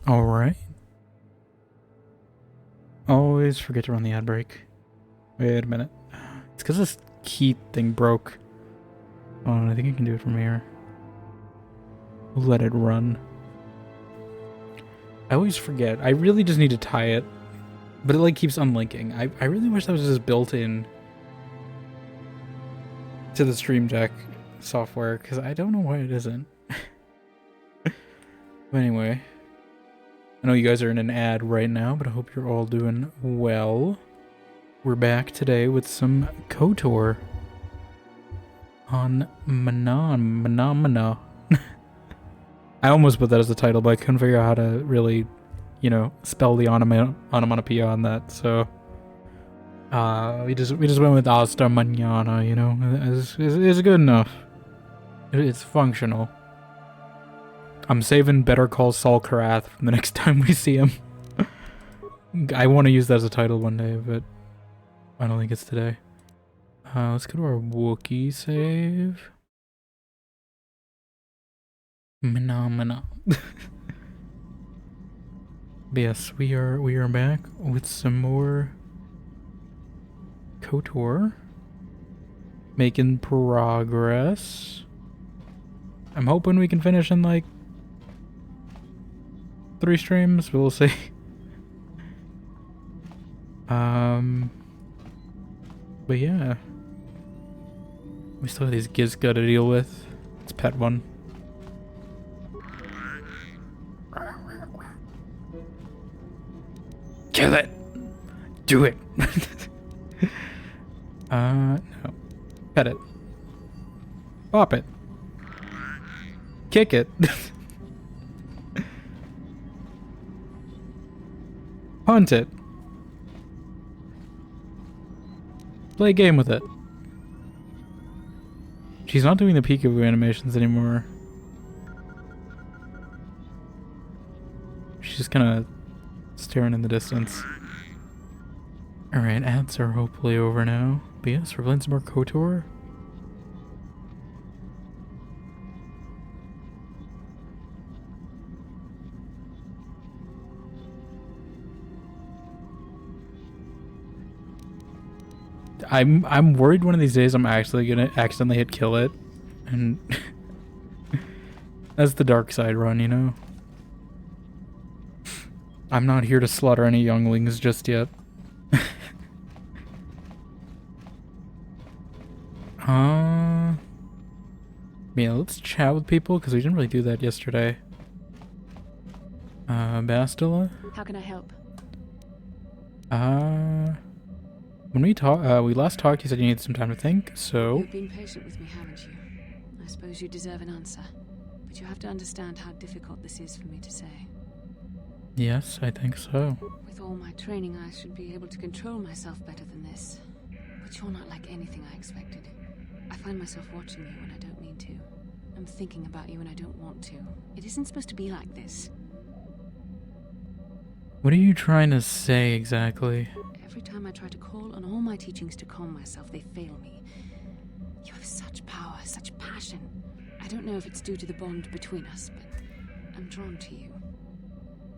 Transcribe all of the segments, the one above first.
Alright. Always forget to run the ad break. Wait a minute. It's because this key thing broke. Oh, I think I can do it from here. Let it run. I always forget. I really just need to tie it. But it like keeps unlinking. I really wish that was just built in to the Stream Deck software, because I don't know why it isn't. But anyway. I know you guys are in an ad right now, but I hope you're all doing well. We're back today with some KOTOR on Manaan-a. I almost put that as the title, but I couldn't figure out how to really, you know, spell the onomatopoeia on that. So we just went with Hasta Manana. You know, it's good enough. It's functional. I'm saving Better Call Saul Karath for the next time we see him. I want to use that as a title one day, but I don't think it's today. Let's go to our Wookiee save. Phenomena. But yes, we are back with some more KOTOR. Making progress. I'm hoping we can finish in like 3 streams, but we'll see. But yeah. We still have these Gizka to deal with. It's pet 1. Kill it! Do it! No. Pet it. Pop it. Kick it. Hunt it. Play a game with it. She's not doing the peekaboo animations anymore. She's just kind of staring in the distance. Alright, ads are hopefully over now. But yes, we're playing some more KOTOR. I'm worried one of these days I'm actually gonna accidentally hit kill it, and that's the dark side run, you know. I'm not here to slaughter any younglings just yet. Yeah, let's chat with people because we didn't really do that yesterday. Bastila? How can I help? When we last talked, you said you needed some time to think, so... You've been patient with me, haven't you? I suppose you deserve an answer. But you have to understand how difficult this is for me to say. Yes, I think so. With all my training, I should be able to control myself better than this. But you're not like anything I expected. I find myself watching you when I don't need to. I'm thinking about you when I don't want to. It isn't supposed to be like this. What are you trying to say exactly? Every time I try to call on all my teachings to calm myself, they fail me. You have such power, such passion. I don't know if it's due to the bond between us, but I'm drawn to you.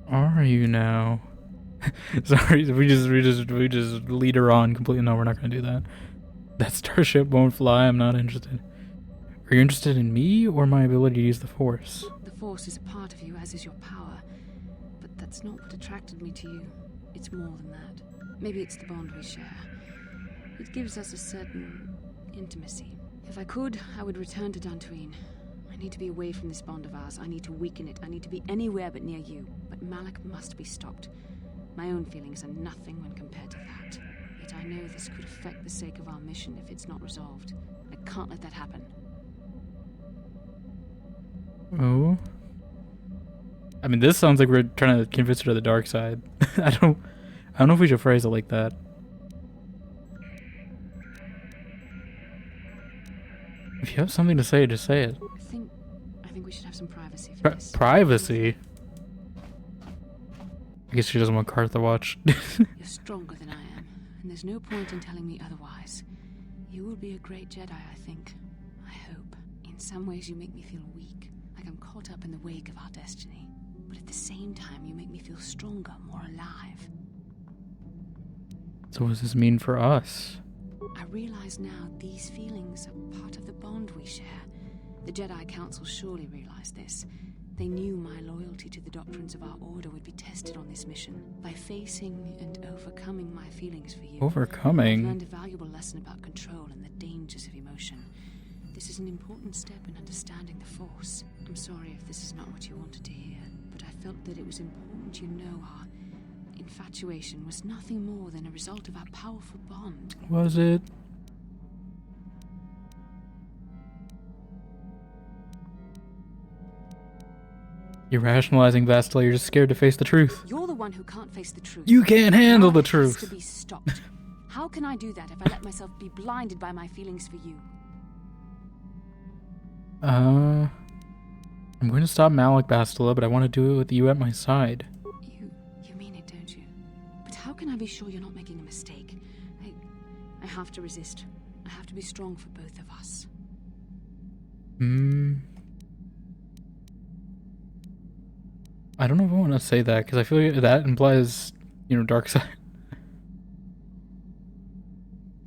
Are you now? Sorry, we just lead her on completely. No, we're not gonna do that. That starship won't fly. I'm not interested. Are you interested in me or my ability to use the Force? The Force is a part of you, as is your power. But that's not what attracted me to you. It's more than that. Maybe it's the bond we share. It gives us a certain intimacy. If I could, I would return to Dantooine. I need to be away from this bond of ours. I need to weaken it. I need to be anywhere but near you. But Malak must be stopped. My own feelings are nothing when compared to that. Yet I know this could affect the sake of our mission if it's not resolved. I can't let that happen. Oh. I mean, this sounds like we're trying to convince her to the dark side. I don't know if we should phrase it like that. If you have something to say, just say it. I think we should have some privacy for this. Privacy? I guess she doesn't want Carth to watch. You're stronger than I am, and there's no point in telling me otherwise. You will be a great Jedi, I think. I hope. In some ways you make me feel weak, like I'm caught up in the wake of our destiny. but at the same time, you make me feel stronger, more alive. So what does this mean for us? I realize now these feelings are part of the bond we share. The Jedi Council surely realized this. They knew my loyalty to the doctrines of our order would be tested on this mission. By facing and overcoming my feelings for you, Overcoming? I've learned a valuable lesson about control and the dangers of emotion. This is an important step in understanding the Force. I'm sorry if this is not what you wanted to hear, but I felt that it was important you know our infatuation was nothing more than a result of our powerful bond. Was it? You're rationalizing, Vastel. You're just scared to face the truth. You're the one who can't face the truth. You can't handle the It has truth. to be stopped. How can I do that if I let myself be blinded by my feelings for you? I'm going to stop Malik, Bastila, but I want to do it with you at my side. You mean it, don't you? But how can I be sure you're not making a mistake? I have to resist. I have to be strong for both of us. I don't know if I want to say that, because I feel like that implies, you know, dark side.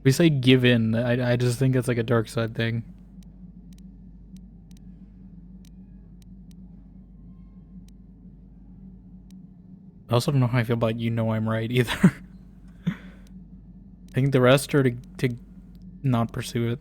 We say give in, I just think it's like a dark side thing. I also don't know how I feel about you know I'm right either. I think the rest are to not pursue it.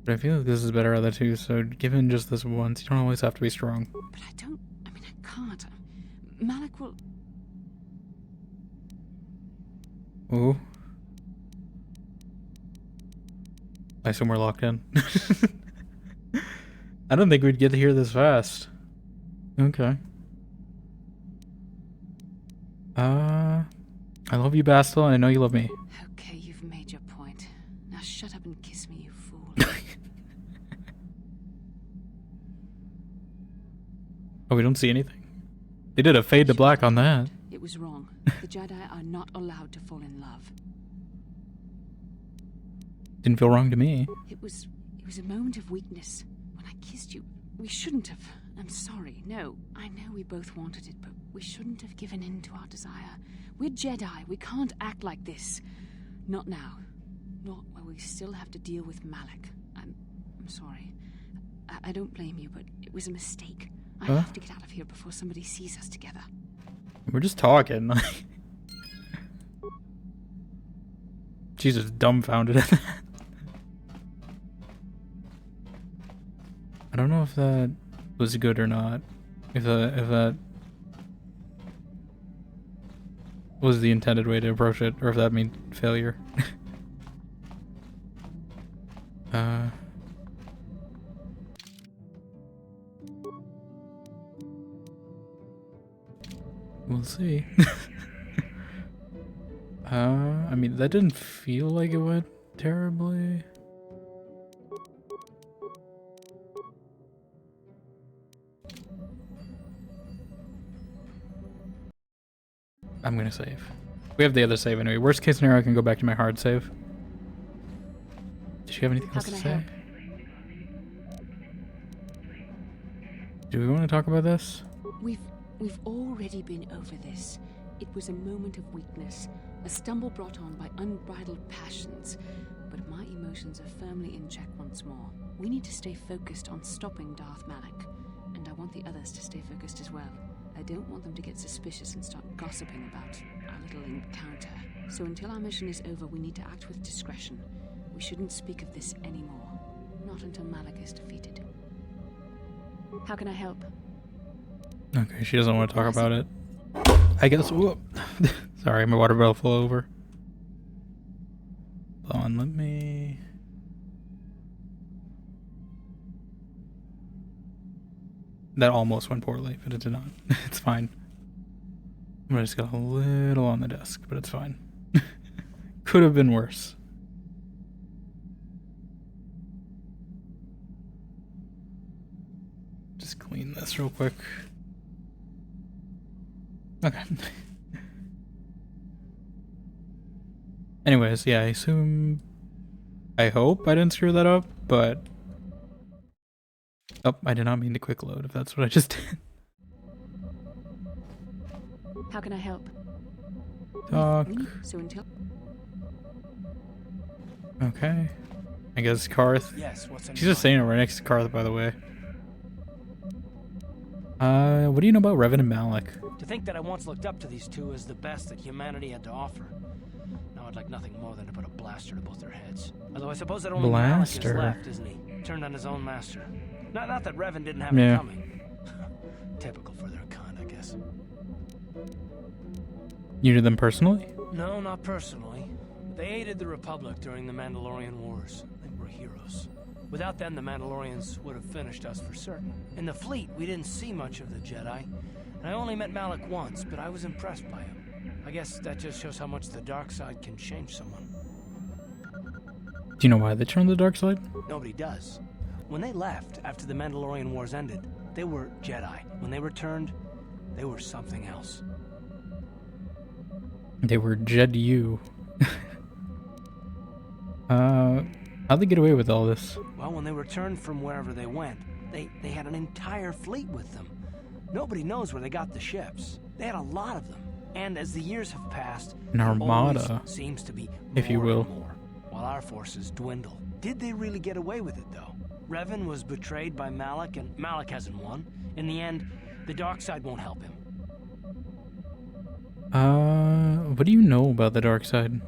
But I feel like this is better out of the two, so given just this once, you don't always have to be strong. But I mean, I can't. Malik will... Ooh. I assume we're locked in. I don't think we'd get to hear this fast. Okay. I love you, Bastel, and I know you love me. Okay, you've made your point. Now shut up and kiss me, you fool. Oh, we don't see anything? They did a fade to black on that. It was wrong. The Jedi are not allowed to fall in love. Didn't feel wrong to me. It was a moment of weakness. When I kissed you, we shouldn't have. I'm sorry. No, I know we both wanted it, but we shouldn't have given in to our desire. We're Jedi. We can't act like this. Not now. Not while we still have to deal with Malik. I'm sorry. I don't blame you, but it was a mistake. I have to get out of here before somebody sees us together. We're just talking. She's just dumbfounded at that. I don't know if that was good or not. If that was the intended way to approach it, or if that meant failure. We'll see. I mean, that didn't feel like it went terribly. I'm gonna save. We have the other save anyway. Worst case scenario, I can go back to my hard save. Did you have anything else to say? Do we want to talk about this? We've already been over this. It was a moment of weakness, a stumble brought on by unbridled passions. But my emotions are firmly in check once more. We need to stay focused on stopping Darth Malik, and I want the others to stay focused as well. I don't want them to get suspicious and start gossiping about our little encounter. So until our mission is over, we need to act with discretion. We shouldn't speak of this anymore. Not until Malik is defeated. How can I help? Okay, she doesn't want to talk about it. I guess. Whoop. Sorry, my water bottle fell over. Hold on, let me. That almost went poorly, but it did not. It's fine. I just got a little on the desk, but it's fine. Could have been worse. Just clean this real quick. Okay. Anyways, yeah, I hope I didn't screw that up, but... Oh, I did not mean to quick load, if that's what I just did. How can I help? Talk. So until Okay. I guess Karth. Yes, what's in She's your just saying it right next to Karth, by the way. What do you know about Revan and Malik? To think that I once looked up to these two as the best that humanity had to offer. Now I'd like nothing more than to put a blaster to both their heads. Although I suppose that only Malik is Blaster? left, isn't he? Turned on his own master. Not that Revan didn't have Yeah. it coming. Typical for their kind, I guess. You knew them personally? No, not personally. They aided the Republic during the Mandalorian Wars. They were heroes. Without them, the Mandalorians would have finished us for certain. In the fleet, we didn't see much of the Jedi. And I only met Malik once, but I was impressed by him. I guess that just shows how much the dark side can change someone. Do you know why they turned the dark side? Nobody does. When they left after the Mandalorian Wars ended, they were Jedi. When they returned, they were something else. They were Jedi. How'd they get away with all this? Well, when they returned from wherever they went, they had an entire fleet with them. Nobody knows where they got the ships. They had a lot of them. And as the years have passed, An there armada, always seems to be if you more will. and more, while our forces dwindle. Did they really get away with it, though? Revan was betrayed by Malik, and Malik hasn't won. In the end, the dark side won't help him. What do you know about the dark side?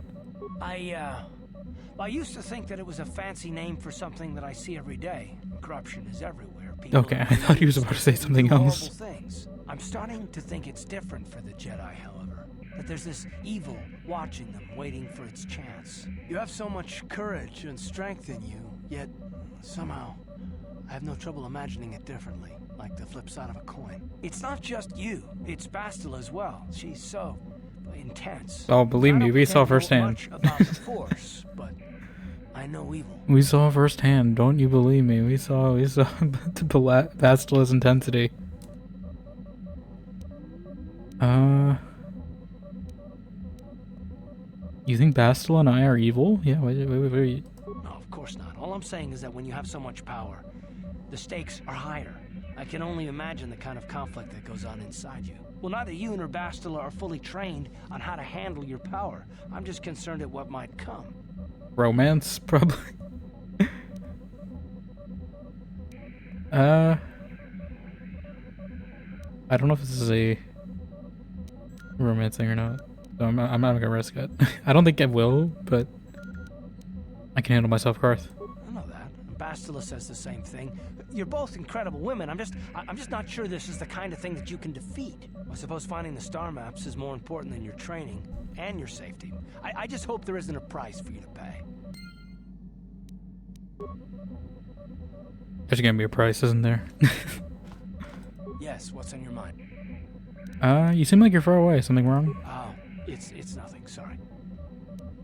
I used to think that it was a fancy name for something that I see every day. Corruption is everywhere. People Okay, I thought he was about to say something do else. horrible things. I'm starting to think it's different for the Jedi, however. That there's this evil watching them, waiting for its chance. You have so much courage and strength in you, yet somehow I have no trouble imagining it differently, like the flip side of a coin. It's not just you, it's Bastila as well. She's so intense. Oh, believe I me, don't we saw pretend to know firsthand. much about the Force, but I know evil. We saw firsthand, don't you believe me? We saw Bastila's intensity. You think Bastila and I are evil? Yeah, wait. No, of course not. All I'm saying is that when you have so much power, the stakes are higher. I can only imagine the kind of conflict that goes on inside you. Well, neither you nor Bastila are fully trained on how to handle your power. I'm just concerned at what might come. Romance, probably. I don't know if this is a romance thing or not. So I'm not gonna risk it. I don't think I will, but I can handle myself, Karth. I know that. And Bastila says the same thing. You're both incredible women. I'm just not sure this is the kind of thing that you can defeat. I suppose finding the star maps is more important than your training and your safety. I just hope there isn't a price for you to pay. There's gonna be a price, isn't there? Yes, what's on your mind? You seem like you're far away. Something wrong? Oh, it's nothing, sorry.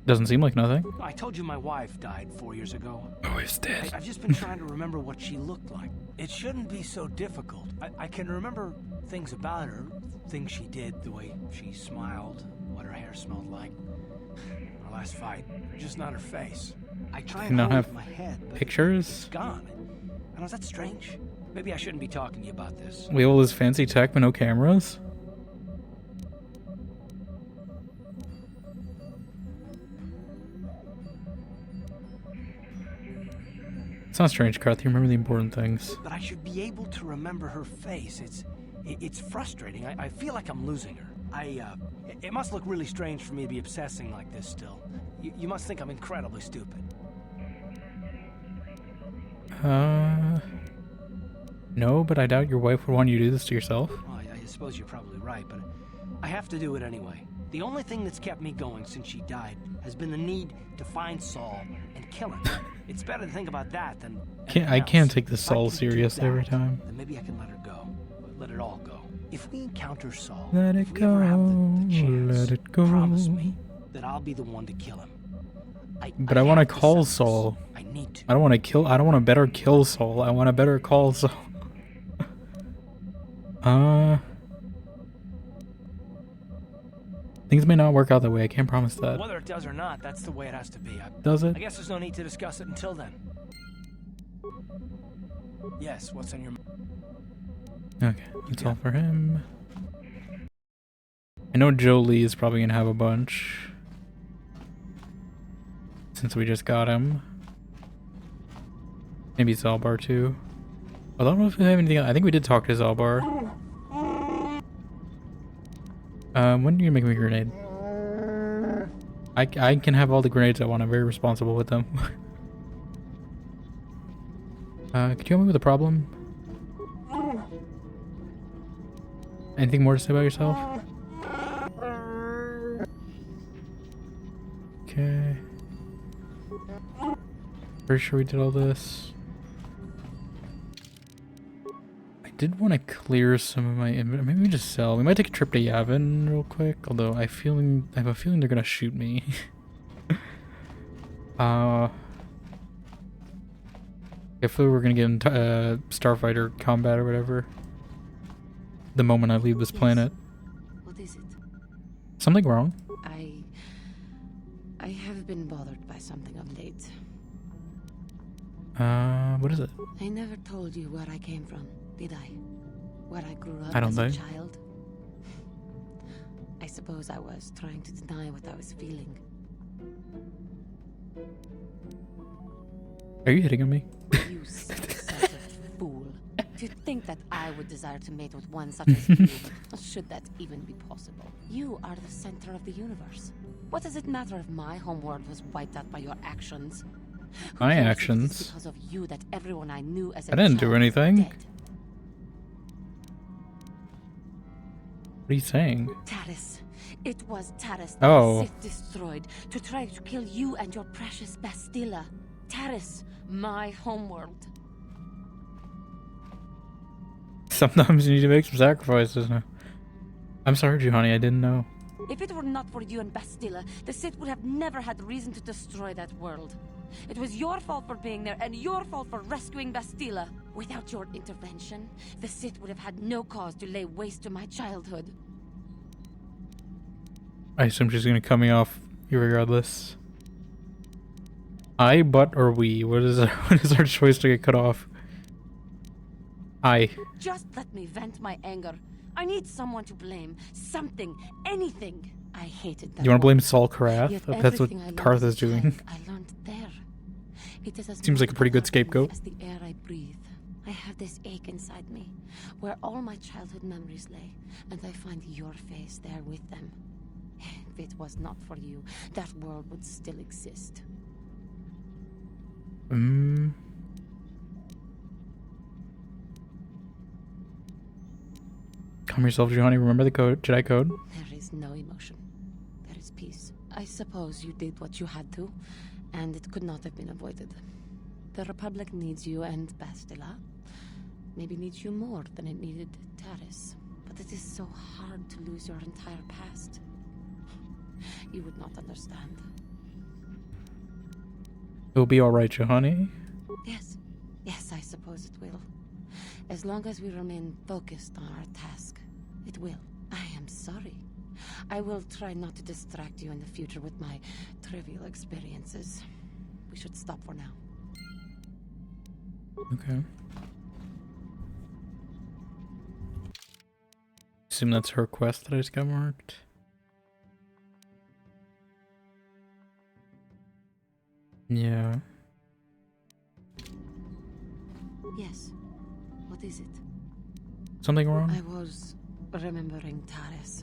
Doesn't seem like nothing. I told you my wife died 4 years ago. Oh, he's dead. I've just been trying to remember what she looked like. It shouldn't be so difficult. I can remember things about her, things she did, the way she smiled, what her hair smelled like. Our last fight, just not her face. I try and You don't hold it have in my head, but pictures? it's gone. I know, is that strange? Maybe I shouldn't be talking to you about this. We have all this fancy tech but no cameras? It's not strange, Karth. You remember the important things. But I should be able to remember her face. It's frustrating. I feel like I'm losing her. It must look really strange for me to be obsessing like this still. You must think I'm incredibly stupid. No, but I doubt your wife would want you to do this to yourself. Well, I suppose you're probably right, but I have to do it anyway. The only thing that's kept me going since she died has been the need to find Saul and kill him. It's better to think about that than I can't else. take this If I Saul can do seriously every that, time. Then maybe I can let her go. Let it all go. If we encounter Saul, Let if it we ever have go, the chance, let it go. promise me that I'll be the one to kill him. But I want to have call sense. Saul. I need to. I don't want to kill. I don't want to better kill Saul. I want to better call Saul. Things may not work out that way. I can't promise that. Whether it does or not, that's the way it has to be. Does it? I guess there's no need to discuss it until then. Yes, what's on your mind? Okay, that's all for him. I know Jolie is probably gonna have a bunch. Since we just got him. Maybe Zalbar too. I don't know if we have anything else. I think we did talk to Zalbar. When do you make me a grenade? I can have all the grenades I want. I'm very responsible with them. Could you help me with a problem? Anything more to say about yourself? Okay. Pretty sure we did all this. I did want to clear some of my inventory. Maybe we just sell. We might take a trip to Yavin real quick. Although I have a feeling they're gonna shoot me. If we were gonna get into Starfighter combat or whatever. The moment I leave this planet. What is it? Something wrong? I have been bothered by something of late. What is it? I never told you where I came from, did I? Where I grew up I don't as a think. child. I suppose I was trying to deny what I was feeling. Are you hitting on me? You sick sort of fool. To think that I would desire to mate with one such as you, should that even be possible? You are the center of the universe. What does it matter if my homeworld was wiped out by your actions? Who My cares if it is actions? because of you that everyone I knew as a I didn't do child is anything. dead. What are you saying? Taris. It was Taris that Oh. the Sith destroyed to try to kill you and your precious Bastilla. Taris, my homeworld. Sometimes you need to make some sacrifices. I'm sorry, Juhani, I didn't know. If it were not for you and Bastilla, the Sith would have never had reason to destroy that world. It was your fault for being there, and your fault for rescuing Bastilla. Without your intervention, the Sith would have had no cause to lay waste to my childhood. I assume she's gonna cut me off regardless. I, but, or we? What is our choice to get cut off? I. Just let me vent my anger. I need someone to blame. Something. Anything. I hated that. You want to war. blame Saul Karath? Yet That's what everything I learned Karth as is a doing. child, I learned there. It is as Seems like a pretty good scapegoat. as the air I breathe. I have this ache inside me, where all my childhood memories lay, and I find your face there with them. If it was not for you, that world would still exist. Calm yourself, Juhani. Remember the code, Jedi code. There is no emotion. There is peace. I suppose you did what you had to, and it could not have been avoided. The Republic needs you and Bastilla. Maybe needs you more than it needed Taris. But it is so hard to lose your entire past. You would not understand. It'll be alright, Juhani. Yes. Yes, I suppose it will. As long as we remain focused on our task, it will. I am sorry. I will try not to distract you in the future with my trivial experiences. We should stop for now. Okay. Assume that's her quest that I just got marked. Yeah. Yes. What is it? Something wrong? I was remembering Taris.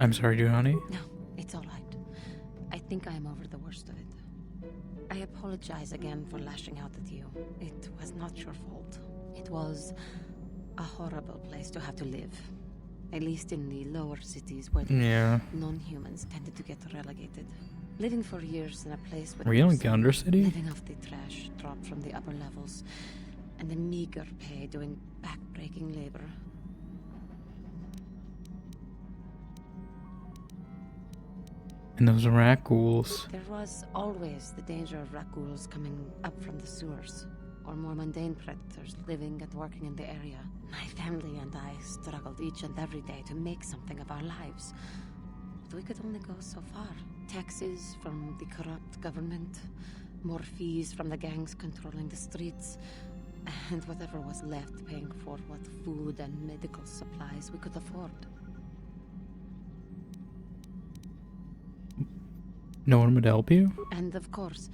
I'm sorry, Juhani. No, it's all right. I think I am over the worst of it. I apologize again for lashing out at you. It was not your fault. It was a horrible place to have to live. At least in the lower cities where the Yeah. non-humans tended to get relegated. Living for years in a place with Were you in no sun, Gander City? living off the trash dropped from the upper levels, and the meager pay doing back-breaking labor. And those rat ghouls. There was always the danger of rat ghouls coming up from the sewers, or more mundane predators living and working in the area. My family and I struggled each and every day to make something of our lives. But we could only go so far. Taxes from the corrupt government, more fees from the gangs controlling the streets, and whatever was left paying for what food and medical supplies we could afford. No one would help you? And of course,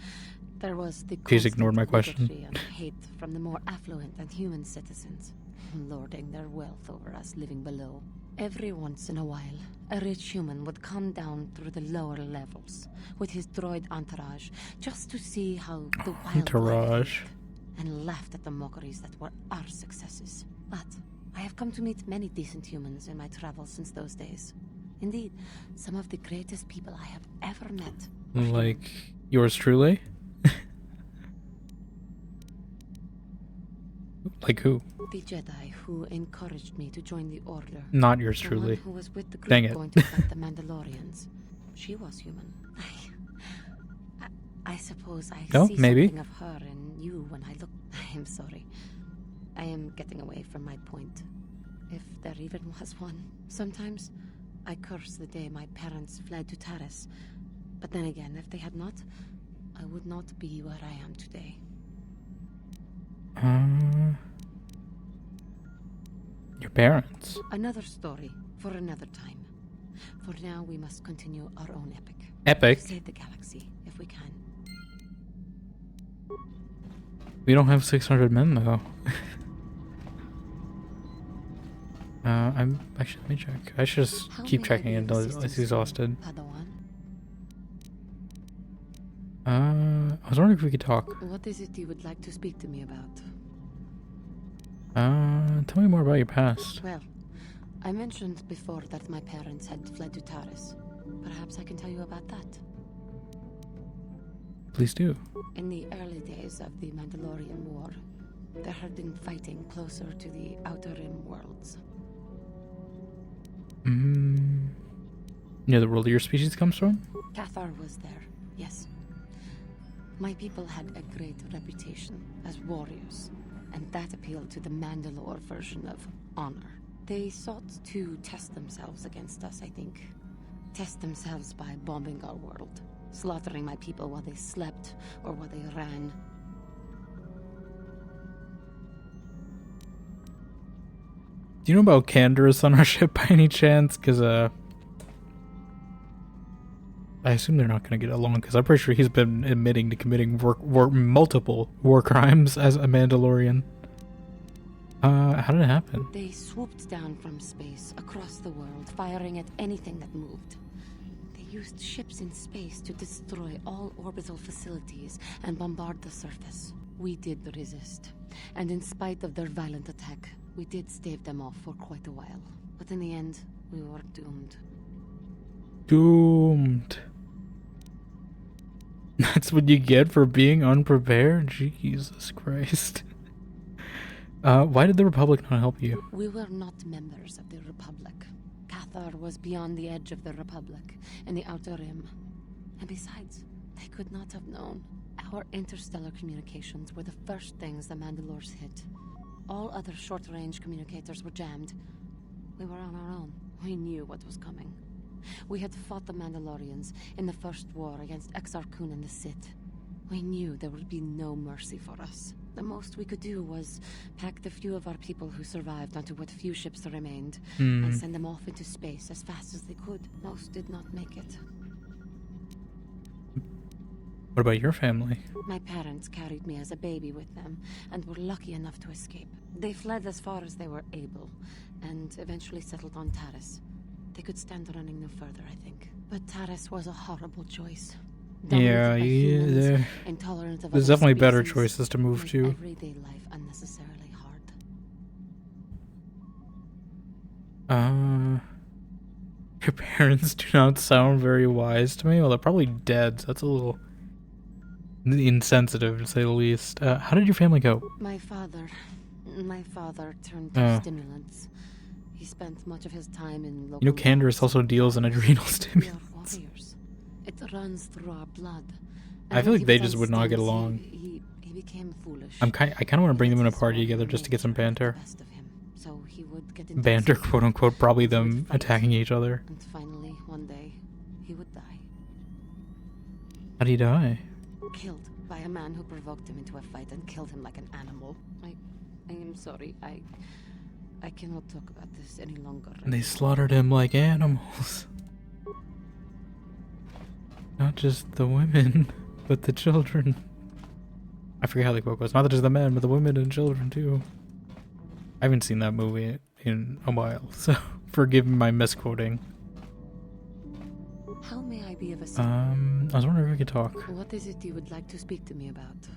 there was the Please ignore my constant question. bigotry and hate from the more affluent and human citizens, lording their wealth over us living below. Every once in a while, a rich human would come down through the lower levels with his droid entourage just to see how the wild Entourage. lived, and laughed at the mockeries that were our successes. But I have come to meet many decent humans in my travels since those days. Indeed, some of the greatest people I have ever met. Like yours truly? Like who? The Jedi who encouraged me to join the Order. Not yours The truly. one who was with the group Dang it. going to fight the Mandalorians. She was human. I suppose I No, see maybe. something of her in you when I look. I am sorry. I am getting away from my point. If there even was one. Sometimes I curse the day my parents fled to Taris. But then again, if they had not, I would not be where I am today. Your parents. Another story for another time. For now, we must continue our own epic. Epic? Save the galaxy, if we can. We don't have 600 men though. I'm actually, let me check. I should just How keep may I checking be of until assistance it's to you, exhausted. Padawan? I was wondering if we could talk. What is it you would like to speak to me about? Tell me more about your past. Well, I mentioned before that my parents had fled to Taris. Perhaps I can tell you about that. Please do. In the early days of the Mandalorian War, there had been fighting closer to the Outer Rim worlds. Near the world your species comes from? Cathar was there, yes. My people had a great reputation as warriors, and that appealed to the Mandalore version of honor. They sought to test themselves against us, I think. Test themselves by bombing our world, slaughtering my people while they slept or while they ran. Do you know about Canderous on our ship by any chance? Because, I assume they're not going to get along, because I'm pretty sure he's been admitting to committing multiple war crimes as a Mandalorian. How did it happen? They swooped down from space across the world, firing at anything that moved. They used ships in space to destroy all orbital facilities and bombard the surface. We did resist, and in spite of their violent attack, we did stave them off for quite a while. But in the end, we were doomed. Doomed. That's what you get for being unprepared? Jesus Christ. Why did the Republic not help you? We were not members of the Republic. Cathar was beyond the edge of the Republic, in the Outer Rim. And besides, they could not have known. Our interstellar communications were the first things the Mandalores hit. All other short-range communicators were jammed. We were on our own. We knew what was coming. We had fought the Mandalorians in the first war against Exar Kun and the Sith. We knew there would be no mercy for us. The most we could do was pack the few of our people who survived onto what few ships remained and send them off into space as fast as they could. Most did not make it. What about your family? My parents carried me as a baby with them and were lucky enough to escape. They fled as far as they were able and eventually settled on Taris. They could stand running no further, I think. But Taris was a horrible choice. Yeah, Intolerant of there's other definitely better species, choices to move made to. everyday life unnecessarily hard. Your parents do not sound very wise to me. Well, they're probably dead, so that's a little insensitive to say the least. How did your family go? My father turned to stimulants. He spent much of his time in local... You know, Canderous also deals in adrenal We are stimulants. warriors. It runs through our blood. I And feel when like he they was just on would not get stims, along. He He became foolish. I kind of want to bring them in a party together just to get some banter. Best of him, so he would get Banter, intoxicated, quote unquote, probably he would them fight, attacking each other. and finally, one day, he would die. How'd he die? Killed by a man who provoked him into a fight and killed him like an animal. I am sorry. I cannot talk about this any longer. They slaughtered him like animals. Not just the women, but the children. I forget how the quote goes. Not just the men, but the women and children too. I haven't seen that movie in a while, so forgive my misquoting. How may I be of I assistance? was wondering if we could talk. What is it you would like to speak to me about?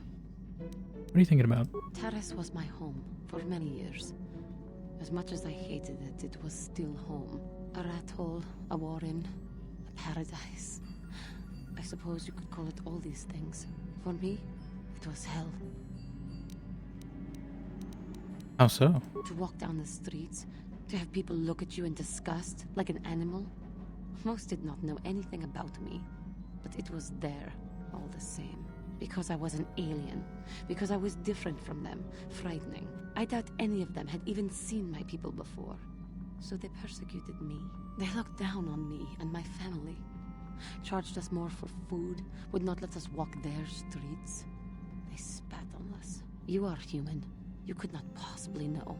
What are you thinking about? Terrace was my home for many years. As much as I hated it, it was still home. A rat hole, a warren, a paradise. I suppose you could call it all these things. For me, it was hell. How so? To walk down the streets, to have people look at you in disgust, like an animal. Most did not know anything about me, but it was there, all the same. Because I was an alien, because I was different from them, frightening. I doubt any of them had even seen my people before. So they persecuted me. They looked down on me and my family. Charged us more for food, would not let us walk their streets. They spat on us. You are human. You could not possibly know.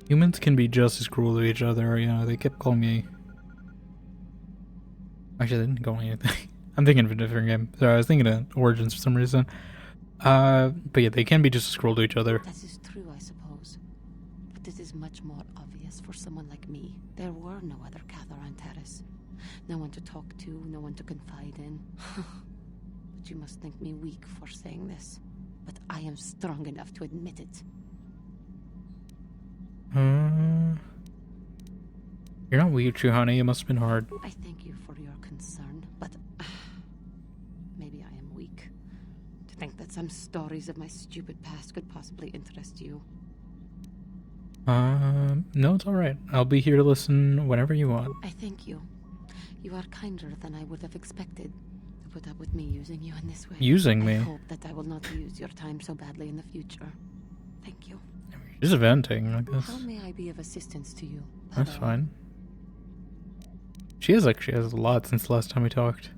Humans can be just as cruel to each other. Yeah, they kept calling me. Actually, they didn't call me anything. I'm thinking of a different game. Sorry, I was thinking of Origins for some reason. But yeah, they can be just as cruel to each other. That is true, I suppose. But it is much more obvious for someone like me. There were no other Cathar on Terrace. No one to talk to, no one to confide in. But you must think me weak for saying this. But I am strong enough to admit it. You're not weak, true honey. It must have been hard. I thank you for your concern, but maybe I am weak. To think that some stories of my stupid past could possibly interest you. No, it's alright. I'll be here to listen whenever you want. I thank you. You are kinder than I would have expected to put up with me using you in this way. Using me? I hope that I will not use your time so badly in the future. Thank you. Just venting like this. How may I be of assistance to you? That's Pablo? fine. She has a lot since the last time we talked.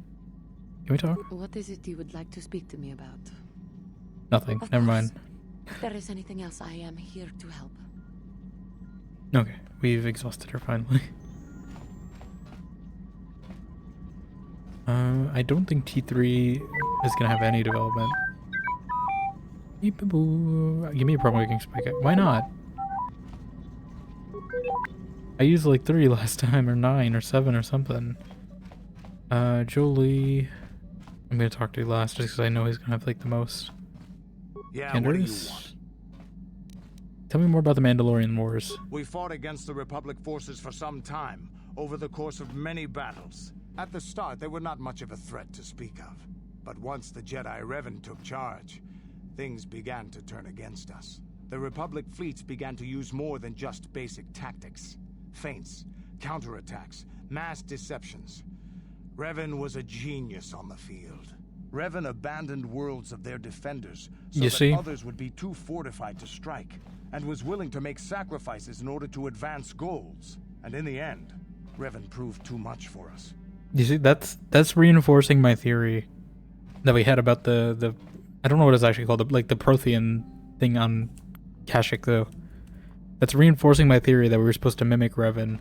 Can we talk? What is it you would like to speak to me about? Nothing. Of Never course. mind. If there is anything else, I am here to help. Okay, we've exhausted her finally. I don't think T3 is gonna have any development. Beep-a-boo. Give me a promo spike. Why not? I used like 3 last time, or 9, or 7, or something. Jolie. I'm gonna talk to you last just because I know he's gonna have like the most. Yeah, what do you Anders? want? Tell me more about the Mandalorian Wars. We fought against the Republic forces for some time, over the course of many battles. At the start, they were not much of a threat to speak of. But once the Jedi Revan took charge, things began to turn against us. The Republic fleets began to use more than just basic tactics. Feints, counterattacks, mass deceptions. Revan was a genius on the field. Revan abandoned worlds of their defenders so You that see? others would be too fortified to strike, and was willing to make sacrifices in order to advance goals. And in the end, Revan proved too much for us. You see, that's reinforcing my theory that we had about the I don't know what it's actually called, like the Prothean thing on Kashyyyk though. That's reinforcing my theory that we were supposed to mimic Revan.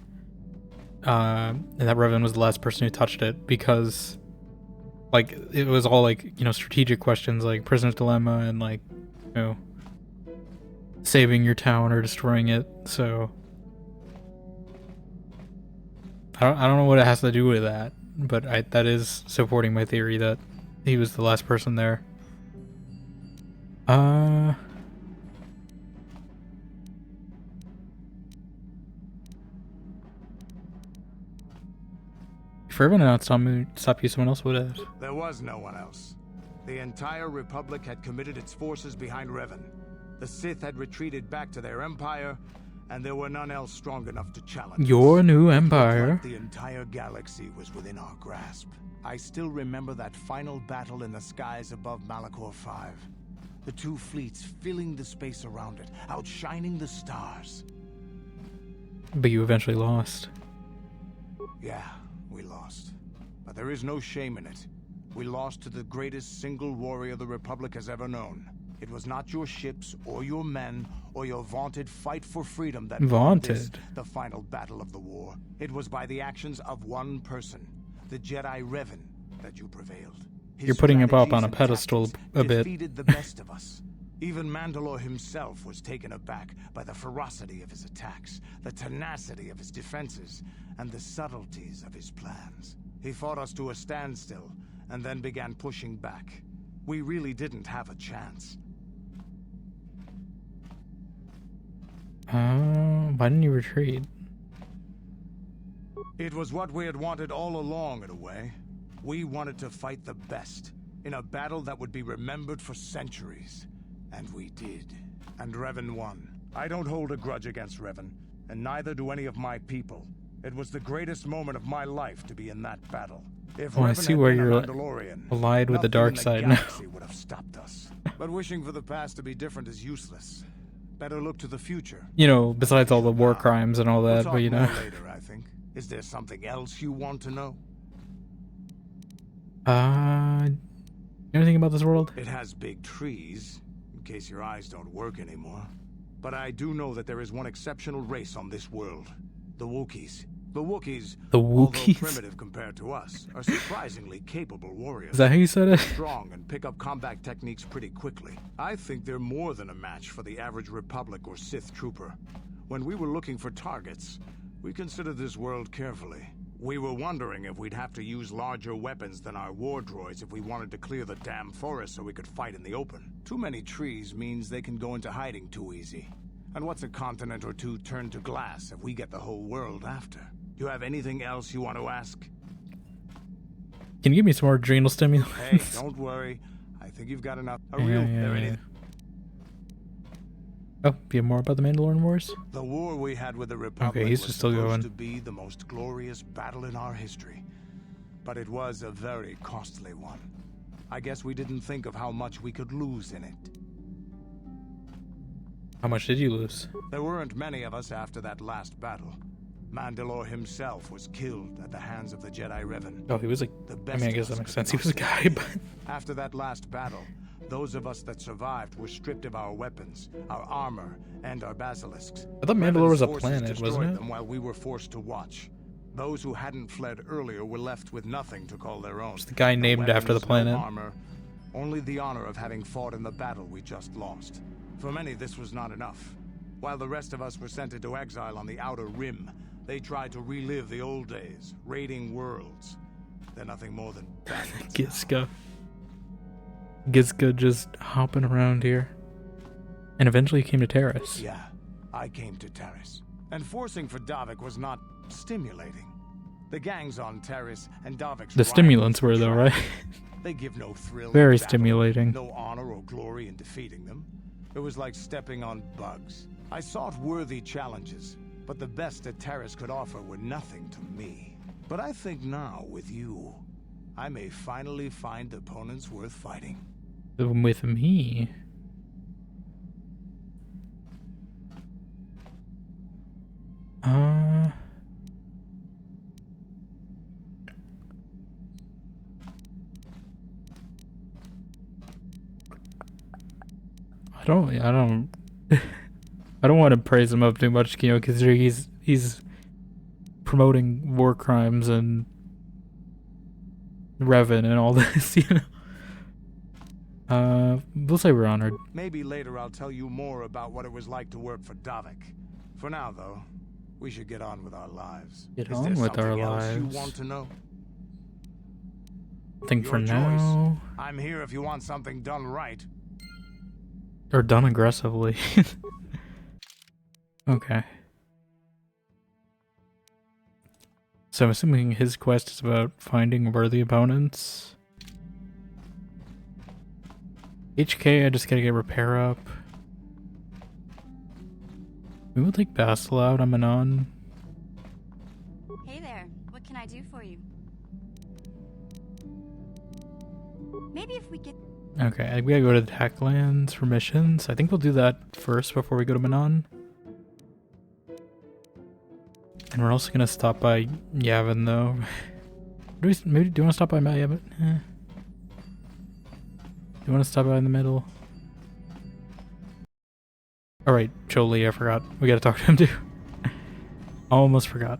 And that Revan was the last person who touched it because like it was all like, you know, strategic questions like prisoner's dilemma and like, you know, saving your town or destroying it. So I don't know what it has to do with that, but that is supporting my theory that he was the last person there. If Revan had not stop you, someone else would have. There was no one else. The entire Republic had committed its forces behind Revan. The Sith had retreated back to their empire, and there were none else strong enough to challenge Your us. new It looked empire. like the entire galaxy was within our grasp. I still remember that final battle in the skies above Malachor 5. The two fleets filling the space around it, outshining the stars. But you eventually lost. Yeah, we lost. But there is no shame in it. We lost to the greatest single warrior the Republic has ever known. It was not your ships, or your men, or your vaunted fight for freedom that won this, Vaunted? the final battle of the war. It was by the actions of one person, the Jedi Revan, that you prevailed. His You're putting him up strategies on a and pedestal tactics a bit. defeated the best of us. Even Mandalore himself was taken aback by the ferocity of his attacks, the tenacity of his defenses, and the subtleties of his plans. He fought us to a standstill, and then began pushing back. We really didn't have a chance. Why didn't you retreat? It was what we had wanted all along, in a way. We wanted to fight the best, in a battle that would be remembered for centuries. And we did. And Revan won. I don't hold a grudge against Revan, and neither do any of my people. It was the greatest moment of my life to be in that battle. If Oh, I Revan see had where been a you're Mandalorian, allied with the nothing dark in the side now. galaxy would have stopped us. But wishing for the past to be different is useless. Better look to the future. You know, besides all the war crimes and all We'll that, talk but you know. more later, I think. Is there something else you want to know? Anything about this world? It has big trees, in case your eyes don't work anymore. But I do know that there is one exceptional race on this world. The Wookiees. The Wookiees, The although Wookiees? primitive compared to us, are surprisingly capable warriors. Is that how you said it? Strong and pick up combat techniques pretty quickly. I think they're more than a match for the average Republic or Sith trooper. When we were looking for targets, we considered this world carefully. We were wondering if we'd have to use larger weapons than our war droids if we wanted to clear the damn forest so we could fight in the open. Too many trees means they can go into hiding too easy. And what's a continent or two turned to glass if we get the whole world after? You have anything else you want to ask? Can you give me some more adrenal Hey, stimulants? don't worry. I think you've got enough. Yeah, yeah. Oh, do you have more about the Mandalorian Wars? The war we had with the Republic Okay, he's was just still supposed going. to be the most glorious battle in our history. But it was a very costly one. I guess we didn't think of how much we could lose in it. How much did you lose? There weren't many of us after that last battle. Mandalore himself was killed at the hands of the Jedi Revan. Oh, he was like, The I best mean, I of guess us that makes could sense. He not was a guy, stand but it. After that last battle, those of us that survived were stripped of our weapons, our armor, and our basilisks. I thought Mandalore was a Revan's forces planet, destroyed wasn't it? them while we were forced to watch. Those who hadn't fled earlier were left with nothing to call their own. It's the guy No named after the weapons, no planet. armor, only the honor of having fought in the battle we just lost. For many, this was not enough. While the rest of us were sent into exile on the Outer Rim, they tried to relive the old days, raiding worlds. They're nothing more than bandits. Gizka just hopping around here. And eventually he came to Terrace. Yeah, I came to Terrace. And forcing for Davik was not stimulating. The gangs on Terrace and Davik's The stimulants were rivals though, tried. right? They give no thrill. Very in battle, stimulating. No honor or glory in defeating them. It was like stepping on bugs. I sought worthy challenges, but the best that Terrace could offer were nothing to me. But I think now, with you, I may finally find opponents worth fighting. With me. I don't I don't want to praise him up too much, you know, because he's promoting war crimes and Revan and all this, you know. We'll say we're honored. Maybe later I'll tell you more about what it was like to work for Davik. For now, though, we should get on with our lives. Get Is on there with our something else lives. you want to know? I think for Your choice. now, I'm here if you want something done right. or done aggressively. Okay. So I'm assuming his quest is about finding worthy opponents. HK, I just gotta get repair up. We will take Bastel out on Manaan. Hey there, what can I do for you? Maybe if we get... Okay, we gotta go to the Hacklands for missions. I think we'll do that first before we go to Manaan. And we're also gonna stop by Yavin though. Do you want to stop by Yavin? Do you want to stop by in the middle? Alright, Jolie, I forgot. We gotta talk to him too. Almost forgot.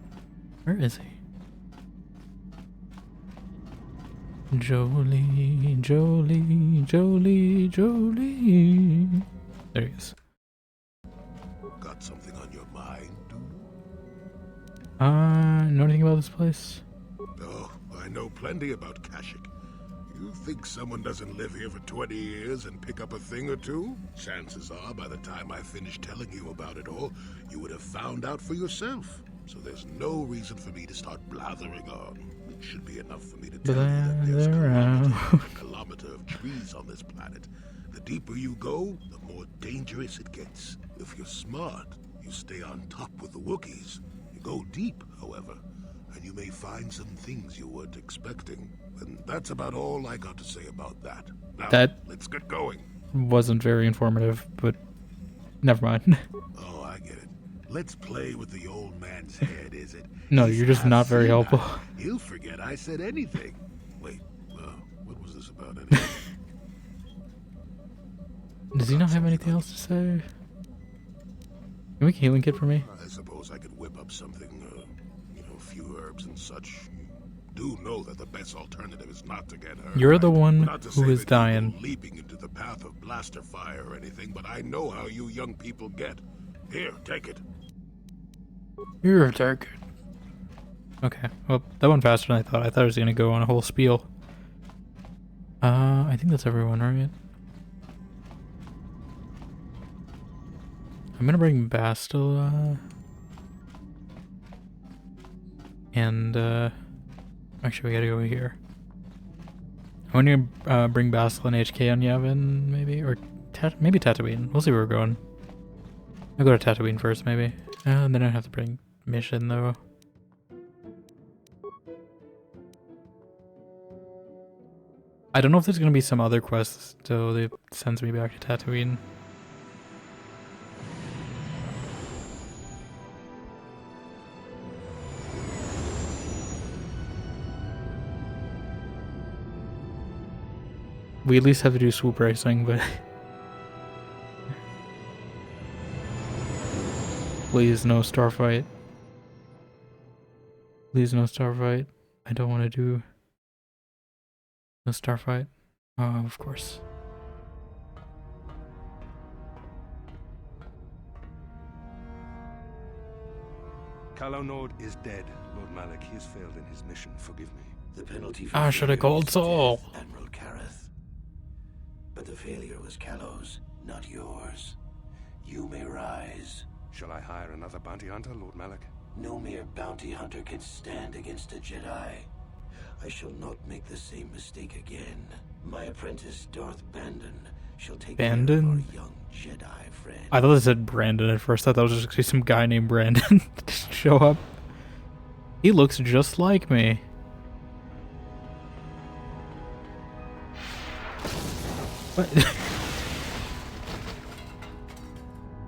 Where is he? Jolie, Jolie, Jolie, Jolie. There he is. Got something on your mind, dude? Know anything about this place? Oh, I know plenty about Kashyyyk. You think someone doesn't live here for 20 years and pick up a thing or two? Chances are, by the time I finish telling you about it all, you would have found out for yourself. So there's no reason for me to start blathering on. It should be enough for me to tell you that there's kilometer of trees on this planet. The deeper you go, the more dangerous it gets. If you're smart, you stay on top with the Wookiees. You go deep, however, and you may find some things you weren't expecting. And that's about all I got to say about that. Now, let's get going. Wasn't very informative, but never mind. Oh, I get it. Let's play with the old man's head, is it? No, you're just not very helpful. He'll forget I said anything. Wait, what was this about anyway? Does he not have anything else to say? Can you make a healing kit for me? I suppose I could whip up something, a few herbs and such. You do know that the best alternative is not to get hurt. You're the one Not to who say is that dying. you go leaping into the path of blaster fire or anything, but I know how you young people get. Here, take it. You're dark. Okay, well, that went faster than I thought. I thought I was gonna go on a whole spiel. I think that's everyone, right? I'm gonna bring Bastel, and, actually we gotta go here. I'm gonna, bring Bastel and HK on Yavin, maybe? Or, maybe Tatooine. We'll see where we're going. I'll go to Tatooine first, maybe. And then I have to bring Mission, though. I don't know if there's gonna be some other quests, so they sends me back to Tatooine. We at least have to do swoop racing, but please no starfight. Please no starfight. I don't want to do no starfight. Oh, of course. Calo Nord is dead, Lord Malak. He has failed in his mission. Forgive me. The penalty for Should have called Saul. Admiral Kareth. But the failure was Calo's, not yours. You may rise. Shall I hire another bounty hunter, Lord Malak? No mere bounty hunter can stand against a Jedi. I shall not make the same mistake again. My apprentice, Darth Bandon, shall take Bandon? care of our young Jedi friend. I thought it said Brandon at first. I thought it was just gonna be some guy named Brandon just show up. He looks just like me. What?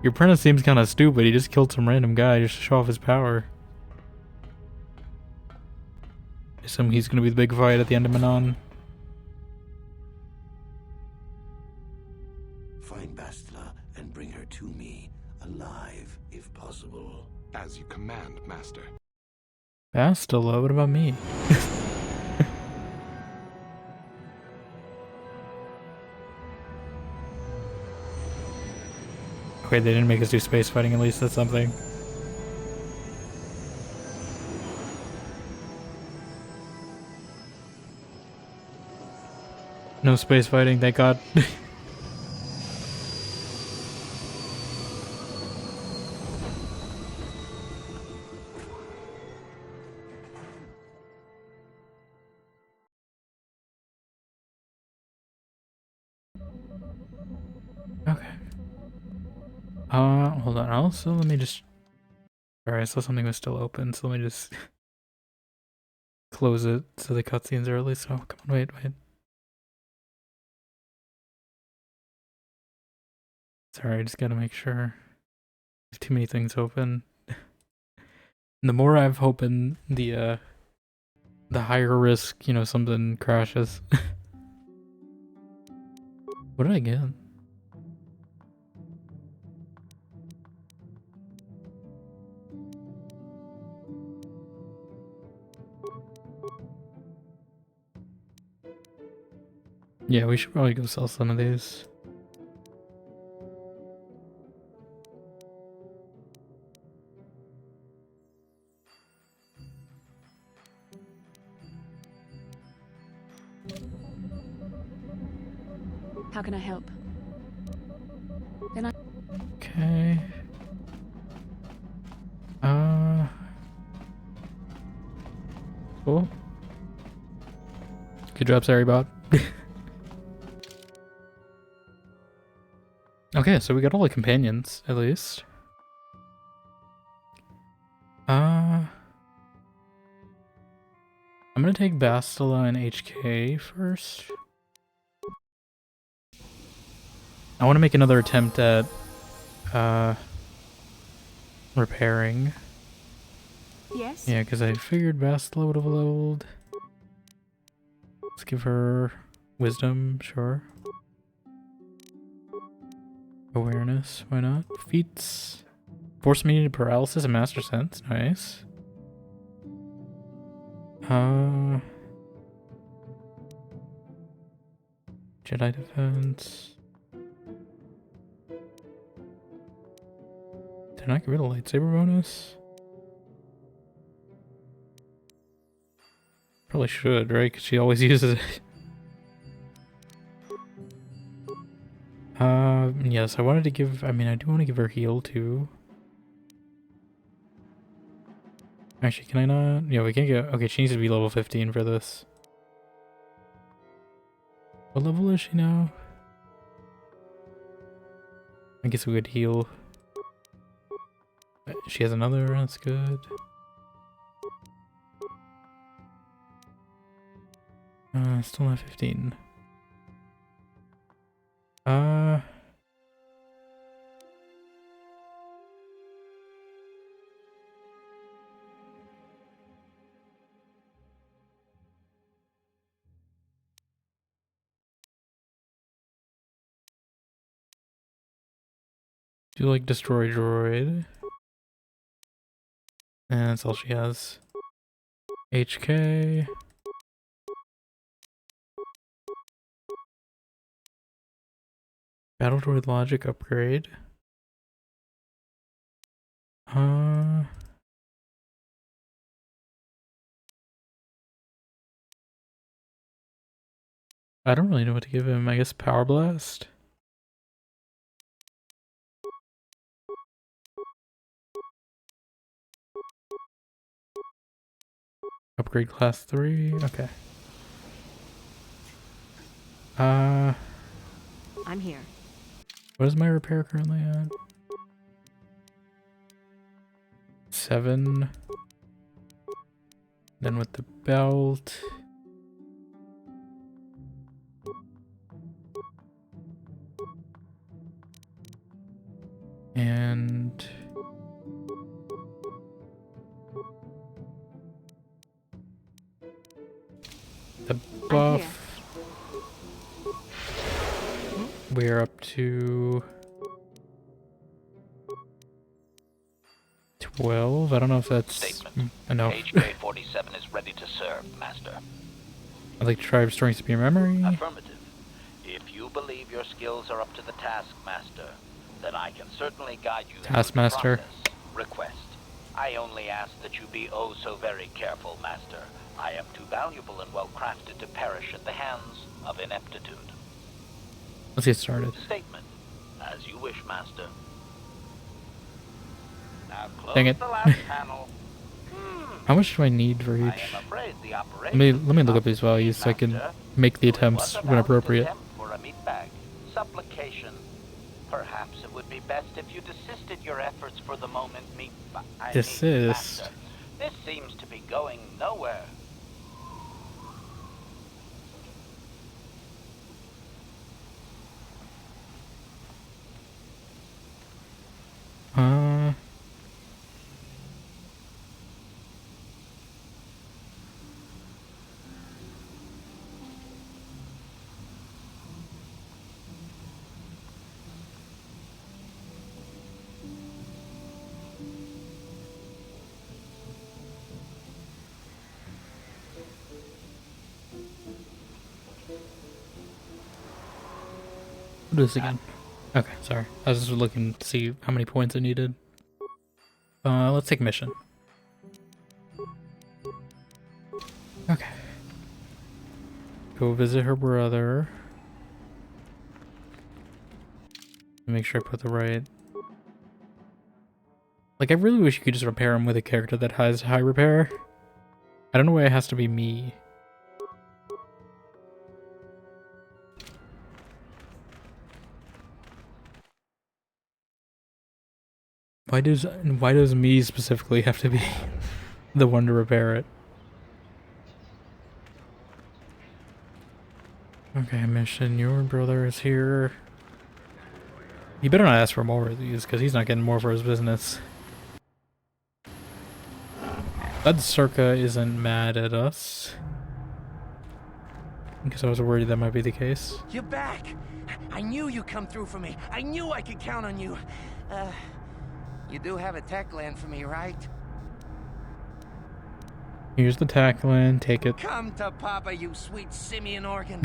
Your apprentice seems kind of stupid. He just killed some random guy just to show off his power. I assume he's gonna be the big fight at the end of Manaan. Find Bastila and bring her to me, alive, if possible. As you command, Master. Bastila, what about me? Okay, they didn't make us do space fighting, at least that's something. No space fighting, thank God. Okay. Hold on. Also, let me just. Alright, I saw something was still open, so let me just close it so the cutscenes are at least. Oh, come on, wait. Sorry, I just gotta make sure. There's too many things open. And the more I've opened, the higher risk, you know, something crashes. What did I get? Yeah, we should probably go sell some of these. How can I help? Okay. Cool. Good job, sorry bot. Okay, so we got all the companions, at least. I'm gonna take Bastila and HK first. I want to make another attempt at repairing. Yes? Yeah, because I figured Bastila would have leveled. Let's give her wisdom, sure. Awareness, why not? Feats. Force immunity to paralysis and master sense, nice. Jedi defense. Did I get rid of lightsaber bonus? Probably should, right? Because she always uses it. Yes, I wanted to give, I mean, I do want to give her heal too. Actually, can I not? Yeah, we can get, okay, she needs to be level 15 for this. What level is she now? I guess we could heal. She has another, that's good. Still not 15. Do like destroy droid. And that's all she has. HK. Battle droid logic upgrade. I don't really know what to give him. I guess Power Blast. Upgrade class 3. Okay. I'm here. What is my repair currently at? 7. Then with the belt. And the buff. We're up to 12. I don't know if that's enough. HK-47 is ready to serve, Master. I'd like to try restoring spear memory. Affirmative. If you believe your skills are up to the task, Master, then I can certainly guide you through the Master. process. Request. I only ask that you be oh so very careful, Master. I am too valuable and well crafted to perish at the hands of ineptitude. Let's get started. Statement. As you wish, Master. Now close Dang it. the last panel. How much do I need for I each? am afraid the Let me look up these values so I can make the attempts when appropriate. For a meat bag. Supplication. Perhaps it would be best if you desisted your efforts for the moment, Desist? Master. This seems to be going nowhere. Do this again. Okay, sorry. I was just looking to see how many points I needed. Let's take mission. Okay. Go visit her brother. Make sure I put the right... Like, I really wish you could just repair him with a character that has high repair. I don't know why it has to be me. Why does me specifically have to be the one to repair it? Okay, mission. Your brother is here. You better not ask for more of these, because he's not getting more for his business. Glad Circa isn't mad at us. Because I was worried that might be the case. You're back! I knew you'd come through for me. I knew I could count on you. You do have a tech land for me, right? Here's the tackling. Take it. Come to Papa, you sweet simian organ.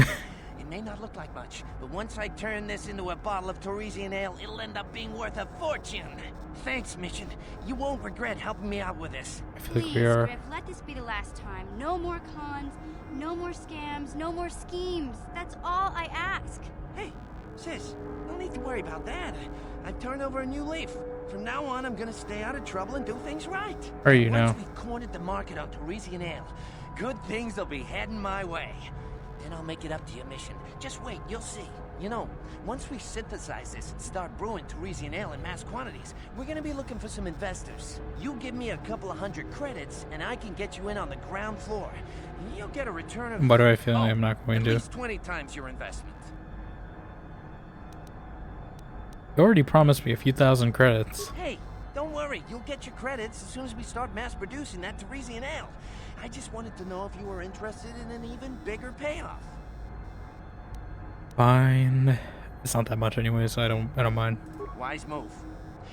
It may not look like much, but once I turn this into a bottle of Torresian ale, it'll end up being worth a fortune. Thanks, Mission. You won't regret helping me out with this. I feel like we are. Griff, let this be the last time. No more cons, no more scams, no more schemes. That's all I ask. Hey, sis, no need to worry about that. I've turned over a new leaf. From now on, I'm gonna stay out of trouble and do things right. Are you now? Once we've cornered the market on Torresian ale, good things will be heading my way. Then I'll make it up to your Mission. Just wait, you'll see. You know, once we synthesize this and start brewing Torresian ale in mass quantities, we're gonna be looking for some investors. You give me a couple of 100 credits, and I can get you in on the ground floor. You'll get a return of... Why do I feel like I'm not going at to? least 20 times your investment. You already promised me a few thousand credits. Hey, don't worry. You'll get your credits as soon as we start mass producing that Torresian ale. I just wanted to know if you were interested in an even bigger payoff. Fine. It's not that much anyway, so I don't mind. Wise move.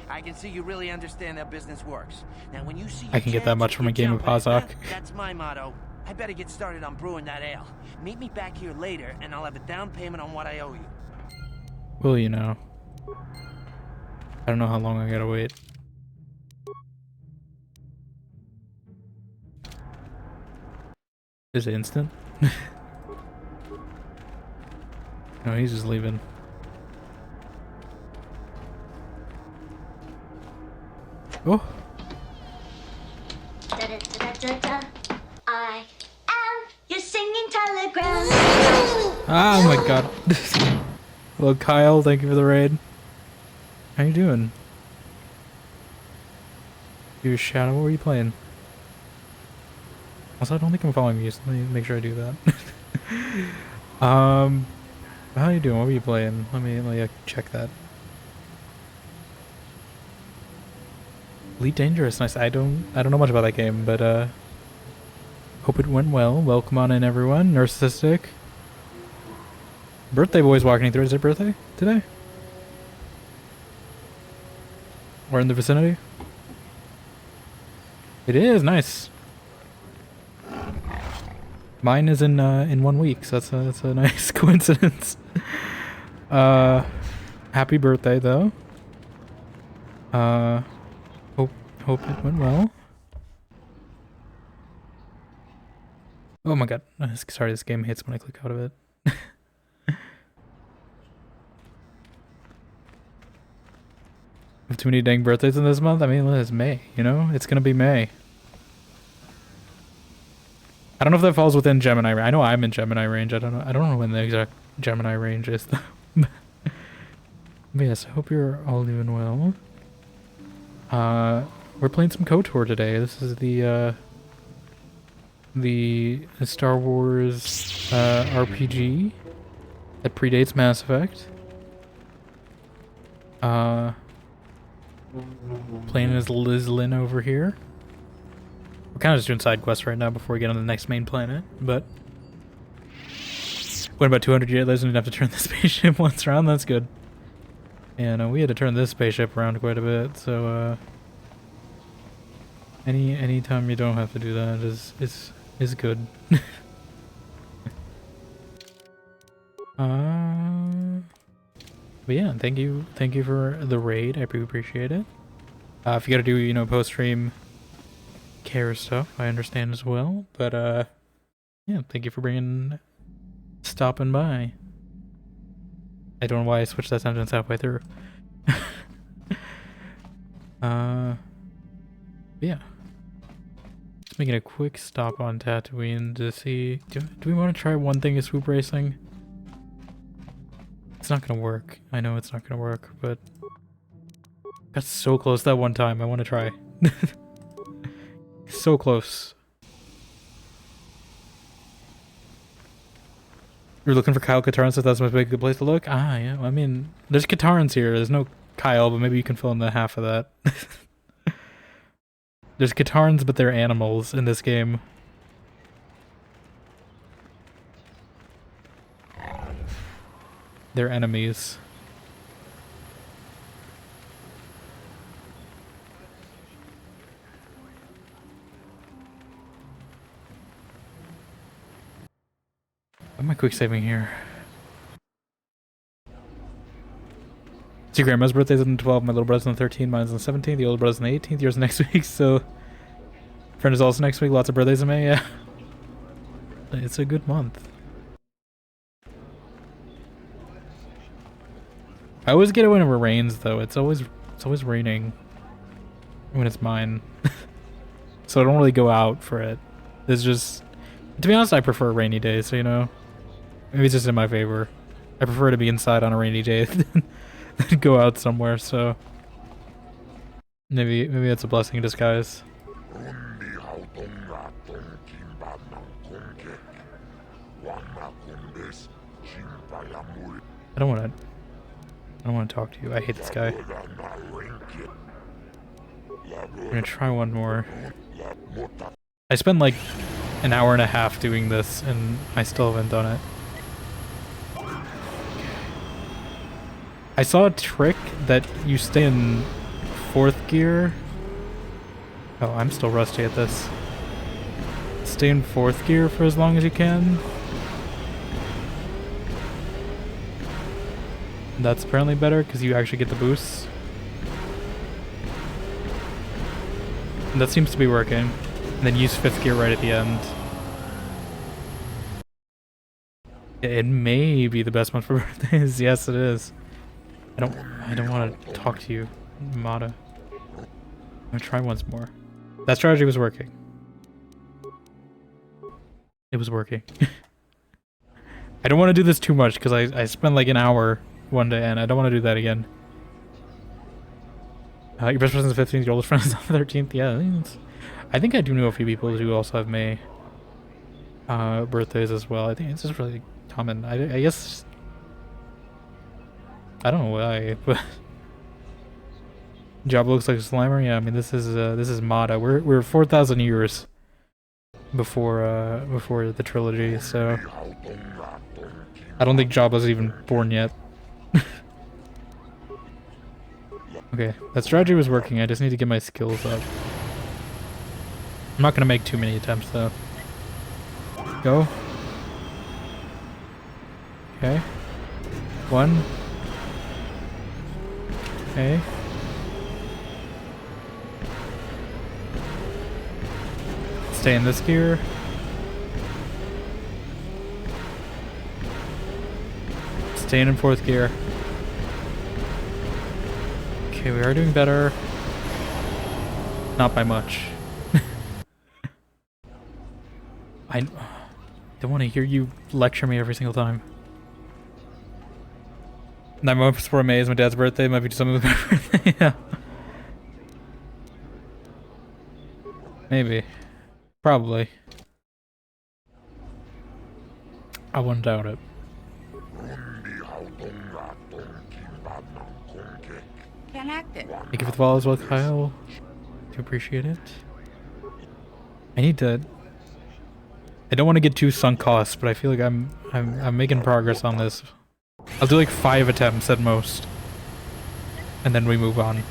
I can see you really understand how business works. Now, when you see I can get that much from a game of Pazok. That's my motto. I better get started on brewing that ale. Meet me back here later, and I'll have a down payment on what I owe you. Will you know? I don't know how long I gotta wait. Is it instant? No, he's just leaving. Oh! I am your singing telegram. Oh my god. Hello Kyle, thank you for the raid. How you doing? You Shadow, what were you playing? Also, I don't think I'm following you, so let me make sure I do that. How you doing? What were you playing? Let me check that. Elite Dangerous, nice. I don't know much about that game, but hope it went well. Welcome on in, everyone. Narcissistic. Birthday boy's walking through. Is it birthday today? Or in the vicinity? It is nice. Mine is in 1 week, so that's a nice coincidence. Happy birthday though. Hope it went well. Oh my god. Sorry, this game hits when I click out of it. Have too many dang birthdays in this month? I mean, it's May, you know? It's gonna be May. I don't know if that falls within Gemini range. I know I'm in Gemini range. I don't know when the exact Gemini range is though. But yes, I hope you're all doing well. We're playing some KOTOR today. This is the Star Wars RPG that predates Mass Effect. Playing as Liz Lynn over here. We're kind of just doing side quests right now before we get on the next main planet, but went about 200 years, and didn't have to turn the spaceship once around. That's good. And we had to turn this spaceship around quite a bit, so any time you don't have to do that is good. But yeah, thank you for the raid. I do appreciate it. If you gotta do, you know, post-stream care stuff, I understand as well. But yeah, thank you for stopping by. I don't know why I switched that sentence halfway through. Yeah. Just making a quick stop on Tatooine to see. Do we want to try one thing of swoop racing? It's not gonna work. I know it's not gonna work, but got so close that one time. I want to try. So close. You're looking for Kyle Katarn, so that's must be a good place to look? Ah, yeah. I mean, there's Katarns here. There's no Kyle, but maybe you can fill in the half of that. There's Katarns, but they're animals in this game. They're enemies. Am I quick saving here? So your grandma's birthday's on the 12th, my little brother's on the 13th, mine's on the 17th, the older brother's on the 18th, yours next week, so... Friend is also next week, lots of birthdays in May, yeah. It's a good month. I always get it when it rains, though. It's always raining when it's mine. So I don't really go out for it. It's just... To be honest, I prefer rainy days, so you know... Maybe it's just in my favor. I prefer to be inside on a rainy day than go out somewhere, so... Maybe that's a blessing in disguise. I don't want to talk to you. I hate this guy. I'm gonna try one more. I spent like an hour and a half doing this, and I still haven't done it. I saw a trick that you stay in 4th gear. Oh, I'm still rusty at this. Stay in 4th gear for as long as you can. That's apparently better because you actually get the boosts. And that seems to be working. And then use 5th gear right at the end. It may be the best month for birthdays. Yes, it is. I don't want to talk to you, Mata. I'm gonna try once more. That strategy was working. It was working. I don't want to do this too much because I spent like an hour one day and I don't want to do that again. Your best friend is the 15th, your oldest friend is on the 13th. Yeah, I think I do know a few people who also have May birthdays as well. I think it's just really common. I guess... I don't know why, but... Jabba looks like a Slimer? Yeah, I mean, this is Mata. We're 4,000 years before the trilogy, so... I don't think Jabba's even born yet. Okay, that strategy was working. I just need to get my skills up. I'm not gonna make too many attempts, though. Go. Okay. 1. Okay. Stay in this gear. Staying in 4th gear. Okay, we are doing better. Not by much. I don't want to hear you lecture me every single time. 9 months before May is my dad's birthday. Might be something with my birthday. Yeah. Maybe. Probably. I wouldn't doubt it. Thank you for the follow as well, Kyle. Do appreciate it. I need to. I don't want to get too sunk cost, but I feel like I'm making progress on this. I'll do like 5 attempts at most, and then we move on.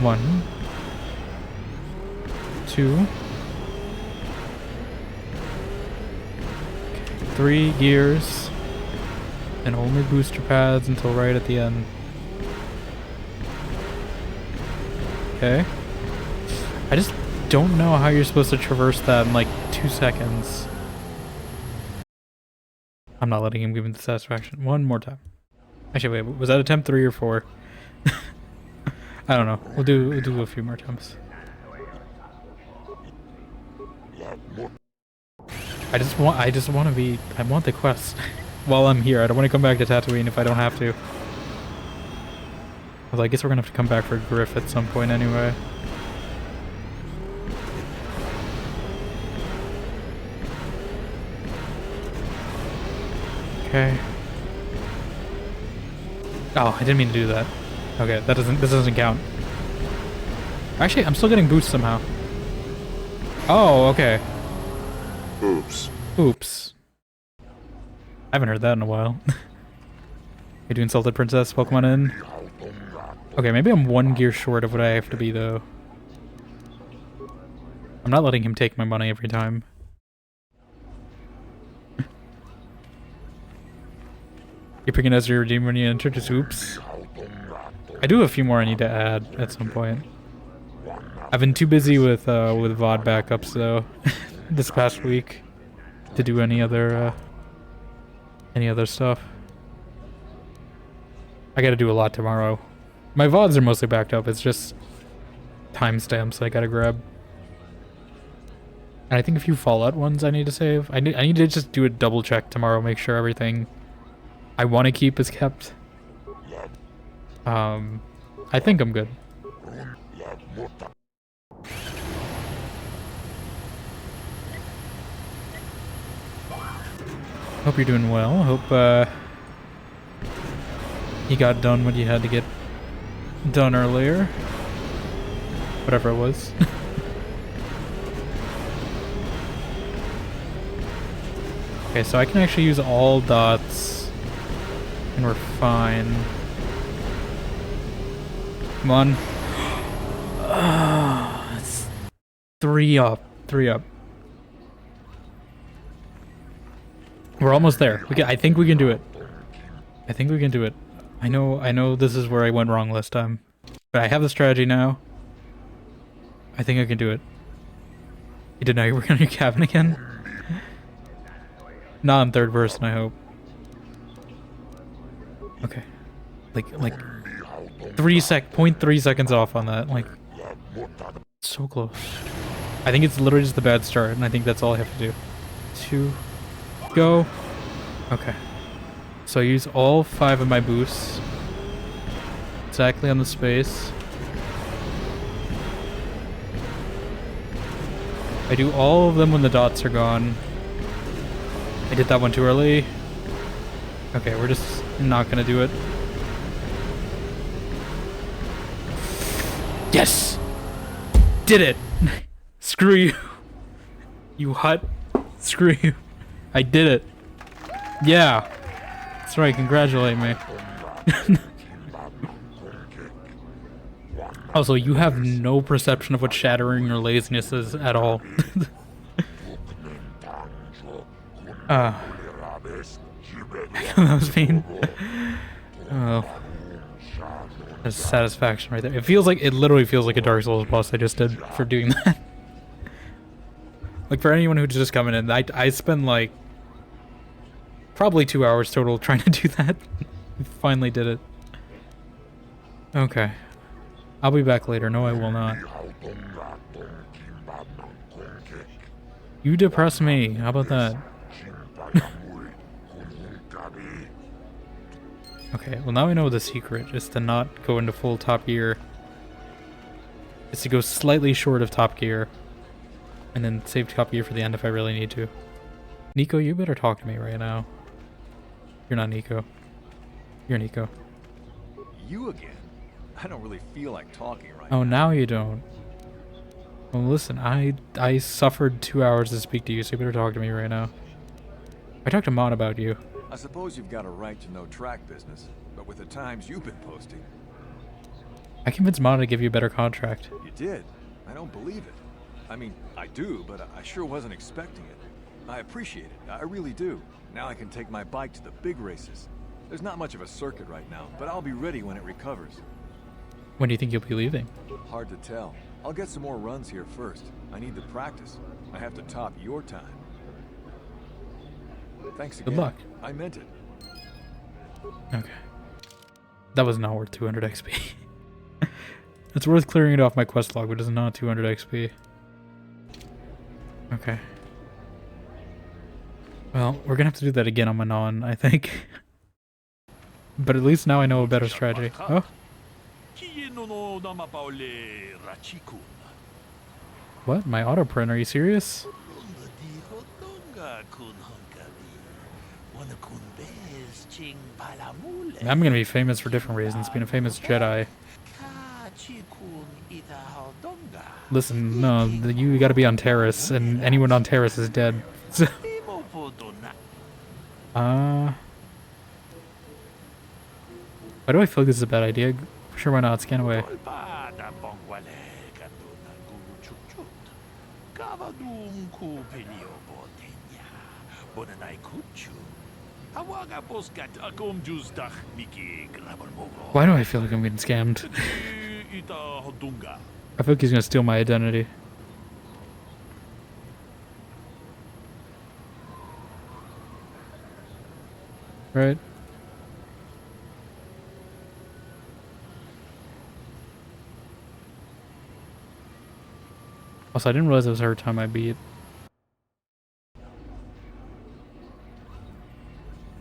One, 2, 3 gears, and only booster pads until right at the end. Okay. I just don't know how you're supposed to traverse that in like 2 seconds. I'm not letting him give me the satisfaction. One more time. Actually, wait, was that attempt 3 or 4? I don't know. We'll do a few more attempts. I want the quest while I'm here. I don't want to come back to Tatooine if I don't have to. Well, I guess we're gonna have to come back for Griff at some point anyway. Okay. Oh, I didn't mean to do that. Okay, this doesn't count. Actually, I'm still getting boosts somehow. Oh, okay. Oops. Oops. I haven't heard that in a while. You do Insulted Princess, Pokemon in. Okay, maybe I'm 1 gear short of what I have to be, though. I'm not letting him take my money every time. You're picking as your redeem when you enter, just oops. I do have a few more I need to add at some point. I've been too busy with VOD backups, though, this past week to do any other stuff. I gotta do a lot tomorrow. My VODs are mostly backed up, it's just timestamps I gotta grab. And I think a few Fallout ones I need to save. I need to just do a double check tomorrow, make sure everything I want to keep is kept. I think I'm good. Hope you're doing well. Hope you got done what you had to get done earlier. Whatever it was. Okay, so I can actually use all dots and we're fine. Come on. It's 3 up. 3 up. We're almost there. I think we can do it. I think we can do it. I know this is where I went wrong last time. But I have the strategy now. I think I can do it. You didn't know you were working on your cabin again? Not in third person, I hope. Okay. Like 0.3 seconds off on that. Like, so close. I think it's literally just the bad start, and I think that's all I have to do. 2, go. Okay. So I use all 5 of my boosts. Exactly on the space. I do all of them when the dots are gone. I did that one too early. Okay, we're just not gonna do it. Yes! Did it! Screw you. You hut. Screw you. I did it. Yeah. That's right, congratulate me. Also, you have no perception of what shattering or laziness is at all. That was mean. Oh. That's satisfaction right there. It literally feels like a Dark Souls boss I just did for doing that. Like, for anyone who's just coming in, I spend like probably 2 hours total trying to do that. Finally did it. Okay. I'll be back later. No, I will not. You depress me. How about that? Okay, well now we know the secret is to not go into full top gear. It's to go slightly short of top gear. And then save top gear for the end if I really need to. Nico, you better talk to me right now. You're not Nico. You're Nico. You again? I don't really feel like talking right now. Oh, now you don't. Well, listen, I suffered 2 hours to speak to you, so you better talk to me right now. I talked to Mon about you. I suppose you've got a right to know track business, but with the times you've been posting. I convinced Mon to give you a better contract. You did? I don't believe it. I mean, I do, but I sure wasn't expecting it. I appreciate it, I really do. Now I can take my bike to the big races. There's not much of a circuit right now, but I'll be ready when it recovers. When do you think you'll be leaving? Hard to tell. I'll get some more runs here first. I need to practice. I have to top your time. Thanks again. Good luck. I meant it. Okay. That was not worth 200 XP. It's worth clearing it off my quest log, but it's not 200 XP. Okay. Well, we're gonna have to do that again on Manaan, I think. But at least now I know a better strategy. Oh. What? My auto print? Are you serious? I'm gonna be famous for different reasons. Being a famous Jedi. Listen, no, you gotta be on Terrace, and anyone on Terrace is dead. Why do I feel like this is a bad idea? Sure, why not? Scan away. Why do I feel like I'm getting scammed? I feel like he's gonna steal my identity. Right? Also, I didn't realize it was her time I beat.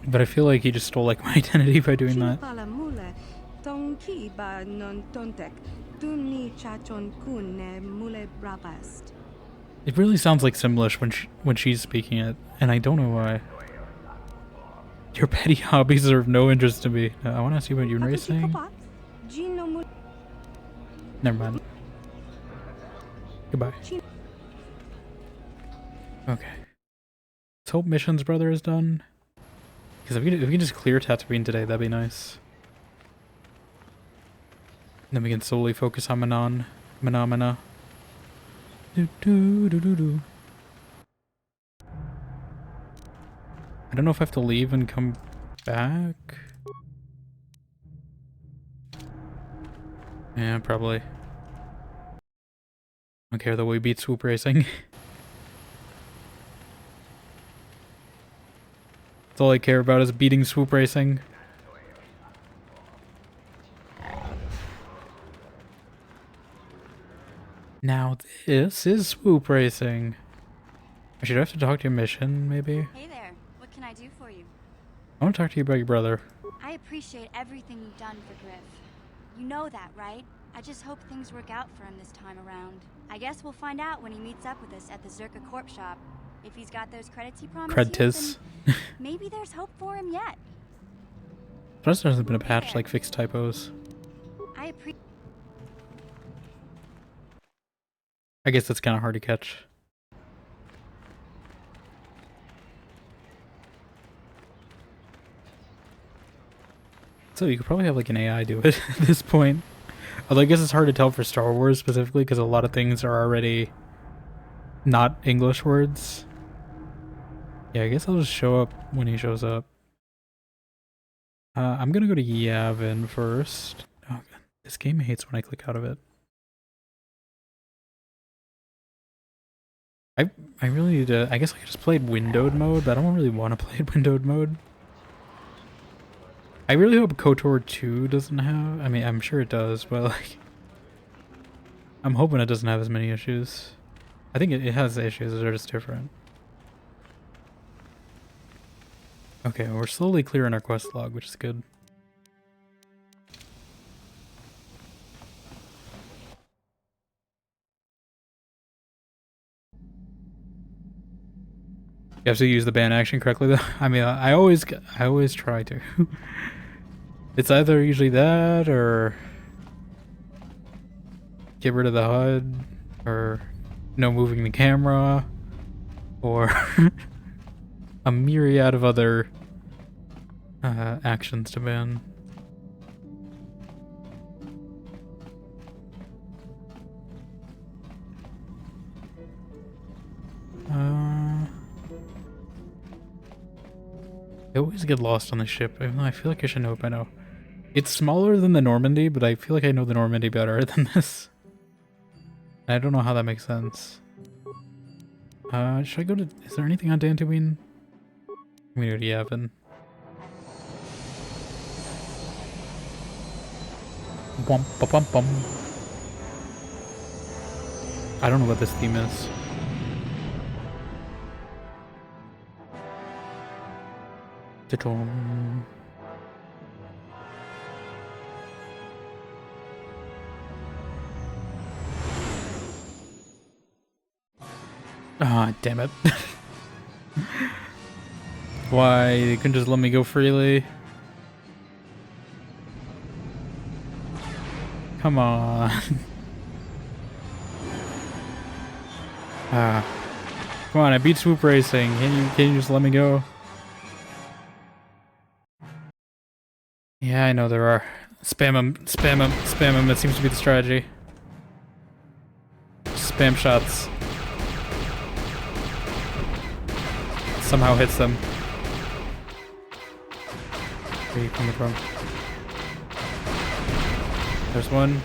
But I feel like he just stole like my identity by doing that. It really sounds like Simlish when she's speaking it, and I don't know why. Your petty hobbies are of no interest to me. I want to see what you're racing. Never mind. Goodbye. Okay. Let's hope Mission's brother is done. Because if we can just clear Tatooine today, that'd be nice. Then we can solely focus on Manaan-a. I don't know if I have to leave and come back. Yeah, probably. I don't care that we beat swoop racing. That's all I care about is beating swoop racing. Now this is swoop racing. I should have to talk to your mission, maybe? Hey there, what can I do for you? I want to talk to you about your brother. I appreciate everything you've done for Griff. You know that, right? I just hope things work out for him this time around. I guess we'll find out when he meets up with us at the Zerka Corp shop. If he's got those credits he promised you, then maybe there's hope for him yet. Plus there hasn't been a patch like fixed typos. I guess that's kind of hard to catch. So you could probably have like an AI do it at this point. Although I guess it's hard to tell for Star Wars specifically because a lot of things are already not English words. Yeah, I guess I'll just show up when he shows up. I'm gonna go to Yavin first. Oh, this game hates when I click out of it. I really need to... I guess I just played windowed mode, but I don't really want to play windowed mode. I really hope KOTOR 2 doesn't have... I mean, I'm sure it does, but like... I'm hoping it doesn't have as many issues. I think it has issues, they're just different. Okay, we're slowly clearing our quest log, which is good. You have to use the ban action correctly though. I mean, I always try to. It's either usually that or get rid of the HUD or no moving the camera or a myriad of other actions to ban. I always get lost on the ship, even though I feel like I should know it by now. It's smaller than the Normandy, but I feel like I know the Normandy better than this. I don't know how that makes sense. Should I go to... Is there anything on Dantooine? I'm gonna go to Yavin. Bum, bum, bum, bum. I don't know what this theme is. Ta-dum. Ah, damn it. Why? You couldn't just let me go freely? Come on. Ah. Come on, I beat Swoop Racing. Can you just let me go? Yeah, I know there are. Spam them, spam them, spam them. That seems to be the strategy. Spam shots. Somehow hits them. Where are you coming from? There's one.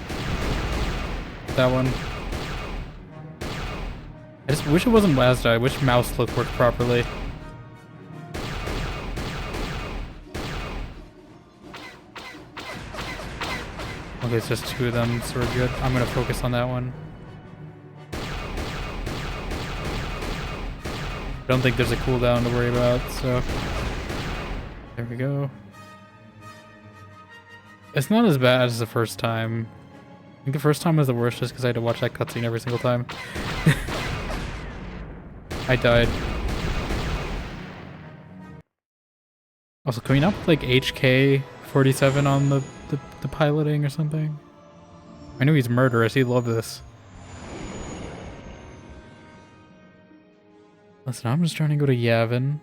That one. I just wish it wasn't Mazda. I wish mouse click worked properly. Okay, it's just two of them, so we're good. I'm gonna focus on that one. I don't think there's a cooldown to worry about, so... There we go. It's not as bad as the first time. I think the first time was the worst just because I had to watch that cutscene every single time. I died. Also, can we not put like HK-47 on the piloting or something? I know he's murderous, he'd love this. Listen, I'm just trying to go to Yavin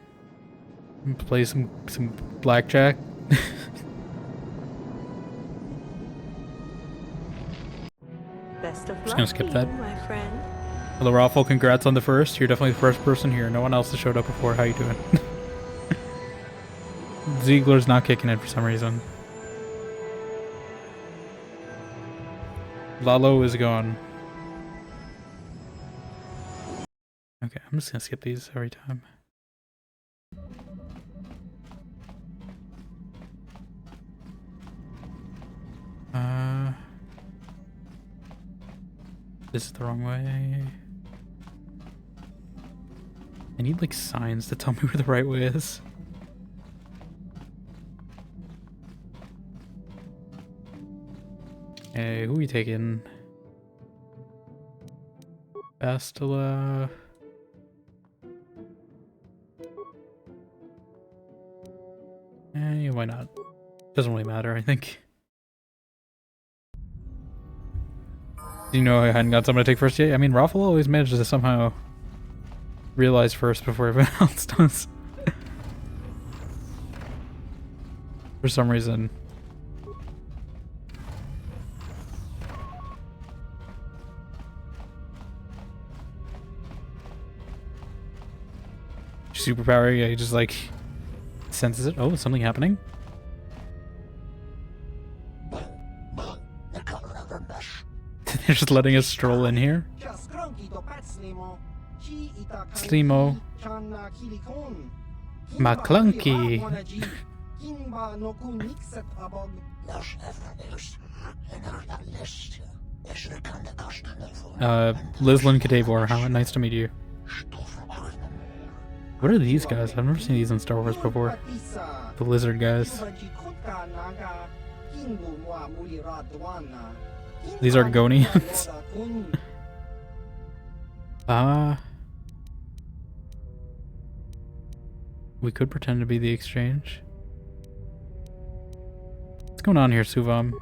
and play some blackjack. Best of luck, just gonna skip that. my friend. Hello, Raffle. Congrats on the first. You're definitely the first person here. No one else has showed up before. How you doing? Ziegler's not kicking in for some reason. Lalo is gone. Okay, I'm just gonna skip these every time. This is the wrong way. I need like signs to tell me where the right way is. Hey, who are we taking? Bastila. Why not? Doesn't really matter, I think. Do you know I hadn't got someone to take first yet? I mean, Raffle always manages to somehow realize first before everyone else does. For some reason. Superpower, yeah, he just like senses it. Oh, is something happening? They're just letting us stroll in here. Slimo. McClunky. Lislin Kadavor, how nice to meet you. What are these guys? I've never seen these in Star Wars before. The lizard guys. These are Gonians. We could pretend to be the exchange. What's going on here, Suvam?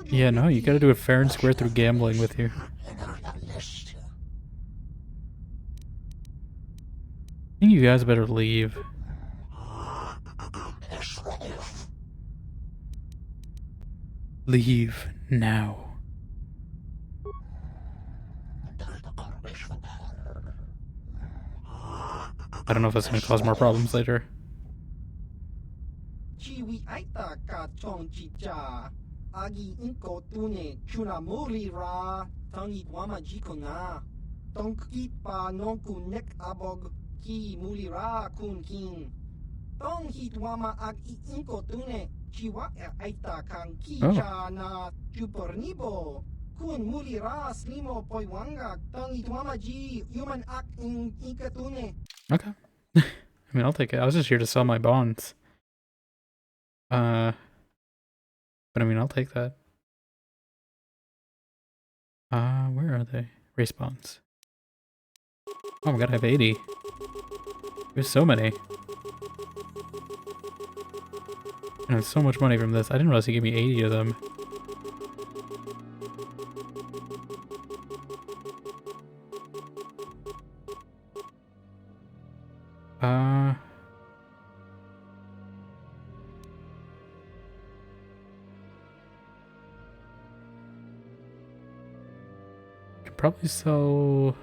Yeah, no, you gotta do it fair and square through gambling with you. I think you guys better leave. Leave now. I don't know if that's gonna cause more problems later. Okay. I mean, I'll take it. I was just here to sell my bonds. But I mean, I'll take that. Where are they? Race bonds. Oh my god, I have 80. There's so many. And I have so much money from this. I didn't realize he gave me 80 of them. Could probably sell...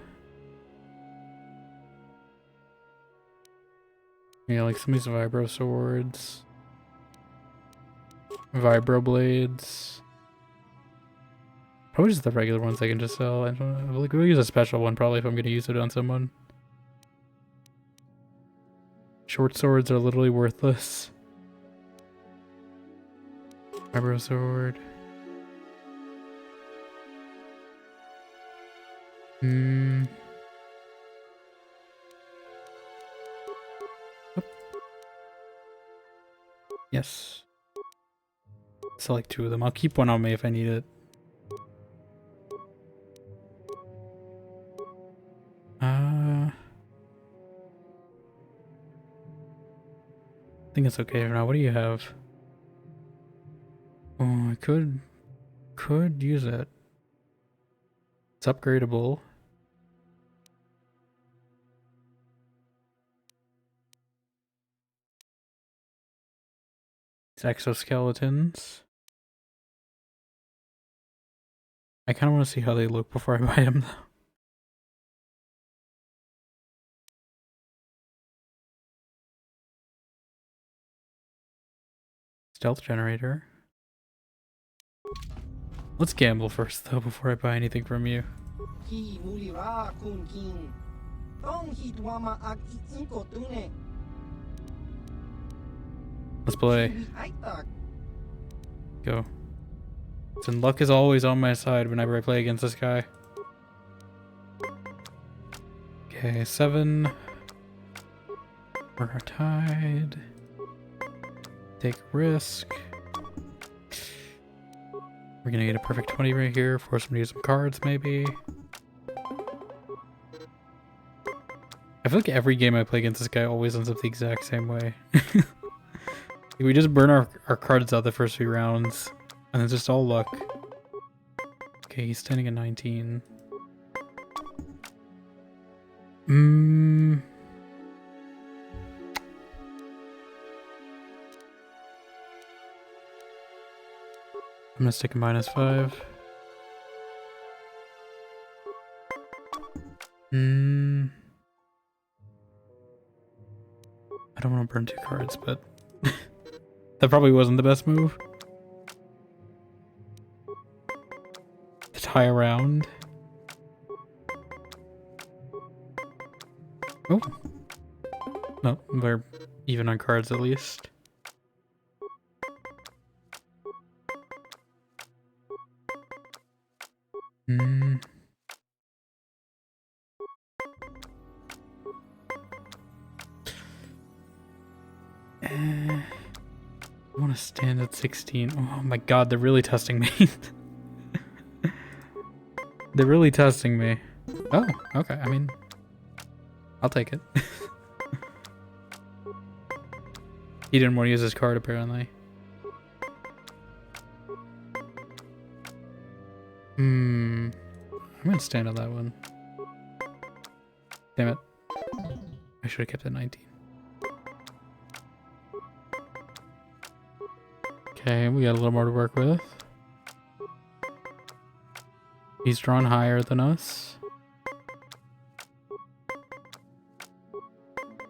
Yeah, like some of these vibro swords. Vibro blades. Probably just the regular ones I can just sell. I don't know. We'll use a special one probably if I'm going to use it on someone. Short swords are literally worthless. Vibro sword. Yes. Select 2 of them. I'll keep one on me if I need it. I think it's okay for now. What do you have? Oh, I could use it. It's upgradable. It's exoskeletons. I kind of want to see how they look before I buy them though. Stealth generator. Let's gamble first though before I buy anything from you. Let's play. Go. And luck is always on my side whenever I play against this guy. Okay, 7. We're tied. Take risk. We're gonna get a perfect 20 right here. Force him to use some cards, maybe. I feel like every game I play against this guy always ends up the exact same way. We just burn our cards out the first few rounds, and it's just all luck. Okay, he's standing at 19. I'm gonna stick a -5. I don't want to burn 2 cards, but that probably wasn't the best move. To tie around. Oh. No, we're even on cards at least. Hmm. I want to stand at 16. Oh my god, they're really testing me. They're really testing me. Oh, okay. I mean, I'll take it. He didn't want to use his card, apparently. I'm gonna stand on that one. Damn it. I should have kept it 19. Okay, we got a little more to work with. He's drawn higher than us.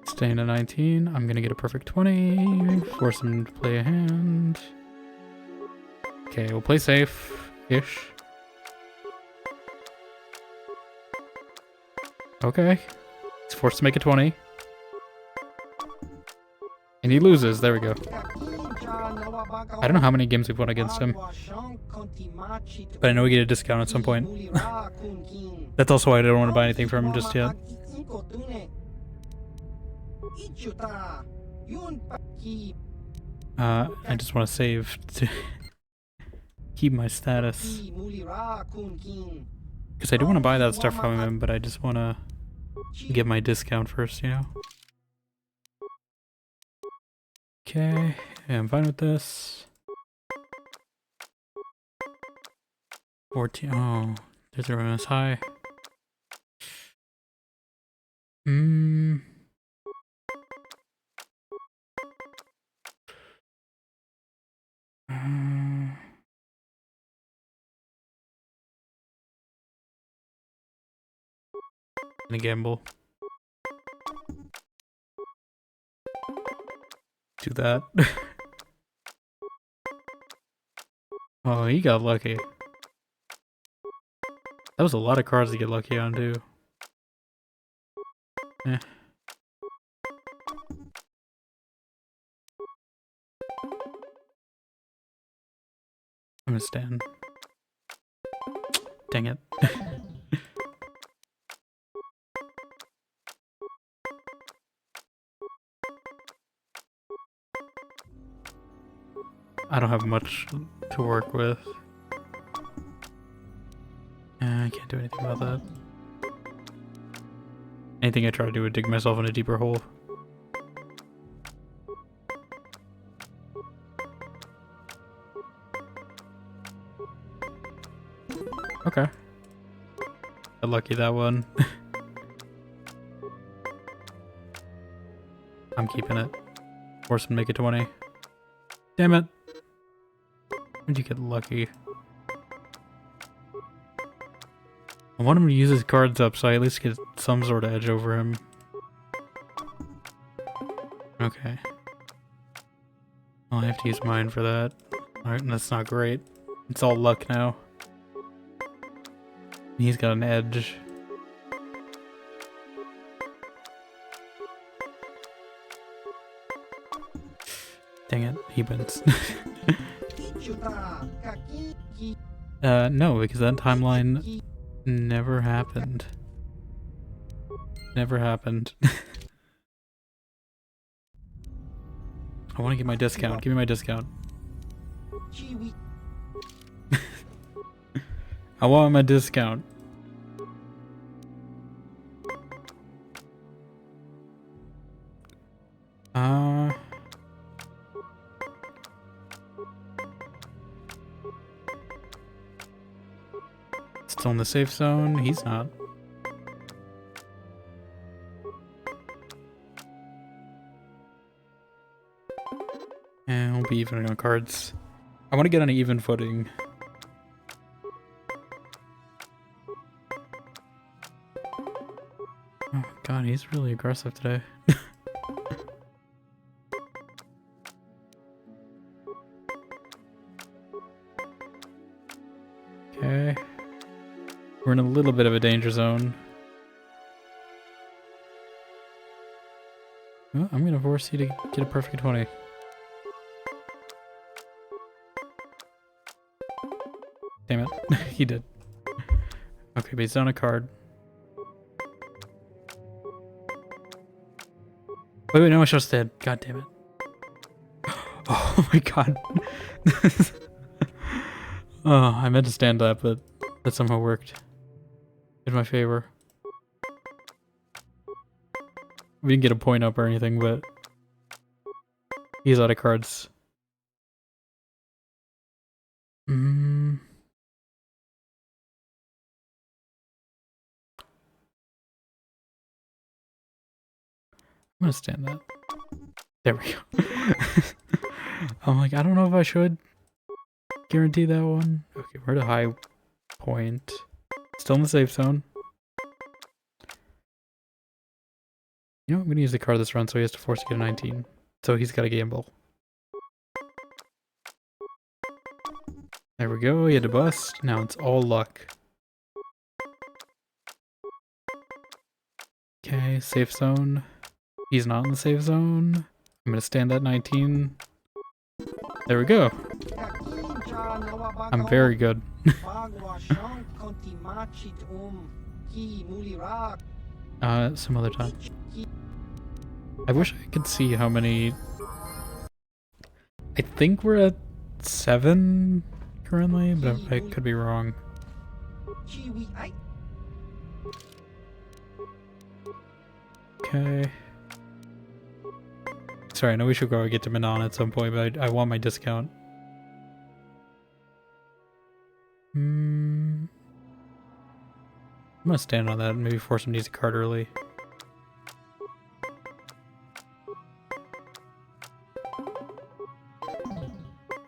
Staying at 19. I'm gonna get a perfect 20. Force him to play a hand. Okay, we'll play safe-ish. Okay. He's forced to make a 20. And he loses. There we go. I don't know how many games we've won against him. But I know we get a discount at some point. That's also why I don't want to buy anything from him just yet. I just want to save to keep my status. Because I do want to buy that stuff from him, but I just want to get my discount first, you know? Okay, yeah, I'm fine with this. 14. Oh, there's a bonus high. Gonna gamble. Do that. Oh, he got lucky. That was a lot of cards to get lucky on, too. Eh. I'm gonna stand. Dang it. I don't have much to work with. I can't do anything about that. Anything I try to do would dig myself in a deeper hole. Okay. Got lucky that one. I'm keeping it. Force him to make it 20. Damn it. When'd you get lucky? I want him to use his cards up so I at least get some sort of edge over him. Okay. Well, I have to use mine for that. Alright, that's not great. It's all luck now. He's got an edge. Dang it, he wins. No, because that timeline never happened. Never happened. I want to get my discount. Give me my discount. I want my discount. Still in the safe zone? He's not. And we'll be even on cards. I want to get on an even footing. Oh god, he's really aggressive today. Okay. We're in a little bit of a danger zone. Well, I'm gonna force you to get a perfect 20. Damn it. He did. Okay, but he's on a card. Wait, no, I should have stayed. God damn it. Oh my god. Oh, I meant to stand that, but that somehow worked. In my favor. We didn't get a point up or anything, but he's out of cards. I'm gonna stand that. There we go. I'm like, I don't know if I should guarantee that one. Okay, we're at a high point. Still in the safe zone. You know, I'm gonna use the card this run so he has to force to get a 19. So he's gotta gamble. There we go, he had to bust. Now it's all luck. Okay, safe zone. He's not in the safe zone. I'm gonna stand that 19. There we go. I'm very good. Some other time. I wish I could see how many... I think we're at 7 currently, but I could be wrong. Okay. Sorry, I know we should go get to Manaan-a at some point, but I want my discount. I'm gonna stand on that and maybe force him to use a card early.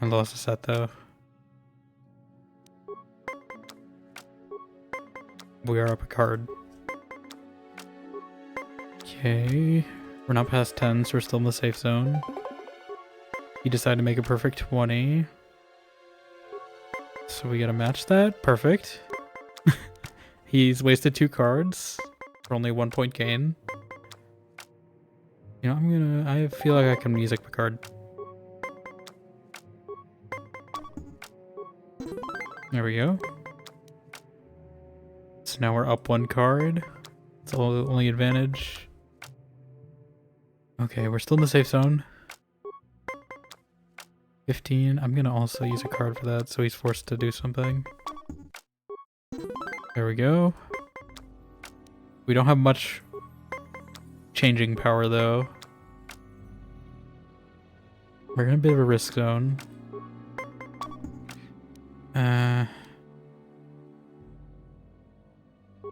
I lost a set though. We are up a card. Okay. We're not past 10, so we're still in the safe zone. He decided to make a perfect 20. So we gotta match that. Perfect. He's wasted 2 cards for only 1 point gain. You know, I feel like I can music the card. There we go. So now we're up 1 card. It's the only advantage. Okay, we're still in the safe zone. 15. I'm gonna also use a card for that, so he's forced to do something. There we go. We don't have much changing power though. We're in a bit of a risk zone.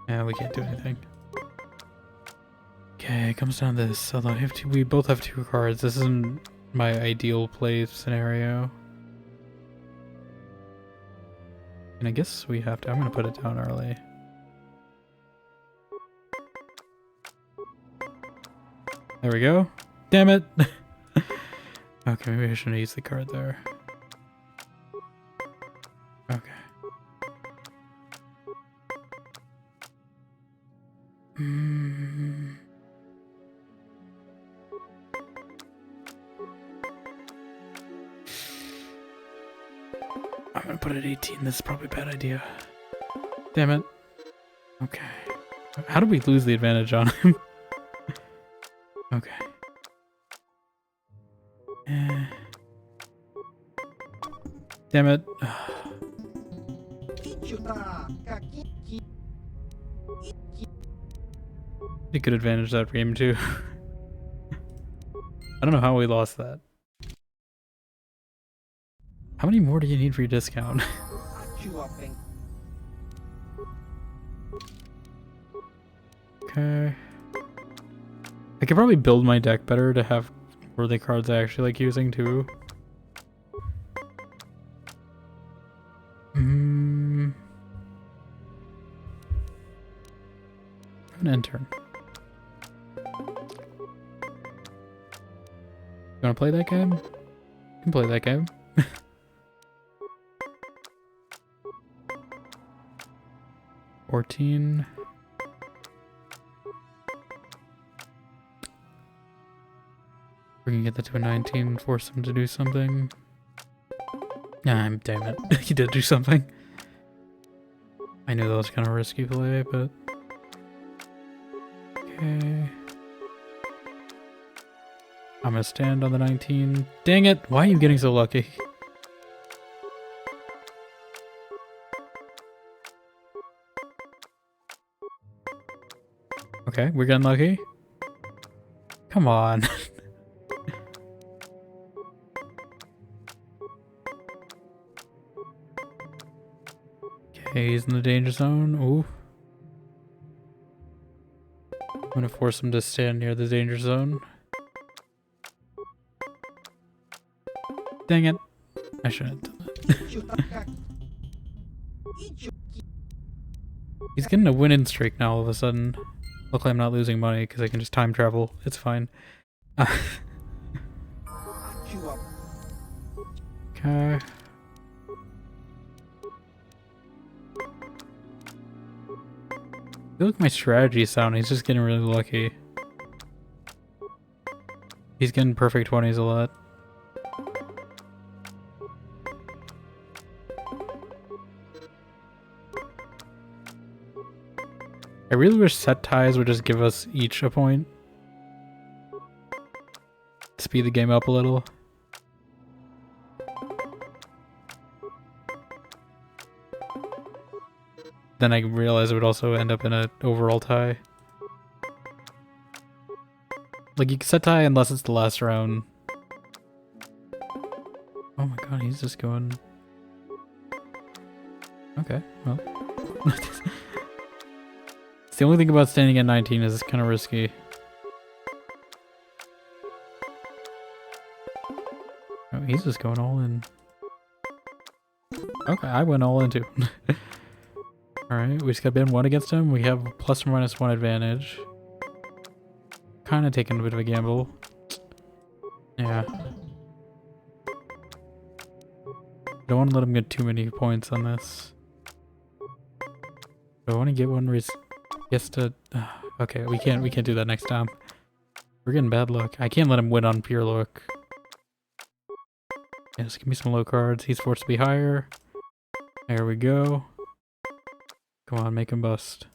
Yeah, we can't do anything. Okay, it comes down to this. Although we both have 2 cards. This isn't my ideal play scenario. And I guess we have to... I'm gonna put it down early. There we go. Damn it! Okay, maybe I shouldn't use the card there. Okay. I'm gonna put it at 18. This is probably a bad idea. Damn it. Okay. How did we lose the advantage on him? Okay. Damn it. He could advantage that game too. I don't know how we lost that. How many more do you need for your discount? Okay. I could probably build my deck better to have worthy cards I actually like using too. An intern. You wanna play that game? You can play that game. 14. We can get that to a 19, force him to do something. Nah, damn it. He did do something. I knew that was kind of a risky play, but... Okay. I'm gonna stand on the 19. Dang it! Why are you getting so lucky? Okay, we're getting lucky. Come on. Okay, he's in the danger zone. Ooh. I'm gonna force him to stand near the danger zone. Dang it. I shouldn't have done that. He's getting a winning streak now all of a sudden. Luckily I'm not losing money because I can just time travel. It's fine. Okay. I feel like my strategy sound, he's just getting really lucky. He's getting perfect 20s a lot. I really wish set ties would just give us each a point. Speed the game up a little. Then I realized it would also end up in an overall tie. Like, you can set tie unless it's the last round. Oh my god, he's just going... Okay, well. It's the only thing about standing at 19 is it's kind of risky. Oh, he's just going all in. Okay, I went all in too. Alright, we just got been 1 against him. We have plus or minus 1 advantage. Kind of taking a bit of a gamble. Yeah. Don't want to let him get too many points on this. I want to get one where he gets to... okay, we can't do that next time. We're getting bad luck. I can't let him win on pure luck. Yes, give me some low cards. He's forced to be higher. There we go. Come on, make him bust.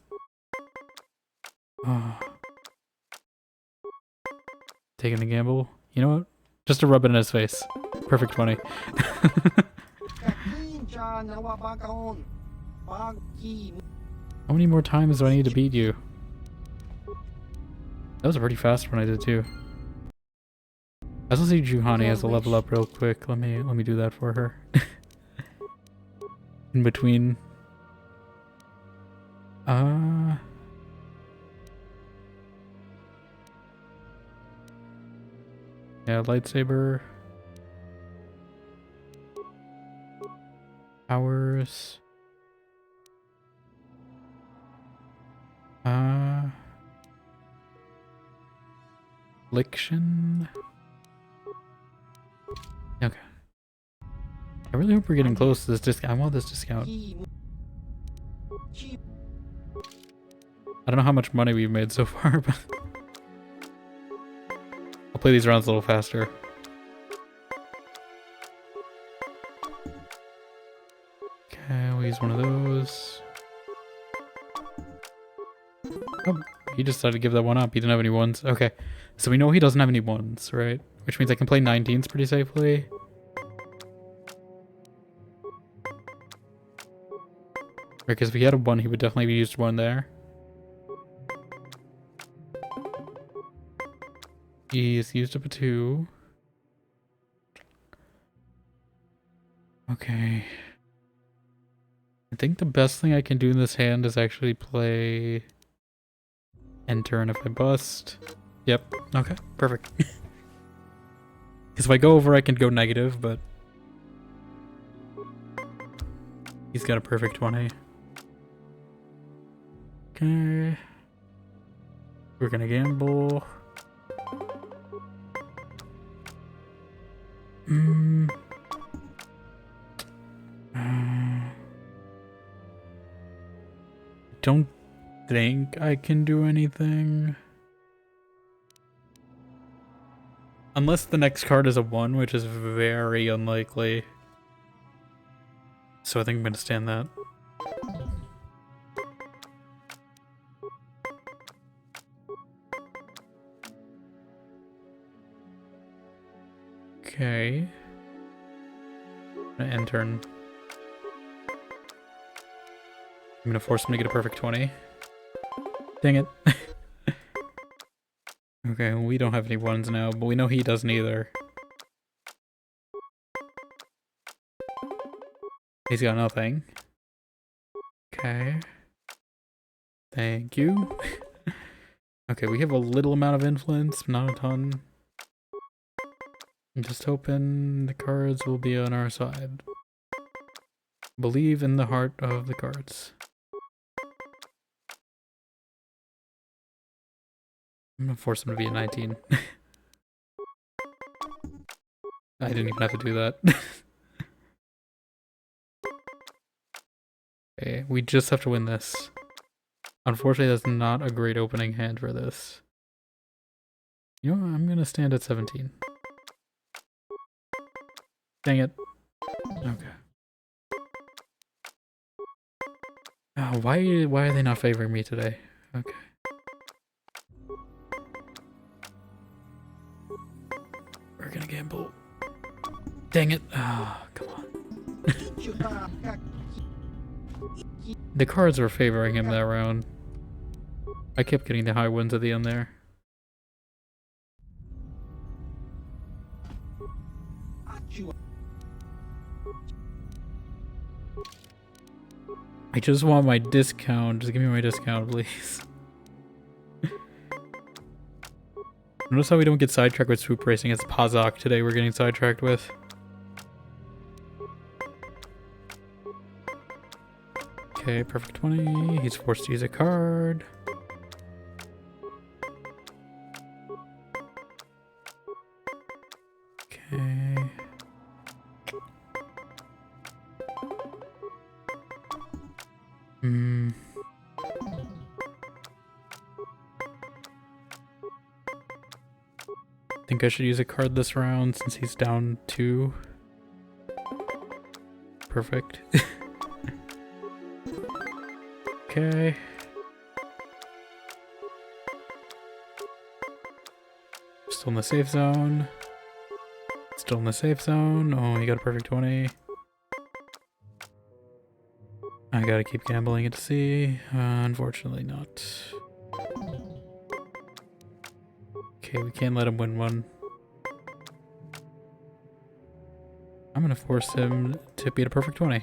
Oh. Taking the gamble. You know what? Just to rub it in his face. Perfect 20. How many more times do I need to beat you? That was a pretty fast one I did too. I also see Juhani has a level up real quick. Let me do that for her. In between. Yeah, lightsaber. Powers. Affliction. Okay. I really hope we're getting close to this discount. I want this discount. I don't know how much money we've made so far, but I'll play these rounds a little faster. Okay, we'll use one of those. Oh, he just decided to give that one up. He didn't have any ones. Okay, so we know he doesn't have any ones, right? Which means I can play 19s pretty safely. Because if he had a 1, he would definitely have used 1 there. He's used up a 2. Okay. I think the best thing I can do in this hand is actually play enter, and if I bust... Yep. Okay. Perfect. Because if I go over, I can go negative, but... He's got a perfect 20. Okay. We're gonna gamble. Don't think I can do anything. Unless the next card is a 1, which is very unlikely. So I think I'm gonna stand that. Okay. End turn. I'm gonna force him to get a perfect 20. Dang it. Okay, well, we don't have any 1s now, but we know he doesn't either. He's got nothing. Okay. Thank you. Okay, we have a little amount of influence, not a ton. I'm just hoping the cards will be on our side. Believe in the heart of the cards. I'm gonna force him to be a 19. I didn't even have to do that. Okay, we just have to win this. Unfortunately, that's not a great opening hand for this. You know what? I'm gonna stand at 17. Dang it. Okay. Oh, why are they not favoring me today? Okay. We're gonna gamble. Dang it. Ah, oh, come on. The cards were favoring him that round. I kept getting the high ones at the end there. I just want my discount. Just give me my discount, please. Notice how we don't get sidetracked with swoop racing. It's Pazak today we're getting sidetracked with. Okay, perfect 20. He's forced to use a card. Okay. Think I should use a card this round since he's down 2. Perfect. Okay. Still in the safe zone. Still in the safe zone. Oh, he got a perfect 20. I gotta keep gambling it to see. Unfortunately not. Okay, we can't let him win one. I'm gonna force him to beat a perfect 20.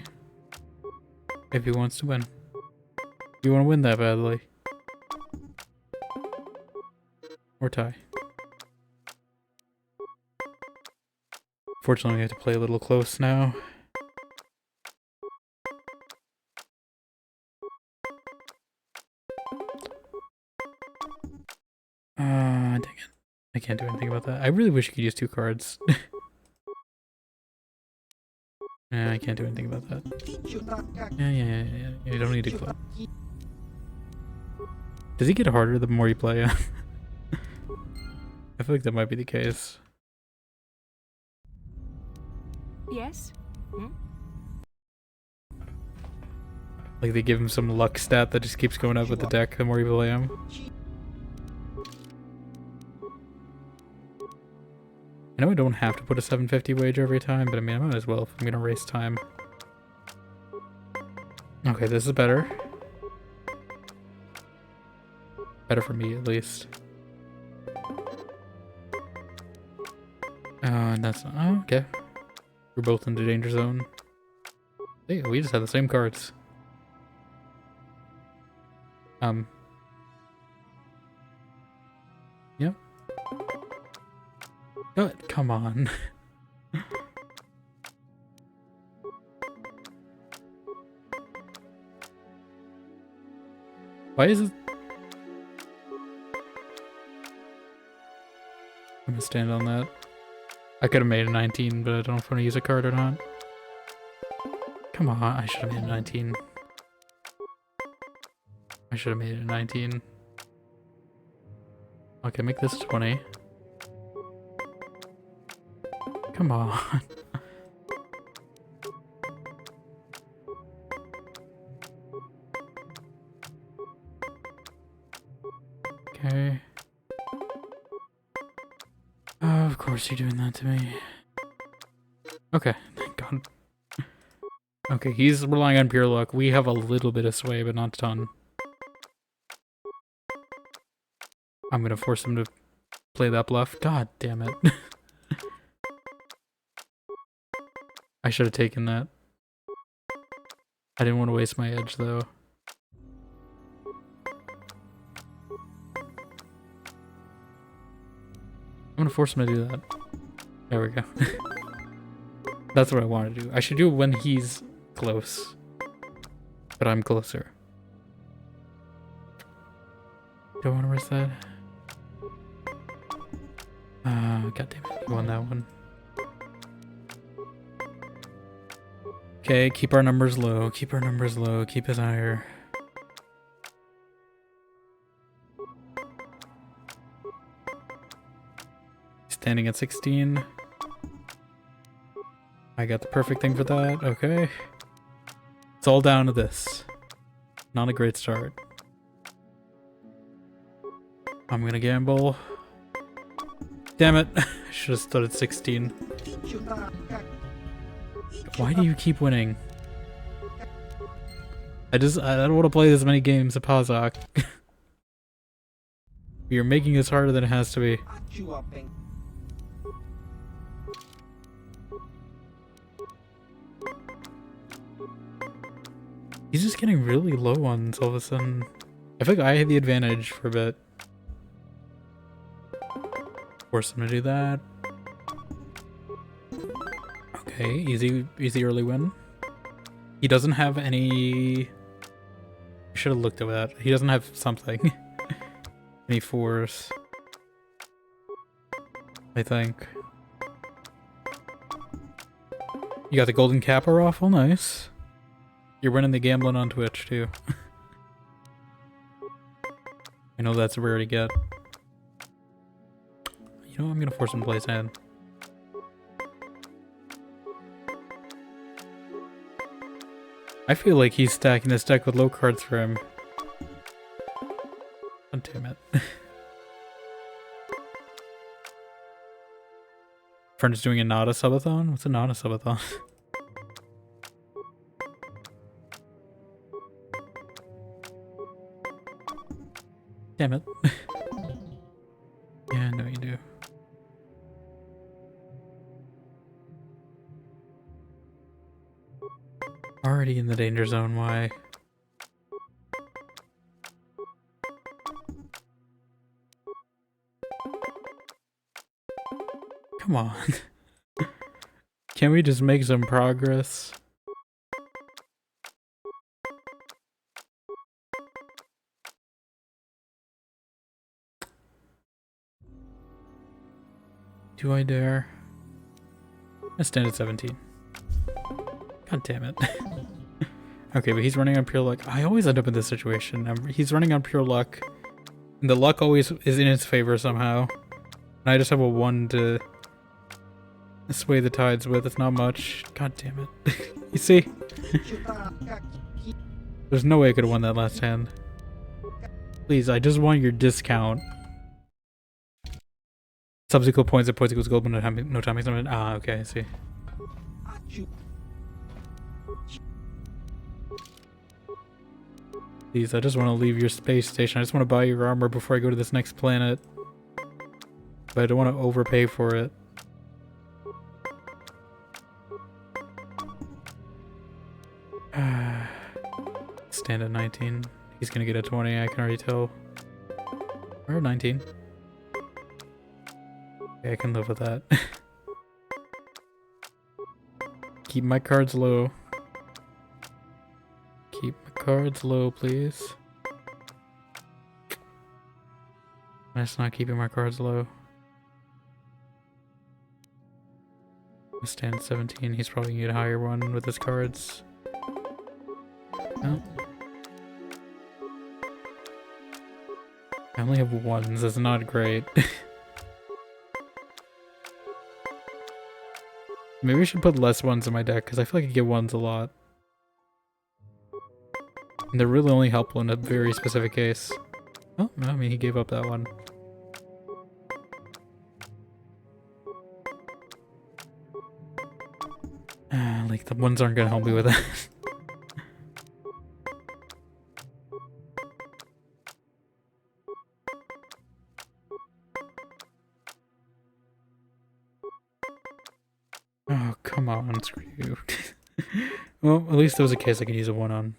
If he wants to win. You want to win that badly. Or tie. Fortunately, we have to play a little close now. Dang it. I can't do anything about that. I really wish you could use 2 cards. Yeah, I can't do anything about that. Yeah. You don't need to club. Does he get harder the more you play? I feel like that might be the case. Yes? Hmm? Like they give him some luck stat that just keeps going up with the deck the more you play him. I know I don't have to put a 750 wager every time, but I mean I might as well if I'm gonna race time. Okay, this is better. Better for me, at least. And that's... Oh, okay. We're both in the danger zone. Hey, we just have the same cards. Yep. Good, come on. Why is it... I'm gonna stand on that. I could have made a 19, but I don't know if I'm gonna use a card or not. Come on, I should have made a 19. I should have made it a 19. Okay, make this 20. Come on. Okay. Oh, of course you're doing that to me. Okay, thank God. Okay, he's relying on pure luck. We have a little bit of sway, but not a ton. I'm gonna force him to play that bluff. God damn it. I should have taken that. I didn't want to waste my edge, though. I'm gonna force him to do that. There we go. That's what I want to do. I should do it when he's close. But I'm closer. Do I want to risk that? God damn it. I won that one. Okay, keep our numbers low. Keep our numbers low. Keep it higher. Standing at 16. I got the perfect thing for that. Okay. It's all down to this. Not a great start. I'm gonna gamble. Damn it. I should have stood at 16. Why do you keep winning? I don't want to play this many games of Pazak. You're making this harder than it has to be. He's just getting really low ones all of a sudden. I feel like I had the advantage for a bit. Force him to do that. Okay, easy early win. He doesn't have any... I should have looked at that. He doesn't have something. Any fours. I think. You got the golden kappa raffle, nice. You're winning the gambling on Twitch too. I know that's rare to get. You know, I'm gonna force him to play his hand. I feel like he's stacking this deck with low cards for him. God damn it. Friend is doing a not a subathon? What's a not a subathon? Damn it. Yeah, I know you do. Already in the danger zone, why? Come on. Can we just make some progress? Do I dare? I stand at 17. God damn it. Okay, but he's running on pure luck. I always end up in this situation. He's running on pure luck. And the luck always is in his favor somehow. And I just have a 1 to sway the tides with. It's not much. God damn it. You see? There's no way I could have won that last hand. Please, I just want your discount. Subsequent points at points equals gold, but no time makes no. Ah, okay, I see. Please, I just want to leave your space station. I just want to buy your armor before I go to this next planet. But I don't want to overpay for it. Stand at 19. He's gonna get a 20, I can already tell. Or 19. Okay, I can live with that. Keep my cards low. Keep my cards low, please. I'm just not keeping my cards low. I stand at 17. He's probably gonna get a higher one with his cards. No. I only have ones. That's not great. Maybe I should put less ones in my deck, because I feel like I get ones a lot. And they're really only helpful in a very specific case. Oh, I mean, he gave up that one. Like, the ones aren't gonna help me with that. Oh, come on, screw you. Well, at least there was a case I could use a 1 on.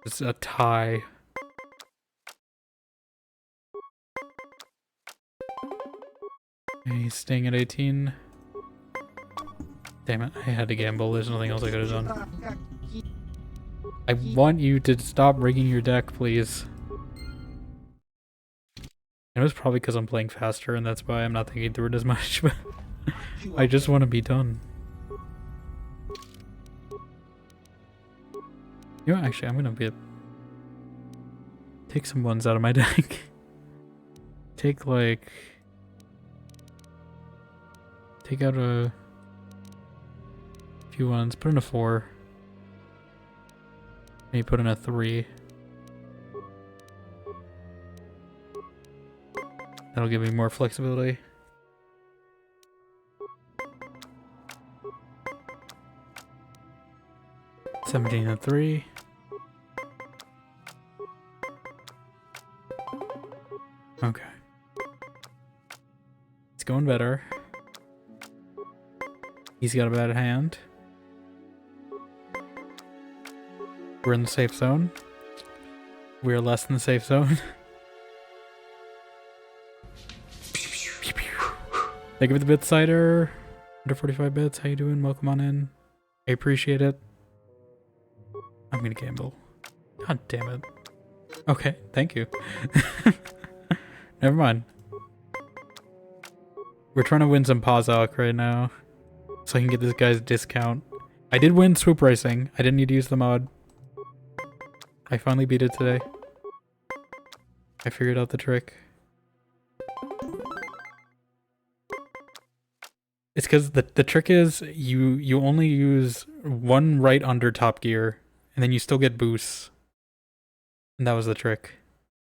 It's a tie. He's staying at 18. Damn it, I had to gamble. There's nothing else I could have done. I want you to stop rigging your deck, please. It was probably because I'm playing faster and that's why I'm not thinking through it as much, but I just want to be done. You know, actually, I'm gonna take some ones out of my deck. Take out a few ones, put in a 4. Maybe put in a 3. That'll give me more flexibility. $17 and 3. Okay. It's going better. He's got a bad hand. We're in the safe zone. We're less than the safe zone. Thank you for the bit, Cider. Under 45 bits. How you doing? Welcome on in. I appreciate it. I'm gonna gamble. God damn it. Okay, thank you. Never mind. We're trying to win some Pazok right now, so I can get this guy's discount. I did win Swoop Racing. I didn't need to use the mod. I finally beat it today. I figured out the trick. It's because the trick is you only use one right under top gear, and then you still get boosts. And that was the trick.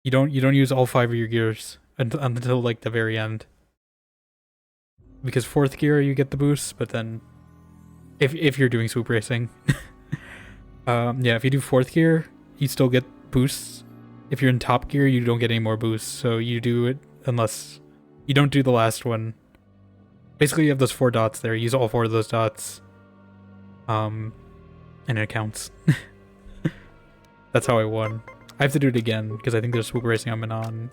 You don't use all 5 of your gears until like the very end. Because 4th gear you get the boosts, but then if you're doing swoop racing, yeah, if you do 4th gear, you still get boosts. If you're in top gear, you don't get any more boosts. So you do it unless you don't do the last one. Basically, you have those 4 dots there. Use all 4 of those dots. And it counts. That's how I won. I have to do it again, because I think there's swoop racing on Manaan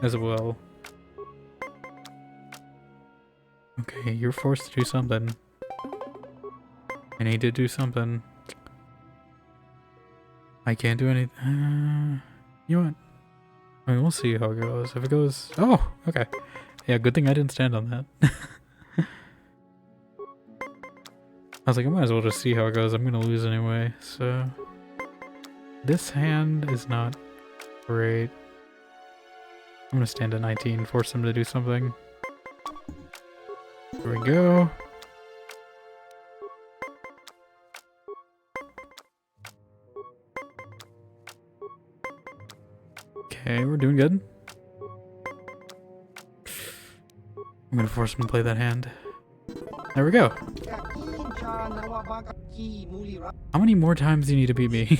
as well. Okay, you're forced to do something. I need to do something. I can't do anything. You know what? I mean, we'll see how it goes. If it goes... Oh, okay. Yeah, good thing I didn't stand on that. I was like, I might as well just see how it goes. I'm gonna lose anyway, so... This hand is not great. I'm gonna stand at 19, force him to do something. There we go. Okay, we're doing good. I'm gonna force him to play that hand. There we go. How many more times do you need to beat me?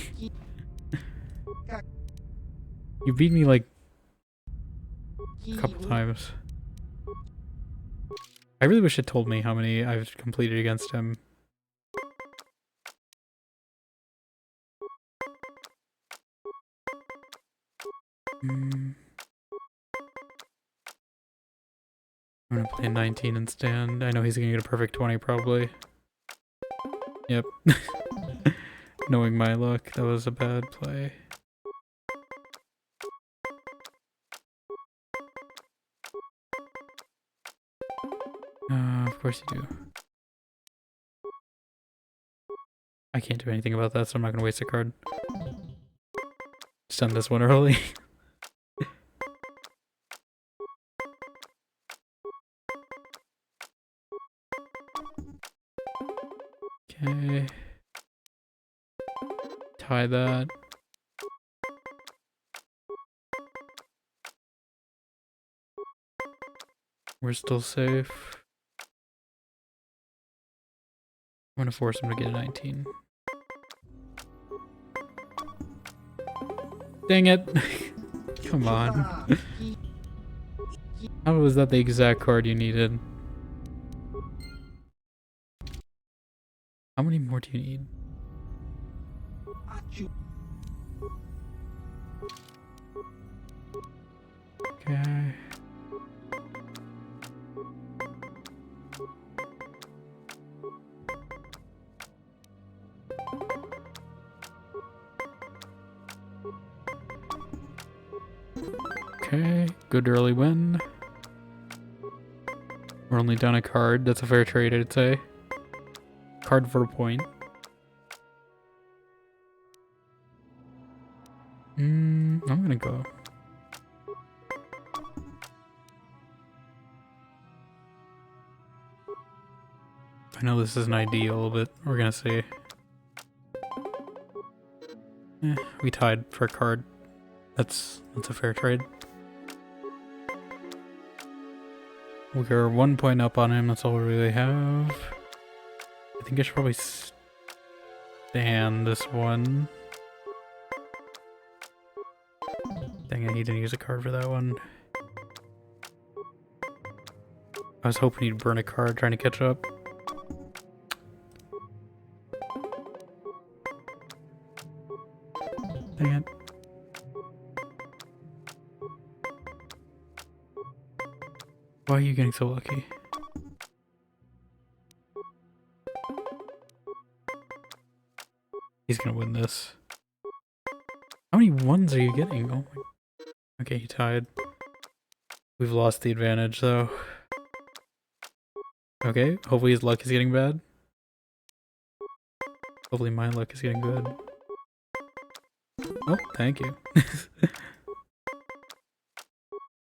You beat me like a couple times. I really wish it told me how many I've completed against him. I'm gonna play 19 and stand. I know he's gonna get a perfect 20 probably. Yep. Knowing my luck, that was a bad play. Of course you do. I can't do anything about that, so I'm not gonna waste a card. Just done this one early. Okay. Tie that. We're still safe. I'm gonna force him to get a 19. Dang it! Come on. How was that the exact card you needed? How many more do you need? Okay. Okay, good early win. We're only down a card. That's a fair trade, I'd say. Card for a point. I'm gonna go. I know this isn't ideal, but we're gonna see. We tied for a card. That's a fair trade. We're 1 point up on him, that's all we really have. I think I should probably stand this one. Dang it, he didn't use a card for that one. I was hoping he'd burn a card trying to catch up. Dang it. Why are you getting so lucky? He's gonna win this. How many ones are you getting? Oh my... Okay, he tied. We've lost the advantage though. Okay, hopefully his luck is getting bad. Hopefully my luck is getting good. Oh, thank you.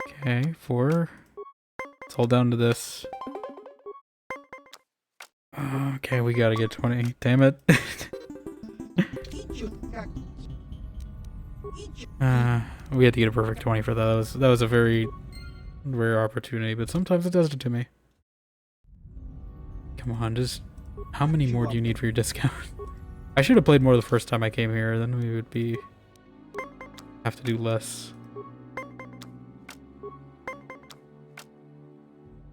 Okay, 4. It's all down to this. Okay, we gotta get 20. Damn it. We had to get a perfect 20 for that. That was a very rare opportunity, but sometimes it does it to me. Come on, just... How many more do you need for your discount? I should have played more the first time I came here, then we would be... have to do less.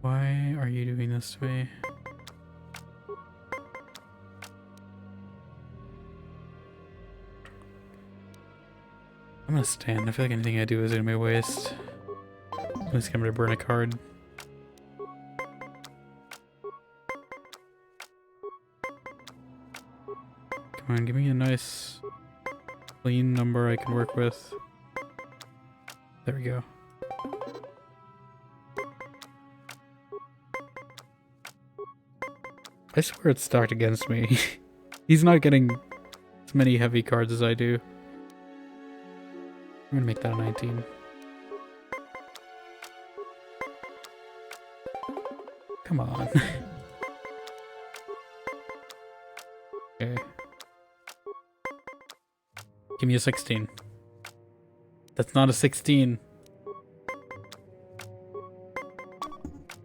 Why are you doing this to me? I'm gonna stand. I feel like anything I do is gonna be a waste. At least I'm gonna burn a card. Come on, give me a nice clean number I can work with. There we go. I swear it's stacked against me. He's not getting as many heavy cards as I do. I'm gonna make that a 19. Come on. Okay. Give me a 16. That's not a 16.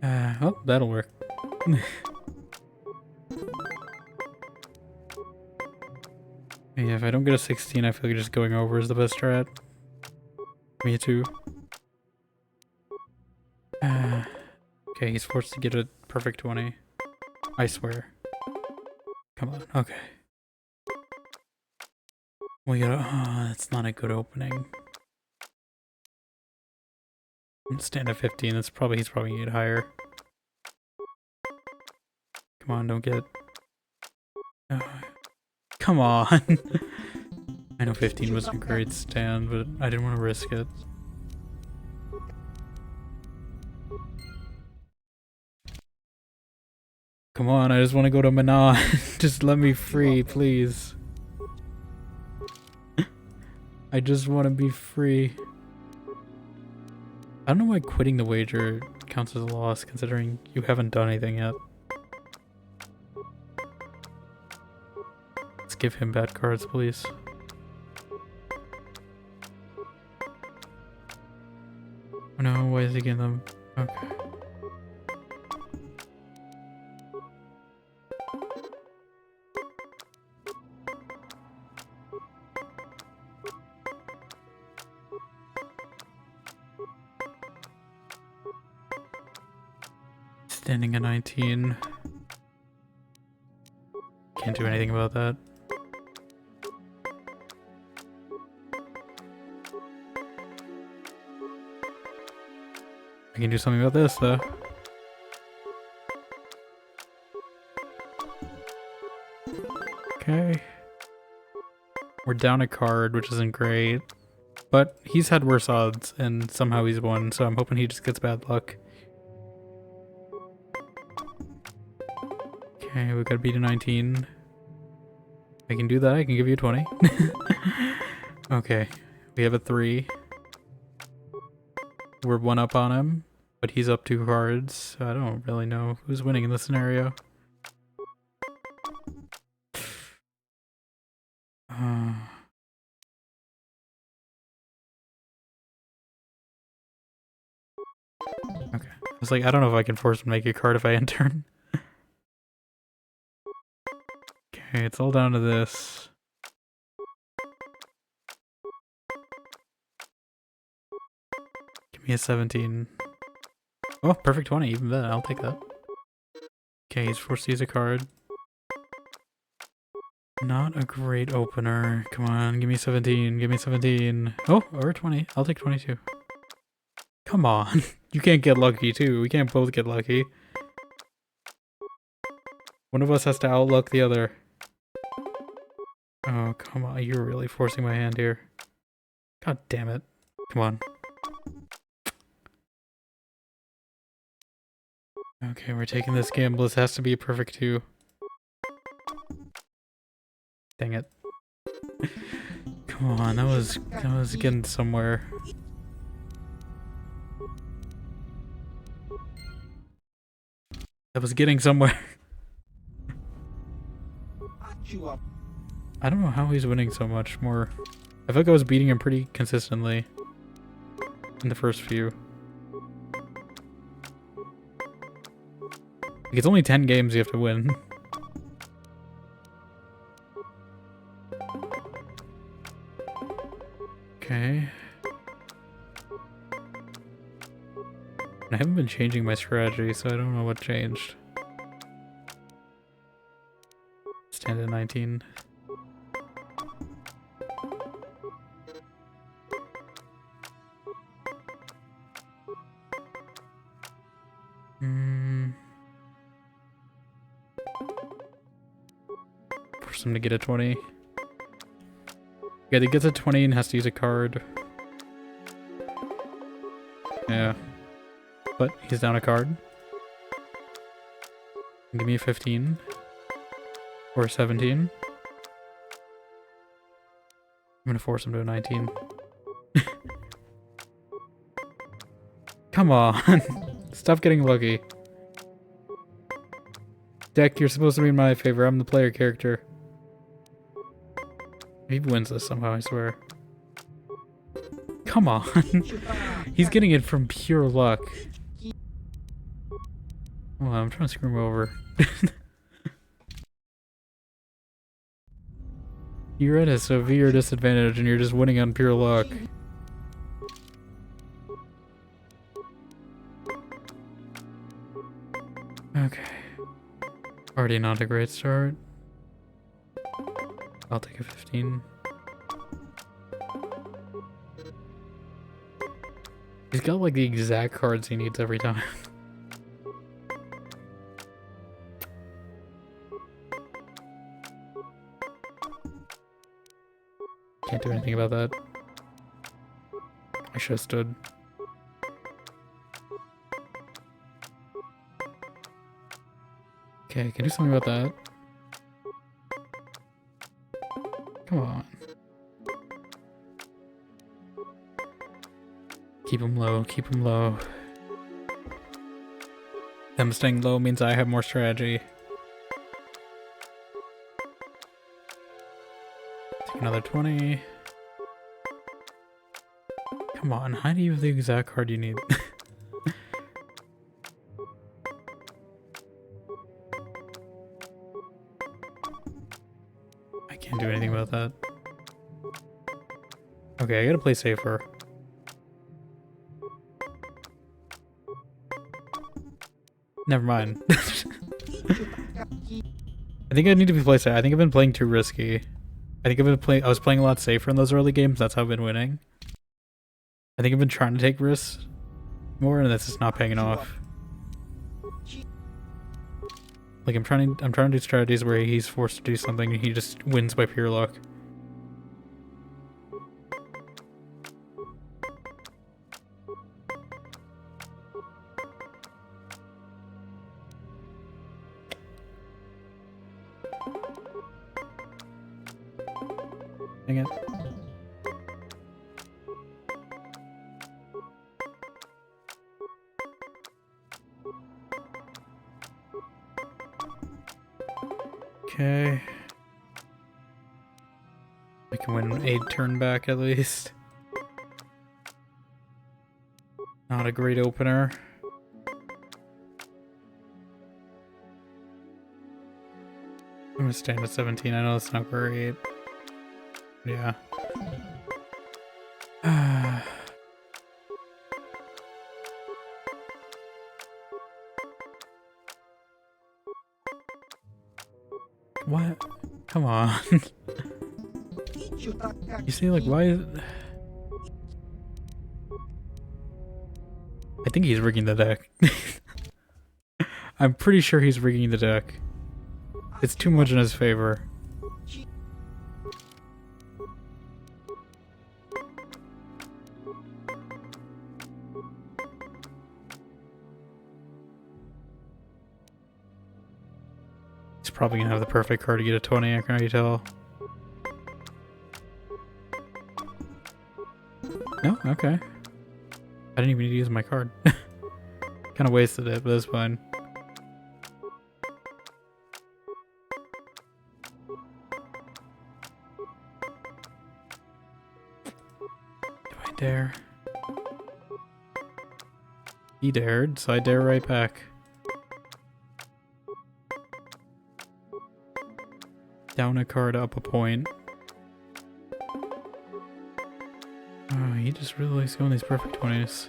Oh, that'll work. Yeah, if I don't get a 16, I feel like just going over is the best strat. Me too. Okay, he's forced to get a perfect 20. I swear. Come on, okay. We gotta... Oh, that's not a good opening. Stand at 15, he's probably gonna get higher. Come on, don't get... come on! I know 15 was a great stand, but I didn't want to risk it. Come on, I just want to go to Manaan. Just let me free, please. I just want to be free. I don't know why quitting the wager counts as a loss, considering you haven't done anything yet. give him bad cards, please. Oh no, why is he getting them? Okay. Standing at 19. Can't do anything about that. I can do something about this, though. Okay. We're down a card, which isn't great. But he's had worse odds, and somehow he's won, so I'm hoping he just gets bad luck. Okay, we gotta beat a 19. I can do that, I can give you a 20. Okay, we have a 3. We're 1 up on him, but he's up 2 cards, so I don't really know who's winning in this scenario. Okay, I was like, I don't know if I can force him to make a card if I end turn. Okay, it's all down to this. Give me a 17. Oh, perfect 20, even better, I'll take that. Okay, he's forced to use a card. Not a great opener. Come on, give me 17, give me 17. Oh, or 20, I'll take 22. Come on, you can't get lucky too, we can't both get lucky. One of us has to outluck the other. Oh, come on, you're really forcing my hand here. God damn it. Come on. Okay, we're taking this gamble. This has to be a perfect 2. Dang it. Come on, that was getting somewhere. That was getting somewhere. I don't know how he's winning so much more. I feel like I was beating him pretty consistently in the first few. Like, it's only 10 games you have to win. Okay. I haven't been changing my strategy, so I don't know what changed. Stand at 19. Force him to get a 20. Yeah, he gets a 20 and has to use a card. Yeah. But he's down a card. Give me a 15. Or a 17. I'm gonna force him to a 19. Come on! Stop getting lucky. Deck, you're supposed to be in my favor. I'm the player character. He wins this somehow, I swear. Come on! He's getting it from pure luck. Oh, I'm trying to screw him over. You're at a severe disadvantage and you're just winning on pure luck. Okay. Already not a great start. I'll take a 15. He's got like the exact cards he needs every time. Can't do anything about that. I should have stood. Okay, can I do something about that? Come on. Keep him low, keep him low. Them staying low means I have more strategy. Take another 20. Come on, how do you have the exact card you need? I can't do anything about that. Okay, I gotta play safer. Never mind. I think I need to be play safe. I think I've been playing too risky. I was playing a lot safer in those early games, that's how I've been winning. I think I've been trying to take risks more, and that's just not paying off. Like I'm trying to do strategies where he's forced to do something and he just wins by pure luck. Dang it. Okay. I can win a turn back at least. Not a great opener. I'm gonna stand at 17. I know that's not great. Yeah. What? Come on. You see, like, why is... I think he's rigging the deck. I'm pretty sure he's rigging the deck. It's too much in his favor. He's probably gonna have the perfect card to get a 20, I can already tell. No? Okay. I didn't even need to use my card. Kinda wasted it, but that's fine. Do I dare? He dared, so I dare right back. Down a card, up a point. Oh, he just really likes going these perfect 20s.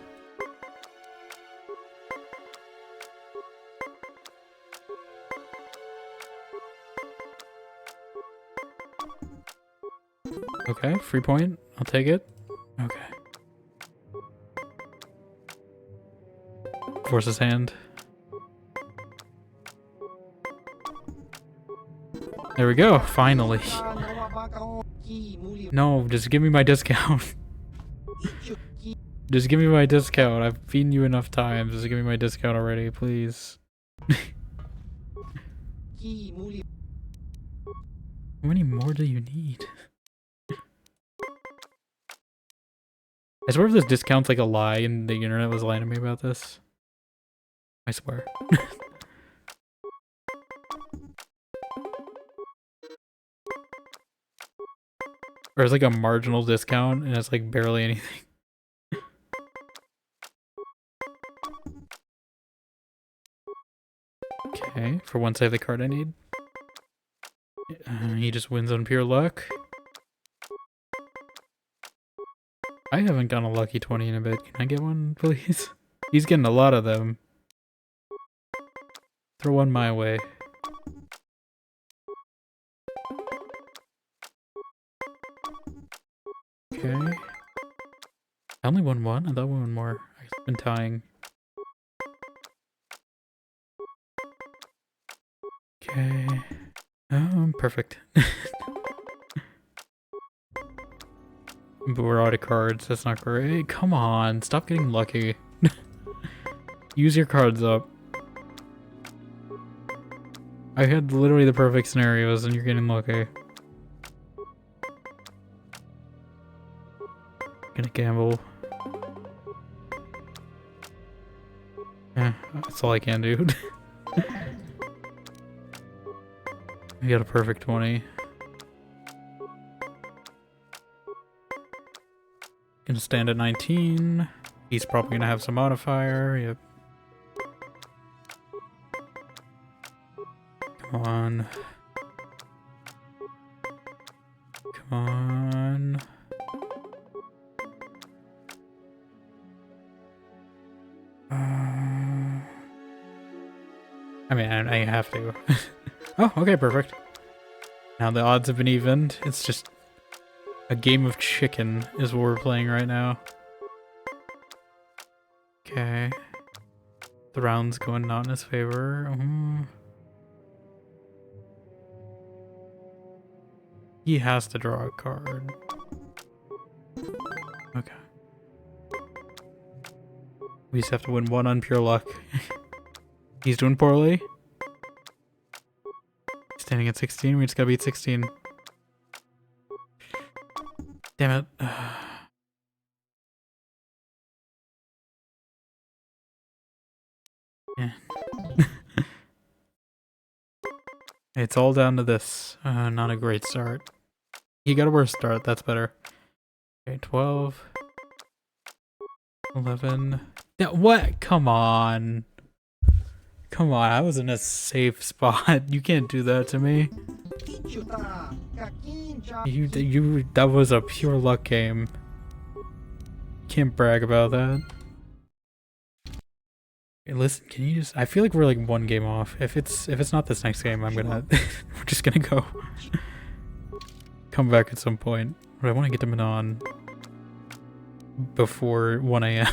Okay, free point. I'll take it. Okay. Force his hand. There we go, finally. No, just give me my discount. Just give me my discount. I've beaten you enough times. Just give me my discount already, please. How many more do you need? I swear if this discount's like a lie and the internet was lying to me about this. I swear. Or it's like a marginal discount and it's like barely anything. Okay, for once I have the card I need. He just wins on pure luck. I haven't gotten a lucky 20 in a bit. Can I get one, please? He's getting a lot of them. Throw one my way. Okay. I only won one? I thought I won more. I've been tying. Okay. Oh, perfect. But we're out of cards. That's not great. Come on. Stop getting lucky. Use your cards up. I had literally the perfect scenarios and you're getting lucky. Gonna gamble. That's all I can do. I got a perfect 20. Gonna stand at 19. He's probably gonna have some modifier. Yep. Come on. Come on. I mean, I have to. Oh, okay, perfect. Now the odds have been evened. It's just a game of chicken is what we're playing right now. Okay. The round's going not in his favor. He has to draw a card. Okay. We just have to win one on pure luck. He's doing poorly. Standing at 16, we just gotta beat 16. Damn it. Yeah. It's all down to this. Not a great start. He got a worse start, that's better. Okay, 12. 11. Yeah, what? Come on. Come on, I was in a safe spot. You can't do that to me. That was a pure luck game. Can't brag about that. Hey, listen, can you just? I feel like we're like one game off. If it's not this next game, I'm gonna. We're just gonna go. Come back at some point. But I want to get to Manaan before 1 a.m.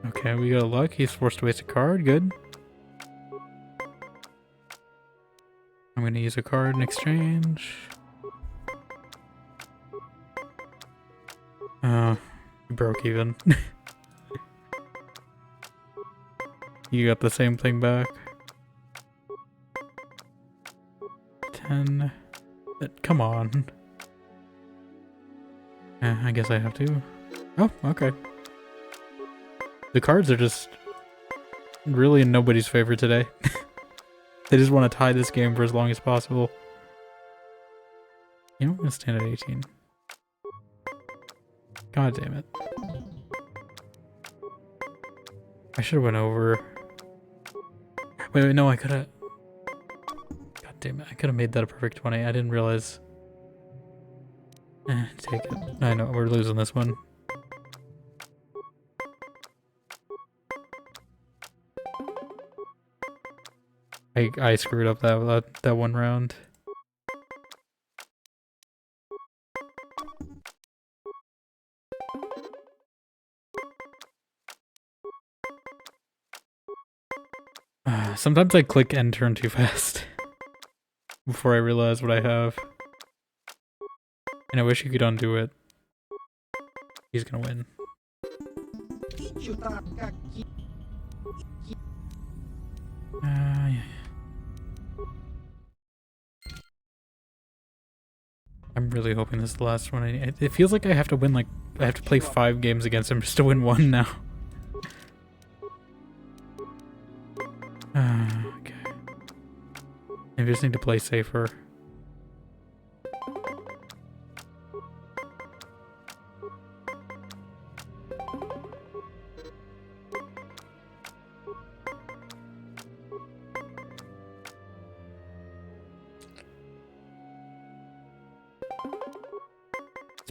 Okay, we got luck. He's forced to waste a card. Good. I'm gonna use a card in exchange. We broke even. You got the same thing back. 10. Come on. I guess I have to. Oh, okay. The cards are just really in nobody's favor today. They just want to tie this game for as long as possible. You know, I'm gonna stand at 18. God damn it. I should have went over. Wait, no, I could have. God damn it, I could have made that a perfect 20. I didn't realize. Take it. I know, we're losing this one. I screwed up that one round. Sometimes I click end turn too fast before I realize what I have. And I wish you could undo it. He's gonna win. Yeah. I'm really hoping this is the last one. It feels like I have to win, like, I have to play 5 games against him just to win 1 now. Okay. Maybe I just need to play safer.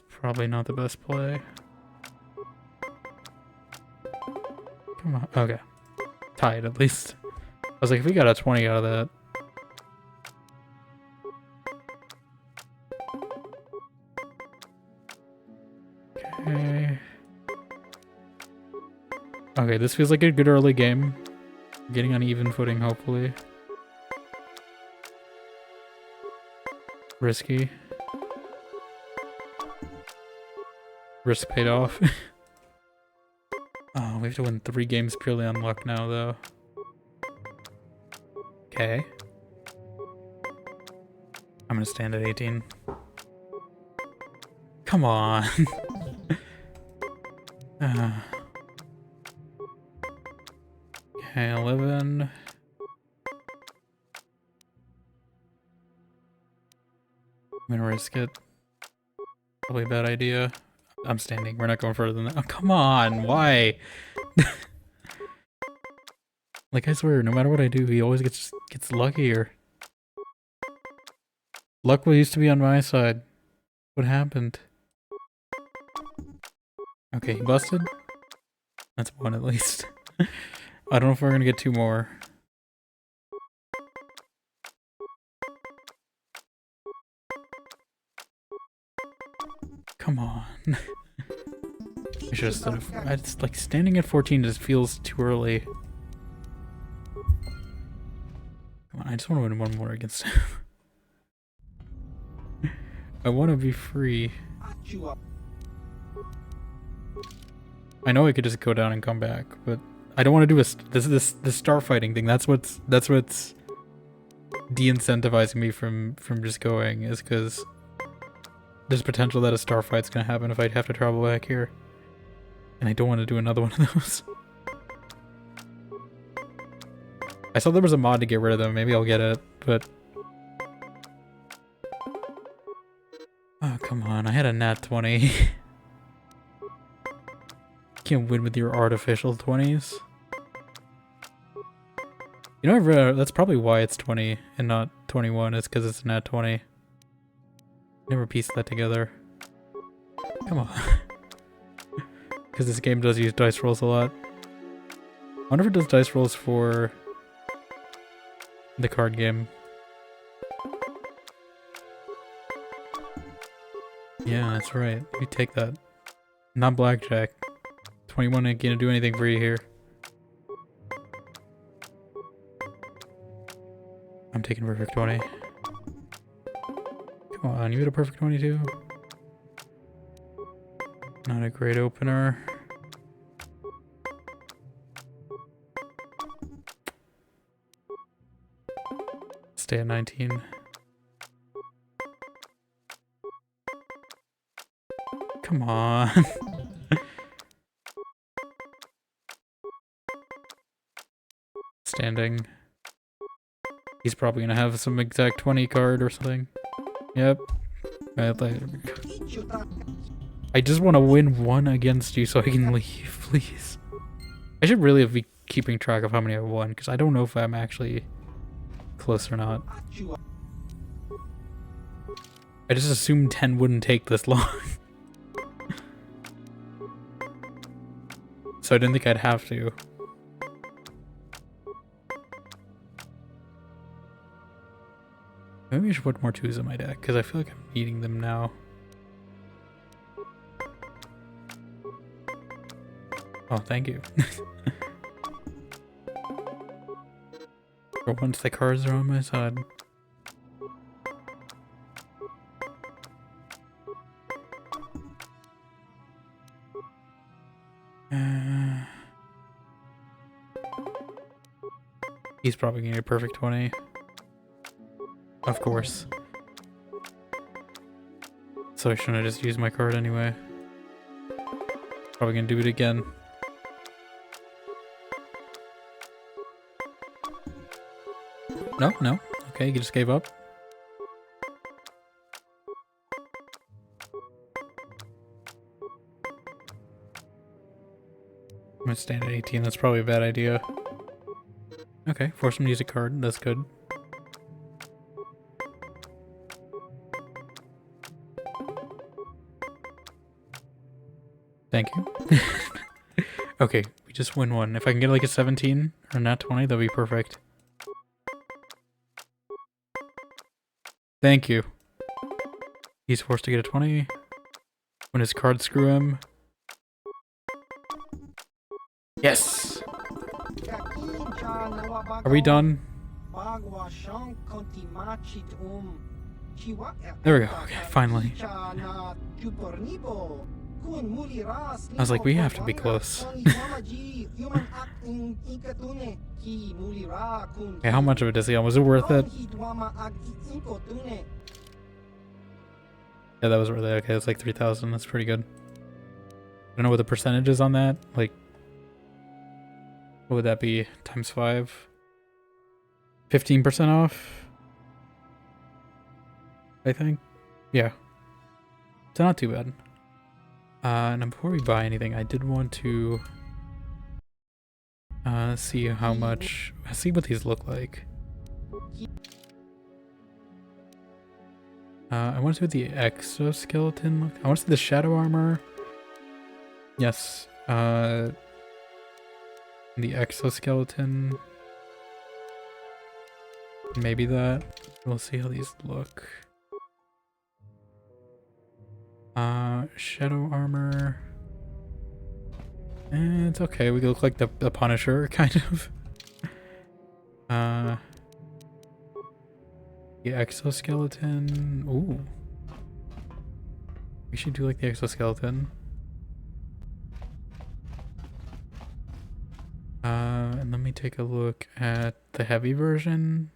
Probably not the best play. Come on. Okay. Tied, at least. I was like, if we got a 20 out of that. Okay. Okay, this feels like a good early game. Getting on even footing, hopefully. Risky. Risk paid off. Oh, we have to win 3 games purely on luck now, though. Okay. I'm gonna stand at 18. Come on. Okay, 11. I'm gonna risk it. Probably a bad idea. I'm standing. We're not going further than that. Oh, come on. Why? Like, I swear, no matter what I do, he always gets luckier. Luck used to be on my side. What happened? Okay, he busted? That's one at least. I don't know if we're gonna get 2 more. Come on. I should have stood at it's like standing at 14 just feels too early. Come on, I just want to win 1 more against him. I want to be free. I know I could just go down and come back, but I don't want to do this star fighting thing. That's what's de-incentivizing me from just going, is because there's potential that a star fight's gonna happen if I have to travel back here, and I don't want to do another one of those. I saw there was a mod to get rid of them. Maybe I'll get it, but oh come on! I had a nat 20. Can't win with your artificial 20s. You know, that's probably why it's 20 and not 21. It's because it's a nat 20. Never pieced that together. Come on. Because this game does use dice rolls a lot. I wonder if it does dice rolls for the card game. Yeah, that's right. You take that. Not blackjack. 21 ain't gonna do anything for you here. I'm taking perfect 20. Come on, you had a perfect 22. Not a great opener. Stay at 19. Come on. Standing. He's probably gonna have some exact 20 card or something. Yep. I just want to win 1 against you so I can leave, please. I should really be keeping track of how many I won, because I don't know if I'm actually close or not. I just assumed 10 wouldn't take this long. So I didn't think I'd have to. Maybe I should put more 2s in my deck, because I feel like I'm needing them now. Oh, thank you. For once the cards are on my side. He's probably gonna get a perfect 20. Of course. So I shouldn't have just used my card anyway. Probably gonna do it again. No, no. Okay, you just gave up. I'm gonna stand at 18. That's probably a bad idea. Okay, force him to use a card. That's good. Thank you. Okay, we just win 1. If I can get like a 17 or nat 20, that'll be perfect. Thank you. He's forced to get a 20. When his cards screw him. Yes! Are we done? There we go. Okay, finally. I was like, we have to be close. Okay, how much of it does he own? Was it worth it? Yeah, that was worth it. Okay, it's like 3,000. That's pretty good. I don't know what the percentage is on that. Like, What would that be? Times 5? 15% off? I think. Yeah. So not too bad. And before we buy anything, I did want to see how much, see what these look like. I want to see what the exoskeleton look. I want to see the shadow armor. Yes. The exoskeleton. Maybe that. We'll see how these look. Shadow armor. It's okay. We look like the Punisher, kind of. The exoskeleton. Ooh. We should do like the exoskeleton. And let me take a look at the heavy version.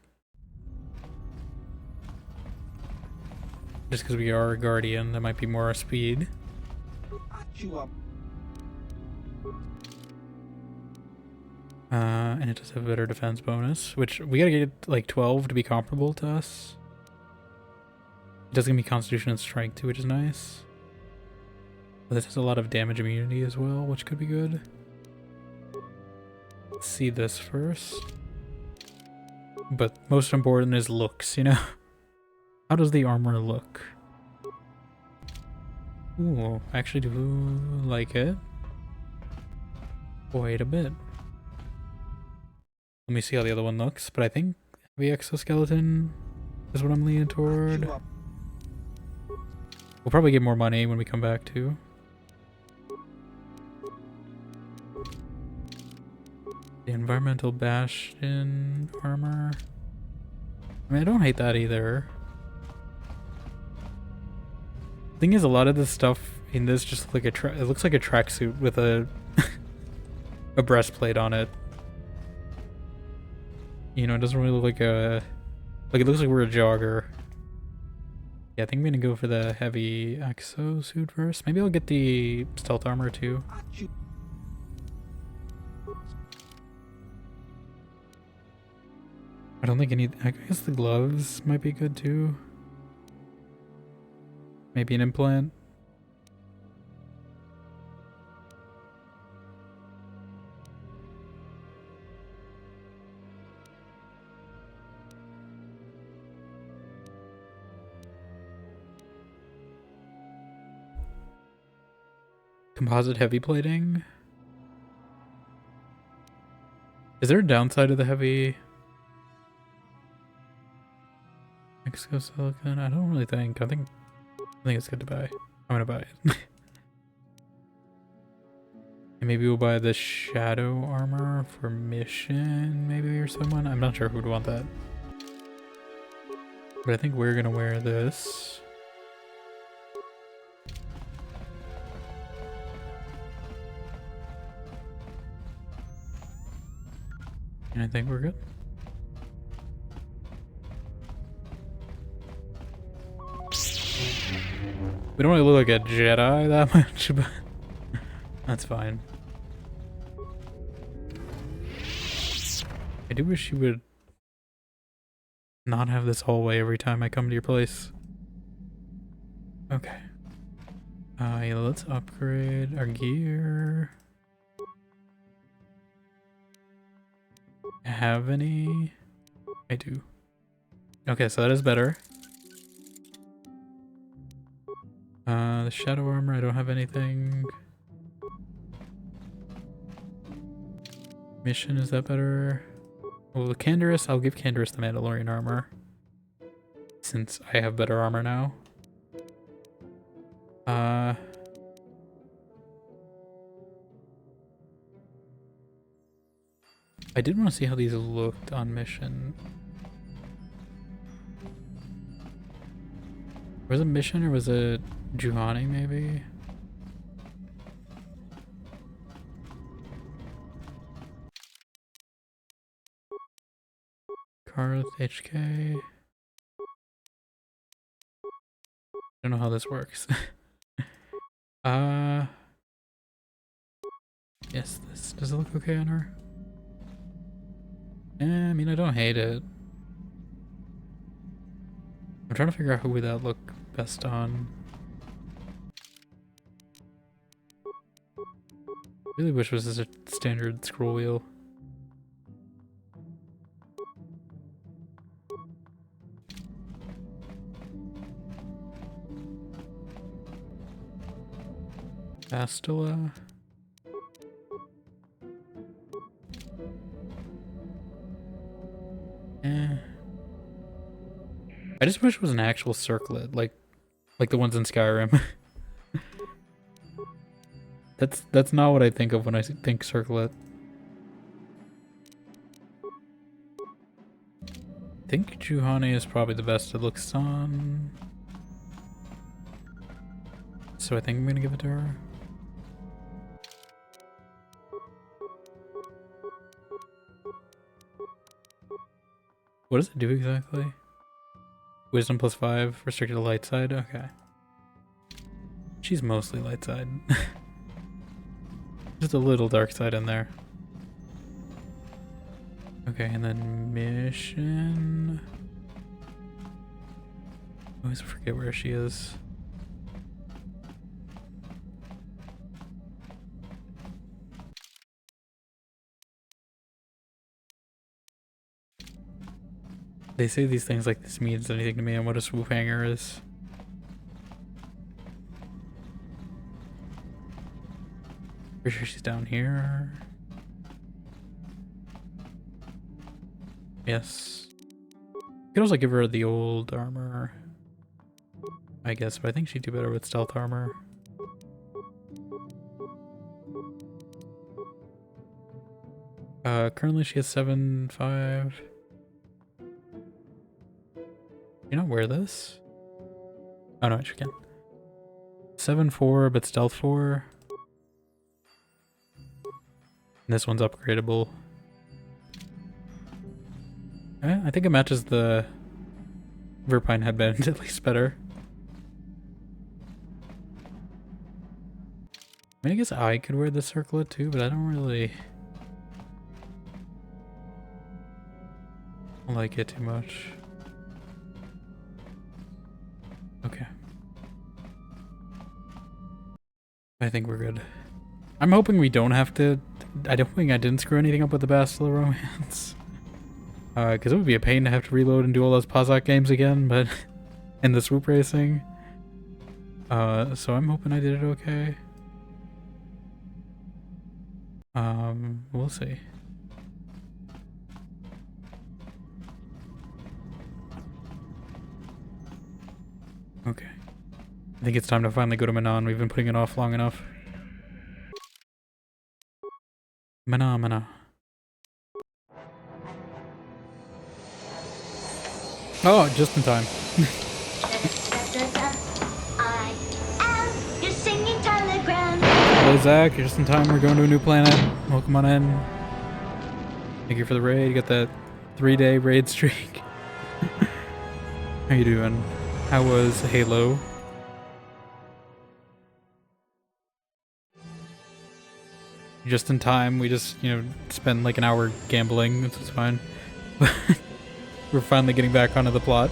Just because we are a guardian, that might be more our speed. And it does have a better defense bonus, which we gotta get like 12 to be comparable to us. It does give me constitution and strength too, which is nice. But this has a lot of damage immunity as well, which could be good. Let's see this first. But most important is looks, you know? How does the armor look? Ooh, I actually do like it. Wait a bit. Let me see how the other one looks, but I think the exoskeleton is what I'm leaning toward. We'll probably get more money when we come back too. The environmental bastion armor. I mean, I don't hate that either. Thing is, a lot of this stuff in this just look like it looks like a tracksuit with a a breastplate on it. You know, it doesn't really look like a it looks like we're a jogger. Yeah, I think I'm gonna go for the heavy exosuit first. Maybe I'll get the stealth armor too. I don't think I guess the gloves might be good too. Maybe an implant. Composite heavy plating. Is there a downside to the heavy exoskeleton? I don't really think. I think it's good to buy. I'm gonna buy it. And maybe we'll buy the shadow armor for mission, maybe, or someone. I'm not sure who would want that. But I think we're gonna wear this. And I think we're good. We don't really look like a Jedi that much, but that's fine. I do wish you would not have this hallway every time I come to your place. Okay. Yeah, let's upgrade our gear. Have any? I do. Okay, so that is better. The shadow armor, I don't have anything. Mission, is that better? Well, Canderous, I'll give Canderous the Mandalorian armor. Since I have better armor now. I did want to see how these looked on mission. Was it mission or was it Juhani maybe? Karth, HK. I don't know how this works. Yes, this does it look okay on her? I mean, I don't hate it. I'm trying to figure out who would that look best on. Really wish this was a standard scroll wheel. Hasta. I just wish it was an actual circlet, like the ones in Skyrim. That's not what I think of when I think circlet. I think Juhani is probably the best it looks on. So I think I'm gonna give it to her. What does it do exactly? Wisdom +5, restricted to light side? Okay. She's mostly light side. Just a little dark side in there. Okay, and then mission. I always forget where she is. They say these things like this means anything to me and what a swoop hanger is. Pretty sure she's down here. Yes. Could also give her the old armor, I guess, but I think she'd do better with stealth armor. Currently she has 7.5. You not wear this? Oh no, she can. 7.4, but stealth 4. And this one's upgradable. I think it matches the Verpine headband at least better. I mean, I guess I could wear the circlet too, but I don't really like it too much. Okay. I think we're good. I'm hoping we don't have to... I don't think I didn't screw anything up with the Bastila Romance. Because it would be a pain to have to reload and do all those Pazak games again, but... in the swoop racing. So I'm hoping I did it okay. We'll see. Okay. I think it's time to finally go to Manaan. We've been putting it off long enough. Manaan-a. Oh, just in time. I am your singing telegram. Hello, Zach. You're just in time. We're going to a new planet. Welcome on in. Thank you for the raid. You got that 3-day raid streak. How you doing? How was Halo? Just in time. We just, spend like an hour gambling. This is fine. We're finally getting back onto the plot.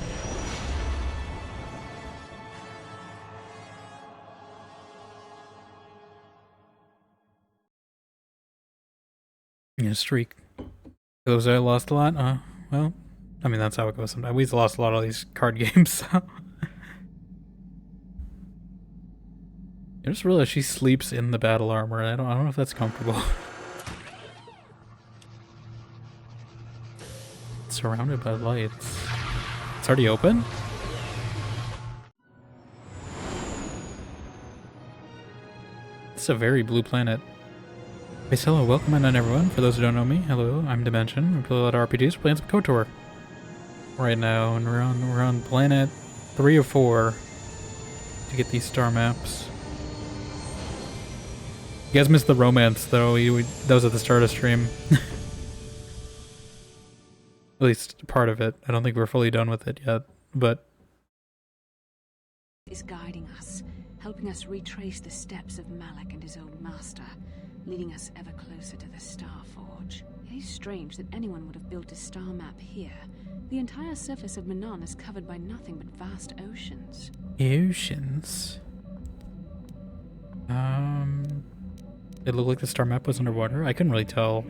Yeah, streak. Those I lost a lot? Well, I mean, that's how it goes sometimes. We've lost a lot of these card games, so... I just realized she sleeps in the battle armor. I don't know if that's comfortable. Surrounded by lights. It's already open? It's a very blue planet. Hey, hello, welcome in everyone. For those who don't know me, hello, I'm Dimension. We play a lot of RPGs, playing some KOTOR right now, and we're on planet 3 of 4 to get these star maps. You guys missed the romance, though. That was at the start of stream. At least part of it. I don't think we're fully done with it yet, but... is guiding us, helping us retrace the steps of Malak and his old master, leading us ever closer to the Star Forge. It is strange that anyone would have built a star map here. The entire surface of Manaan is covered by nothing but vast oceans. Oceans? It looked like the star map was underwater. I couldn't really tell.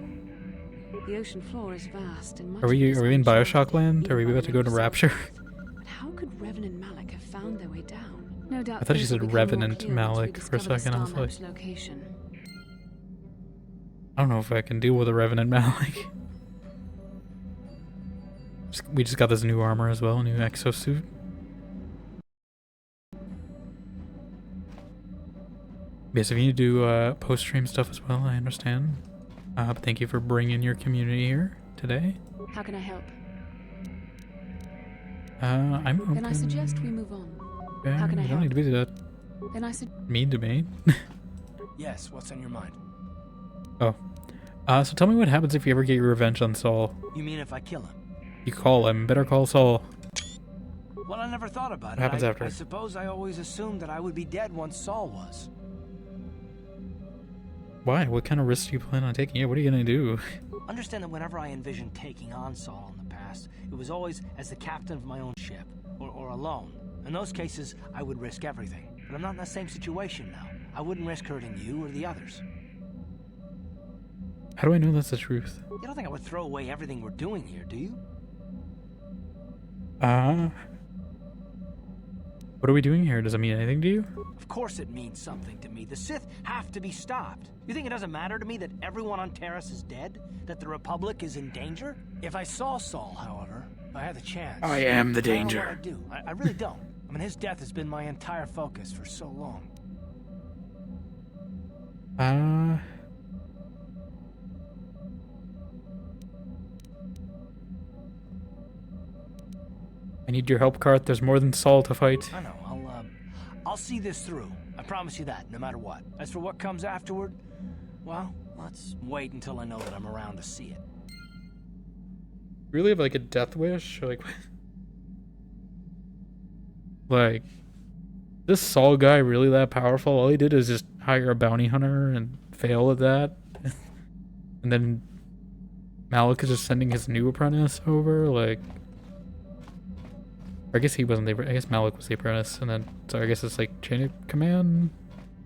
The ocean floor is vast and much Are we of it is in uncharted, Bioshock land? Are we even by about to the go to nature Rapture? But how could Revan and Malik have found their way down? No doubt I thought she things will said become more Revenant clear once we Malik for a discover the second. I was star like, map's location. I don't know if I can deal with a Revenant Malik. We just got this new armor as well, new exosuit. Yes, if you need to do post-stream stuff as well, I understand. But thank you for bringing your community here today. How can I help? I'm open. Then I suggest we move on. Yeah, How can I you help? don't need to be that Then I said mean to me. Yes, what's on your mind? Oh. So tell me what happens if you ever get your revenge on Saul. You mean if I kill him? You call him. Better call Saul. Well, I never thought about What it. happens after? I suppose I always assumed that I would be dead once Saul was. Why? What kind of risks do you plan on taking? Yeah, what are you gonna do? Understand that whenever I envisioned taking on Saul in the past, it was always as the captain of my own ship, or alone. In those cases, I would risk everything. But I'm not in the same situation now. I wouldn't risk hurting you or the others. How do I know that's the truth? You don't think I would throw away everything we're doing here, do you? What are we doing here? Does it mean anything to you? Of course it means something to me. The Sith have to be stopped. You think it doesn't matter to me that everyone on Terrace is dead? That the Republic is in danger? If I saw Saul, however, if I had the chance... I am the I don't know danger. what I'd do. I really don't. I mean, his death has been my entire focus for so long. I need your help, Karth. There's more than Saul to fight. I know. I'll see this through. I promise you that, no matter what. As for what comes afterward, well, let's wait until I know that I'm around to see it. Really have like a death wish? Or like, this Saul guy really that powerful? All he did is just hire a bounty hunter and fail at that. And then Malik is just sending his new apprentice over, like... I guess he wasn't the... I guess Malik was the apprentice, and then... So I guess it's like chain of command?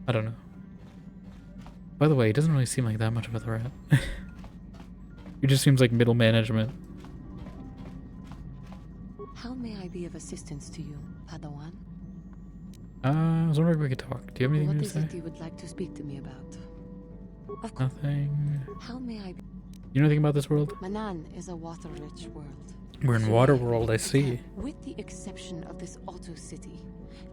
I don't know. By the way, he doesn't really seem like that much of a threat. He just seems like middle management. How may I be of assistance to you, Padawan? I was wondering if we could talk. Do you have anything What to is say? it you would like to speak to me about? Of course. Nothing. How may I be? You know anything about this world? Manaan is a water-rich world. We're in Waterworld, I see. With the exception of this auto city,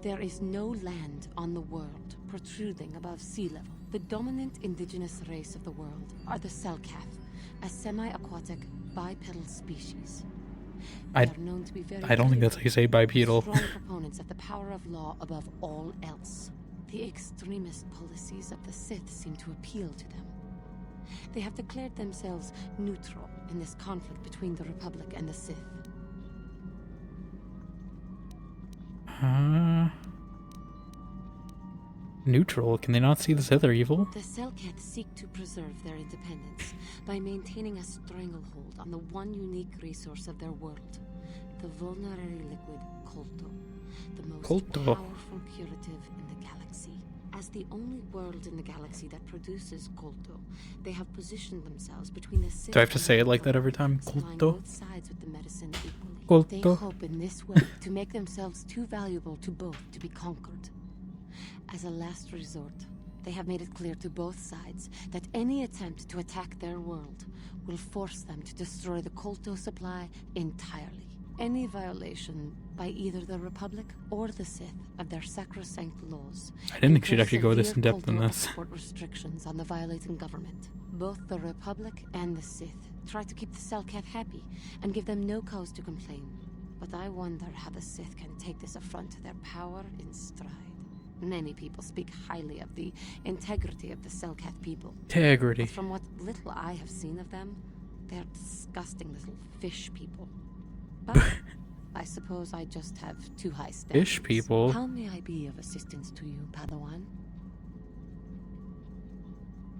there is no land on the world protruding above sea level. The dominant indigenous race of the world are the Selkath, a semi-aquatic bipedal species. They are known to be very I don't think that's how you say bipedal. strong proponents of the power of law above all else. The extremist policies of the Sith seem to appeal to them. They have declared themselves neutral in this conflict between the Republic and the Sith. Neutral? Can they not see the Sith are evil? The Selkath seek to preserve their independence by maintaining a stranglehold on the one unique resource of their world, the vulnerary liquid Kolto, the most powerful curative in the galaxy. As the only world in the galaxy that produces Kolto, they have positioned themselves between the Sith. Do I have to say it like that every time? Kolto. Kolto? Both sides with the medicine equally. Kolto. They hope in this way to make themselves too valuable to both to be conquered. As a last resort, they have made it clear to both sides that any attempt to attack their world will force them to destroy the Kolto supply entirely. Any violation by either the Republic or the Sith of their sacrosanct laws. I didn't think she'd actually go this in depth in this. Export restrictions on the violating government. Both the Republic and the Sith try to keep the Selkath happy and give them no cause to complain. But I wonder how the Sith can take this affront to their power in stride. Many people speak highly of the integrity of the Selkath people. Integrity. But from what little I have seen of them, they are disgusting little fish people. But I suppose I just have too high standards. Fish people? How may I be of assistance to you, Padawan?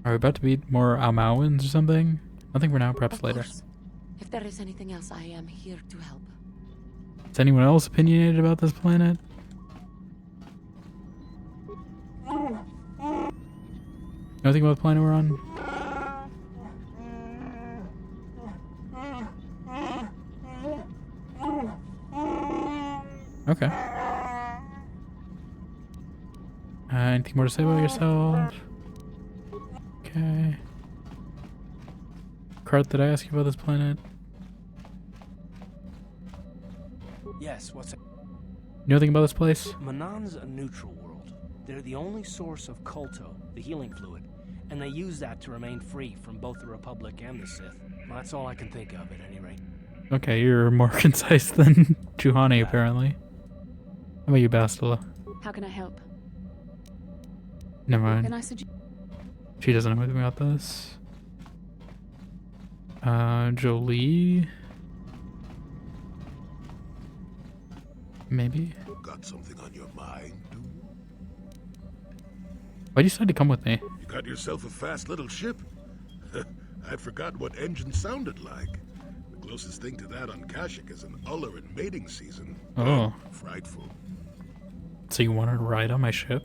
Are we about to meet more Almauans or something? Nothing for now, perhaps Of later. course. If there is anything else, I am here to help. Is anyone else opinionated about this planet? Nothing about the planet we're on? Okay. Anything more to say about yourself? Okay. Cart, did I ask you about this planet? Yes, what's it? You know anything about this place? Manaan-a a neutral world. They're the only source of Kolto, the healing fluid, and they use that to remain free from both the Republic and the Sith. That's all I can think of, at any rate. Okay, you're more concise than Juhani, apparently. How about you, Bastila? How can I help? Never mind. Can I suggest? She doesn't know anything about this. Jolie? Maybe? Got something on your mind, dude? Why'd you decide to come with me? You got yourself a fast little ship? I'd forgotten what engine sounded like. The closest thing to that on Kashyyyk is an Uller in mating season. Oh. Frightful. So you wanted to ride on my ship?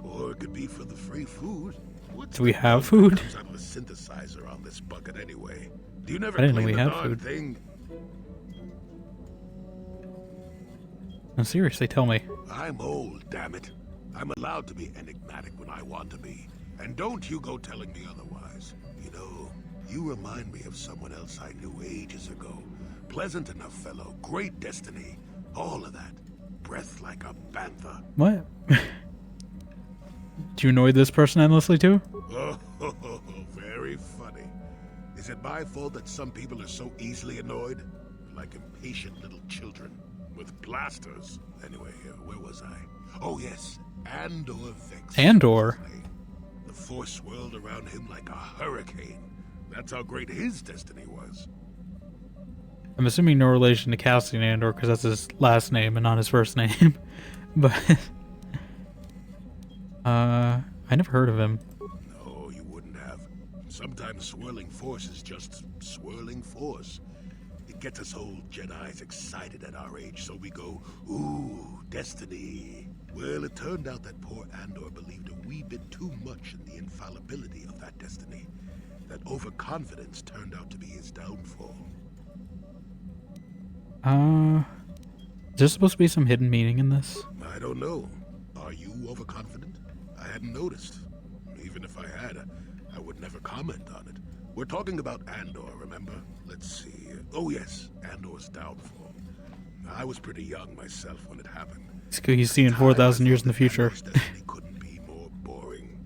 Or it could be for the free food. What's Do we the have that food? comes out of a synthesizer on this bucket anyway? Do you never I didn't know clean we the had darn food. thing? No, seriously, tell me. I'm old, damn it. I'm allowed to be enigmatic when I want to be. And don't you go telling me otherwise. You know, you remind me of someone else I knew ages ago. Pleasant enough fellow, great destiny, all of that. Breath like a bantha. What? Do you annoy this person endlessly too? Oh, very funny. Is it my fault that some people are so easily annoyed? Like impatient little children with blasters. Anyway, where was I? Oh yes, Andor Vex. Andor? The force swirled around him like a hurricane. That's how great his destiny was. I'm assuming no relation to Cassian Andor because that's his last name and not his first name. But I never heard of him. No, you wouldn't have. Sometimes swirling force is just swirling force. It gets us old Jedis excited at our age, so we go, ooh, destiny. Well, it turned out that poor Andor believed a wee bit too much in the infallibility of that destiny. That overconfidence turned out to be his downfall. Is there supposed to be some hidden meaning in this? I don't know. Are you overconfident? I hadn't noticed. Even if I had, I would never comment on it. We're talking about Andor, remember? Let's see. Oh yes, Andor's downfall. I was pretty young myself when it happened. He's seeing 4,000 years in the future. Couldn't be more boring.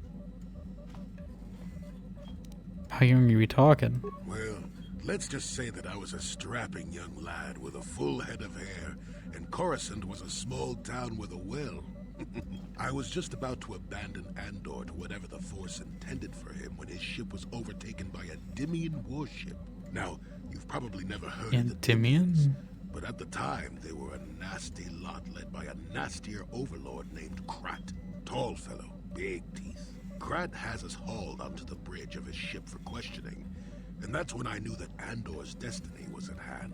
How young are we talking? Well, let's just say that I was a strapping young lad with a full head of hair, and Coruscant was a small town with a well. I was just about to abandon Andor to whatever the Force intended for him when his ship was overtaken by a Dimian warship. Now, you've probably never heard of the Dimian? but at the time they were a nasty lot led by a nastier overlord named Krat. Tall fellow, big teeth. Krat has us hauled onto the bridge of his ship for questioning, and that's when I knew that Andor's destiny was at hand.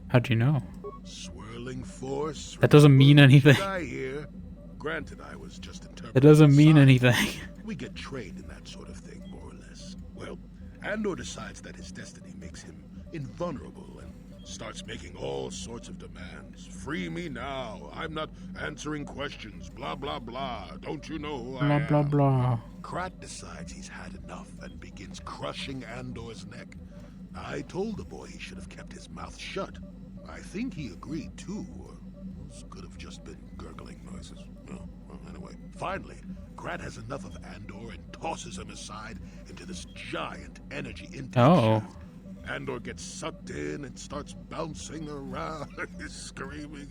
How'd you know? Swirling force. That doesn't mean anything. I hear. Granted, I was just interpreting. It doesn't mean signs. anything. We get trained in that sort of thing, more or less. Well, Andor decides that his destiny makes him invulnerable and starts making all sorts of demands. Free me now. I'm not answering questions. Blah, blah, blah. Don't you know who I Blah, am? blah, blah. Krat decides he's had enough and begins crushing Andor's neck. I told the boy he should have kept his mouth shut. I think he agreed too, or those could have just been gurgling noises. Well, anyway. Finally, Krat has enough of Andor and tosses him aside into this giant energy intake shaft. Andor gets sucked in and starts bouncing around, screaming.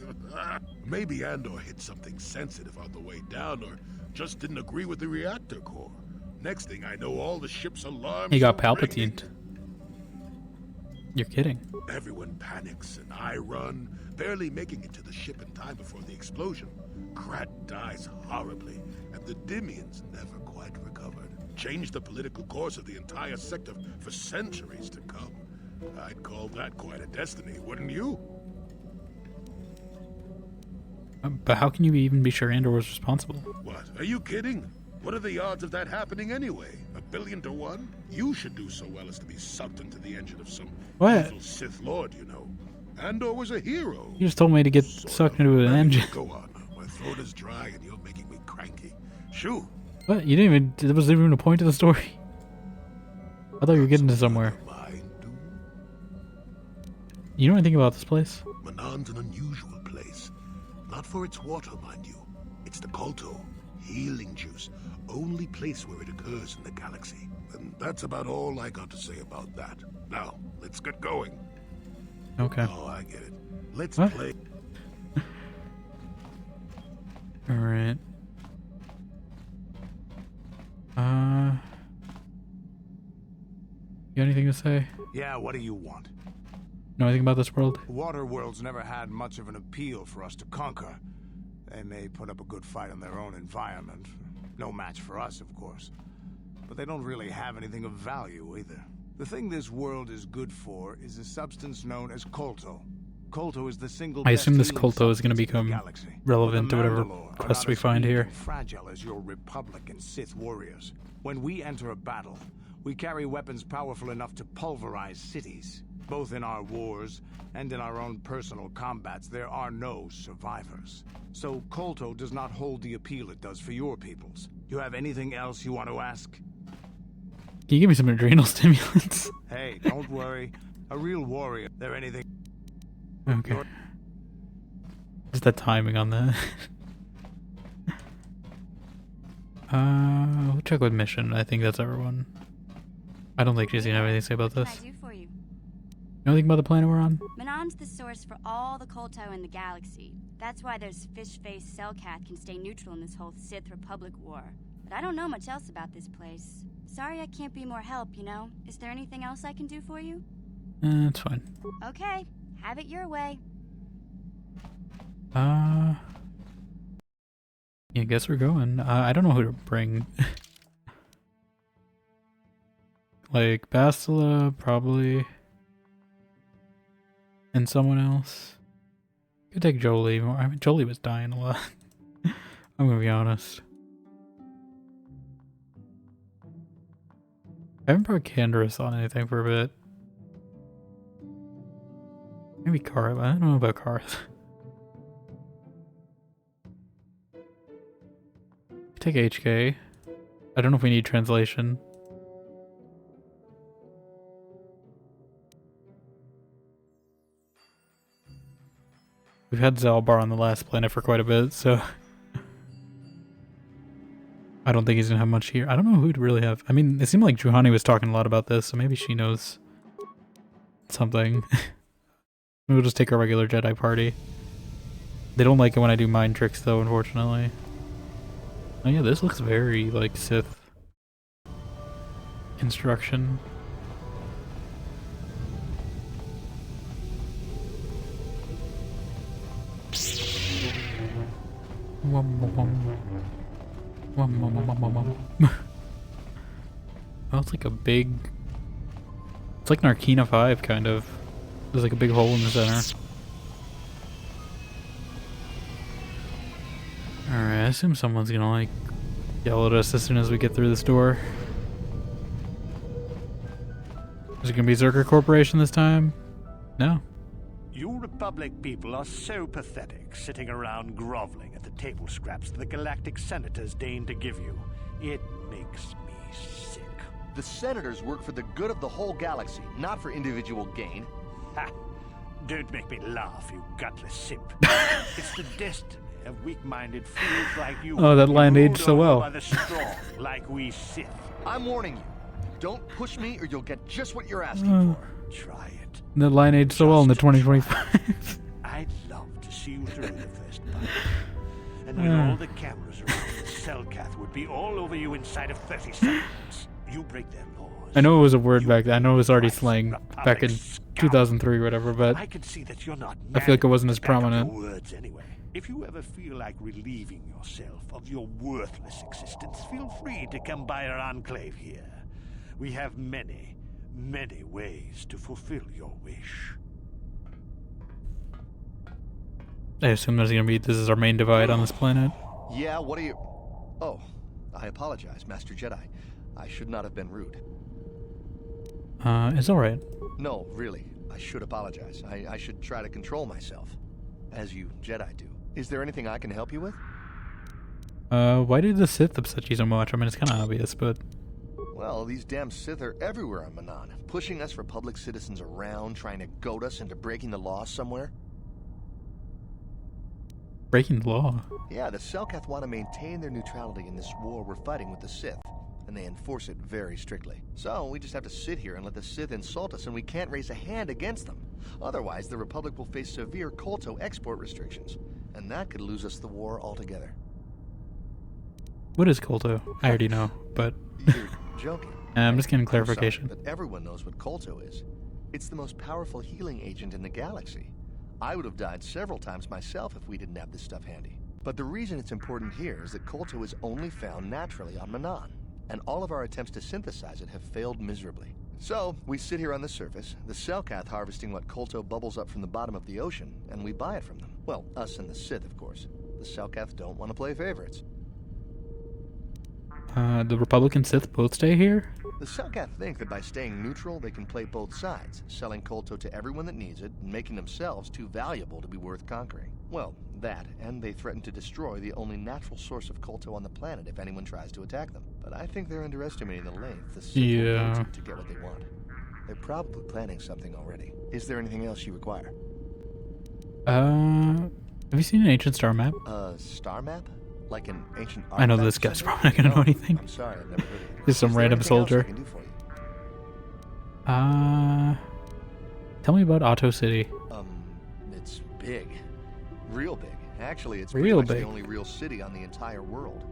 Maybe Andor hit something sensitive on the way down, or just didn't agree with the reactor core. Next thing I know, all the ship's alarms. He got are ringing. Palpatined. You're kidding. Everyone panics and I run, barely making it to the ship in time before the explosion. Krat dies horribly, and the Dimians never quite recovered. change the political course of the entire sector for centuries to come. I'd call that quite a destiny, wouldn't you? But how can you even be sure Andor was responsible? What? Are you kidding? What are the odds of that happening anyway? 1,000,000,000 to 1? You should do so well as to be sucked into the engine of some evil Sith Lord, you know. Andor was a hero. You just told me to get sucked into an engine. Go on. My throat is dry and you're making me cranky. Shoo! What? You didn't even... There wasn't even a point to the story. I thought you were getting to somewhere. You know anything about this place? Manaan's an unusual place. Not for its water, mind you. It's the Kolto, healing juice. Only place where it occurs in the galaxy. And that's about all I got to say about that. Now, let's get going. Okay. Oh, I get it. Let's play. Alright. You got anything to say? Yeah, what do you want? Know anything about this world? Waterworld's never had much of an appeal for us to conquer. They may put up a good fight in their own environment. No match for us, of course. But they don't really have anything of value, either. The thing this world is good for is a substance known as Kolto. Kolto is the single I assume this best Kolto is going to become relevant to whatever quests we find here. Fragile as your Republic and Sith warriors. When we enter a battle, we carry weapons powerful enough to pulverize cities. Both in our wars and in our own personal combats, there are no survivors. So Kolto does not hold the appeal it does for your peoples. You have anything else you want to ask? Can you give me some adrenal stimulants? Hey, don't worry. A real warrior, they're anything... Okay. Just the timing on that. We'll check with mission. I think that's everyone. I don't think she's gonna have anything to say about this. What can I do for you? Know anything about the planet we're on? Manaan's the source for all the Kolto in the galaxy. That's why this fish-faced Selkath can stay neutral in this whole Sith Republic war. But I don't know much else about this place. Sorry I can't be more help, you know? Is there anything else I can do for you? It's fine. Okay, have it your way. Yeah, I guess we're going. I don't know who to bring. Like, Bastila, probably. And someone else. Could take Jolie. I mean, Jolie was dying a lot. I'm gonna be honest. I haven't brought Canderous on anything for a bit. Maybe Kara, but I don't know about Kara. Take HK. I don't know if we need translation. We've had Zalbar on the last planet for quite a bit, so I don't think he's gonna have much here. I don't know who'd really have. I mean, it seemed like Juhani was talking a lot about this, so maybe she knows something. We'll just take our regular Jedi party. They don't like it when I do mind tricks, though, unfortunately. Oh yeah, this looks very like Sith instruction. Oh, it's like a big... It's like Narkina 5, kind of. There's like a big hole in the center. Alright, I assume someone's gonna like yell at us as soon as we get through this door. Is it gonna be Zerker Corporation this time? No. You Republic people are so pathetic, sitting around groveling at the table scraps the galactic senators deign to give you. It makes me sick. The senators work for the good of the whole galaxy, not for individual gain. Ha! Don't make me laugh, you gutless simp. It's the destiny of weak-minded fools like you. Oh, that line aged so well. By the strong, like we Sith. I'm warning you. Don't push me or you'll get just what you're asking for. Try it. That line aged so well in the 2025. I'd love to see you through the first fight. And with all the cameras around, Selkath would be all over you inside of 30 seconds. You break their laws. I know it was a word back then. I know it was already slang back in 2003 or whatever, but I can see that you're not I feel like it wasn't as prominent. words anyway. If you ever feel like relieving yourself of your worthless existence, feel free to come by our enclave here. We have many, many ways to fulfill your wish. I assume there's gonna be, this is our main divide on this planet. Yeah, what are you... Oh, I apologize, Master Jedi. I should not have been rude. It's alright. No, really. I should apologize. I should try to control myself. As you Jedi do. Is there anything I can help you with? Why do the Sith upset you so much? I mean, it's kind of obvious, but... Well, these damn Sith are everywhere on Manaan, pushing us Republic citizens around, trying to goad us into breaking the law somewhere. Breaking the law? Yeah, the Selkath want to maintain their neutrality in this war we're fighting with the Sith, and they enforce it very strictly. So, we just have to sit here and let the Sith insult us, and we can't raise a hand against them. Otherwise, the Republic will face severe Kolto export restrictions, and that could lose us the war altogether. What is Kolto? I already know, but... You're joking. I'm just getting clarification. I'm sorry, but everyone knows what Kolto is. It's the most powerful healing agent in the galaxy. I would have died several times myself if we didn't have this stuff handy. But the reason it's important here is that Kolto is only found naturally on Manaan, and all of our attempts to synthesize it have failed miserably. So, we sit here on the surface, the Selkath harvesting what Kolto bubbles up from the bottom of the ocean, and we buy it from them. Well, us and the Sith, of course. The Selkath don't want to play favorites. The Republic and Sith both stay here? The Selkath think that by staying neutral, they can play both sides, selling Kolto to everyone that needs it, and making themselves too valuable to be worth conquering. Well, that, and they threaten to destroy the only natural source of Kolto on the planet if anyone tries to attack them. But I think they're underestimating the length the Sith will go to get what they want. They're probably planning something already. Is there anything else you require? Have you seen an ancient star map? Star map? Like an ancient I know this guy's probably not gonna know anything. I'm sorry, I've never heard of it. He's some random soldier. Tell me about Otto City. It's big. Real big. Actually, it's real pretty much big. The only real city on the entire world.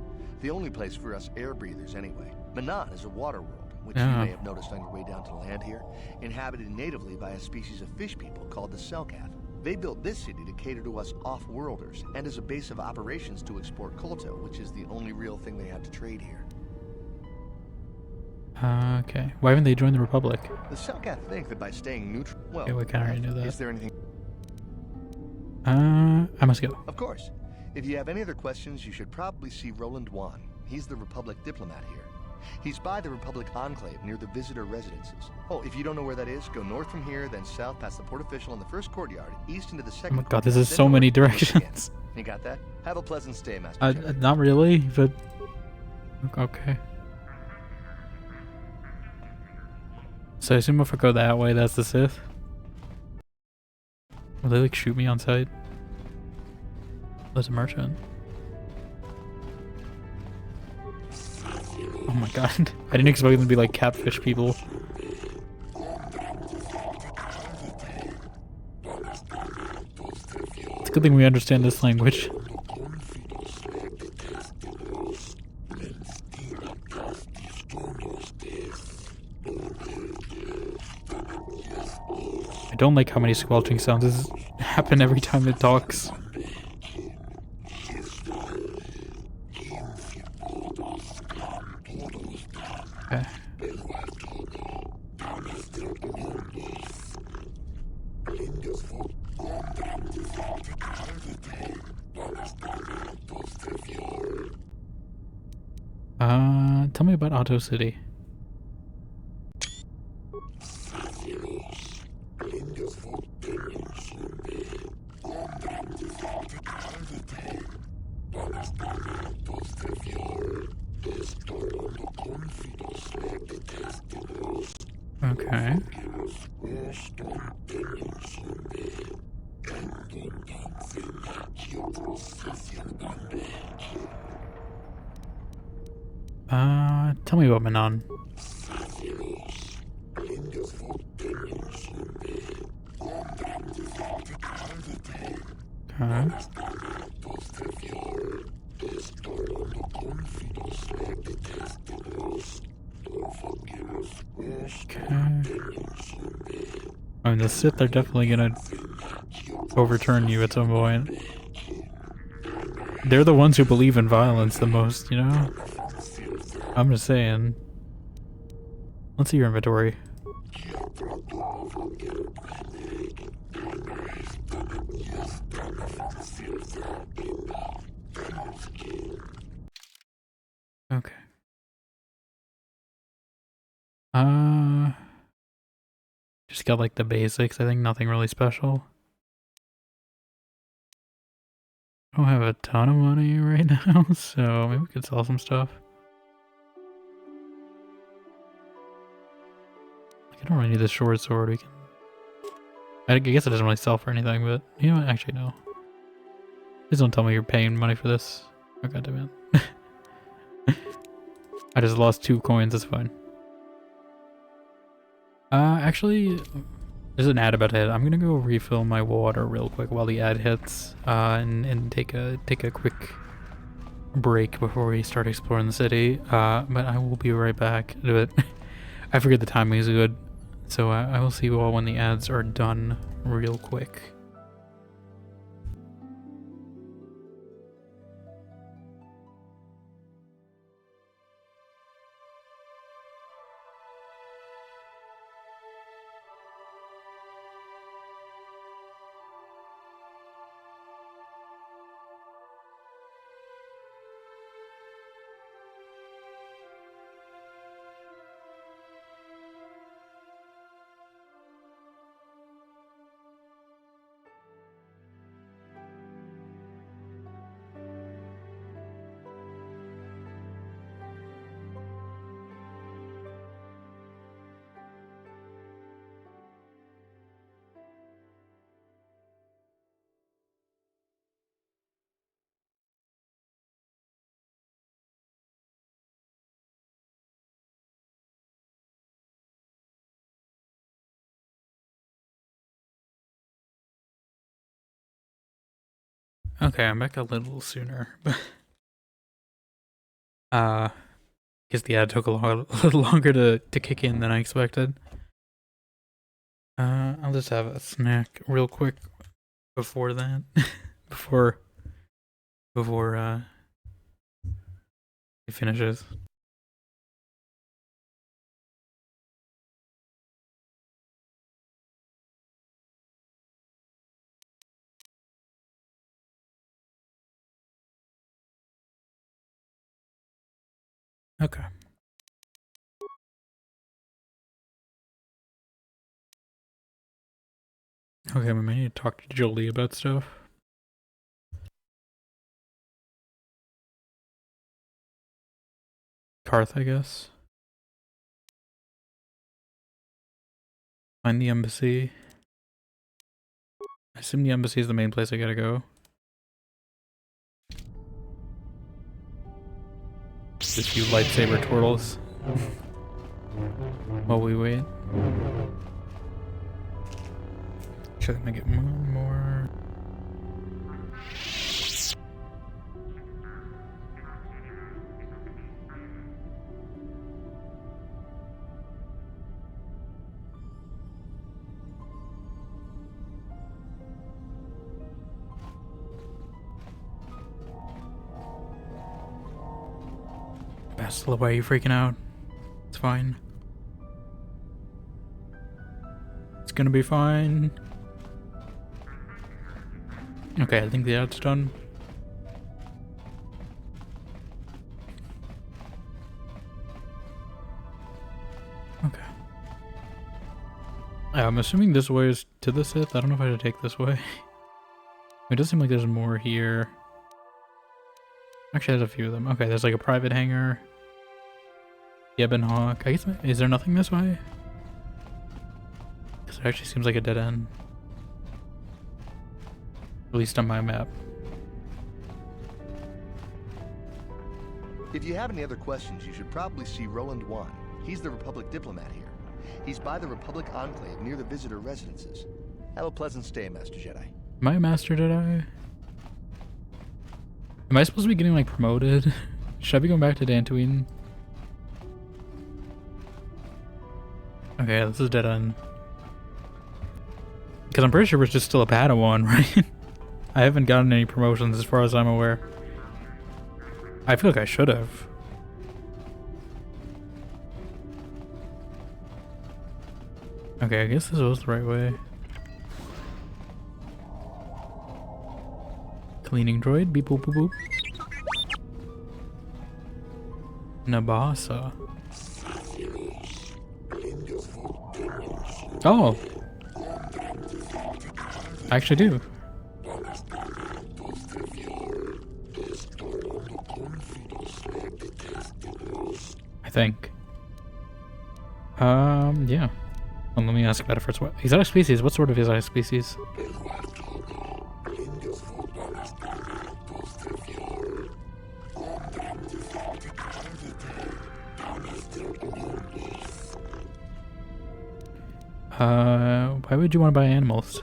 The only place for us air breathers anyway. Manaan is a water world, which you may have noticed on your way down to land here, inhabited natively by a species of fish people called the Selkath. They built this city to cater to us off-worlders, and as a base of operations to export Kolto, which is the only real thing they have to trade here. Okay. Why haven't they joined the Republic? The Selkath think that by staying neutral... Well, okay, we kind of already knew that. Is there anything... I must go. Of course. If you have any other questions, you should probably see Roland Wan. He's the Republic diplomat here. He's by the Republic Enclave near the visitor residences. Oh, if you don't know where that is, go north from here, then south past the port official in the first courtyard, east into the second. Oh my god, this is so many directions. You got that? Have a pleasant stay, Master. Not really, but okay. So I assume if I go that way, that's the Sith. Will they like shoot me on sight? There's a merchant. Oh my god. I didn't expect them to be like catfish people. It's a good thing we understand this language. I don't like how many squelching sounds happen every time it talks. Okay. Tell me about Otto City. Okay. Tell me about Manaan. Okay. I mean, the Sith are definitely gonna overturn you at some point. They're the ones who believe in violence the most, you know? I'm just saying. Let's see your inventory. Okay. Just got like the basics. I think nothing really special. I don't have a ton of money right now, so maybe we could sell some stuff. I don't really need this short sword. We can. I guess it doesn't really sell for anything, but you know what? Actually, no. Please don't tell me you're paying money for this. Oh goddamn it! I just lost 2 coins. That's fine. Actually, there's an ad about to hit. I'm gonna go refill my water real quick while the ad hits, and take a quick break before we start exploring the city. But I will be right back. But I forget the timing is good, so I will see you all when the ads are done real quick. Okay, I'm back a little sooner, but guess the ad took a little longer to kick in than I expected. I'll just have a snack real quick before that, before it finishes. Okay. Okay, we may need to talk to Jolie about stuff. Karth, I guess. Find the embassy. I assume the embassy is the main place I gotta go. Just a few lightsaber twirls while we wait. Should I make it more? Bastila, why are you freaking out? It's fine. It's gonna be fine. Okay, I think the ad's done. Okay. I'm assuming this way is to the Sith. I don't know if I should take this way. It does seem like there's more here. Actually, there's a few of them. Okay, there's like a private hangar. Yeben Hawk. I guess, is there nothing this way? Because it actually seems like a dead end. At least on my map. If you have any other questions, you should probably see Roland Wan. He's the Republic diplomat here. He's by the Republic Enclave near the visitor residences. Have a pleasant stay, Master Jedi. Am I a Master Jedi? Am I supposed to be getting like promoted? Should I be going back to Dantooine? Okay, this is dead end. Because I'm pretty sure we're just still a Padawan, right? I haven't gotten any promotions as far as I'm aware. I feel like I should have. Okay, I guess this was the right way. Cleaning droid, beep boop boop boop. Nabasa. Oh! I actually do. I think. Yeah. Well, let me ask about it first. What exotic species? What sort of exotic species? Why would you want to buy animals?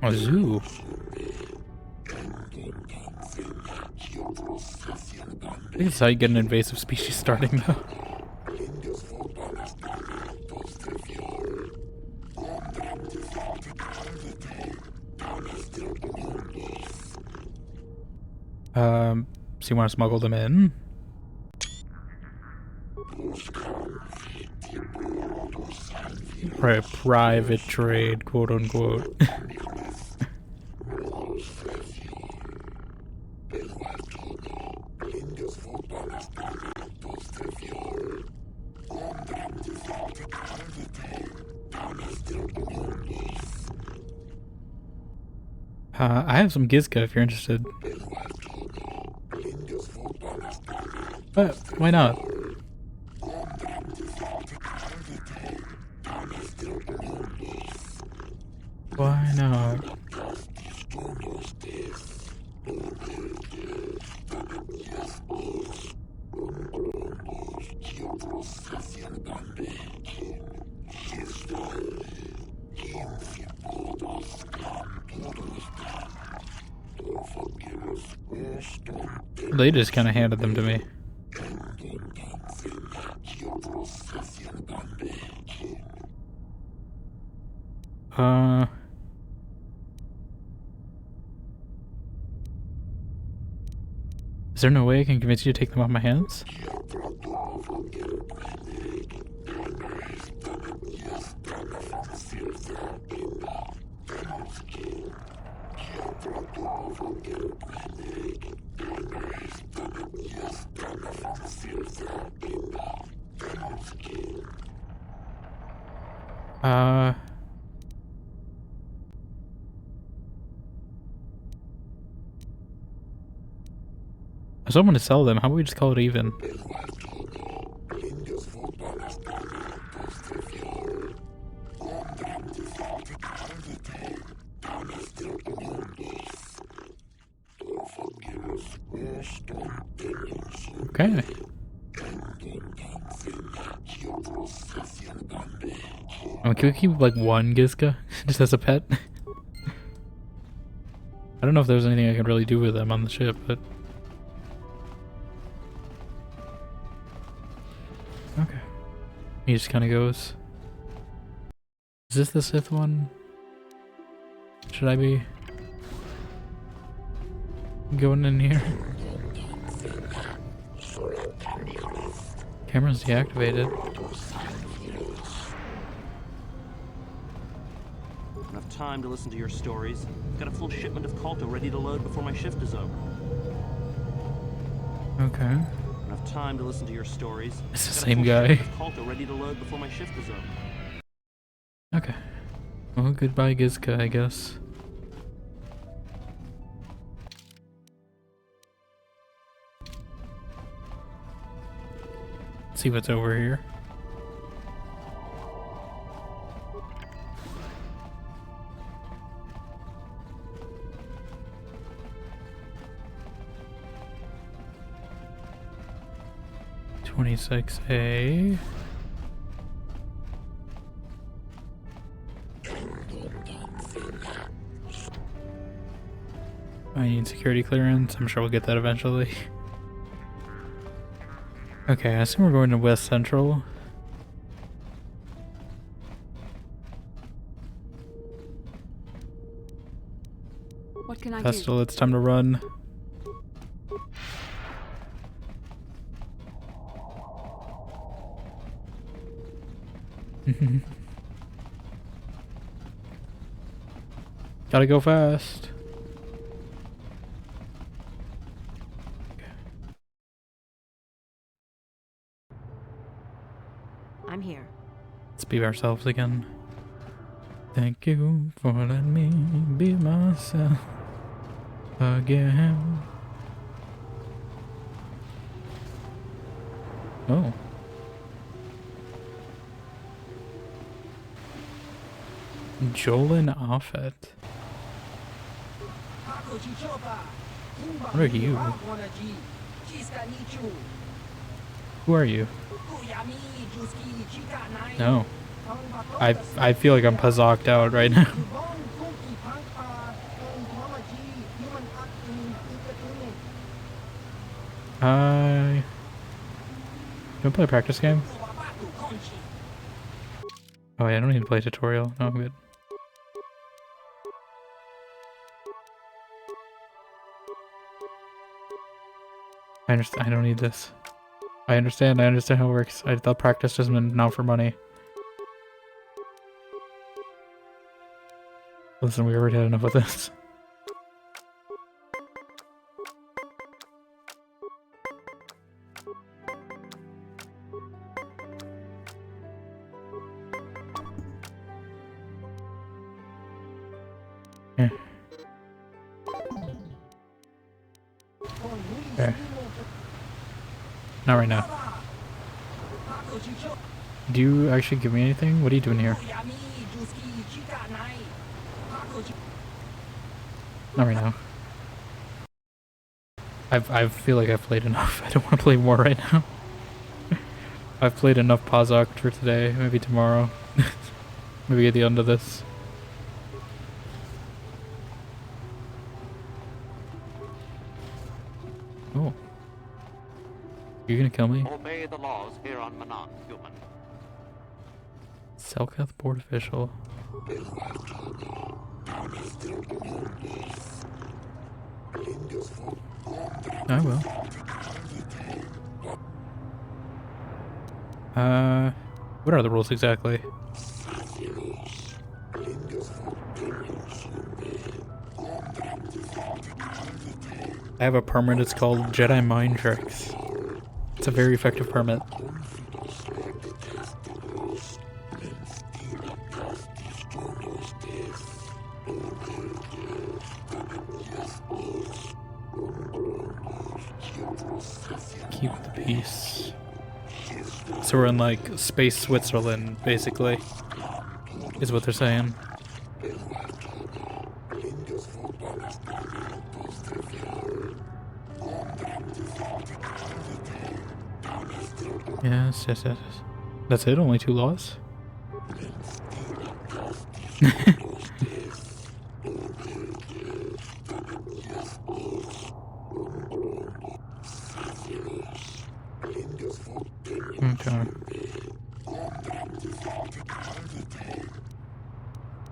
A zoo. I think it's how you get an invasive species starting, though. So you want to smuggle them in? For a private trade, quote unquote. I have some Gizka if you're interested. But why not? Why not? They just kind of handed them to me. Is there no way I can convince you to take them off my hands? I still want to sell them. How about we just call it even? Okay. Can we keep like one Gizka just as a pet? I don't know if there's anything I can really do with them on the ship, but okay. He just kind of goes. Is this the Sith one? Should I be going in here? Camera's deactivated. Enough time to listen to your stories. Got a full shipment of Calto ready to load before my shift is over. Okay. Enough time to listen to your stories. It's the same guy. Calto ready to load before my shift is over. Okay. Well, goodbye, Gizka, I guess. Let's see what's over here. $26A. I need security clearance. I'm sure we'll get that eventually. Okay, I assume we're going to West Central. What can I do? Hasta, it's time to run. Gotta go fast. I'm here. Let's be ourselves again. Thank you for letting me be myself again. Oh. Jolin Offet. What are you? Who are you? No. I feel like I'm pazzocked out right now. You wanna play a practice game? Oh yeah, I don't need to play a tutorial. No, I'm good. I understand. I don't need this. I understand how it works. I thought practice just meant now for money. Listen, we already had enough of this. Yeah. Okay. Not right now. Do you actually give me anything? What are you doing here? Not right now. I feel like I've played enough. I don't want to play more right now. I've played enough Pazok for today. Maybe tomorrow. Maybe at the end of this. Oh. You're gonna kill me? Obey the laws here on Manaan, human. Selkath board official. I will. What are the rules exactly? I have a permit, it's called Jedi Mind Tricks. It's a very effective permit. Keep the peace. So we're in like space Switzerland, basically, is what they're saying. Yes. That's it? Only 2 laws? Okay.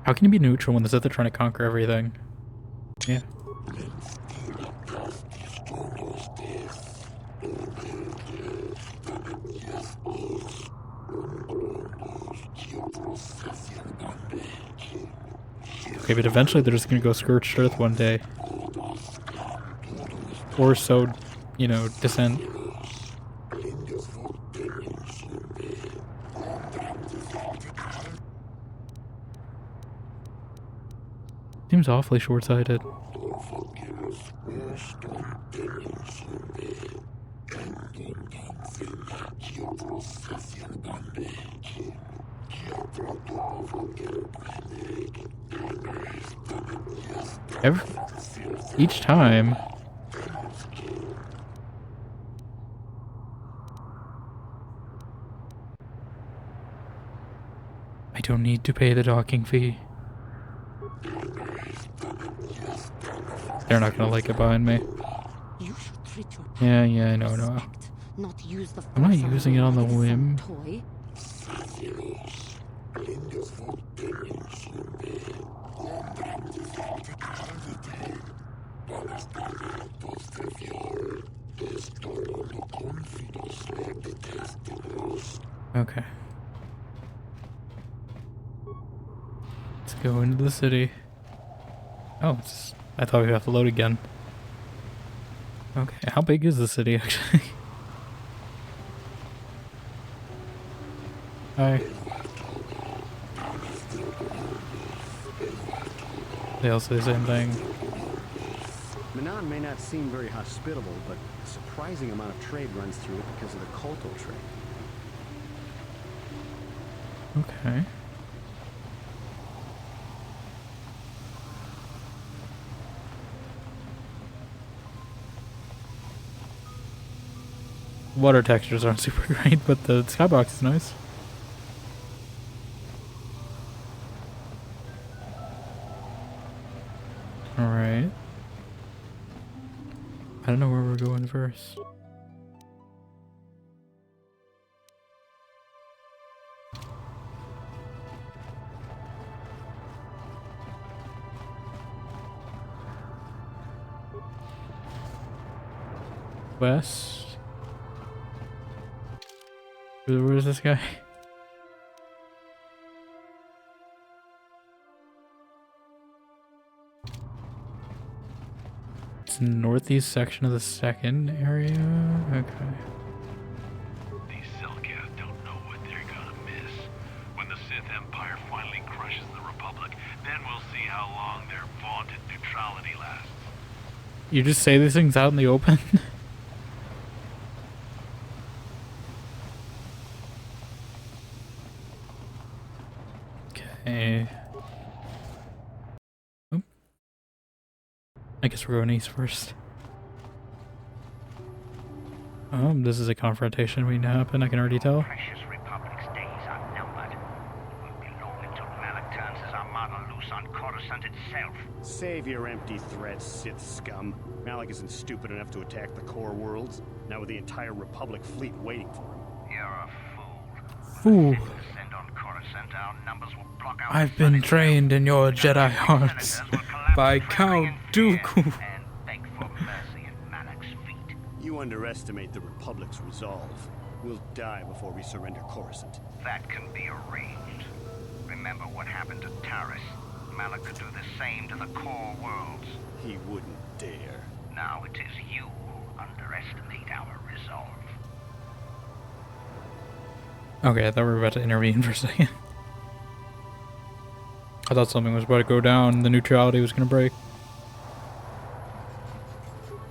How can you be neutral when the Sith are trying to conquer everything? Yeah. Okay, but eventually they're just gonna go scorched earth one day. Or so, you know, dissent. Seems awfully short-sighted. Each time. I don't need to pay the docking fee. They're not gonna like it behind me. Yeah, I know. I'm not using it on the whim. Okay. Let's go into the city. Oh, I thought we'd have to load again. Okay, how big is the city actually? Hi. They all say the same thing. Manaan may not seem very hospitable, but a surprising amount of trade runs through it because of the Kolto trade. Okay. Water textures aren't super great, but the skybox is nice. Alright. I don't know where we're going first. West. Where's this guy? It's northeast section of the second area. Okay. These Selkath don't know what they're gonna miss. When the Sith Empire finally crushes the Republic, then we'll see how long their vaunted neutrality lasts. You just say these things out in the open? Okay. Oh. I guess we're going east first. This is a confrontation waiting to happen, I can already tell. Precious Republic's days are numbered. It won't be long until Malak turns his armada loose on Coruscant itself. Save your empty threats, Sith scum. Malak isn't stupid enough to attack the core worlds, now with the entire Republic fleet waiting for him. You're a Fool. descend on Coruscant, our numbers will block out I've been trained in your Jedi arts by Count Dooku. You underestimate the Republic's resolve. We'll die before we surrender Coruscant. That can be arranged. Remember what happened to Taris. Malak could do the same to the core worlds. He wouldn't dare. Now it is you who underestimate our resolve. Okay, I thought we were about to intervene for a second. I thought something was about to go down, the neutrality was going to break.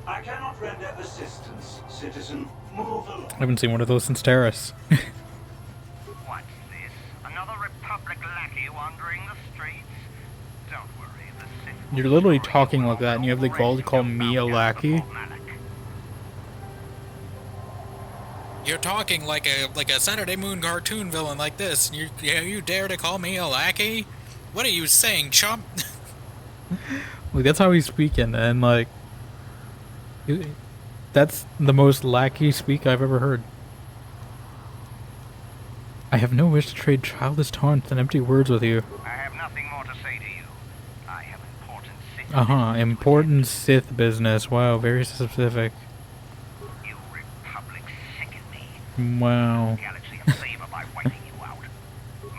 I cannot render assistance, citizen. Move along. I haven't seen one of those since Taris. What's this? Another Republic lackey wandering the streets? Don't worry, the Sith... You're literally talking like that and you have the gall to call me a lackey? You're talking like a Saturday Moon cartoon villain like this. You dare to call me a lackey? What are you saying, chump? Like, that's how he's speaking, and like, that's the most lackey speak I've ever heard. I have no wish to trade childish taunts and empty words with you. I have nothing more to say to you. I have important Sith important Sith business. Wow, very specific. You Republic sicken me. Wow. Galaxy a favor by wiping you out.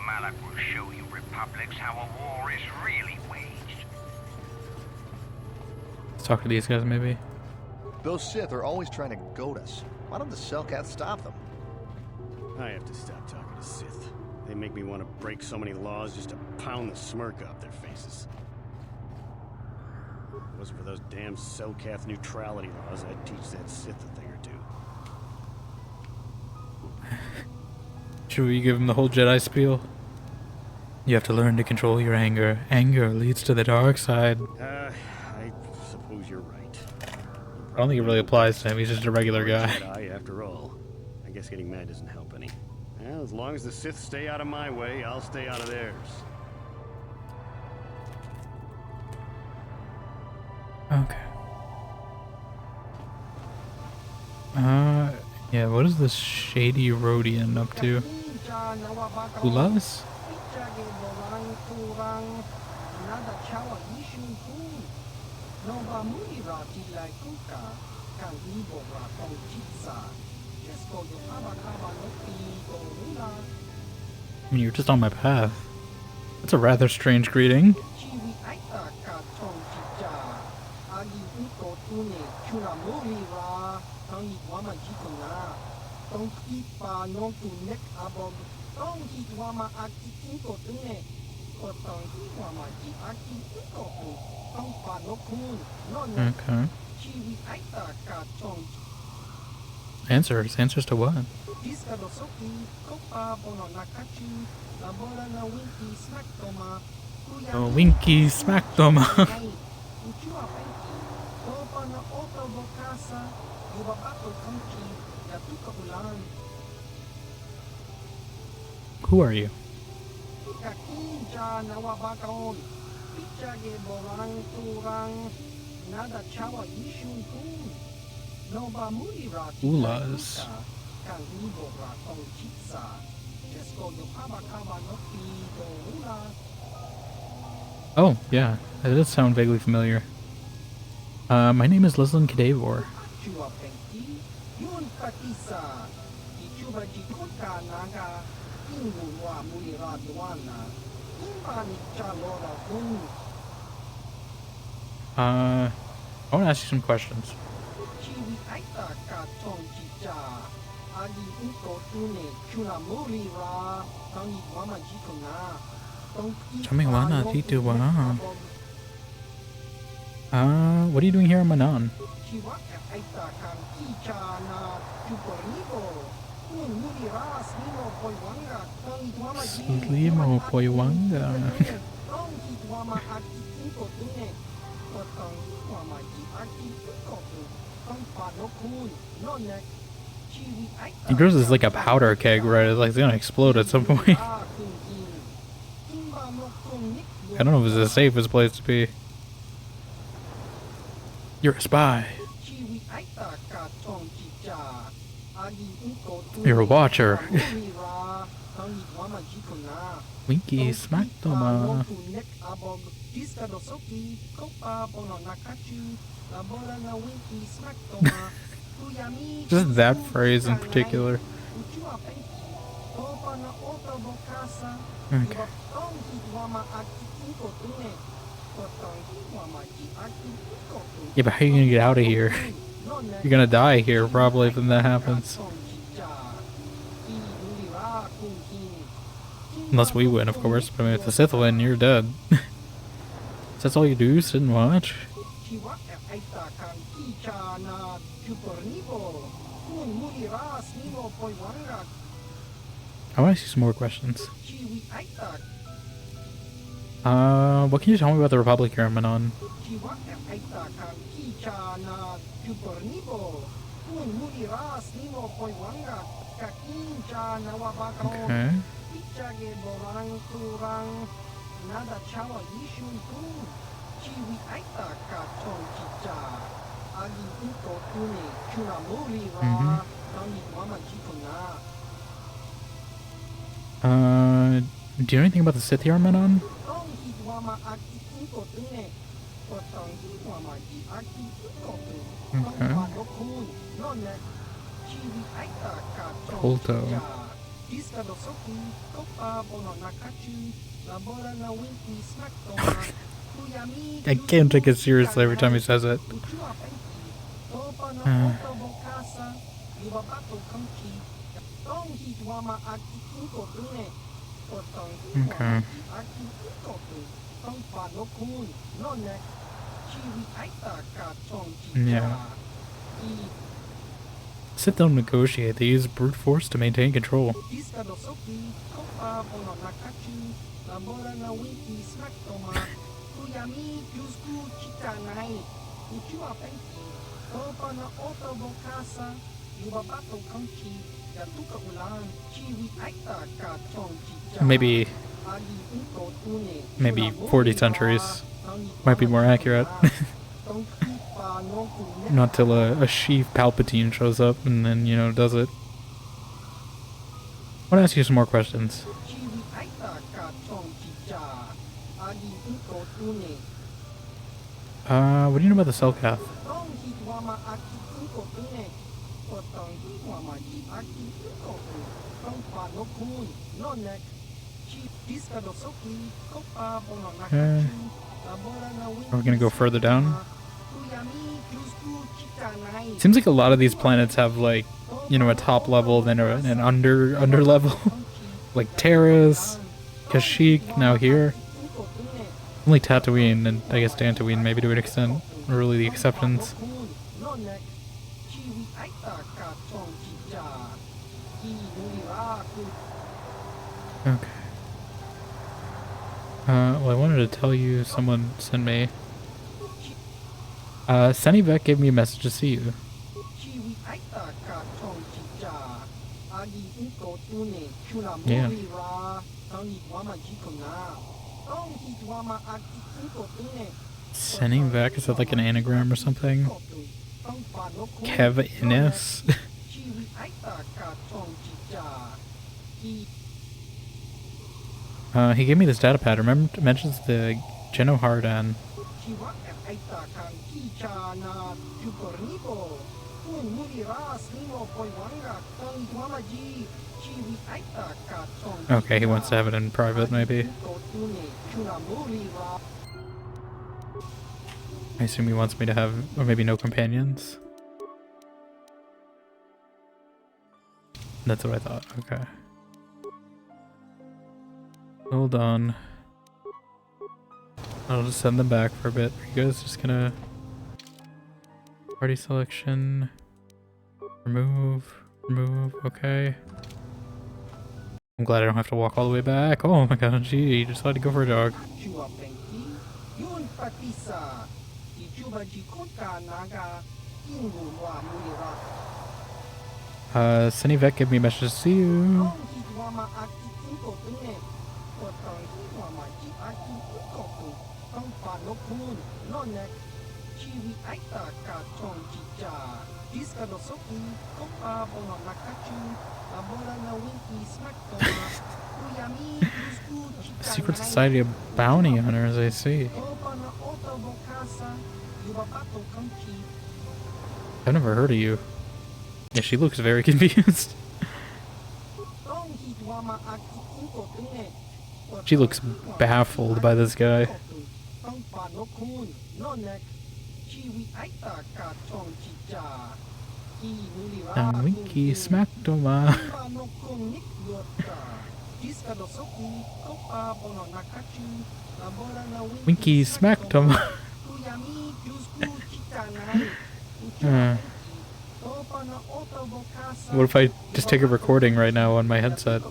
Malak will show you Republics how a war is really waged. Let's talk to these guys, maybe. Those Sith are always trying to goad us. Why don't the Selkath stop them? I have to stop talking to Sith. They make me want to break so many laws just to pound the smirk off their faces. If it wasn't for those damn Selkath neutrality laws, I'd teach that Sith a thing or two. Should we give him the whole Jedi spiel? You have to learn to control your anger. Anger leads to the dark side. I suppose you're right. I don't think it really applies to him. He's just a regular guy. Jedi, after all. I guess getting mad doesn't help any. Well, as long as the Sith stay out of my way, I'll stay out of theirs. Okay. Yeah, what is this shady Rhodian up to? Ulas? I mean, you're just on my path. That's a rather strange greeting. Okay. Answers to what? Oh, Winky Smackdom. Who are you? Ulas. Oh, yeah. That does sound vaguely familiar. My name is Leslin Kadavor. I want to ask you some questions. What are you doing here in Manaan? Slimo Poiwanga. Yours is like a powder keg, right? It's like it's gonna explode at some point. I don't know if it's the safest place to be. You're a spy. You're a watcher. Winky Smackdoma. Just that phrase in particular. Okay. Yeah, but how are you gonna get out of here? You're gonna die here probably if that happens. Unless we win, of course. But I mean, if the Sith win, you're dead. That's all you do? Sit and watch? I want to see some more questions. What can you tell me about the Republic you're in Manaan? Okay. Do you know anything about the Sith here in Manaan? Okay. Kolto. I can't take it seriously every time he says it. Okay. Yeah. Sith don't negotiate, they use brute force to maintain control. Maybe 40 centuries might be more accurate. Not till a Sheev Palpatine shows up and then, you know, does it. I want to ask you some more questions. What do you know about the Selkath? Okay. Are we gonna go further down? Seems like a lot of these planets have like, you know, a top level, then an under level. Like Terrace, Kashyyyk, now here. Only Tatooine and I guess Dantooine maybe to an extent are really the exceptions. Okay. Well, I wanted to tell you, someone sent me. Senivek gave me a message to see you. Yeah. Senivek, is that like an anagram or something? Kev Innes? He gave me this data pad. Remember, it mentions the Geno Hardan. Okay, he wants to have it in private, maybe. I assume he wants me to have, or maybe no companions. That's what I thought, okay. Hold on. I'll just send them back for a bit. Are you guys just gonna... Party selection... Remove... Remove, okay. I'm glad I don't have to walk all the way back. Oh my god, gee, you just had to go for a jog. Senivek gave me a message to see you. Secret Society of Bounty Hunters, I see. I've never heard of you. Yeah, she looks very confused. She looks baffled by this guy. Winky Smackdoma. Winky Smackdoma. What if I just take a recording right now on my headset?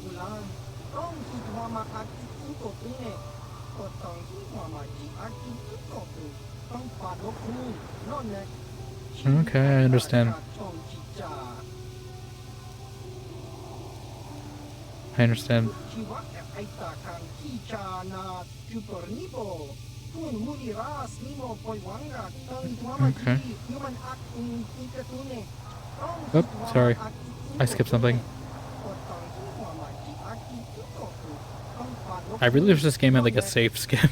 Okay, I understand. I understand. Okay. Oh, sorry. I skipped something. I really wish this game had like a safe skip.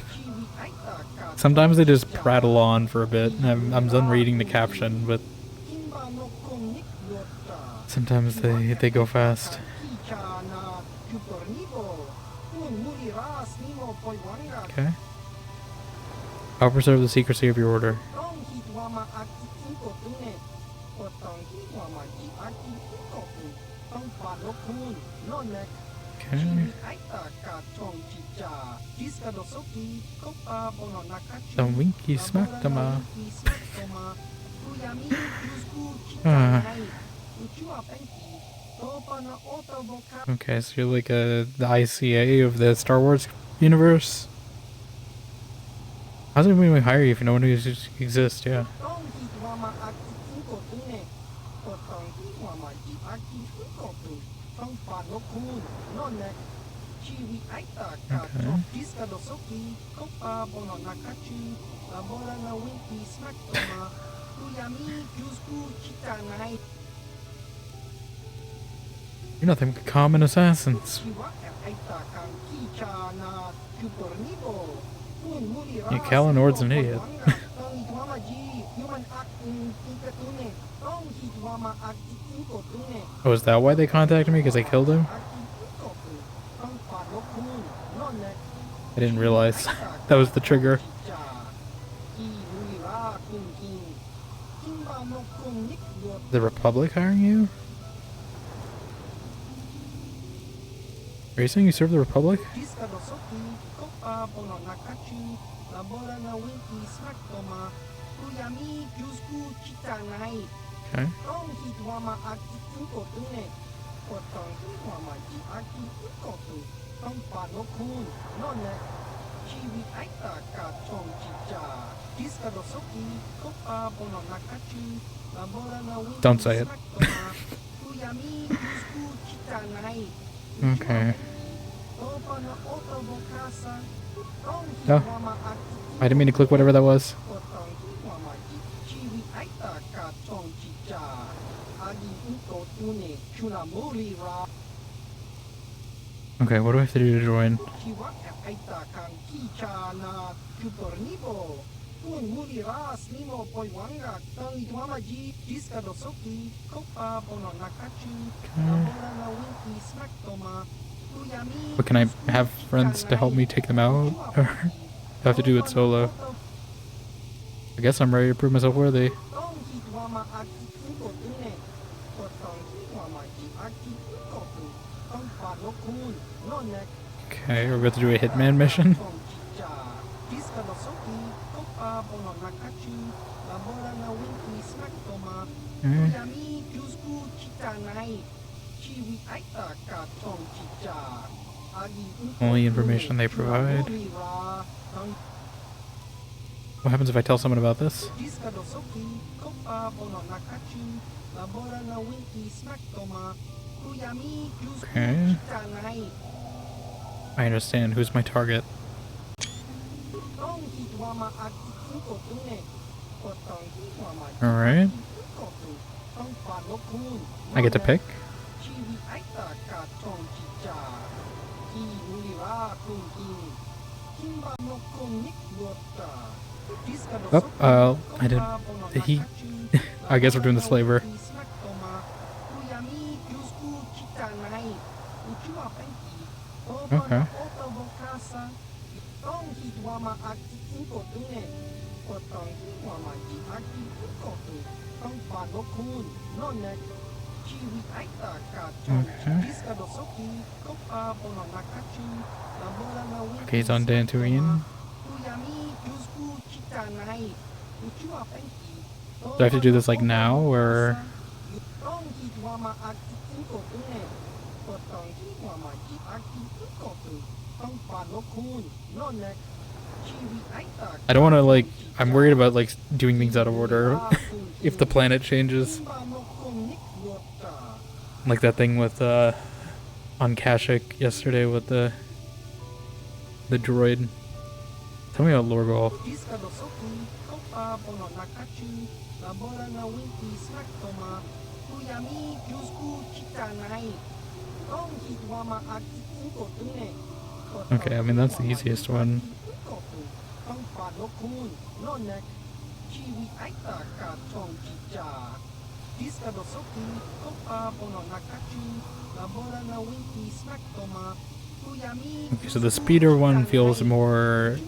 Sometimes they just prattle on for a bit. I'm done reading the caption, but sometimes they go fast. Okay. I'll preserve the secrecy of your order. Okay. The Winky Smackdoma. Okay, so you're like the ICA of the Star Wars universe? How's anybody hire you if no one exists? Yeah. You're nothing but common assassins. Yeah, Kalanord's an idiot. Oh, is that why they contacted me? Because I killed him? I didn't realize that was the trigger. The Republic hiring you? Are you saying you serve the Republic? Okay. Don't say it. Okay. Oh. I didn't mean to click whatever that was. Okay, what do I have to do to join? But can I have friends to help me take them out? Or do I have to do it solo? I guess I'm ready to prove myself worthy. Okay, we're about to do a hitman mission. Only information they provide. What happens if I tell someone about this? Okay. I understand. Who's my target? Alright. I get to pick? Oh, I did. He. I guess we're doing the slaver. Okay. Okay, he's on Dantooine. Do I have to do this like now, or? I don't want to like. I'm worried about like doing things out of order if the planet changes. Like that thing with on Kashyyyk yesterday with the droid. Tell me about Lorgol. Okay, I mean that's the easiest one. Okay, so the speeder one feels more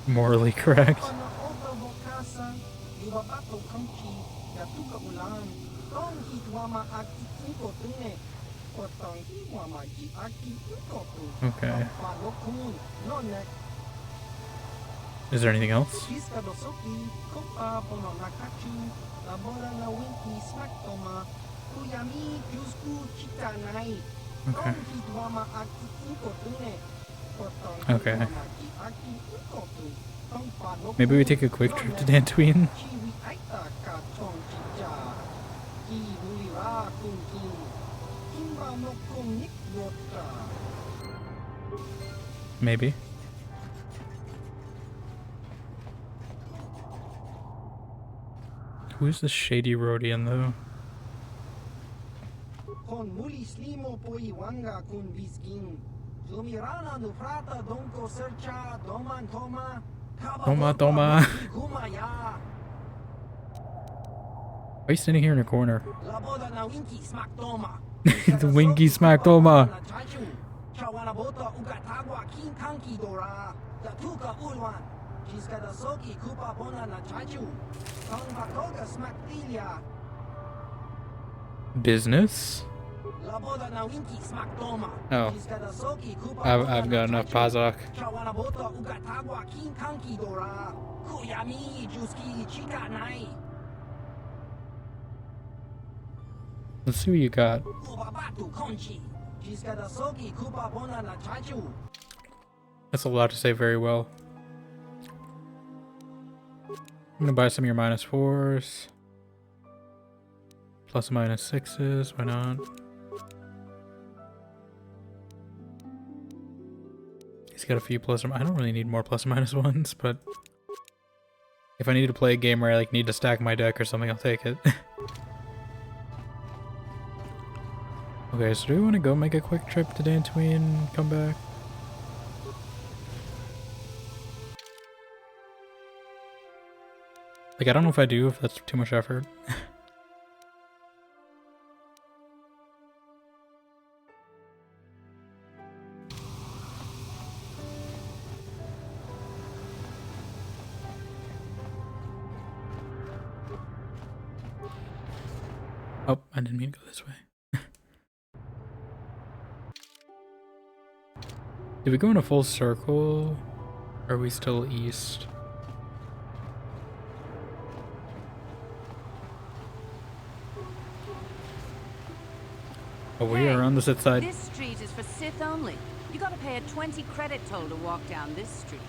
morally correct. Okay. Is there anything else? Okay. Okay. Maybe we take a quick trip to Dantooine. Maybe. Who's the shady Rhodian though? Toma, toma. Why are you standing here in a corner? The winky smack toma. Business? Oh. I've got enough Pazok. Let's see what you got. That's a lot to say very well. I'm gonna buy some of your -4s. Plus and -6s, why not? He's got a few plus or I don't really need more plus or -1s, but if I need to play a game where I like need to stack my deck or something, I'll take it. Okay, so do we want to go make a quick trip to Dantooine and come back? Like, I don't know if I do, if that's too much effort. Oh, I didn't mean to go this way. Did we go in a full circle? Or are we still east? Oh, we are on the Sith side. This street is for Sith only. You gotta pay a 20 credit toll to walk down this street.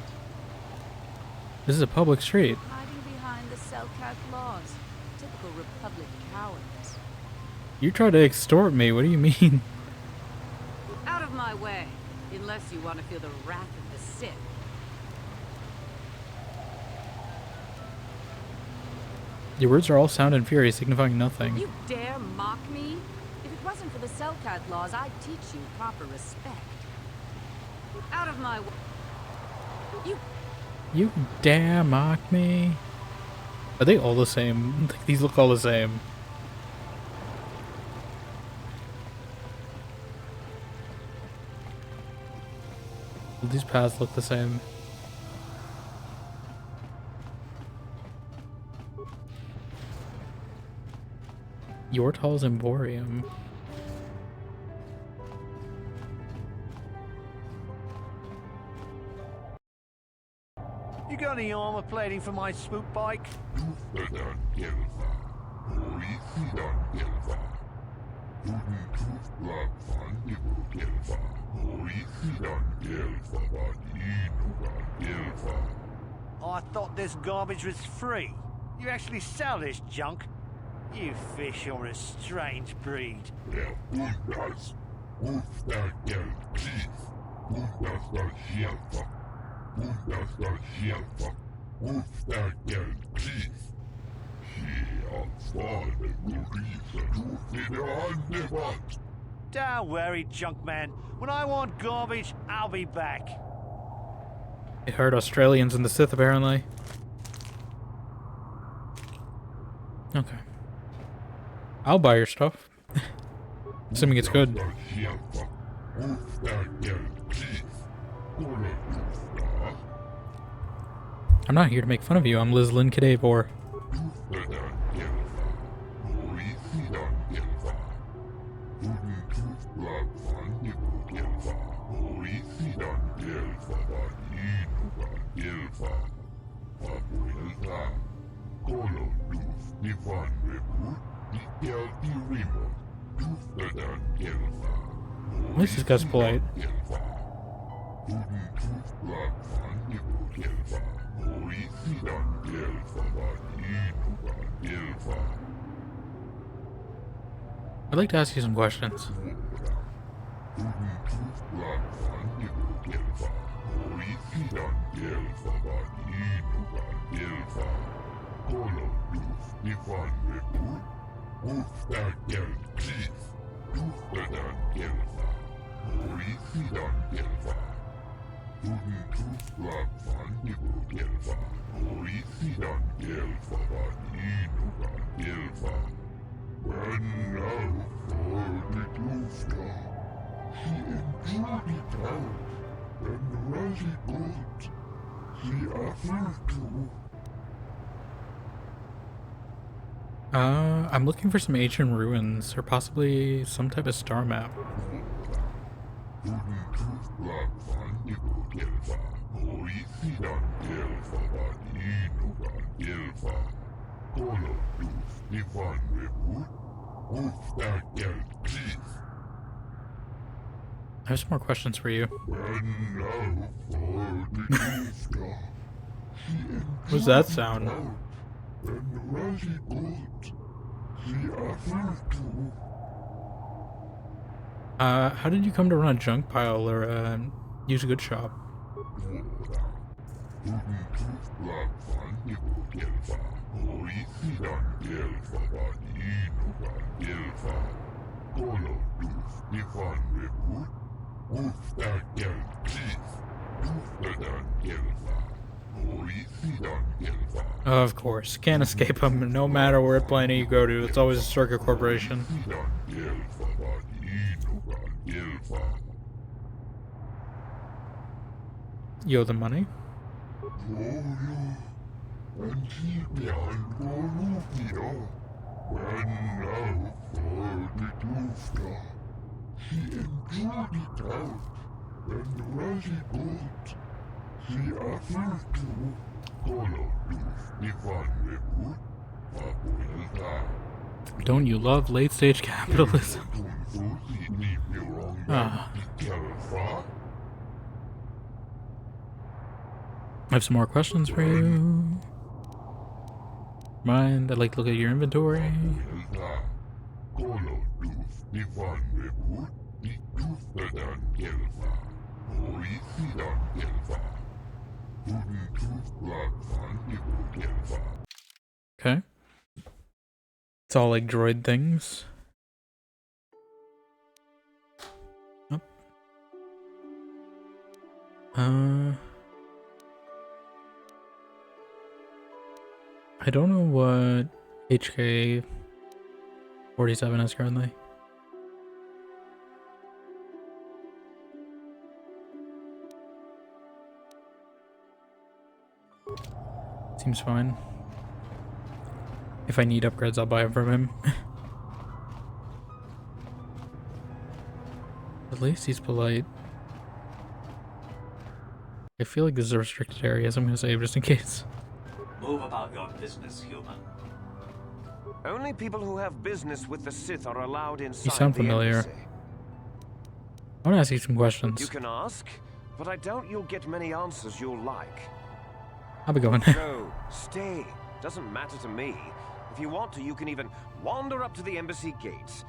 This is a public street. Hiding behind the Selkat laws. Typical Republic cowards. You try to extort me, what do you mean? Out of my way, unless you want to feel the wrath of the Sith. Your words are all sound and fury, signifying nothing. You dare mock me? If it wasn't for the Selkat laws, I'd teach you proper respect. Out of my way. You dare mock me? Are they all the same? These look all the same. These paths look the same. Yortal's Emporium. You got any armor plating for my swoop bike? I thought this garbage was free. You actually sell this junk? You fish are a strange breed. Don't worry, junk man. When I want garbage, I'll be back. It hurt Australians in the Sith, apparently. Okay. I'll buy your stuff. Assuming it's good. I'm not here to make fun of you. I'm Liz Lynn Kadavor. At least this guy's polite. I'd like to ask you some questions. I'm looking for some ancient ruins, or possibly some type of star map. I have some more questions for you. What's that sound? How did you come to run a junk pile or use a good shop? Of course, can't escape them. No matter what planet you go to, it's always a circuit corporation. You owe the money? Don't you love late-stage capitalism? Ah. I have some more questions for you. Mind, I'd like to look at your inventory. Okay. It's all like droid things. Oh. I don't know what HK 47 is currently. Seems fine. If I need upgrades, I'll buy them from him. At least he's polite. I feel like this is a restricted area, so I'm gonna save just in case. Move about your business, human. Only people who have business with the Sith are allowed inside. You sound familiar. I want to ask you some questions. You can ask, but I doubt you'll get many answers you'll like. I'll be going. Go, stay. Doesn't matter to me. If you want to, you can even wander up to the embassy gates.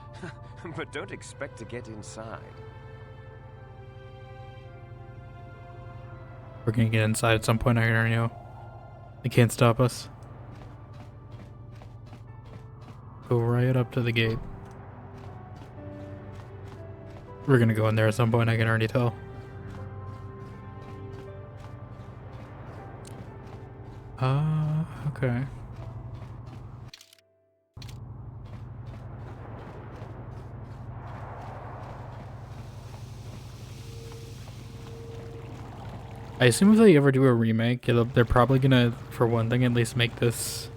But don't expect to get inside. We're gonna get inside at some point, I already know. They can't stop us. Go right up to the gate. We're gonna go in there at some point, I can already tell. Okay. I assume if they ever do a remake, they're probably gonna, for one thing, at least make this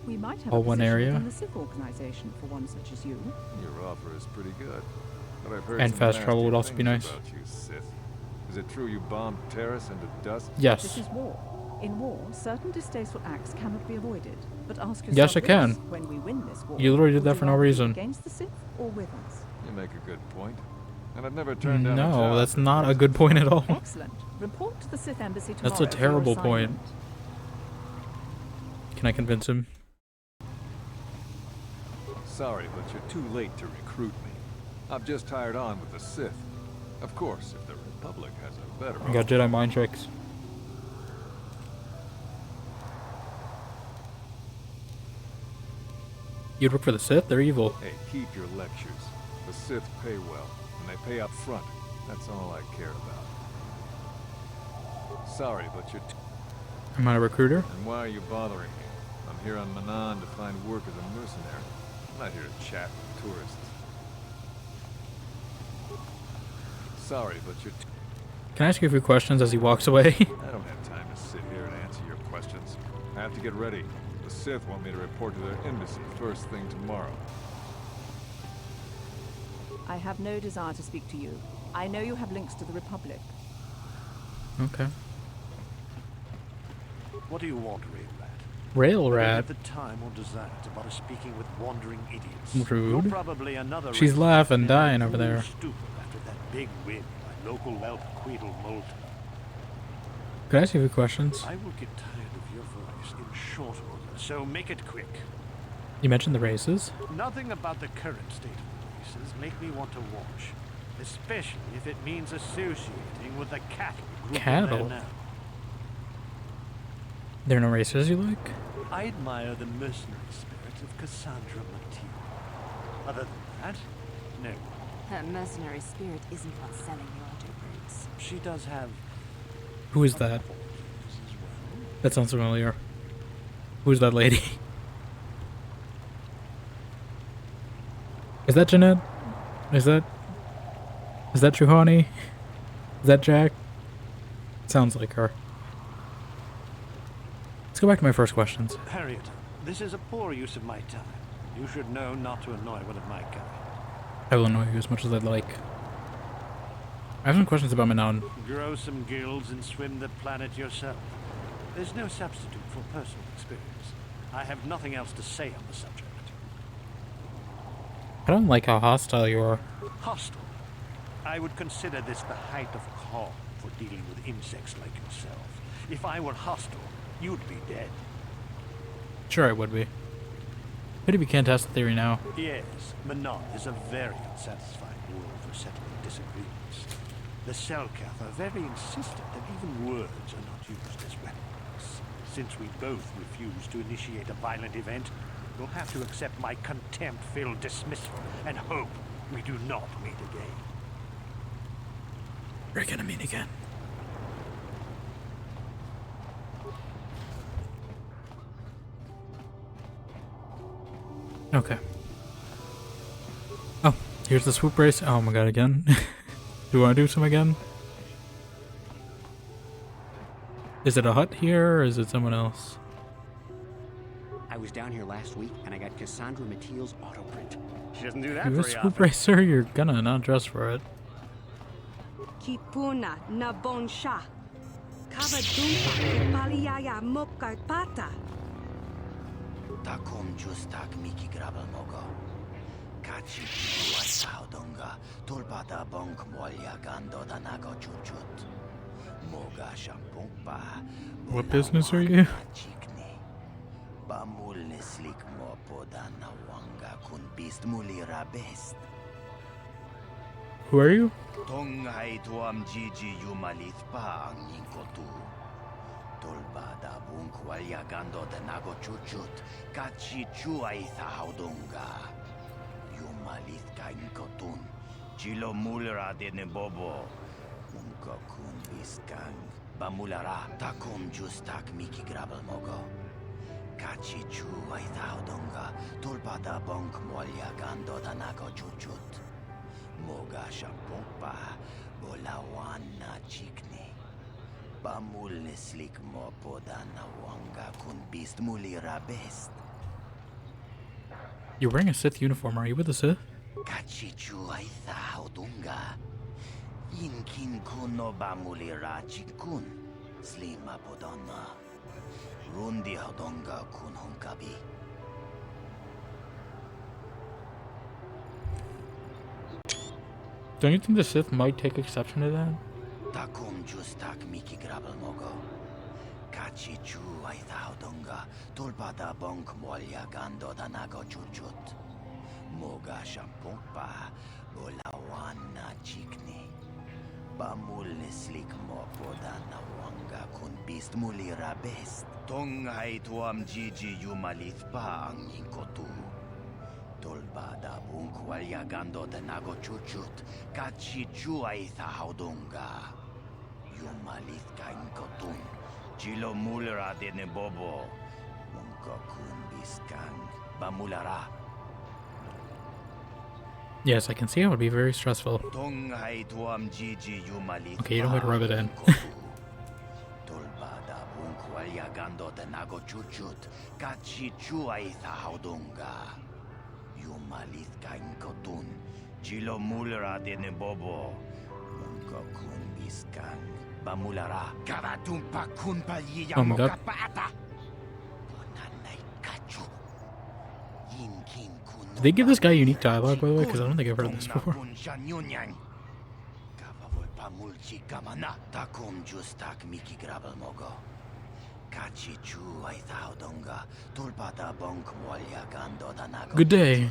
We might have all a one position area. within the Sith organization for one such as you. Your offer is pretty good. But I've heard And some fast nasty travel would also be things nice. about you, Sith. Is it true you bombed Terrace into dust? Yes. This is war. In war, certain distasteful acts cannot be avoided. But ask yourself Yes, I can. this, when we win this war, You literally did would that for no rather be reason. Against the Sith or with us? You make a good point. And I've never turned down a No, job that's for not a good point at all. Excellent. Report to the Sith embassy tomorrow. That's a for your terrible point. assignment. Can I convince him? Sorry, but you're too late to recruit me. I've just hired on with the Sith. Of course, if the Republic has a better I got Jedi mind tricks. You'd work for the Sith? They're evil. Hey, keep your lectures. The Sith pay well, and they pay up front. That's all I care about. Sorry, but you're... Am I a recruiter? And why are you bothering me? I'm here on Manaan to find work as a mercenary. I'm not here to chat with tourists. Sorry, but you're... Can I ask you a few questions as he walks away? I don't have time to sit here and answer your questions. I have to get ready. The Sith want me to report to their embassy first thing tomorrow. I have no desire to speak to you. I know you have links to the Republic. Okay. What do you want, Rail Rat? Rail I don't Rat? have the time or desire to bother speaking with wandering idiots. Rude. You're probably another She's race laughing, that dying made over a there. stupid after that big win by local whelp Queedle Moulton. Could I ask you a few questions? I will get tired of your voice in short order, so make it quick. You mentioned the races. Nothing about the current state of the races make me want to watch, especially if it means associating with the cattle group Cattle? there now. There are no races you like? I admire the mercenary spirit of Cassandra Mathieu. Other than that, no. Her mercenary spirit isn't what's selling your autobreaks. She does have... Who is that? That sounds familiar. Who's that lady? Is that Jeanette? Is that Truhani? Is that Jack? Sounds like her. Let's go back to my first questions. Harriet, this is a poor use of my time. You should know not to annoy one of my kind. I will annoy you as much as I'd like. I have some questions about Manaan. Grow some gills and swim the planet yourself. There's no substitute for personal experience. I have nothing else to say on the subject. I don't like how hostile you are. Hostile? I would consider this the height of calm for dealing with insects like yourself. If I were hostile, you'd be dead. Sure I would be. Pity we can't test the theory now. Yes, Manaan is a very unsatisfying world for settling disagreements. The Selkath are very insistent that even words are not used as weapons. Since we both refuse to initiate a violent event, you'll have to accept my contempt-filled dismissal and hope we do not meet again. We're gonna meet again. Okay. Oh, here's the swoop race. Oh my god, again. Do you want to do some again? Is it a hut here, or is it someone else? I was down here last week, and I got Cassandra Mathieu's auto print. She doesn't do that You're a very swoop often. racer, you're gonna not dress for it. Kipuna na bonsha. Kabadumpa paliyaya mokarpata. Takom justak miki grabal mogo. Kachi wasaudonga tulpada bonk molya gando danago chuchut. Moga shampumpa. What business are you? Bamul neslik mo podana wanga kun bist mulira best. Who are you? Tong hai tuam gigi yumalith pa ang inkotu. Tolbada bunk walya gando de nago chuchut. Kachi chuay haudunga. Yumalith ka inkotun. Chilo mulra de nebobo. Unko kun biskang. Bamulara takum justak miki grabal mogo. Kachi chuay haudunga. Tolbada bunk walya gando de nago chuchut. Moga shampumpa, bolawana chikni. Bamul neslik mo podana wanga kun bist mulira best. You're wearing a Sith uniform, are you with the Sith? Kachichu aitha haudunga. Inkin kuno bamulira chikun. Slima podana. Rundi haudunga kun hunkabi. Don't you think the Sith might take exception to that? Takum justak miki grabal mogo. Kachi chu aitha haudunga. Tulpada bonk molya gando danago chuchut. Moga shampumpa. Bolawana chikni. Bamul neslik mo podana wanga kun bist mulira best. Tong hai tuam gigi yumalith pa ang inkotu. Tolbada bunk walya gando de nago chuchut. Kachi chuay haudunga. Yumalit kain kotun. Chilo mulera de nebobo. Munkokun biskang. Bamulara. Yes, I can see how it would be very stressful. Tonghai tuam jiji yumalit. Okay, you don't want to rub it in. Tulbada bunkwalya gando nago chuchut. Kachi chuay haudunga. Yumalit kain kotun. Chilo mulera de nebobo. Munkokun biskang. Bamulara. Karatumpa kunpa yiya Oh my god. mokapata. Did they give this guy unique dialogue, by the way? Because I don't think I've heard this before. Good day.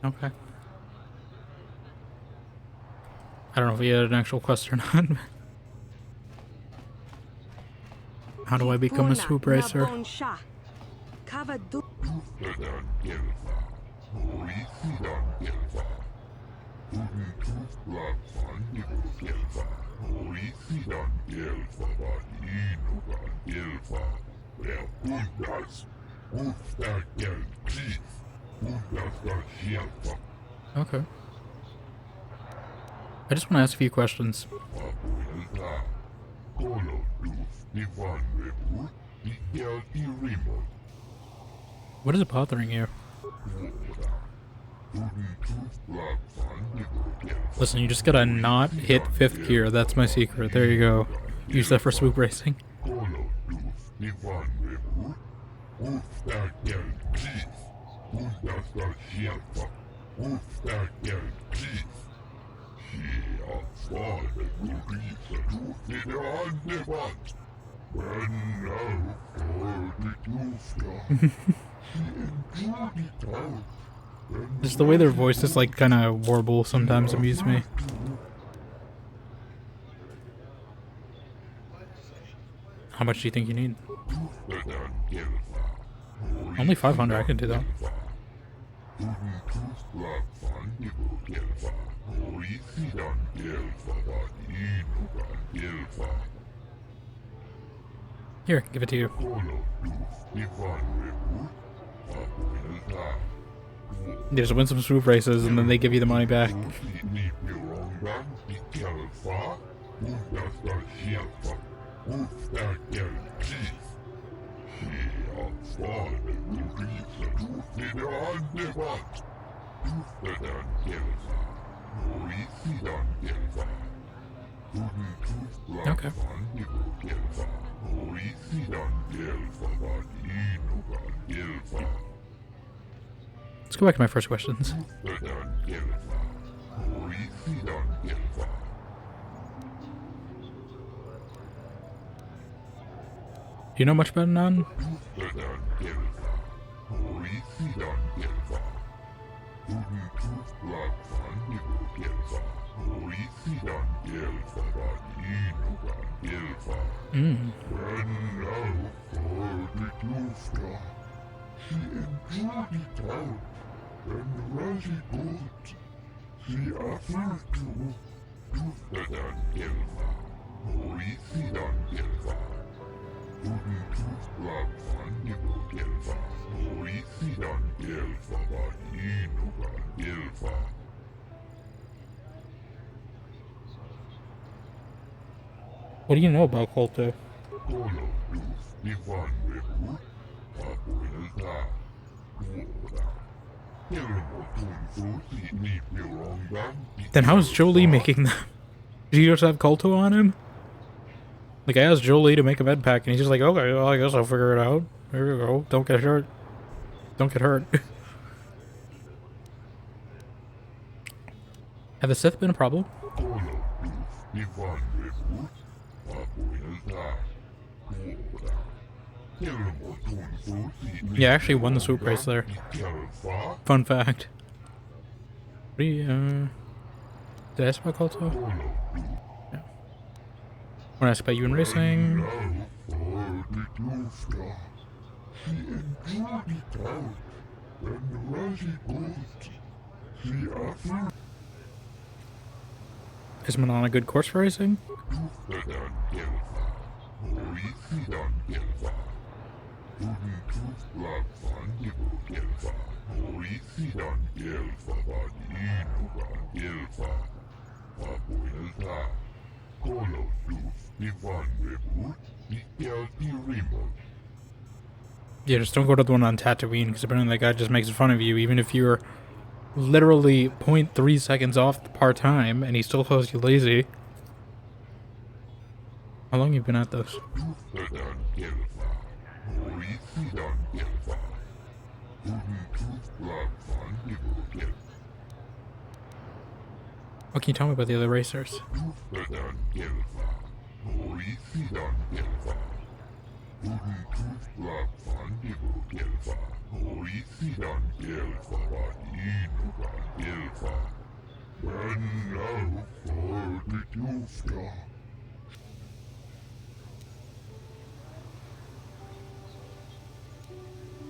Okay. I don't know if he had an actual quest or not. How do I become a swoop racer? Okay. I just want to ask a few questions. What is bothering you? Listen, you just gotta not hit 5th gear. That's my secret. There you go. Use that for swoop racing. Just the way their voices like kind of warble sometimes amuse me. How much do you think you need? Only 500, I can do that. Here, give it to you. You just win some swoop races and then they give you the money back. Okay. Let's go back to my first questions. Do you know much about Manaan? What do you know about Kolto? Then how's Jolie making them? Did he just have Kolto on him? Like, I asked Jolie to make a med pack, and he's just like, okay, well, I guess I'll figure it out. There you go. Don't get hurt. Don't get hurt. Have the Sith been a problem? Yeah, I actually won the swoop race there. Fun fact. What do you, did I ask about Kolto? Yeah. Want to ask about you in racing? Is Manaan a good course for racing? Yeah, just don't go to the one on Tatooine, because apparently that guy just makes fun of you, even if you're literally 0.3 seconds off the par time, and he still calls you lazy. How long you been at this? What can you tell me about the other racers?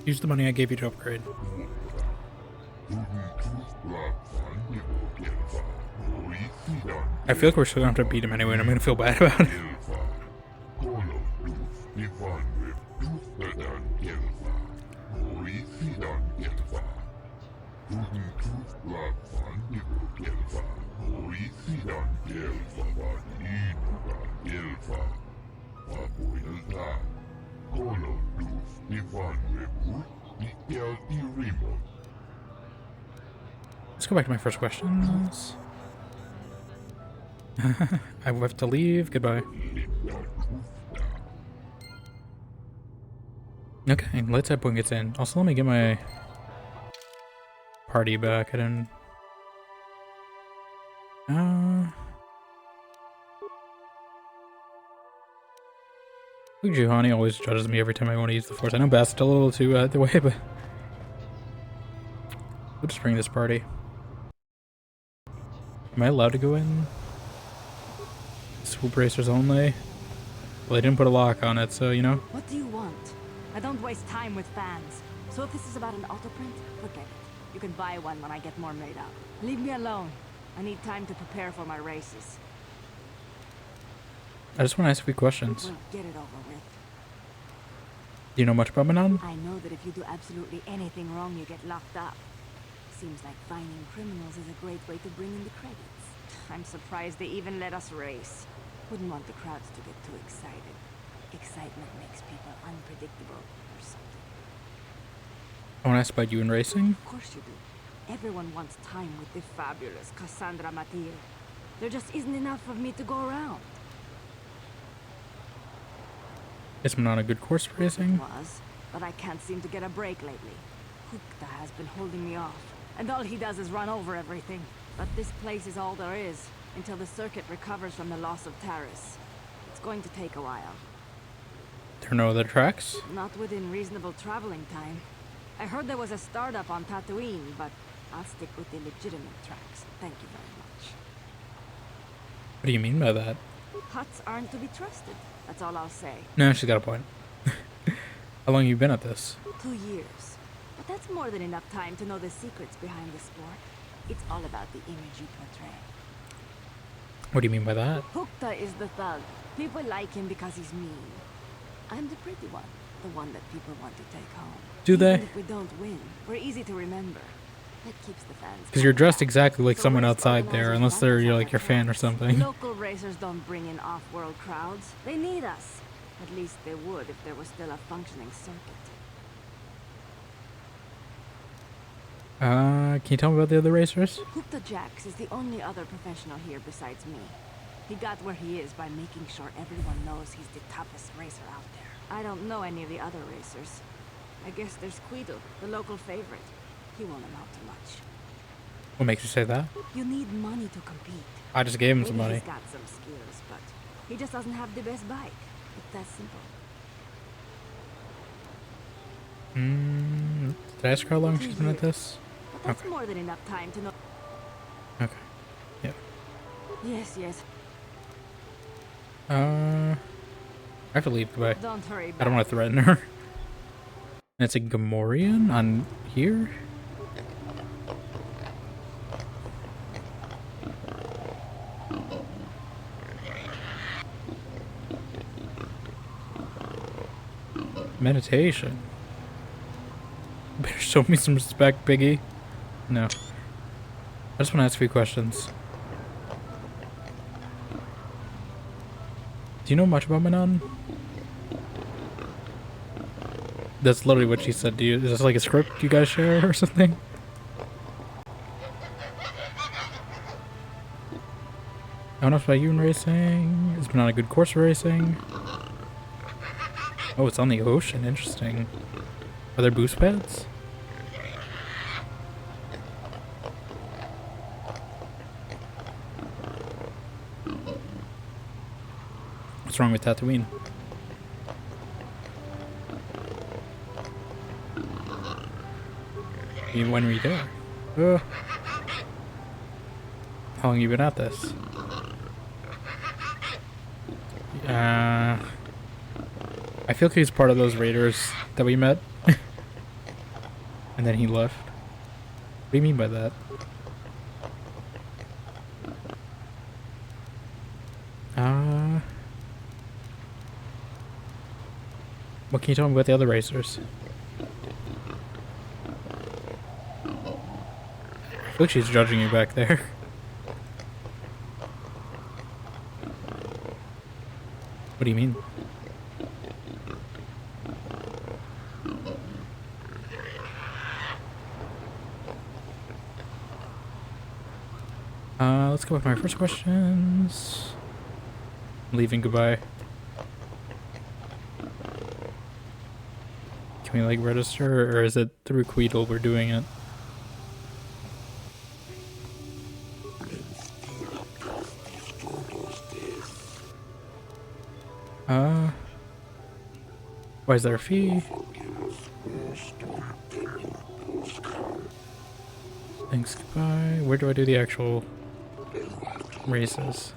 Use the money I gave you to upgrade. I feel like we're still gonna have to beat him anyway, and I'm gonna feel bad about it. Let's go back to my first questions. I have to leave. Goodbye. Okay, let's have point gets in. Also, let me get my party back. I didn't. Juhani always judges me every time I want to use the Force. I know Bast's still a little too out the way, but we'll just bring this party. Am I allowed to go in? Swoop racers only? Well, they didn't put a lock on it, so, you know. What do you want? I don't waste time with fans. So if this is about an autoprint, forget it. You can buy one when I get more made up. Leave me alone. I need time to prepare for my races. I just want to ask a few questions. Well, get it over with. Do you know much about Manaan? I know that if you do absolutely anything wrong, you get locked up. Seems like finding criminals is a great way to bring in the credits. I'm surprised they even let us race. Wouldn't want the crowds to get too excited. Excitement makes people unpredictable or something. I want to ask about you in racing. Of course you do. Everyone wants time with the fabulous Cassandra Mathieu. There just isn't enough of me to go around. Is Manaan a good course for racing? It was, but I can't seem to get a break lately. Hukta has been holding me off, and all he does is run over everything. But this place is all there is, until the circuit recovers from the loss of Taris. It's going to take a while. There are no other tracks? Not within reasonable traveling time. I heard there was a startup on Tatooine, but I'll stick with the legitimate tracks. Thank you very much. What do you mean by that? Huts aren't to be trusted. That's all I'll say. No, she's got a point. How long have you been at this? 2 years. But that's more than enough time to know the secrets behind the sport. It's all about the image you portray. What do you mean by that? Hukta is the thug. People like him because he's mean. I'm the pretty one. The one that people want to take home. Do they? Even if we don't win, we're easy to remember. That keeps the fans. Because you're dressed exactly like someone outside there, unless they're like your fan or something. Local racers don't bring in off-world crowds. They need us. At least they would if there was still a functioning circuit. Can you tell me about the other racers? Hukta Jax is the only other professional here besides me. He got where he is by making sure everyone knows he's the toughest racer out there. I don't know any of the other racers. I guess there's Quito, the local favorite. He won't amount to much. What makes you say that? You need money to compete. I just gave him some money. He's got some skills, but he just doesn't have the best bike. It's that simple. Did I ask her how long she's been at this? But that's more than enough time to know. Okay. Yeah. Yes, yes. I have to leave. Goodbye. Don't hurry I don't want back. to threaten her. And it's a Gamorrean on here? Meditation. Better show me some respect, Biggie. No. I just want to ask a few questions. Do you know much about Manaan? That's literally what she said. Is this like a script you guys share or something? I don't know about you in racing. Is Manaan a good course for racing? Oh, it's on the ocean. Interesting. Are there boost pads? What's wrong with Tatooine? When were you there? How long have you been at this? I feel like he's part of those raiders that we met. And then he left. What do you mean by that? What can you tell me about the other racers? I feel like she's judging you back there. What do you mean? Let's go with my first questions. I'm leaving, goodbye. Can we like register, or is it through Queedle we're doing it? Why is there a fee? Thanks, goodbye. Where do I do the actual races?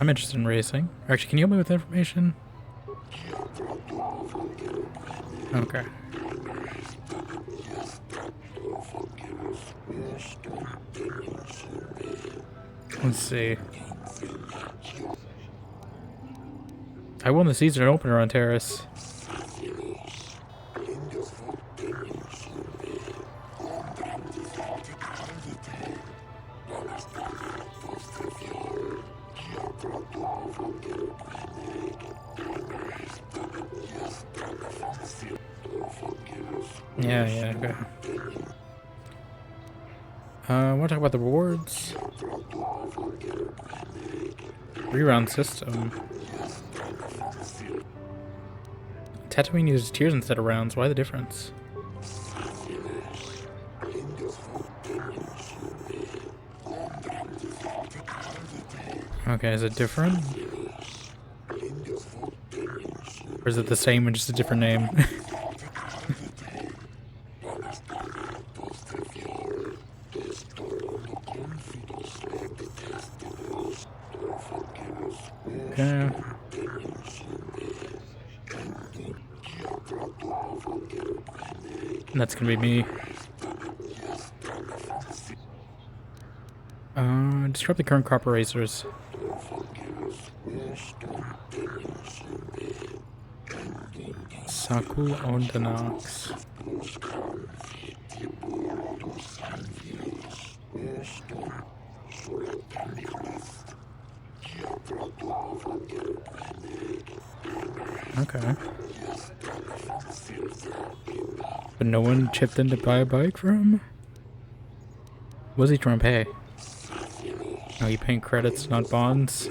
I'm interested in racing. Actually, can you help me with information? Okay. Let's see. I won the season opener on Terrace. Yeah, okay. I want to talk about the rewards. Reround system. Tatooine uses tiers instead of rounds. Why the difference? Okay, is it different? Or is it the same and just a different name? Okay. And that's gonna be me. Disrupt the current crop of racers. Sakul Ondanax. Okay. But no one chipped in to buy a bike for him? What was he trying to pay? Oh, you paying credits, not bonds?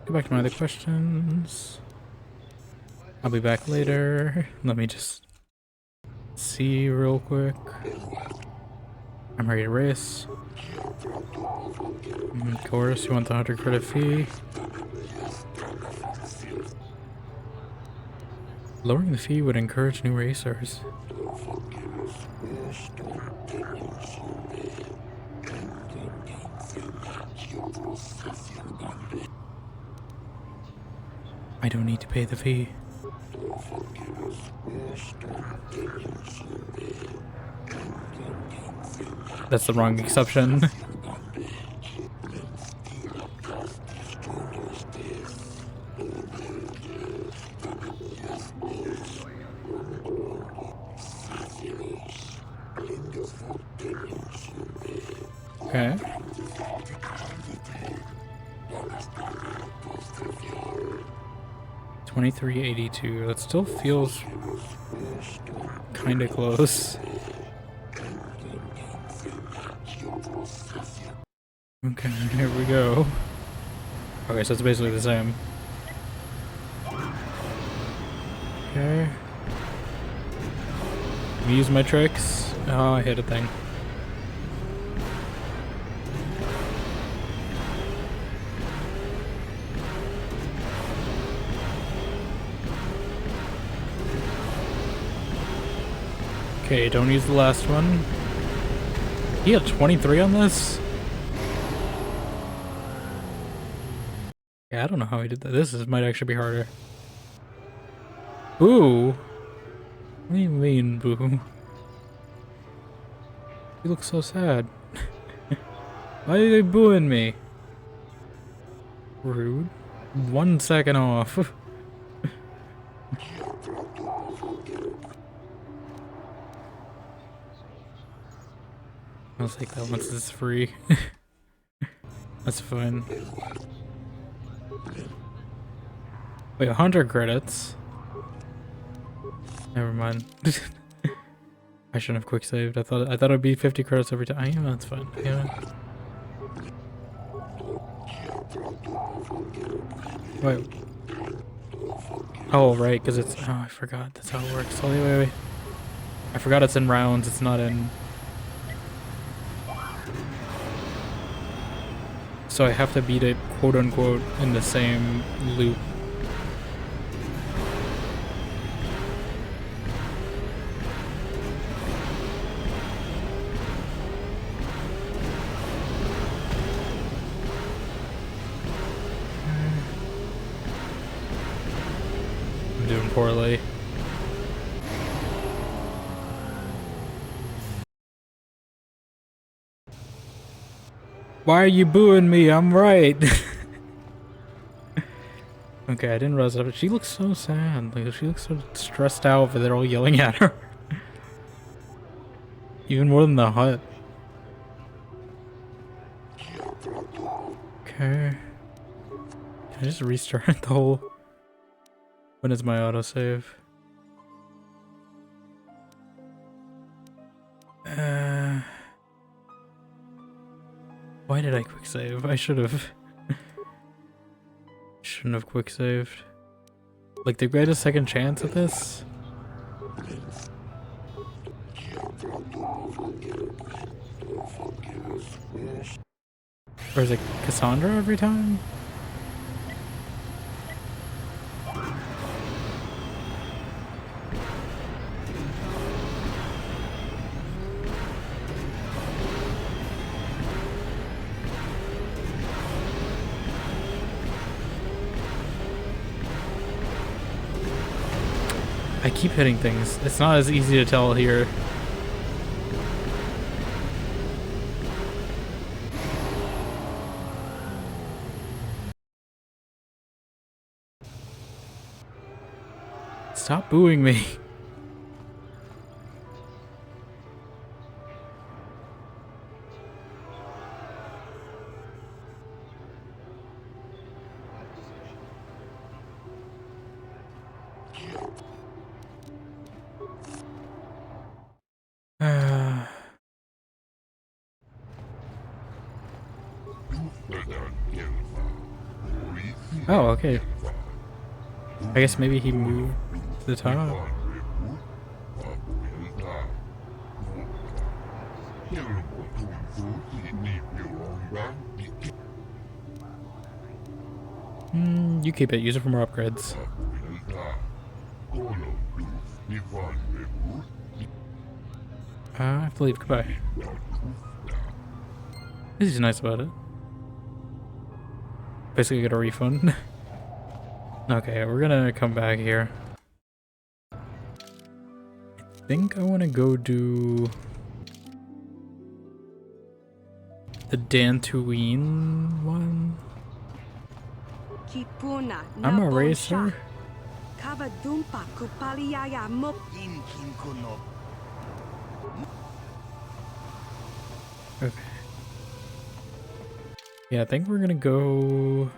Go back to my other questions. I'll be back later. Let me just see real quick. I'm ready to race. Of course, you want the 100 credit fee. Lowering the fee would encourage new racers. I don't need to pay the fee. That's the wrong exception. Okay. $23.82. That still feels kind of close. Okay, here we go. Okay, so it's basically the same. Okay. Use my tricks. Oh, I hit a thing. Okay, don't use the last one. He had 23 on this? Yeah, I don't know how he did that. Might actually be harder. Boo! What do you mean, boo? You look so sad. Why are they booing me? Rude. 1 second off. I'll take that once it's free. That's fine. Wait, 100 credits? Never mind. I shouldn't have quick saved. I thought it'd be 50 credits every time. Yeah, that's fine. Yeah. Wait. Oh, right, because it's... Oh, I forgot. That's how it works. Oh, wait. I forgot it's in rounds. It's not in... So I have to beat it, quote-unquote, in the same loop. I'm doing poorly. Why are you booing me? I'm right. Okay, I didn't realize that. She looks so sad. Like, she looks so stressed out, but they're all yelling at her. Even more than the hut. Okay. Can I just restart the whole... When is my autosave? Why did I quick save? I should have. Shouldn't have quick saved. Like, the greatest second chance at this? Or is it Cassandra every time? I keep hitting things. It's not as easy to tell here. Stop booing me. Oh, okay. I guess maybe he moved to the top. You keep it. Use it for more upgrades. I have to leave. Goodbye. This is nice about it. Basically get a refund. Okay, we're gonna come back here. I think I want to go do the Dantooine one. Kipuna I'm na a racer. Kavadumpa kupaliaya mop. Okay. Yeah, I think we're gonna go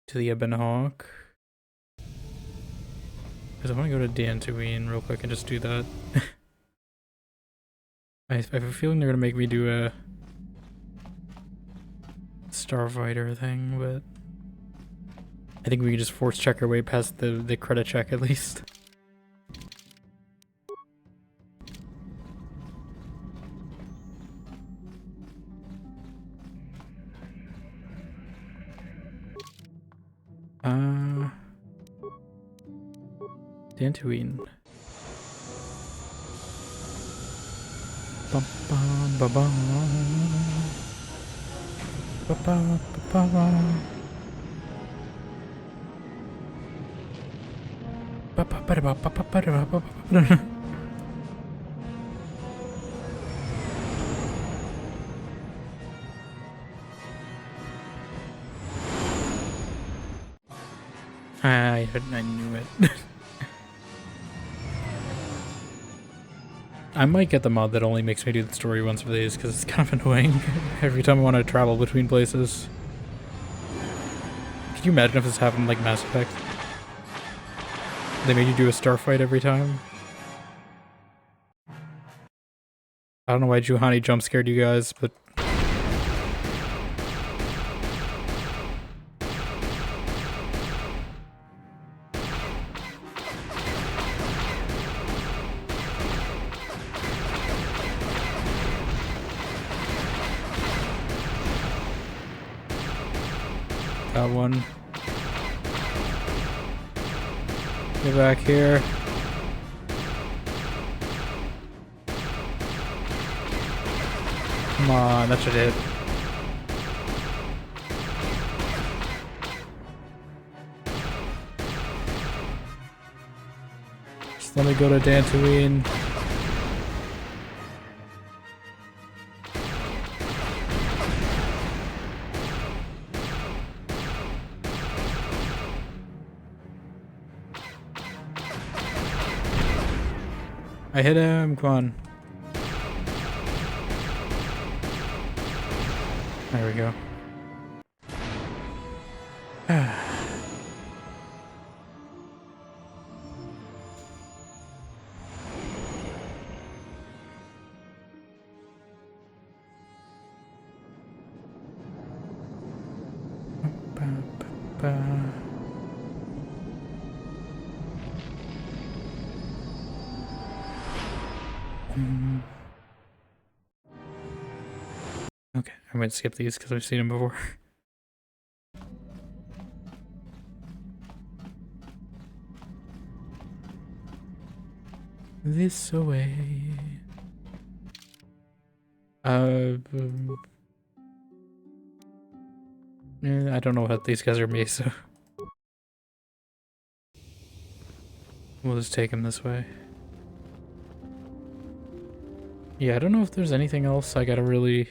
to the Ebon Hawk. Because I want to go to Dantooine real quick and just do that. I have a feeling they're gonna make me do a Starfighter thing, but I think we can just force check our way past the credit check at least. Dantooine. Bum bum ba bum. Ba ba ba ba. Ba ba ba ba ba ba ba ba ba. I knew it. I might get the mod that only makes me do the story once for these, because it's kind of annoying every time I want to travel between places. Could you imagine if this happened like Mass Effect? They made you do a starfight every time? I don't know why Juhani jump scared you guys, but... Got one. Get back here. Come on, that should hit. Just let me go to Dantooine. I hit him, come on. There we go. Okay, I'm gonna skip these because I've seen them before. This away. I don't know what these guys are made, so we'll just take them this way. Yeah, I don't know if there's anything else I gotta really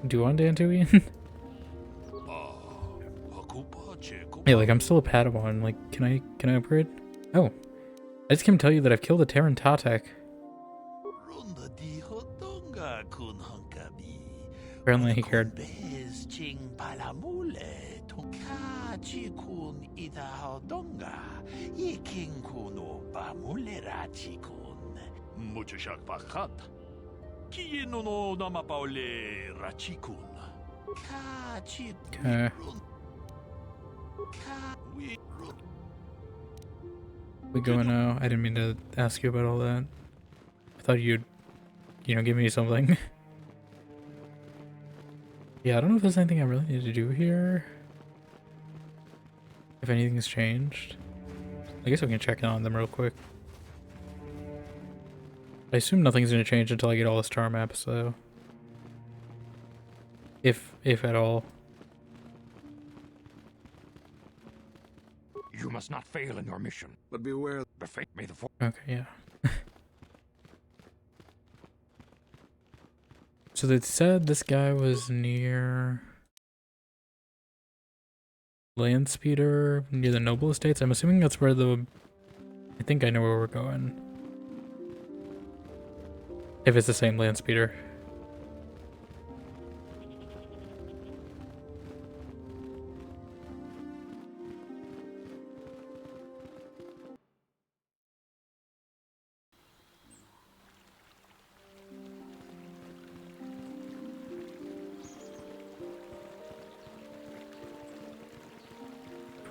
do on Dantooine. Hey, like I'm still a Padawan. Like, can I upgrade? Oh, I just came to tell you that I've killed a Terran Tatek. Apparently he cared. Okay. We going now? I didn't mean to ask you about all that. I thought you'd, give me something. Yeah, I don't know if there's anything I really need to do here. If anything's changed. Like, I guess we can check in on them real quick. I assume nothing's gonna change until I get all the star maps, though. If at all. You must not fail in your mission, but beware the fate may the force. Okay, yeah. So they said this guy was near Landspeeder, near the Noble Estates. I'm assuming that's where the... I think I know where we're going. If it's the same Landspeeder.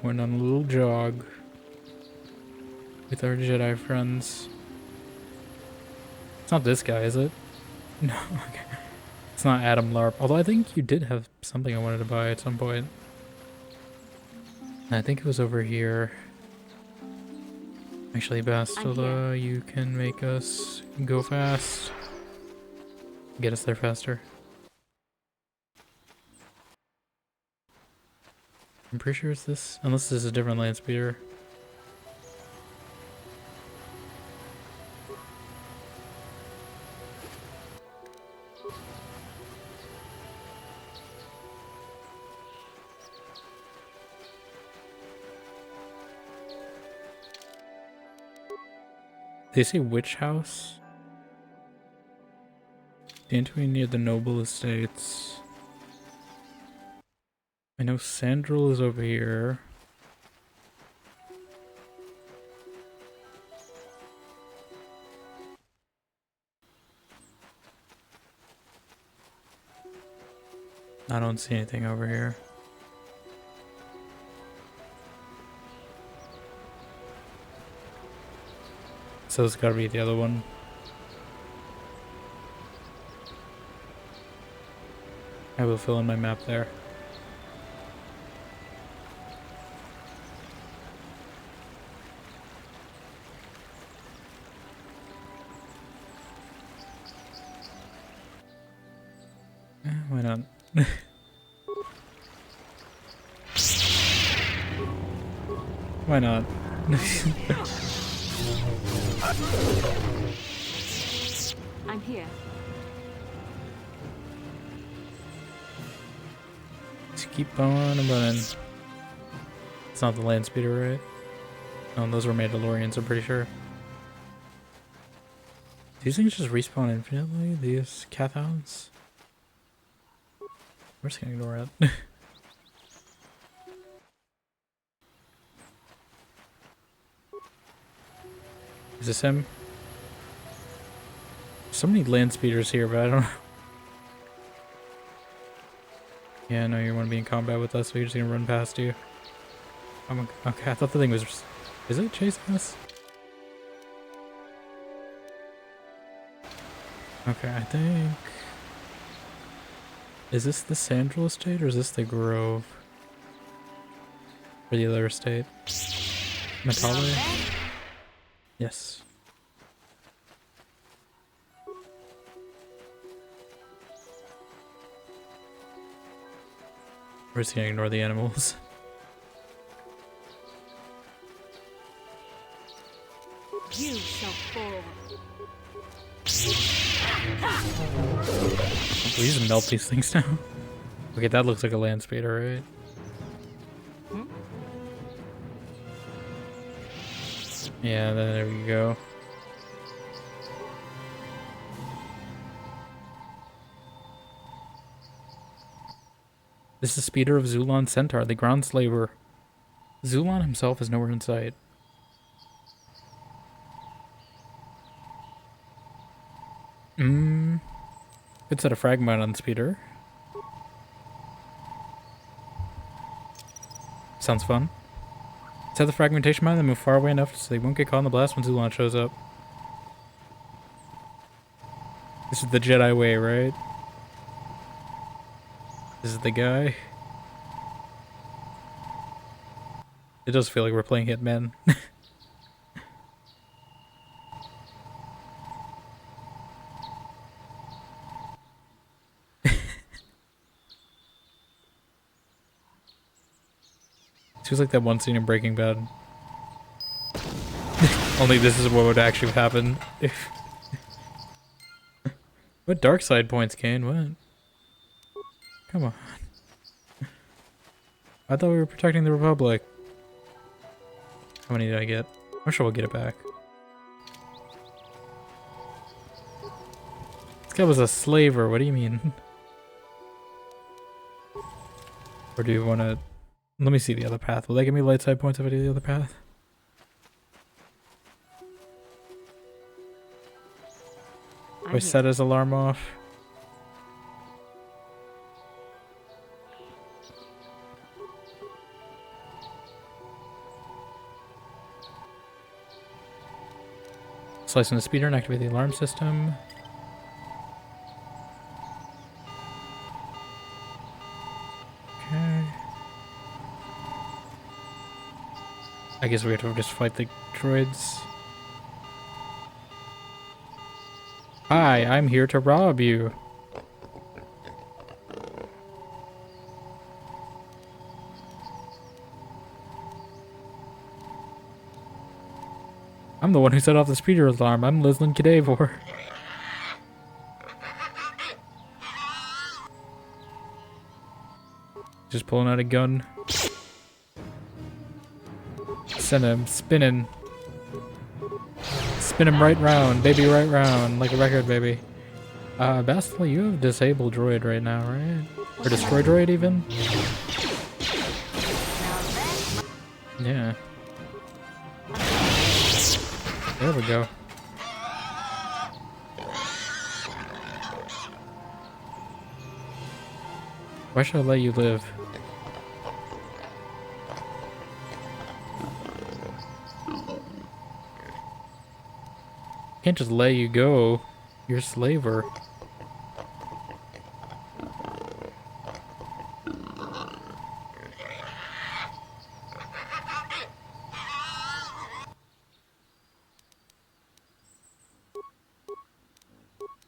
Went on a little jog with our Jedi friends. It's not this guy, is it? No, okay. It's not Adam Larp. Although I think you did have something I wanted to buy at some point. I think it was over here. Actually, Bastila, you can make us go fast. Get us there faster. I'm pretty sure it's this. Unless this is a different land speeder. They say which house? Dantooine near the Noble Estates. I know Sandral is over here. I don't see anything over here. So it's gotta be the other one. I will fill in my map there. Why not? Why not? I'm here. Just keep on running. It's not the land speeder, right? No, those were Mandalorians, I'm pretty sure. These things just respawn infinitely? These Cathhounds? We're just gonna ignore it. Is this him? So many land speeders here, but I don't know. Yeah, no, you want to be in combat with us, so you're just gonna run past you. Oh, okay, I thought the thing was... Is it chasing us? Okay, I think... Is this the Sandral Estate, or is this the Grove? Or the other estate? Metale? Yes. We're just gonna ignore the animals. You shall fall. We just melt these things down. Okay, that looks like a land speeder, right? Yeah, there we go. This is the speeder of Zulon Centaur, the ground slaver. Zulon himself is nowhere in sight. Good set of fragment on the speeder. Sounds fun. Set the fragmentation mine and move far away enough so they won't get caught in the blast when Zulon shows up. This is the Jedi way, right? This is the guy. It does feel like we're playing Hitman. Feels like that one scene in Breaking Bad. Only this is what would actually happen if... What dark side points, Kane? What? Come on. I thought we were protecting the Republic. How many did I get? I'm sure we'll get it back. This guy was a slaver, what do you mean? Or do you want to... Let me see the other path. Will they give me light side points if I do the other path? Do I set his alarm off? Slice in the speeder and activate the alarm system. Okay. I guess we have to just fight the droids. Hi, I'm here to rob you. I'm the one who set off the speeder alarm. I'm Lislin Cadavor. Just pulling out a gun. Send him spinning. Spin him right round, baby, right round, like a record, baby. Bastila, you have disabled droid right now, right? Or destroy droid, even? Yeah. There we go. Why should I let you live? Can't just let you go. You're a slaver.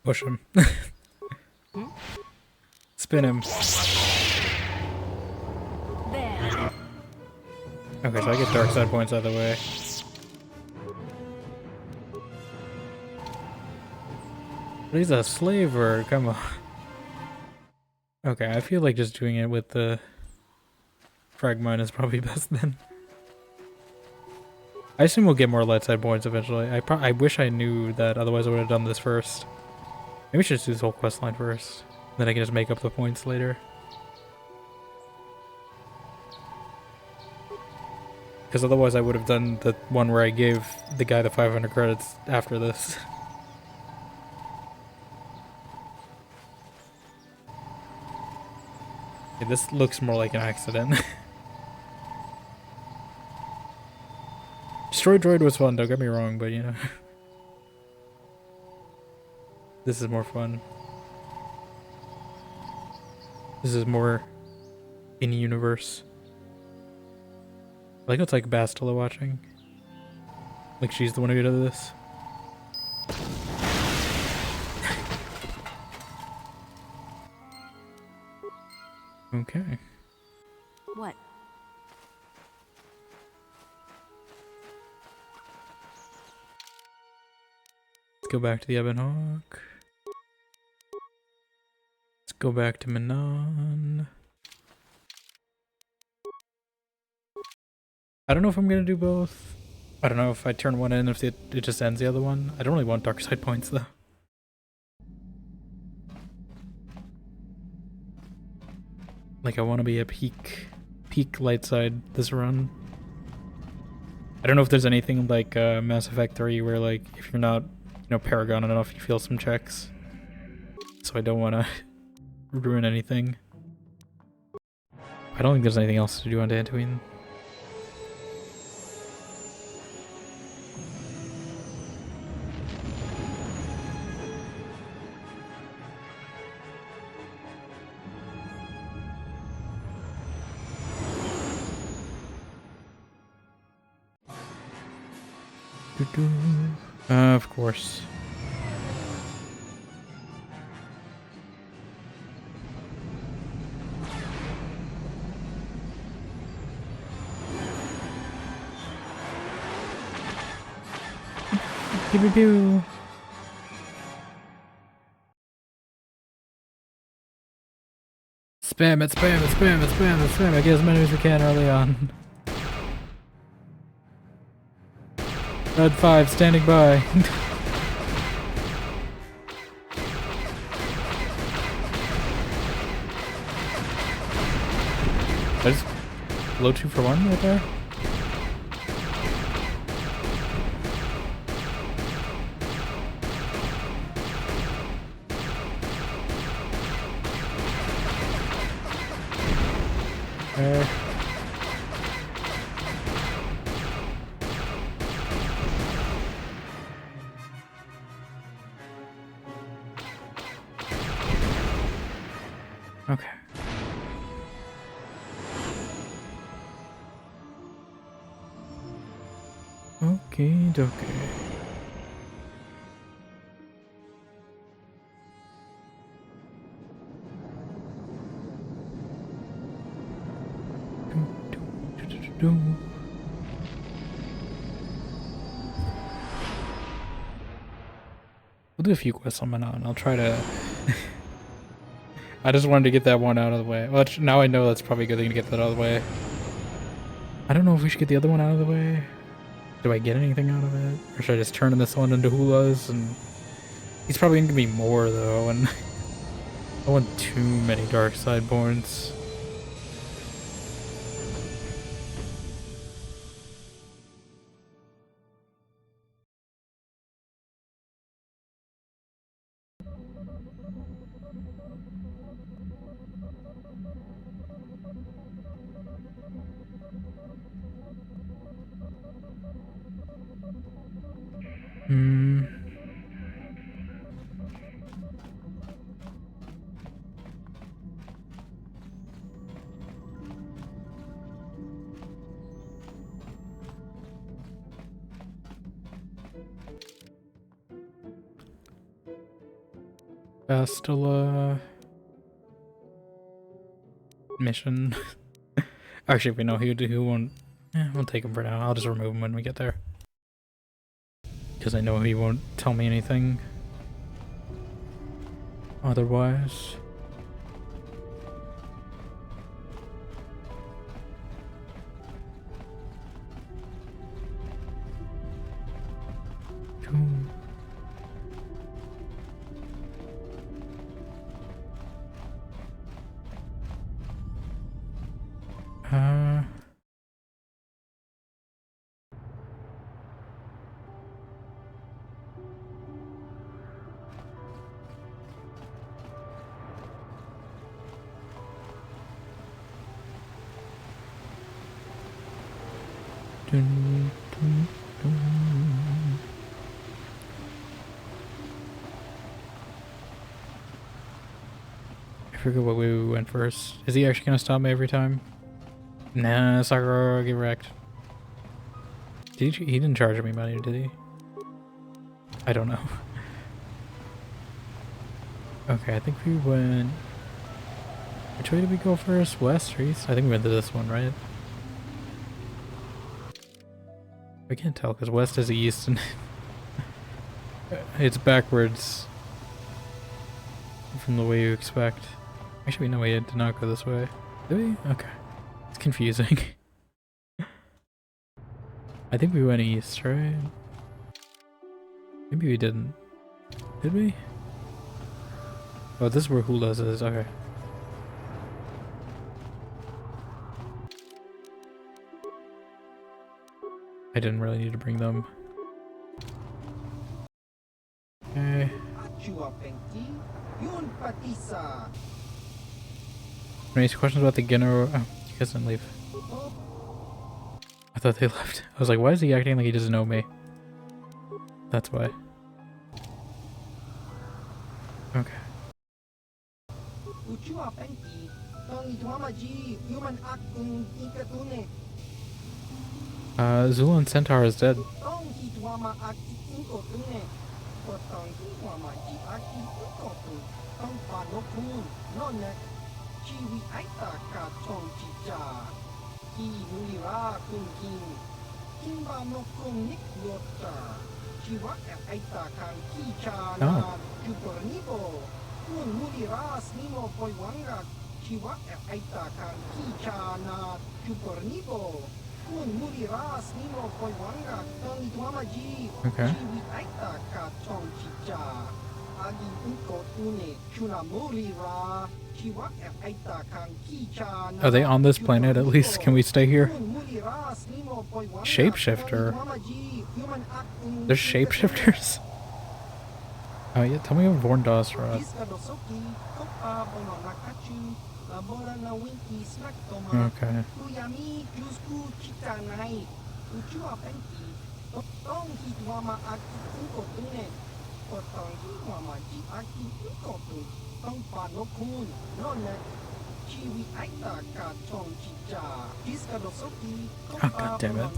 Push him. Spin him. Okay, so I get dark side points out of the way. But he's a slaver, come on. Okay, I feel like just doing it with the frag mine is probably best then. I assume we'll get more light side points eventually. I wish I knew that, otherwise I would have done this first. Maybe we should just do this whole quest line first. Then I can just make up the points later. Because otherwise I would have done the one where I gave the guy the 500 credits after this. Okay, this looks more like an accident. Destroy droid was fun, don't get me wrong, but you know. This is more fun. This is more in-universe. I like it's like Bastila watching. Like she's the one who did this. Okay. What? Let's go back to the Ebon Hawk. Let's go back to Manaan. I don't know if I'm gonna do both. I don't know if I turn one in, if it just ends the other one. I don't really want dark side points though. Like I want to be a peak light side this run. I don't know if there's anything like Mass Effect 3 where like if you're not, you know, Paragon enough, you feel some checks. So I don't want to ruin anything. I don't think there's anything else to do on Dantooine. Of course. Pew pew pew. Spam it, spam it, spam it, spam it, spam it. Get as many as we can early on. Red 5 standing by. I just low 2 for 1 right there. There. Okay. Okie dokie. We'll do a few quests on Manaan. I'll try to... I just wanted to get that one out of the way. Well, now I know that's probably a good thing to get that out of the way. I don't know if we should get the other one out of the way. Do I get anything out of it? Or should I just turn this one into Hula's? And he's probably going to give me more, though, and I want too many Dark Sideborns. Hasta mission. Actually, we know who won't. We'll take him for now. I'll just remove him when we get there. Because I know he won't tell me anything otherwise. I forget what we went first. Is he actually gonna stop me every time? Nah, Sakura, get wrecked. He didn't charge me money, did he? I don't know. Okay, I think we went... Which way did we go first? West or east? I think we went to this one, right? I can't tell because west is east and it's backwards from the way you expect. Actually, no, we did not go this way. Did we? Okay. It's confusing. I think we went east, right? Maybe we didn't. Did we? Oh, this is where Hula's is. Okay. I didn't really need to bring them. Okay. Any questions about the Geno? Oh, you guys didn't leave. I thought they left. I was like, why is he acting like he doesn't know me? That's why. Okay. Zulan Centaur is dead. Oh. Okay. Are they on this planet at least? Can we stay here? Shapeshifter? There's shapeshifters? Oh yeah, tell me about Vorndos, Rod. Okay. Oh, god damn it.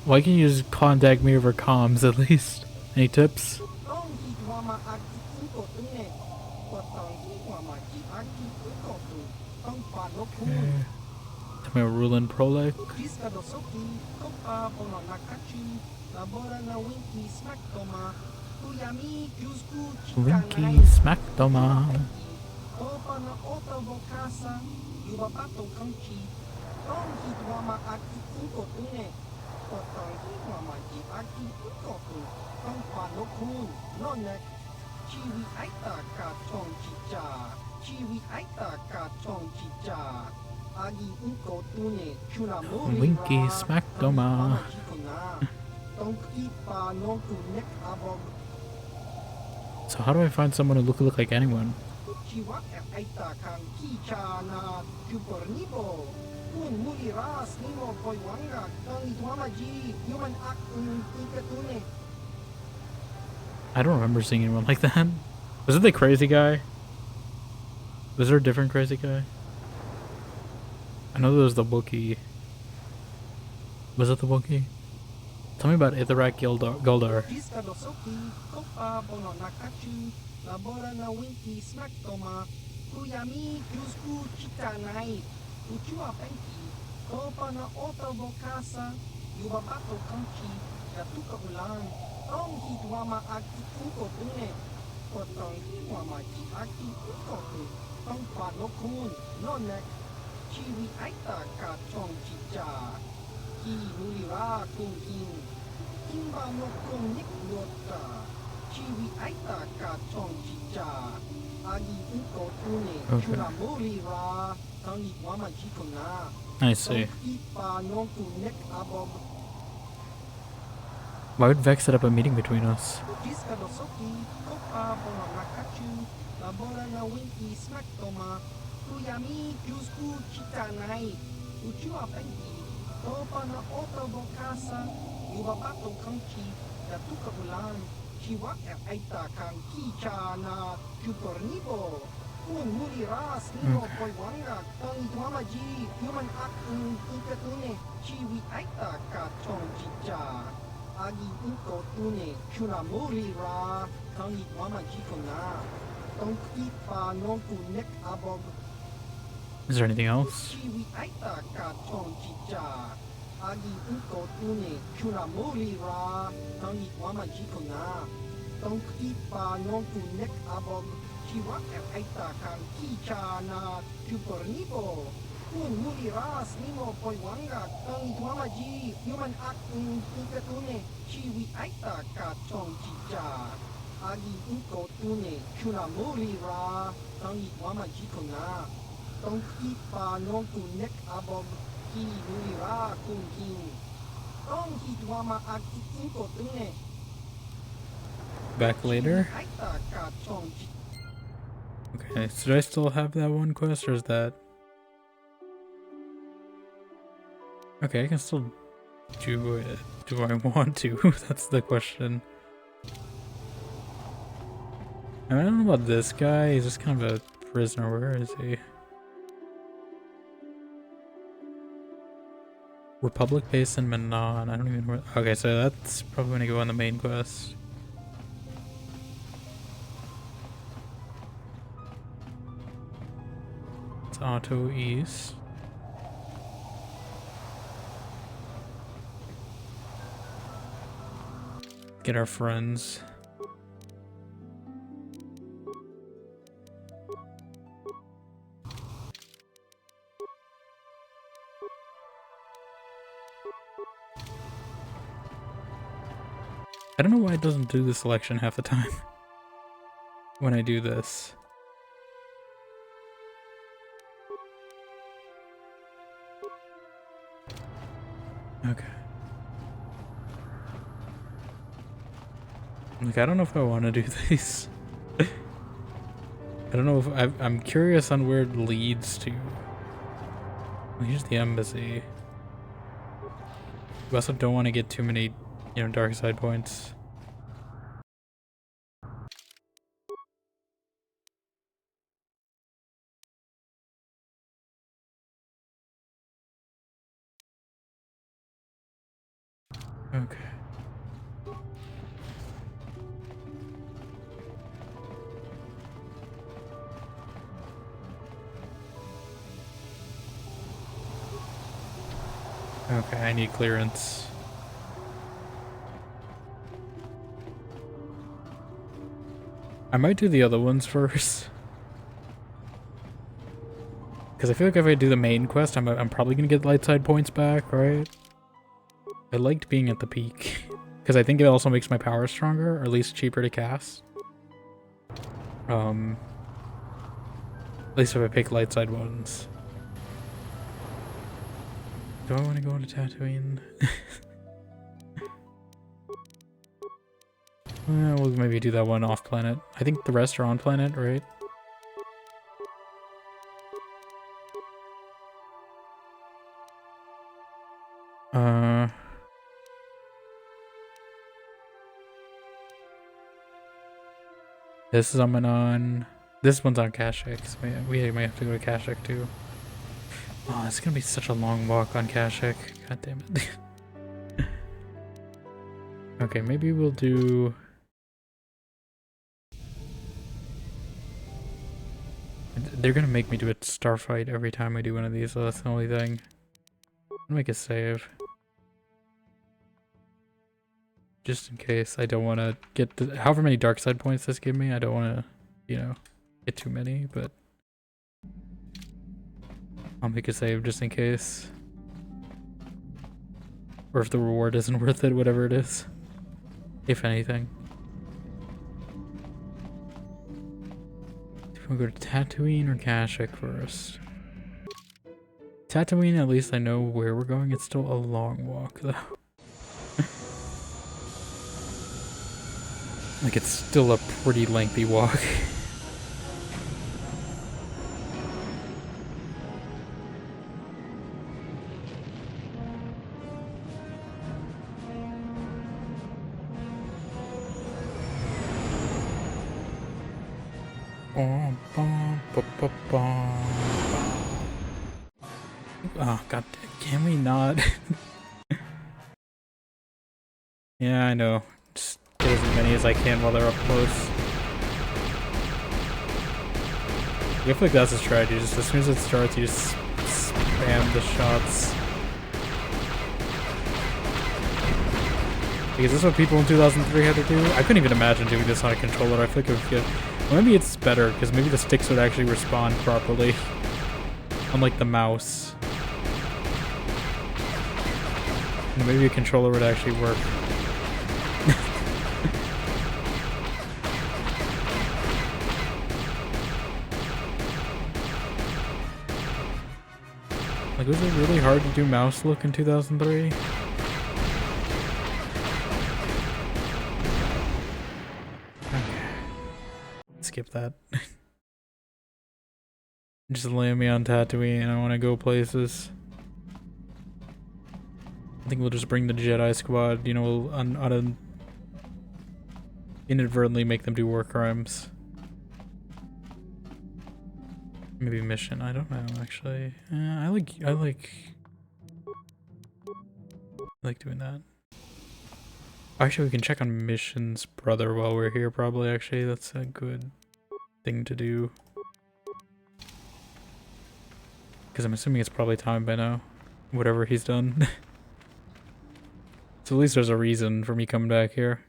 Why can't you just contact me over comms at least? Any tips? Okay. Tell me about Rulin Prolek. Winky Smackdoma. Winky Smackdoma. So how do I find someone who look like anyone? I don't remember seeing anyone like that. Was it the crazy guy? Was there a different crazy guy? I know there was the Wookiee. Was it the Wookiee? Tell me about Ithrak Goldar. Okay. I see. Why would Vex set up a meeting between us? Is there anything else? Back later? Okay, so do I still have that one quest, or is that... Okay, I can still do it. Do I want to? That's the question. I don't know about this guy. He's just kind of a prisoner. Where is he? Republic base in Manaan. I don't even know. Okay, so that's probably gonna go on the main quest. Let's auto east. Get our friends. I don't know why it doesn't do the selection half the time when I do this. Okay. Like, I don't know if I want to do these. I don't know if I'm curious on where it leads to. Well, here's the embassy. We also don't want to get too many, you know, dark side points. Okay. Okay, I need clearance. I might do the other ones first. Because I feel like if I do the main quest, I'm probably going to get light side points back, right? I liked being at the peak. Because I think it also makes my power stronger, or at least cheaper to cast. At least if I pick light side ones. Do I want to go to Tatooine? We'll maybe do that one off planet. I think the rest are on planet, right? This is on Manaan. This one's on Kashyyyk, so we might have to go to Kashyyyk too. Oh, it's gonna be such a long walk on Kashyyyk. God damn it. Okay, maybe we'll do... They're gonna make me do a starfight every time I do one of these, so that's the only thing. I'll make a save. Just in case I don't want to get the, however many dark side points this give me, I don't want to, you know, get too many, but I'll make a save just in case. Or if the reward isn't worth it, whatever it is. If anything. Do we go to Tatooine or Kashyyyk first? Tatooine, at least I know where we're going. It's still a long walk, though. Like, it's still a pretty lengthy walk. Oh, god, can we not? Yeah, I know. Just get as many as I can while they're up close. I feel like that's a strategy. Just as soon as it starts, you just spam the shots. Because this is what people in 2003 had to do. I couldn't even imagine doing this on a controller. I feel like it would get... Well, maybe it's better, because maybe the sticks would actually respond properly. Unlike the mouse. And maybe a controller would actually work. Like, was it really hard to do mouse look in 2003? Skip that. Just land me on Tatooine. I want to go places. I think we'll just bring the Jedi squad. You know, we'll inadvertently make them do war crimes. Maybe mission. I don't know actually. I like doing that. Actually, we can check on missions, brother, while we're here. Probably actually, that's a good thing to do. Because I'm assuming it's probably time by now. Whatever he's done. So at least there's a reason for me coming back here.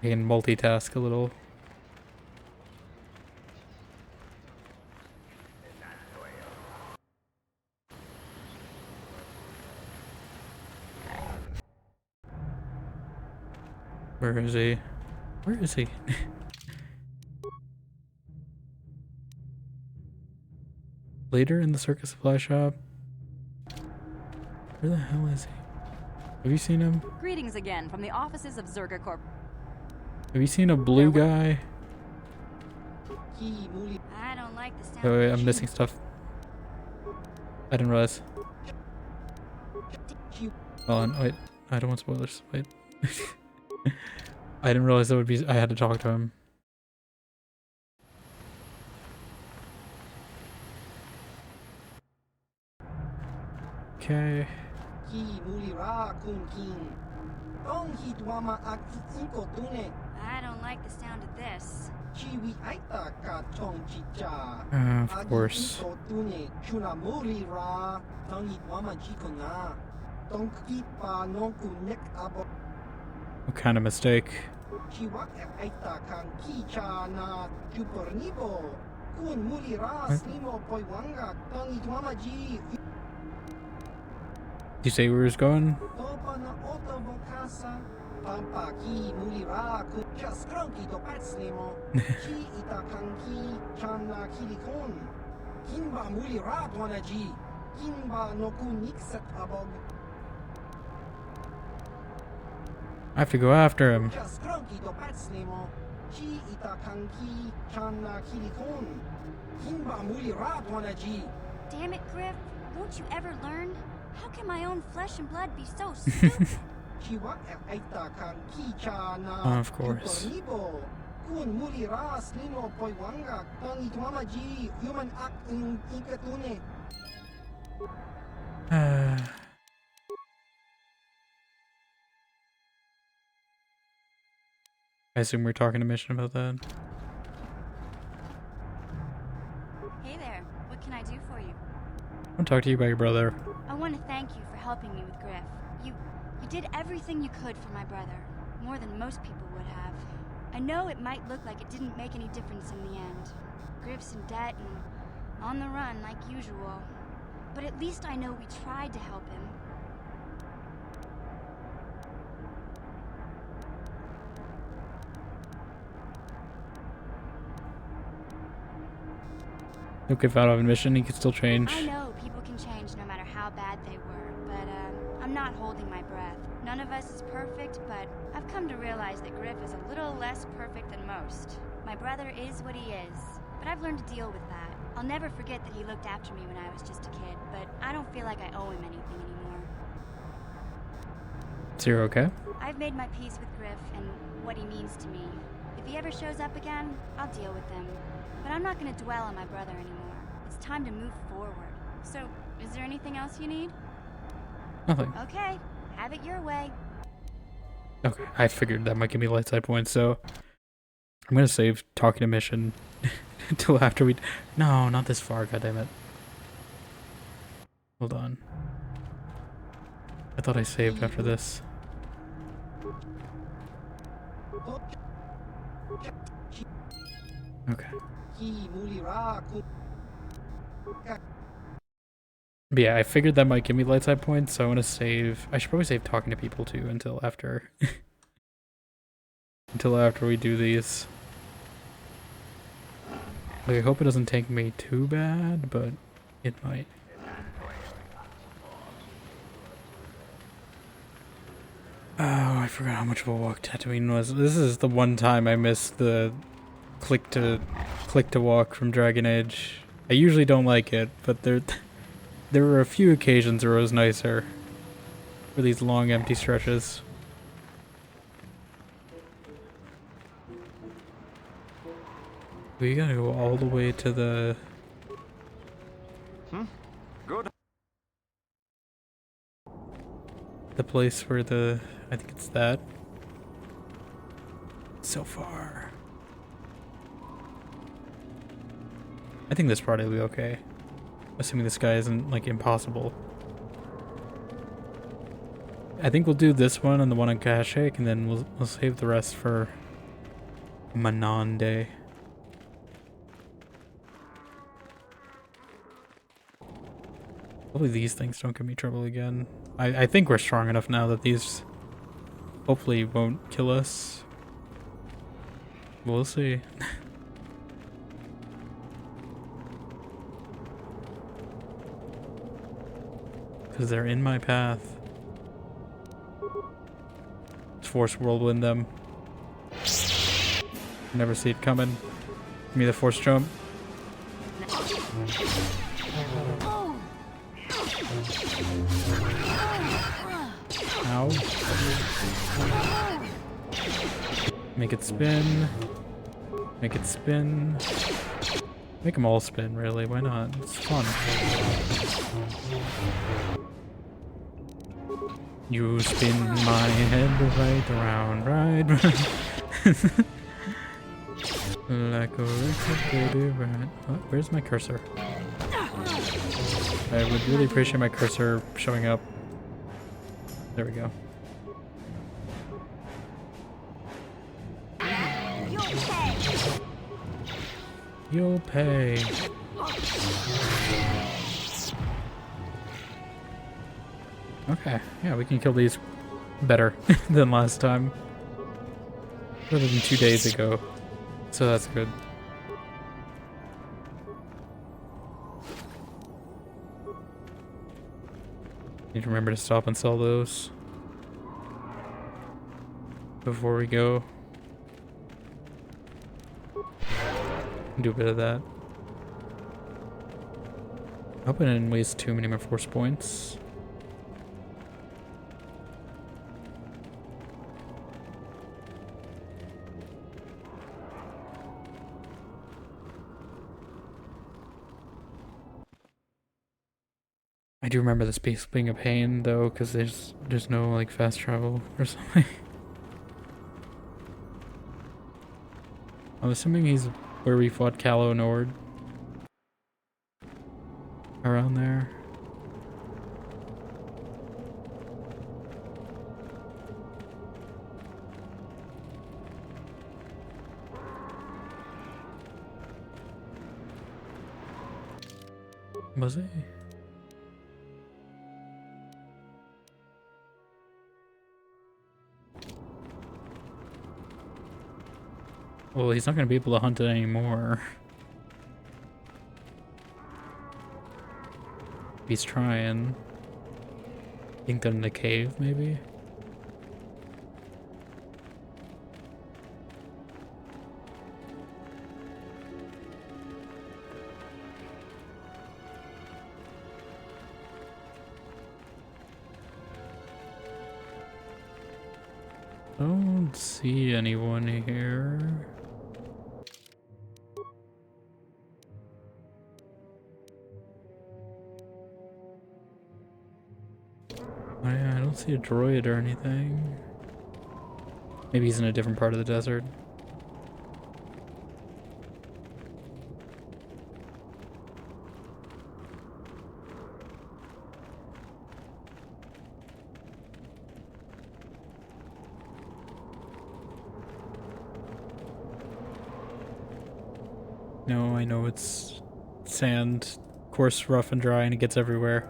I can multitask a little. Where is he? Where is he? Later in the circus supply shop? Where the hell is he? Have you seen him? Greetings again from the offices of Zerga Corp. Have you seen a blue guy? I don't like the sound. Oh wait, I'm missing stuff. I didn't realize. Hold on, wait. I don't want spoilers. Wait. I didn't realize that would be. I had to talk to him. Okay. I don't like the sound of this. Of course. What kind of mistake? Did you say where he was going? I have to go after him. Damn it, Griff. Won't you ever learn? How can my own flesh and blood be so stupid? Of course. I assume we're talking to Mission about that. Hey there, what can I do for you? I want to talk to you about your brother. I want to thank you for helping me with Griff. You did everything you could for my brother, more than most people would have. I know it might look like it didn't make any difference in the end. Griff's in debt and on the run like usual. But at least I know we tried to help him. He'll get out of admission, he can still change. I know people can change no matter how bad they were, but I'm not holding my breath. None of us is perfect, but I've come to realize that Griff is a little less perfect than most. My brother is what he is, but I've learned to deal with that. I'll never forget that he looked after me when I was just a kid, but I don't feel like I owe him anything anymore. So you're okay? I've made my peace with Griff and what he means to me. If he ever shows up again, I'll deal with him. But I'm not going to dwell on my brother anymore. It's time to move forward. So, is there anything else you need? Nothing. Okay, have it your way. Okay, I figured that might give me light side points, so I'm gonna save talking to Mission until after we. No, not this far. Goddammit. Hold on. I thought I saved after this. Okay. But yeah, I figured that might give me light side points, so I want to save. I should probably save talking to people too until after. Until after we do these. Like, I hope it doesn't take me too bad, but it might. Oh, I forgot how much of a walk Tatooine was. This is the one time I missed the click to walk from Dragon Age. I usually don't like it, but there were a few occasions where it was nicer. For these long empty stretches. We gotta go all the way to the... Good. The place where the... I think it's that. So far. I think this part will be okay. Assuming this guy isn't, like, impossible. I think we'll do this one and the one on Kashik, and then we'll save the rest for Manaan Day. Hopefully these things don't give me trouble again. I think we're strong enough now that these hopefully won't kill us. We'll see. Because they're in my path. Let's force whirlwind them. Never see it coming. Give me the force jump. Ow. Make it spin. Make it spin. Make them all spin, really. Why not? It's fun. You spin my head right around, right round. Like a record baby rat. Oh, where's my cursor? I would really appreciate my cursor showing up. There we go. You'll pay. Okay, yeah, we can kill these better than last time. Better than 2 days ago. So that's good. Need to remember to stop and sell those before we go. Do a bit of that. I hope I didn't waste too many of my force points. I do remember this piece being a pain though, because there's no like fast travel or something. I'm assuming he's where we fought Callow Nord. Around there. Was he? Well, he's not going to be able to hunt it anymore. He's trying. Think they're in the cave, maybe? Don't see anyone here. I don't see a droid or anything. Maybe he's in a different part of the desert. No, I know it's sand, coarse, rough, and dry, and it gets everywhere.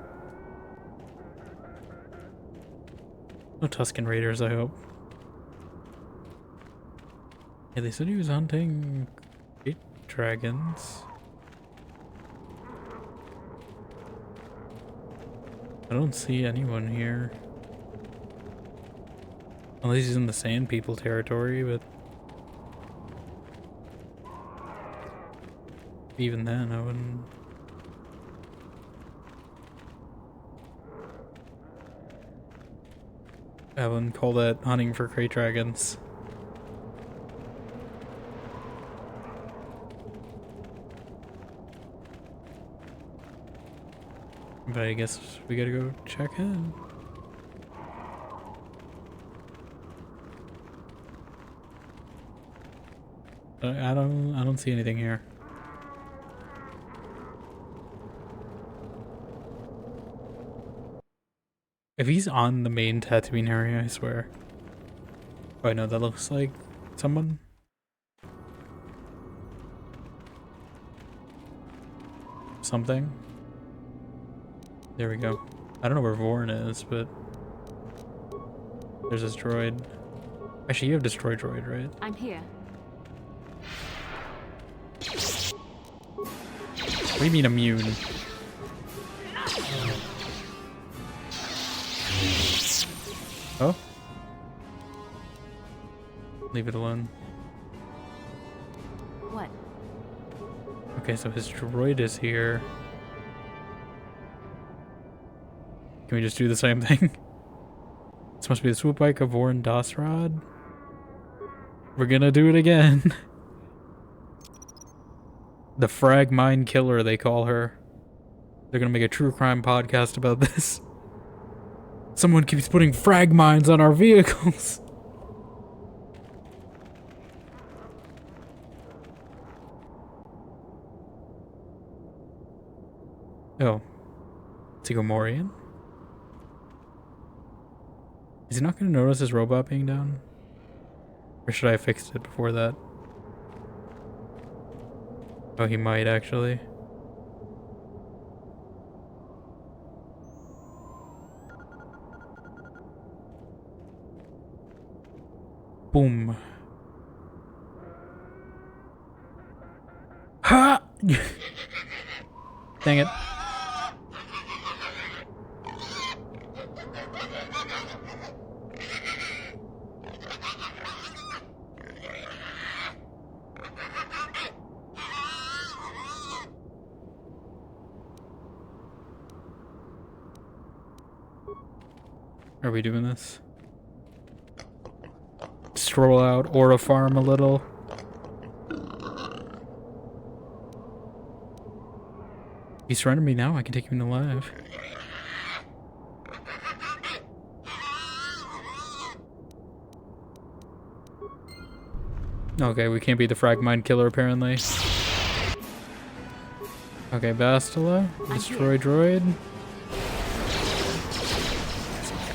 No Tusken Raiders, I hope. Yeah, they said he was hunting 8 dragons. I don't see anyone here. Unless he's in the Sand People territory, but even then, I wouldn't. I wouldn't call that hunting for crate dragons. But I guess we gotta go check in. I don't see anything here. If he's on the main Tatooine area, I swear. Oh, I know, that looks like someone. Something. There we go. I don't know where Vorn is, but there's this droid. Actually, you have destroy droid, right? I'm here. What do you mean immune? Oh? Leave it alone. What? Okay, so his droid is here. Can we just do the same thing? This must be the swoop bike of Warren Dosrod. We're gonna do it again. The frag mine killer, they call her. They're gonna make a true crime podcast about this. Someone keeps putting frag mines on our vehicles. Oh. Sigomorian? Is he not gonna notice his robot being down? Or should I have fixed it before that? Oh, he might actually. Boom. Ha! Dang it. Are we doing this? Stroll out, Aura farm a little. You surrender me now, I can take you in alive. Okay, we can't be the frag mine killer apparently. Okay, Bastila, destroy droid.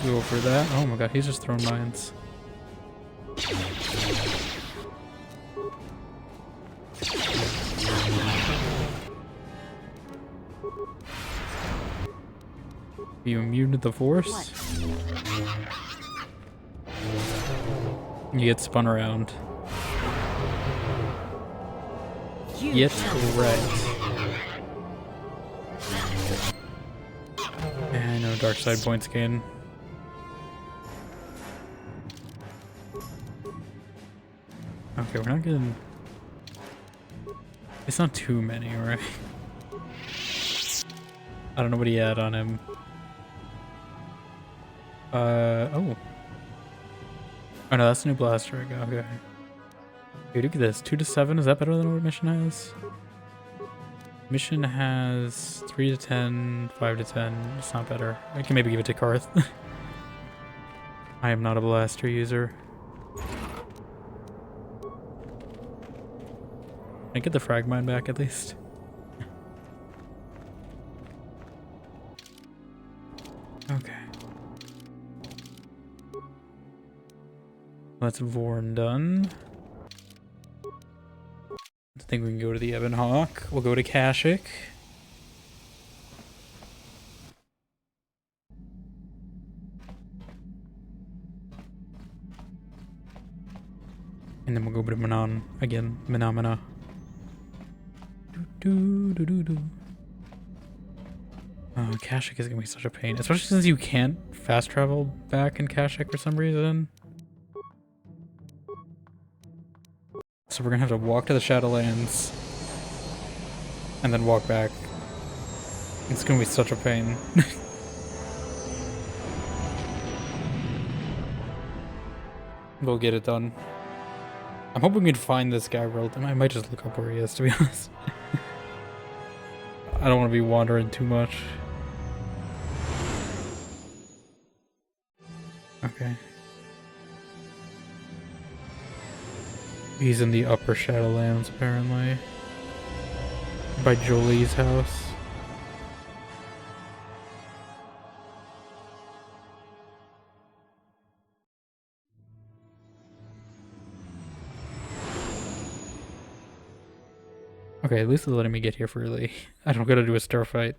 Go for that. Oh my god, he's just throwing mines. Are you immune to the force? You get spun around. Get wrecked. I know, dark side points gain. Okay, we're not getting... It's not too many, right? I don't know what he had on him. Oh. Oh no, that's a new blaster I got, okay. Dude, look at this. 2 to 7, is that better than what mission has? Mission has 3 to 10, 5 to 10. It's not better. I can maybe give it to Karth. I am not a blaster user. Can I get the frag mine back at least? Okay. That's Vorn done. I think we can go to the Ebon Hawk. We'll go to Kashyyyk. And then we'll go to Manaan again. Manaan-a. Kashyyyk is gonna be such a pain, especially since you can't fast travel back in Kashyyyk for some reason. So we're gonna have to walk to the Shadowlands and then walk back. It's gonna be such a pain. We'll get it done. I'm hoping we can find this guy relatively. I might just look up where he is, to be honest. I don't want to be wandering too much. Okay. He's in the upper Shadowlands, apparently. By Jolie's house. Okay, at least they're letting me get here freely. I don't gotta do a stir fight.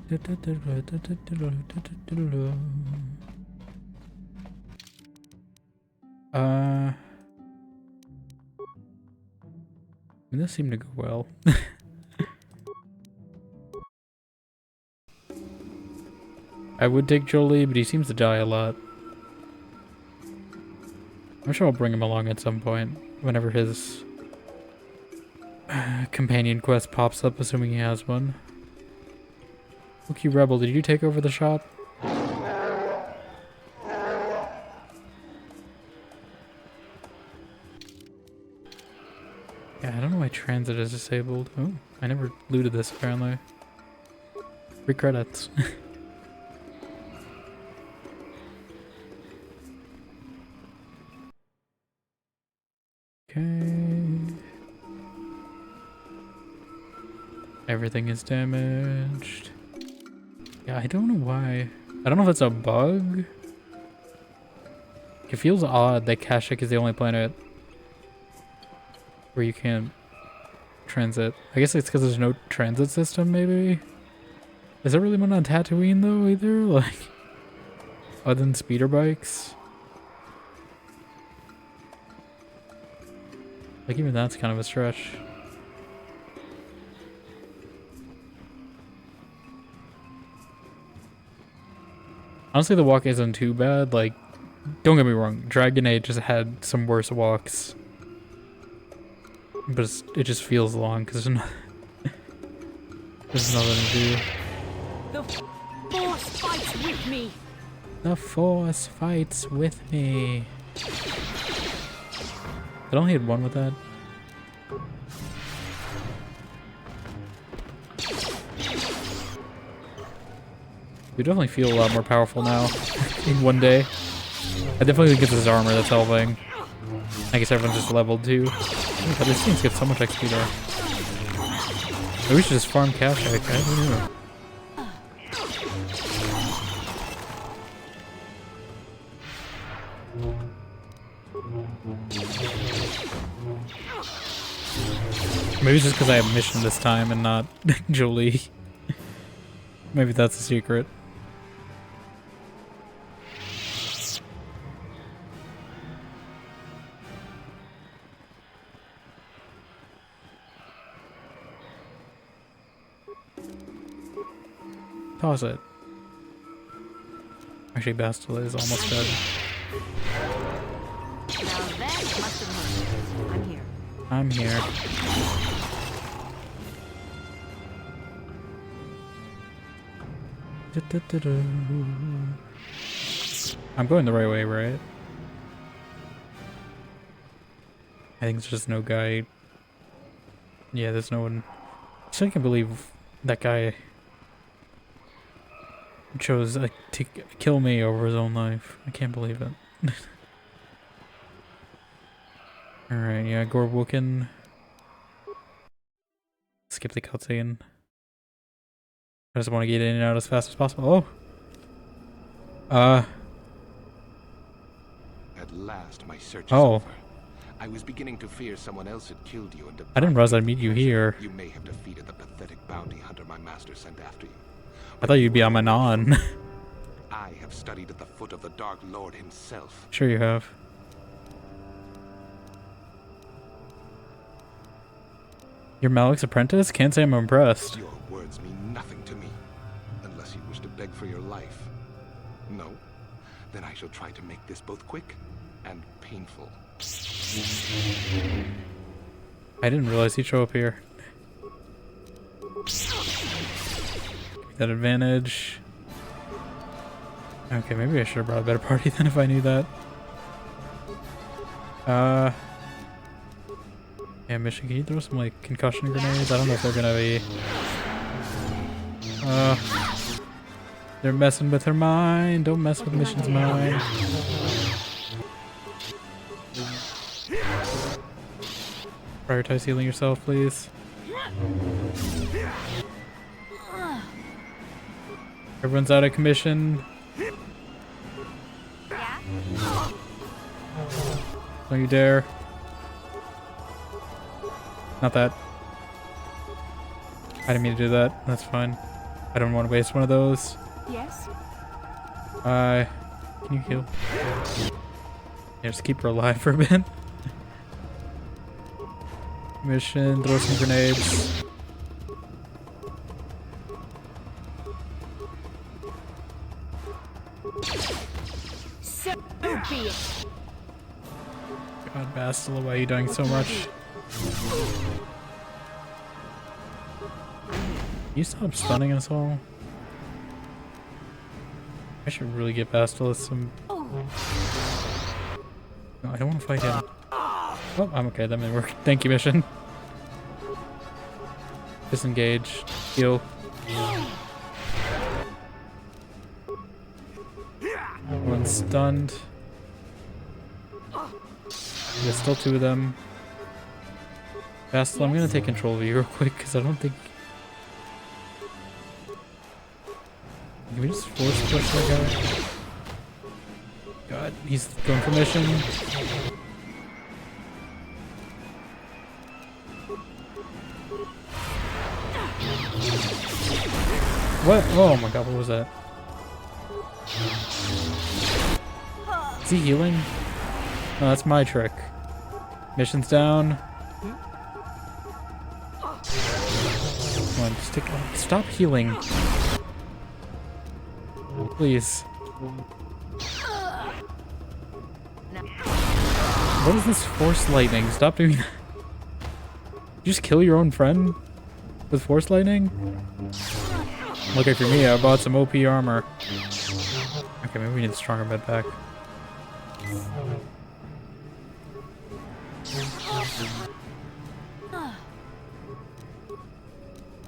I mean, this seemed to go well. I would take Jolie, but he seems to die a lot. I'm sure I'll bring him along at some point, whenever his companion quest pops up, assuming he has one. Wookiee Rebel, did you take over the shop? Yeah, I don't know why transit is disabled. Oh, I never looted this apparently. Free credits. Okay. Everything is damaged. Yeah, I don't know why. I don't know if it's a bug. It feels odd that Kashyyyk is the only planet where you can't transit. I guess it's because there's no transit system, maybe? Is there really one on Tatooine, though, either? Like, other than speeder bikes? Like, even that's kind of a stretch. Honestly, the walk isn't too bad. Like, don't get me wrong, Dragon Age just had some worse walks. But it just feels long because there's nothing to do. The Force fights with me. The Force fights with me. I only had one with that. We definitely feel a lot more powerful now in one day. I definitely think it's his armor that's helping. I guess everyone's just leveled too. Oh, but these things get so much XP there. Maybe we should just farm Kashyyyk. I don't know. Maybe it's just because I have mission this time and not Jolie. Maybe that's the secret. Toss it. Actually, Bastila is almost dead. Now that must have hurt. I'm here. I'm here. I'm going the right way, right? I think there's just no guy. Yeah, there's no one. I still can't believe that guy chose to kill me over his own life. I can't believe it. Alright, yeah, Gorwookin. Skip the cutscene. I just want to get in and out as fast as possible. Oh! At last, my search is Oh. over. I was beginning to fear someone else had killed you and I didn't realize I'd meet you here. You may have defeated the pathetic bounty hunter my master sent after you. I thought you'd be on Manaan. I have studied at the foot of the Dark Lord himself. Sure you have. You're Malik's apprentice? Can't say I'm impressed. Your words mean nothing to me, unless you wish to beg for your life. No? Then I shall try to make this both quick and painful. I didn't realize he'd show up here. That advantage. Okay, maybe I should have brought a better party than if I knew that. Yeah, Mission, can you throw some, like, concussion grenades? I don't know if they're gonna be... They're messing with her mind. Don't mess with Mission's mind. Prioritize healing yourself, please. Everyone's out of commission. Don't you dare. Not that. I didn't mean to do that. That's fine. I don't want to waste one of those. Yes? Can you heal? Yeah, just keep her alive for a bit. Mission, throw some grenades. So be it. God, Bastila, why are you doing so much? You stop stunning us all? I should really get Bastila some... No, I don't want to fight him. Oh, I'm okay, that may work. Thank you, mission. Disengage. Heal. One stunned. There's still two of them. Bastila, I'm gonna take control of you real quick, because I don't think... Can we just force push that guy? God, he's going for mission. What? Oh my god, what was that? Is he healing? No, that's my trick. Mission's down. Come on, just take... Stop healing. Please. What is this force lightning? Stop doing that. You just kill your own friend with force lightning? Lucky for me, I bought some OP armor. Okay, maybe we need a stronger med pack.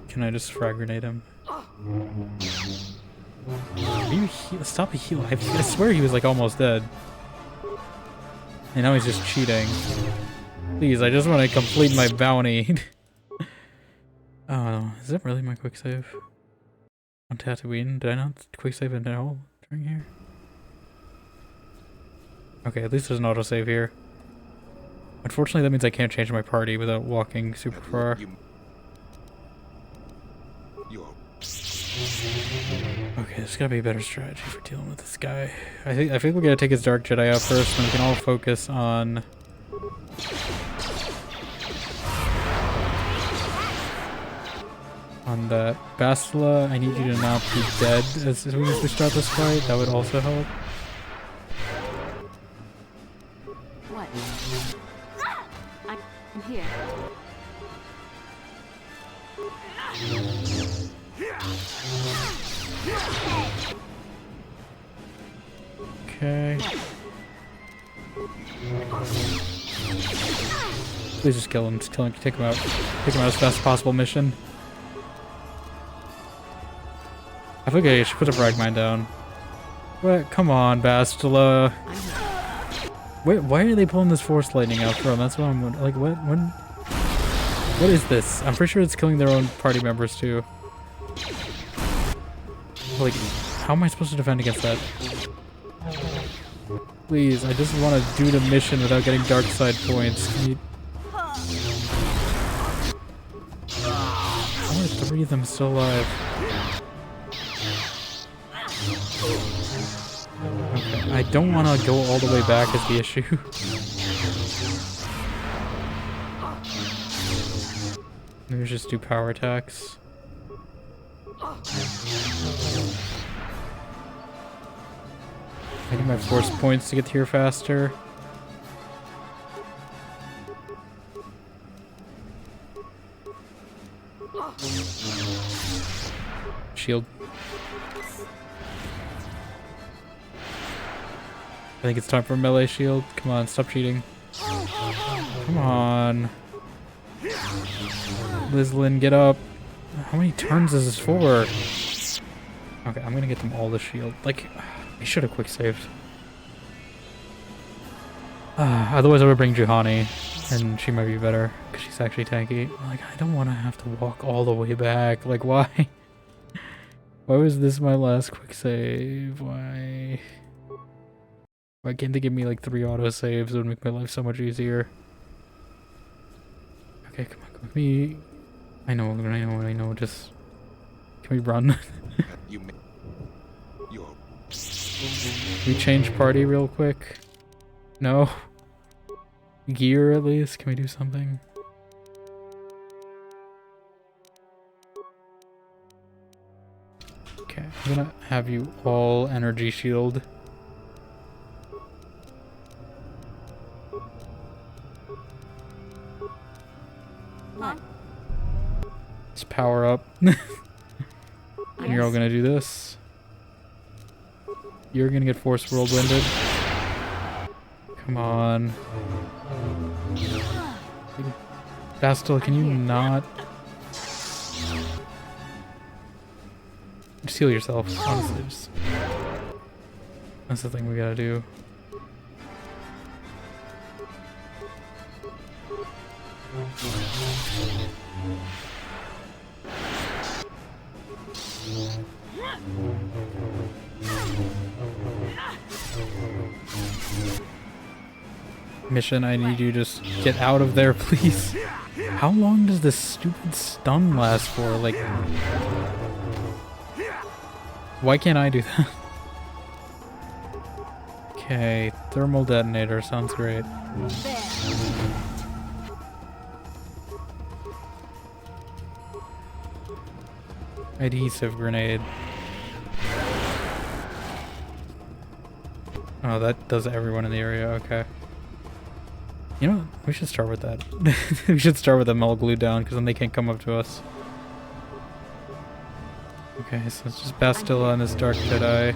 Can I just frag grenade him? Are you stop healing. I swear he was like almost dead. And now he's just cheating. Please, I just want to complete my bounty. Oh, is that really my quick save? On Tatooine? Did I not quick save it all during here? Okay, at least there's an autosave here. Unfortunately, that means I can't change my party without walking super far. Okay, there's gotta be a better strategy for dealing with this guy. I think we're gonna take his Dark Jedi out first, and we can all focus on... on that. Bastila, I need you to not be dead as soon as we start this fight. That would also help. What? I'm here. Okay. Please just kill him. Just kill him. Take him out. Take him out as fast as possible. Mission. I think I should put a frag mine down. What? Come on, Bastila. Wait, why are they pulling this force lightning out from? That's what I'm like. What is this? I'm pretty sure it's killing their own party members too. Like, how am I supposed to defend against that? Please, I just want to do the mission without getting dark side points. Only 3 of them still alive. Okay, I don't want to go all the way back is the issue. Maybe just do power attacks. I need my force points to get here faster. Shield. I think it's time for a melee shield. Come on, stop cheating. Come on. Lizlin, get up. How many turns is this for? Okay, I'm gonna get them all the shield. Like, I should have quick saved. Otherwise I would bring Juhani, and she might be better, because she's actually tanky. Like, I don't want to have to walk all the way back. Like, why? Why was this my last quick save? Why? Why can't they give me like 3 autosaves? It would make my life so much easier. Okay, come on with me. I know, just... Can we run? We change party real quick? No? Gear at least? Can we do something? Okay, I'm gonna have you all energy shield. What? Let's power up. And you're all gonna do this. You're gonna get force whirlwinded. Come on. Bastille, can you not? Just heal yourself, honestly. That's the thing we gotta do. Mission, I need you to just get out of there, please. How long does this stupid stun last for? Like, why can't I do that? Okay, thermal detonator sounds great. Adhesive grenade. Oh, that does everyone in the area, okay. You know what? We should start with that. We should start with them all glued down, because then they can't come up to us. Okay, so it's just Bastilla and this Dark Jedi.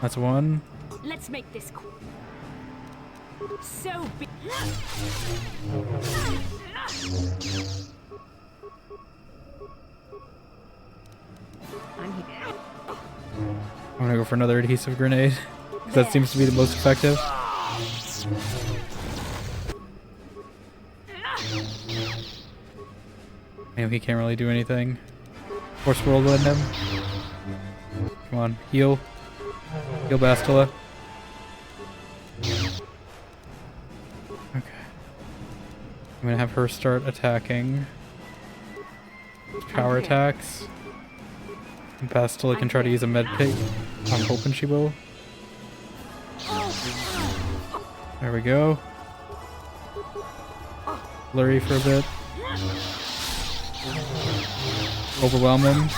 That's one. Let's make this so big. I'm gonna go for another adhesive grenade, because that seems to be the most effective. Man, he can't really do anything. Force whirlwind him. Come on, heal. Heal Bastilla. Okay. I'm gonna have her start attacking. Power attacks. And Bastilla can try to use a med pick. I'm hoping she will. There we go. Blurry for a bit. Overwhelm him.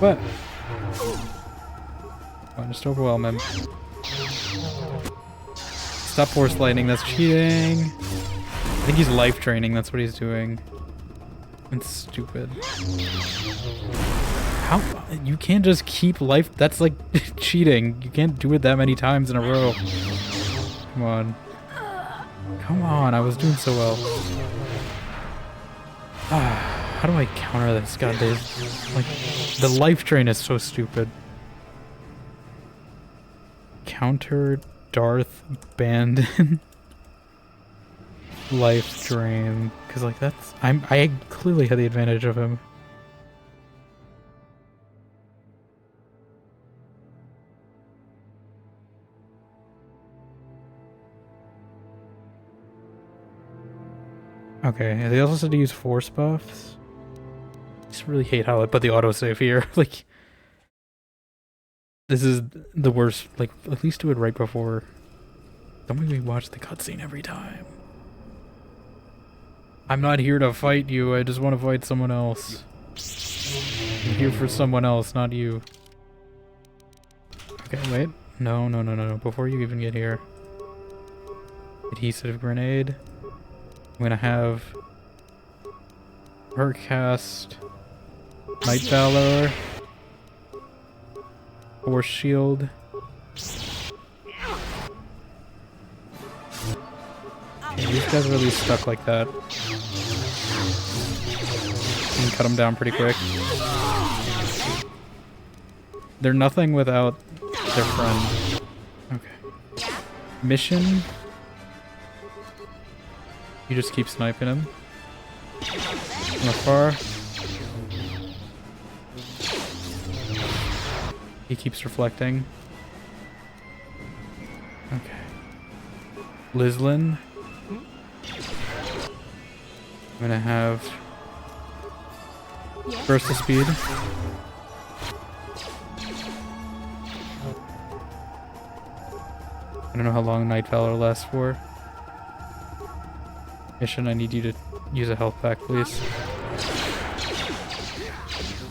What? Come on, just overwhelm him. Stop force lightning, that's cheating. I think he's life draining, that's what he's doing. It's stupid. How? You can't just keep life. That's like cheating. You can't do it that many times in a row. Come on. Come on, I was doing so well. How do I counter this? God, like, the life drain is so stupid. Counter Darth Bandon life drain, because like that's I clearly had the advantage of him. Okay, they also said to use force buffs. I just really hate how I put the autosave here. Like, this is the worst. Like, at least do it right before. Don't make me watch the cutscene every time. I'm not here to fight you, I just want to fight someone else. I'm here for someone else, not you. Okay, wait. No. Before you even get here. Adhesive grenade. I'm gonna have her cast Night Valor, Force Shield. Okay, these guys are really stuck like that. You can cut them down pretty quick. They're nothing without their friend. Okay. Mission. You just keep sniping him. From afar. He keeps reflecting. Okay. Lislin. I'm gonna have burst of speed. I don't know how long Night Valor lasts for. Mission, I need you to use a health pack, please.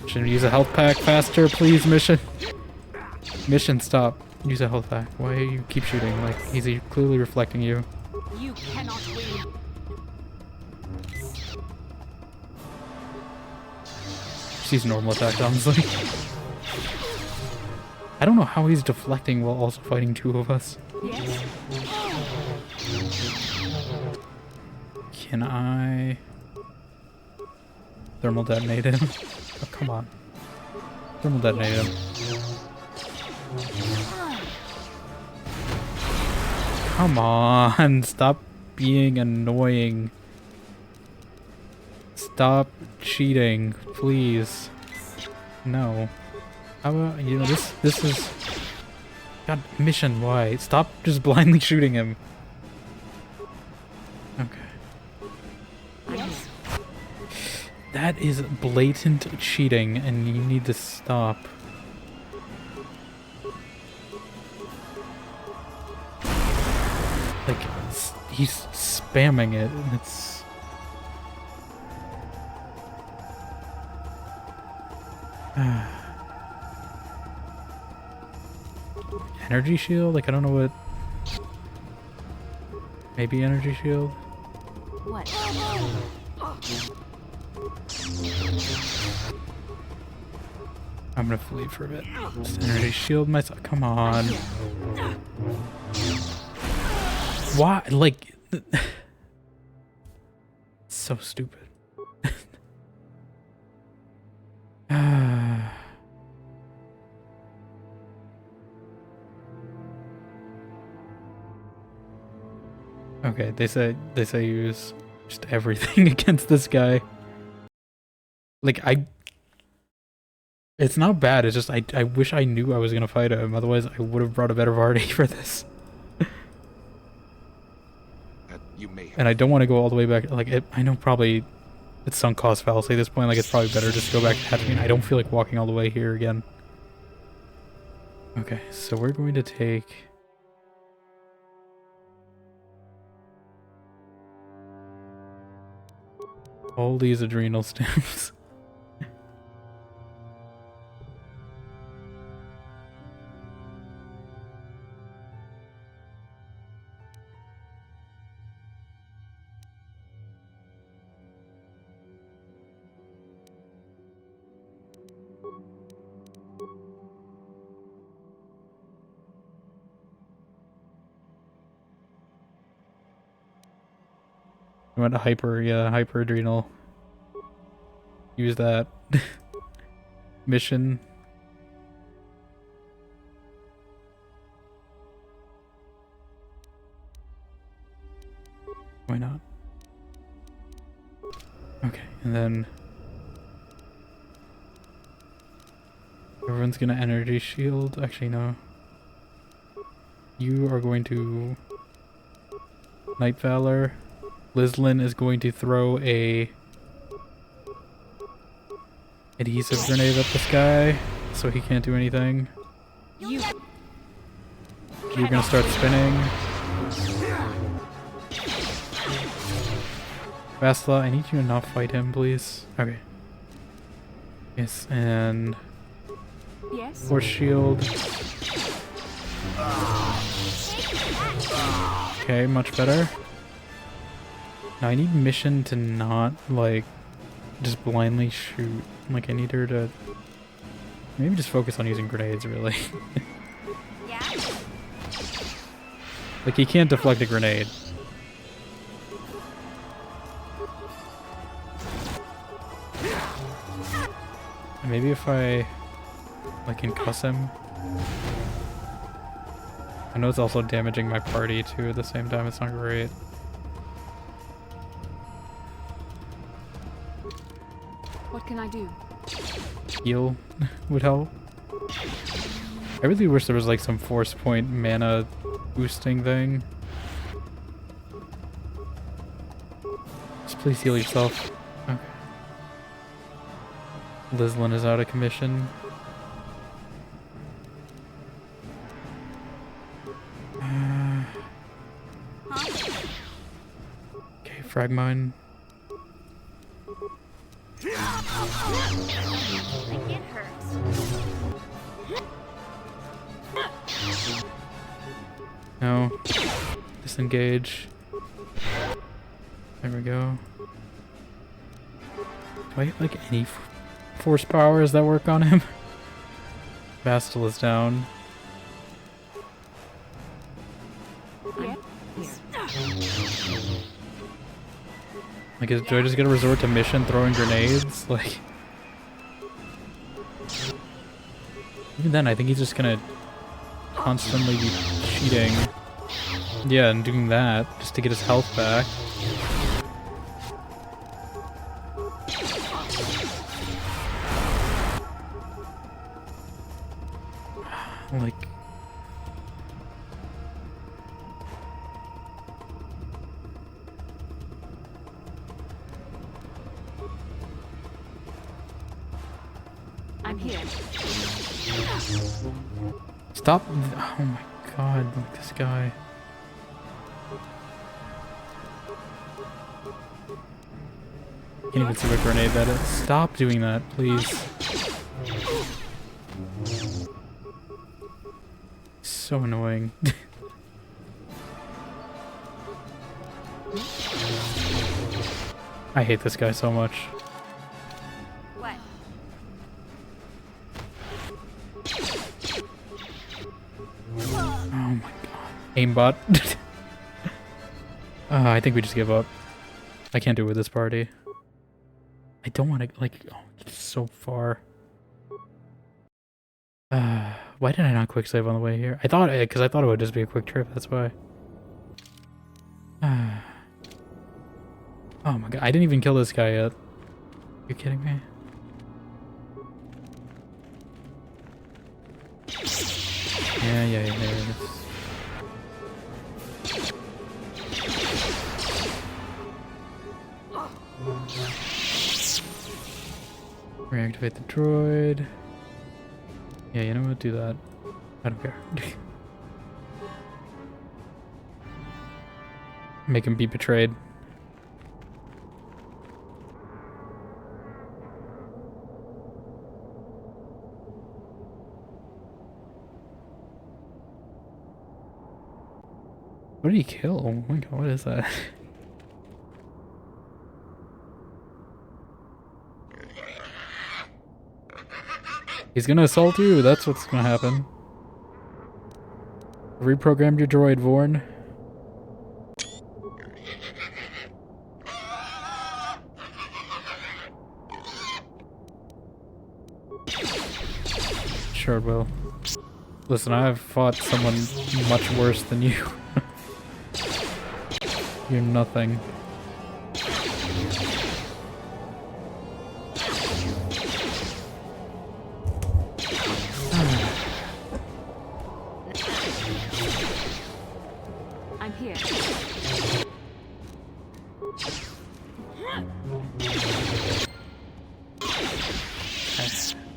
Mission, use a health pack faster, please, Mission. Mission, stop. Use a health pack. Why do you keep shooting? Like, he's clearly reflecting you. You cannot win. She's normal attack, honestly. I don't know how he's deflecting while also fighting two of us. Yes. Can I thermal detonate him? Oh, come on. Thermal detonate him. Come on, stop being annoying. Stop cheating, please. No. How about, you know, this is... God, mission, why? Stop just blindly shooting him. Okay. Yes. That is blatant cheating, and you need to stop. Like, he's spamming it, and it's... Energy shield? Like, I don't know what... Maybe energy shield? What? I'm gonna flee for a bit. Just energy shield myself. Come on. Why? Like... So stupid. Okay, they say use just everything against this guy. Like, it's not bad, it's just I wish I knew I was gonna fight him, otherwise I would have brought a better party for this. And I don't want to go all the way back, like, I know probably it's sunk cost fallacy at this point, like it's probably better just to go back to Tatooine. I don't feel like walking all the way here again. Okay, so we're going to take... all these adrenal stems. I went to hyper adrenal. Use that. Mission. Why not? Okay, and then everyone's gonna energy shield. Actually, no. You are going to Night Valor. Lislin is going to throw a adhesive grenade at this guy, so he can't do anything. You're gonna start spinning. Vastla, I need you to not fight him, please. Okay. Yes, and... Yes. Force shield. Okay, much better. Now I need Mission to not, like, just blindly shoot. Like, I need her to... Maybe just focus on using grenades, really. Like, he can't deflect a grenade. Maybe if I, like, concuss him. I know it's also damaging my party, too, at the same time. It's not great. What can I do? Heal would help. I really wish there was like some force point mana boosting thing. Just please heal yourself. Okay. Lislin is out of commission. Okay, frag mine. It hurts. No. Disengage. There we go. Do I have like any force powers that work on him? Bastel is down. Like, do I just get a resort to mission throwing grenades? Like, even then, I think he's just gonna constantly be cheating. Yeah, and doing that just to get his health back. Like, I'm here. stop. Oh my god, like this guy. Can't even see what grenade that is. Stop doing that, please. So annoying. I hate this guy so much. What? Oh my god. Aimbot. I think we just give up. I can't do it with this party. I don't want to, like, oh, it's so far. Why did I not quick save on the way here? I thought, because I thought it would just be a quick trip, that's why. Oh my god, I didn't even kill this guy yet. You kidding me? Yeah. Reactivate the droid. Yeah, you know what? Do that. I don't care. Make him be betrayed. What did he kill? Oh my god, what is that? He's gonna assault you? That's what's gonna happen. Reprogrammed your droid, Vorn. Sure will. Listen, I've fought someone much worse than you. You're nothing. I'm here.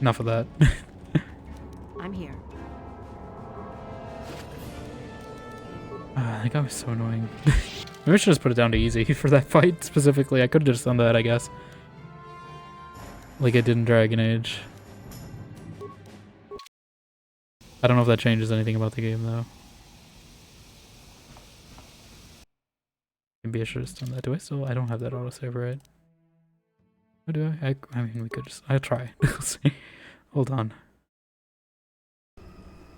Enough of that. I'm here. That guy was so annoying. Maybe I should just put it down to easy for that fight specifically. I could have just done that, I guess. Like I did in Dragon Age. I don't know if that changes anything about the game, though. Maybe I should have just done that. Do I still? I don't have that autosave, right? Or do I? I mean, we could just... I'll try. We'll see. Hold on.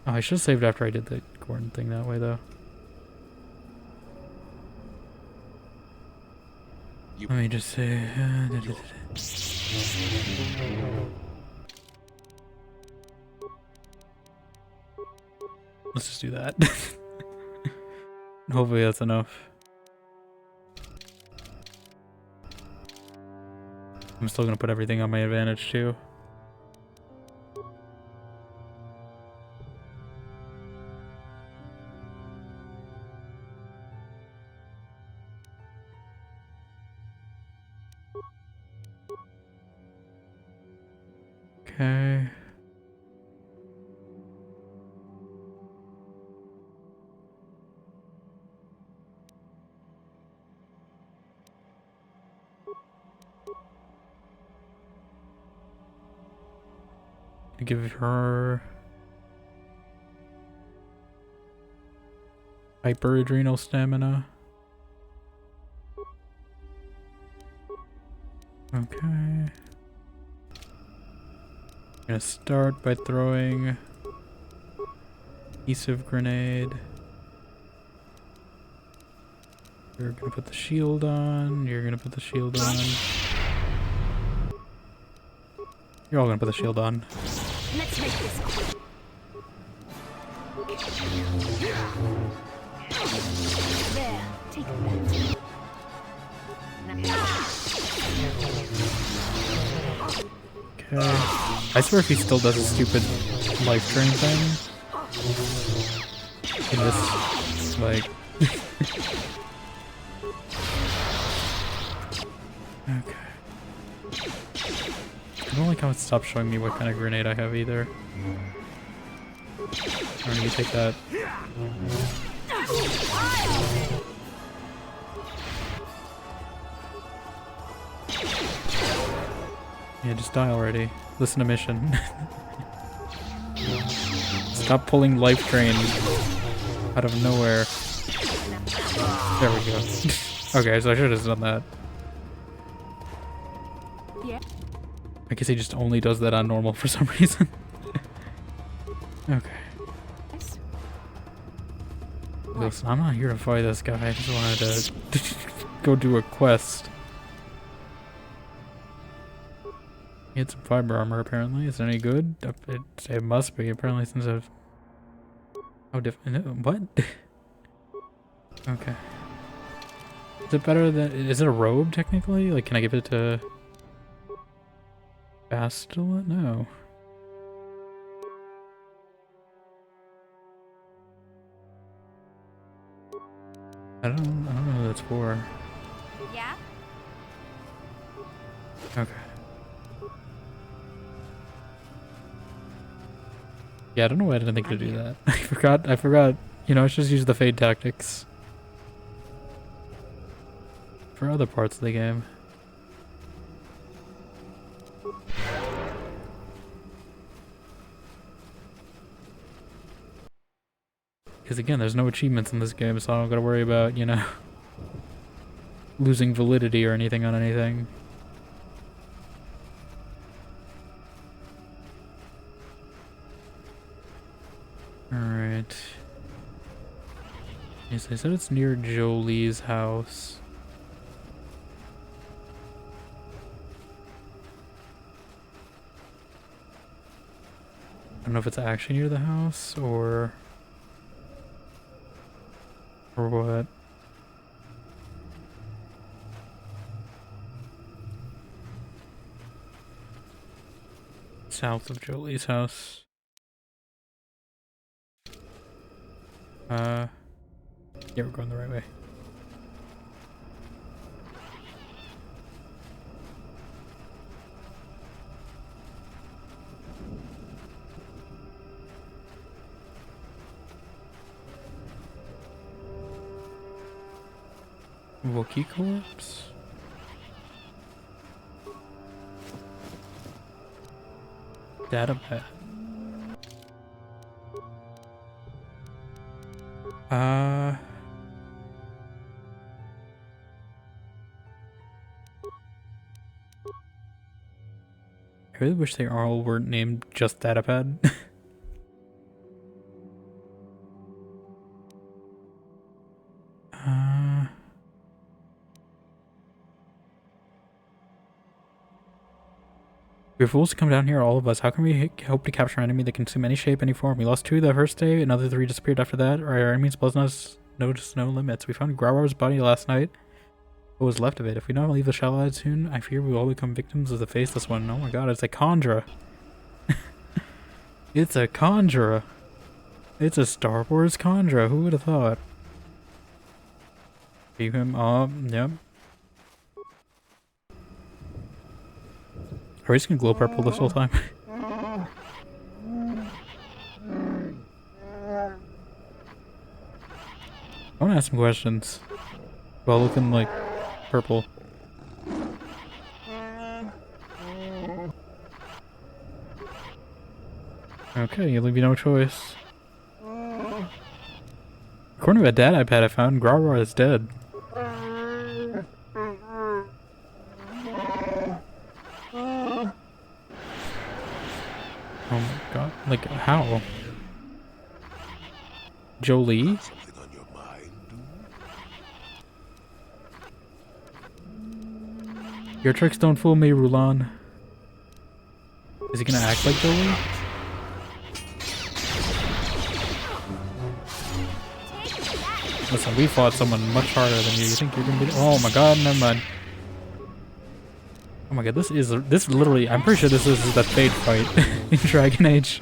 Oh, I should have saved after I did the Gordon thing that way, though. Let me just say... Let's just do that. Hopefully that's enough. I'm still gonna put everything on my advantage too. Okay. Give her hyper-adrenal stamina. Okay. Gonna start by throwing adhesive grenade. You're gonna put the shield on. You're gonna put the shield on. You're all gonna put the shield on. Let's make this quick. There, take that. Okay. I swear if he still does a stupid life drain thing in this, like... Okay. I don't like how it stopped showing me what kind of grenade I have either. Alright, you take that. Yeah, just die already. Listen to mission. Stop pulling life drain out of nowhere. There we go. Okay, so I should have done that. Yeah. I guess he just only does that on normal for some reason. Okay. Listen, I'm not here to fight this guy. I just wanted to go do a quest. He had some fiber armor apparently. Is it any good? It must be, apparently, since I've... Oh, what? Okay. Is it better than... Is it a robe, technically? Like, can I give it to... Bastila? No. I don't know who that's for. Yeah? Okay. Yeah, I don't know why I didn't think to do that. I forgot. You know, I should just use the fade tactics for other parts of the game. Because again, there's no achievements in this game, so I don't gotta worry about, you know, losing validity or anything on anything. Alright. Yes, I said it's near Jolie's house. I don't know if it's actually near the house or what. South of Jolie's house. Yeah, we're going the right way. Wookiee corpse? Datapad. I really wish they all weren't named just Datapad. We're fools to come down here, all of us. How can we hope to capture an enemy that can assume any shape, any form? We lost 2 the first day, another 3 disappeared after that. Our enemies posed us no limits. We found Grauer's body last night. What was left of it? If we don't leave the Shallow soon, I fear we will all become victims of the Faceless One. Oh my god, it's a Conjura. It's a Conjura. It's a Star Wars Conjura. Who would have thought? Keep him up. Yep. Are we just gonna glow purple this whole time? I want to ask some questions while looking like purple. Okay, you leave me no choice. According to a dad iPad I found, Grara is dead. Oh my god. Like, how? Jolie? Your tricks don't fool me, Rulan. Is he gonna act like Jolie? Listen, we fought someone much harder than you. You think you're gonna be— oh my god, never mind. Oh my god, this literally— I'm pretty sure this is the Fate fight in Dragon Age.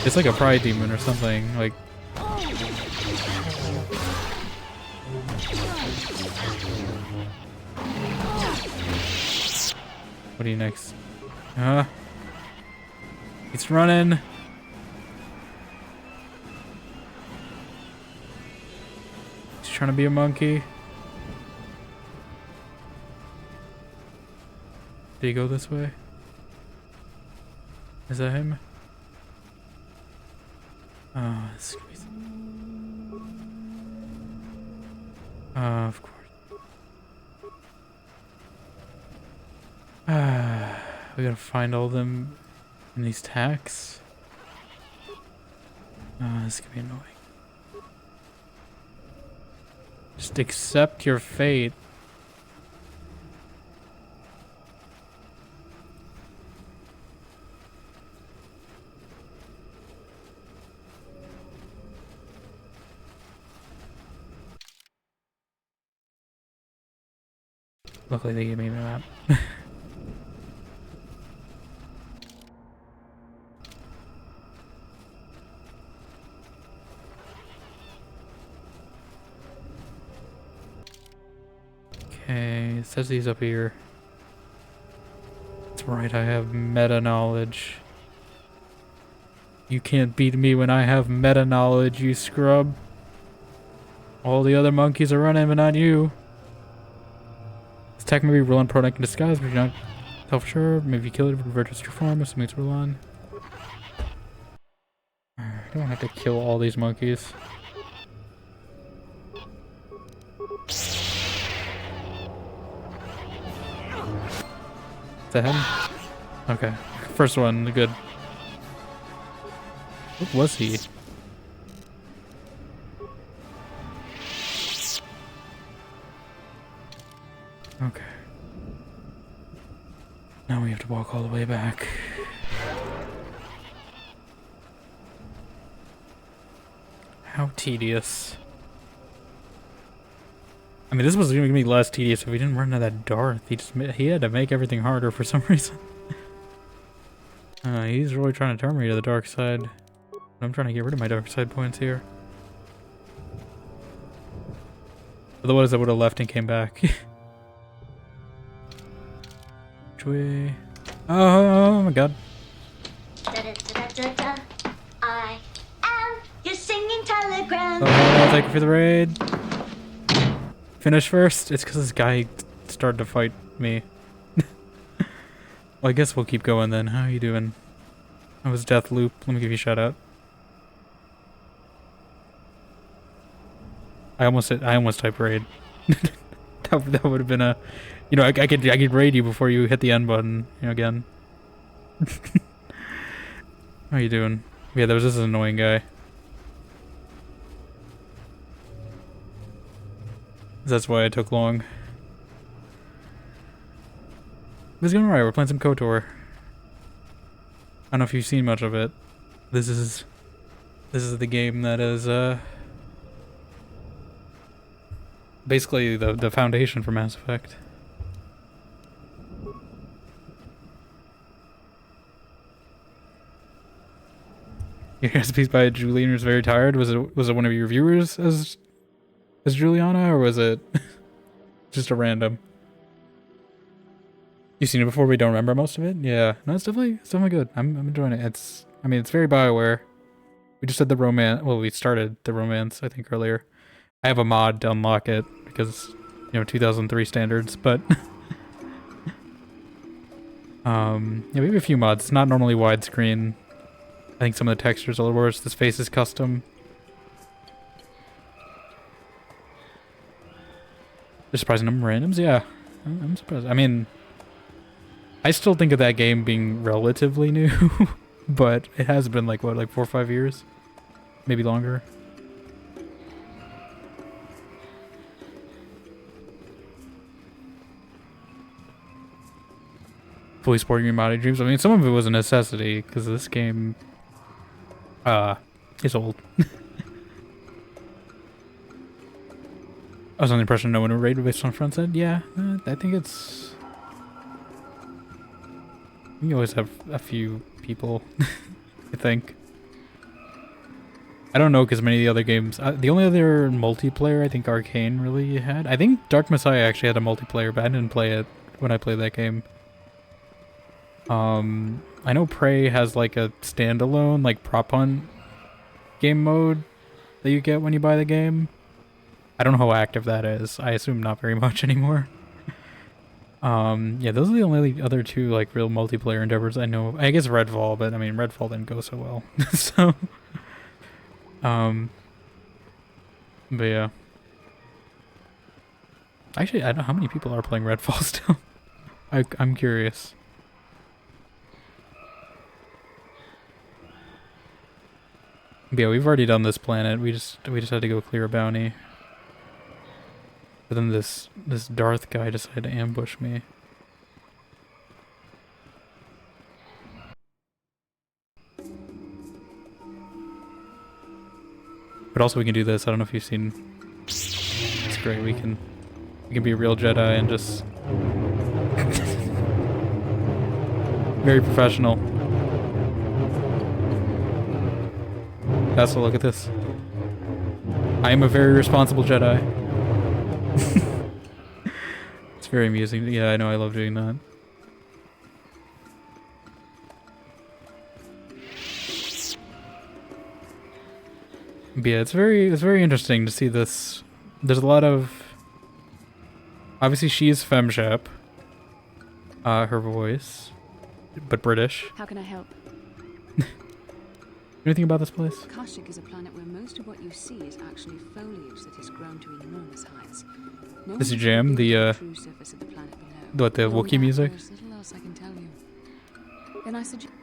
It's like a pride demon or something, like— what do you next? He's running. He's trying to be a monkey. Did he go this way? Is that him? Oh, this is crazy. Of course. We gotta find all of them in these tacks. This could be annoying. Just accept your fate. Luckily they gave me a map. Okay, it says he's up here. That's right, I have meta knowledge. You can't beat me when I have meta knowledge, you scrub. All the other monkeys are running, but not you. This attack may be Rulan Pronac in disguise, but you're not self-sure. Maybe you kill it, revert to your form, assuming it's Rulan. I don't have to kill all these monkeys. Is that him? Okay. First one, good. What was he? Okay. Now we have to walk all the way back. How tedious. I mean, this was going to be less tedious if we didn't run into that Darth. He had to make everything harder for some reason. He's really trying to turn me to the dark side. I'm trying to get rid of my dark side points here. Otherwise, I would have left and came back. Which way? Oh my god. I am your singing telegram. Oh, thank you for the raid. Finish first? It's because this guy started to fight me. Well, I guess we'll keep going then. How are you doing? How was Deathloop? Let me give you a shout out. I almost typed raid. that would have been a— you know, I could raid you before you hit the end button, you know, again. How you doing? Yeah, there was this annoying guy. That's why it took long. It's going alright, we're playing some KOTOR. I don't know if you've seen much of it. This is the game that is basically the foundation for Mass Effect. Your recipes by Julian is very tired. Was it one of your viewers as Juliana, or was it just a random? You've seen it before, but you don't remember most of it? Yeah. No, it's definitely good. I'm enjoying it. It's very BioWare. We just did the romance. Well, we started the romance, I think, earlier. I have a mod to unlock it because, 2003 standards, but yeah, we have a few mods. It's not normally widescreen. I think some of the textures are a little worse. This face is custom. There's surprising number of randoms? Yeah. I'm surprised. I mean, I still think of that game being relatively new, but it has been like 4 or 5 years? Maybe longer. Fully sporting your modding dreams. I mean, some of it was a necessity because this game is old. I was under the impression no one would rate based on front end. Yeah, I think it's... You always have a few people, I think. I don't know because many of the other games... the only other multiplayer I think Arcane really had... I think Dark Messiah actually had a multiplayer, but I didn't play it when I played that game. I know Prey has like a standalone, like prop hunt game mode that you get when you buy the game. I don't know how active that is. I assume not very much anymore. Yeah, those are the only other two like real multiplayer endeavors I know. I guess Redfall, but I mean Redfall didn't go so well. So, but yeah. Actually, I don't know how many people are playing Redfall still. I'm curious. But yeah, we've already done this planet. We just had to go clear a bounty. But then this Darth guy decided to ambush me. But also we can do this. I don't know if you've seen. It's great. We can be a real Jedi and just very professional. That's a look at this. I am a very responsible Jedi. It's very amusing. Yeah, I know. I love doing that. But yeah, it's very interesting to see this. There's a lot of... Obviously, she's FemShep. Her voice. But British. How can I help? Anything about this place? Kashyyyk is a planet where most of what you see is actually foliage that has grown to enormous heights. No This is Jam, the true surface of the planet below. what, the Wookiee music? There's little else I can tell you. Then I suggest...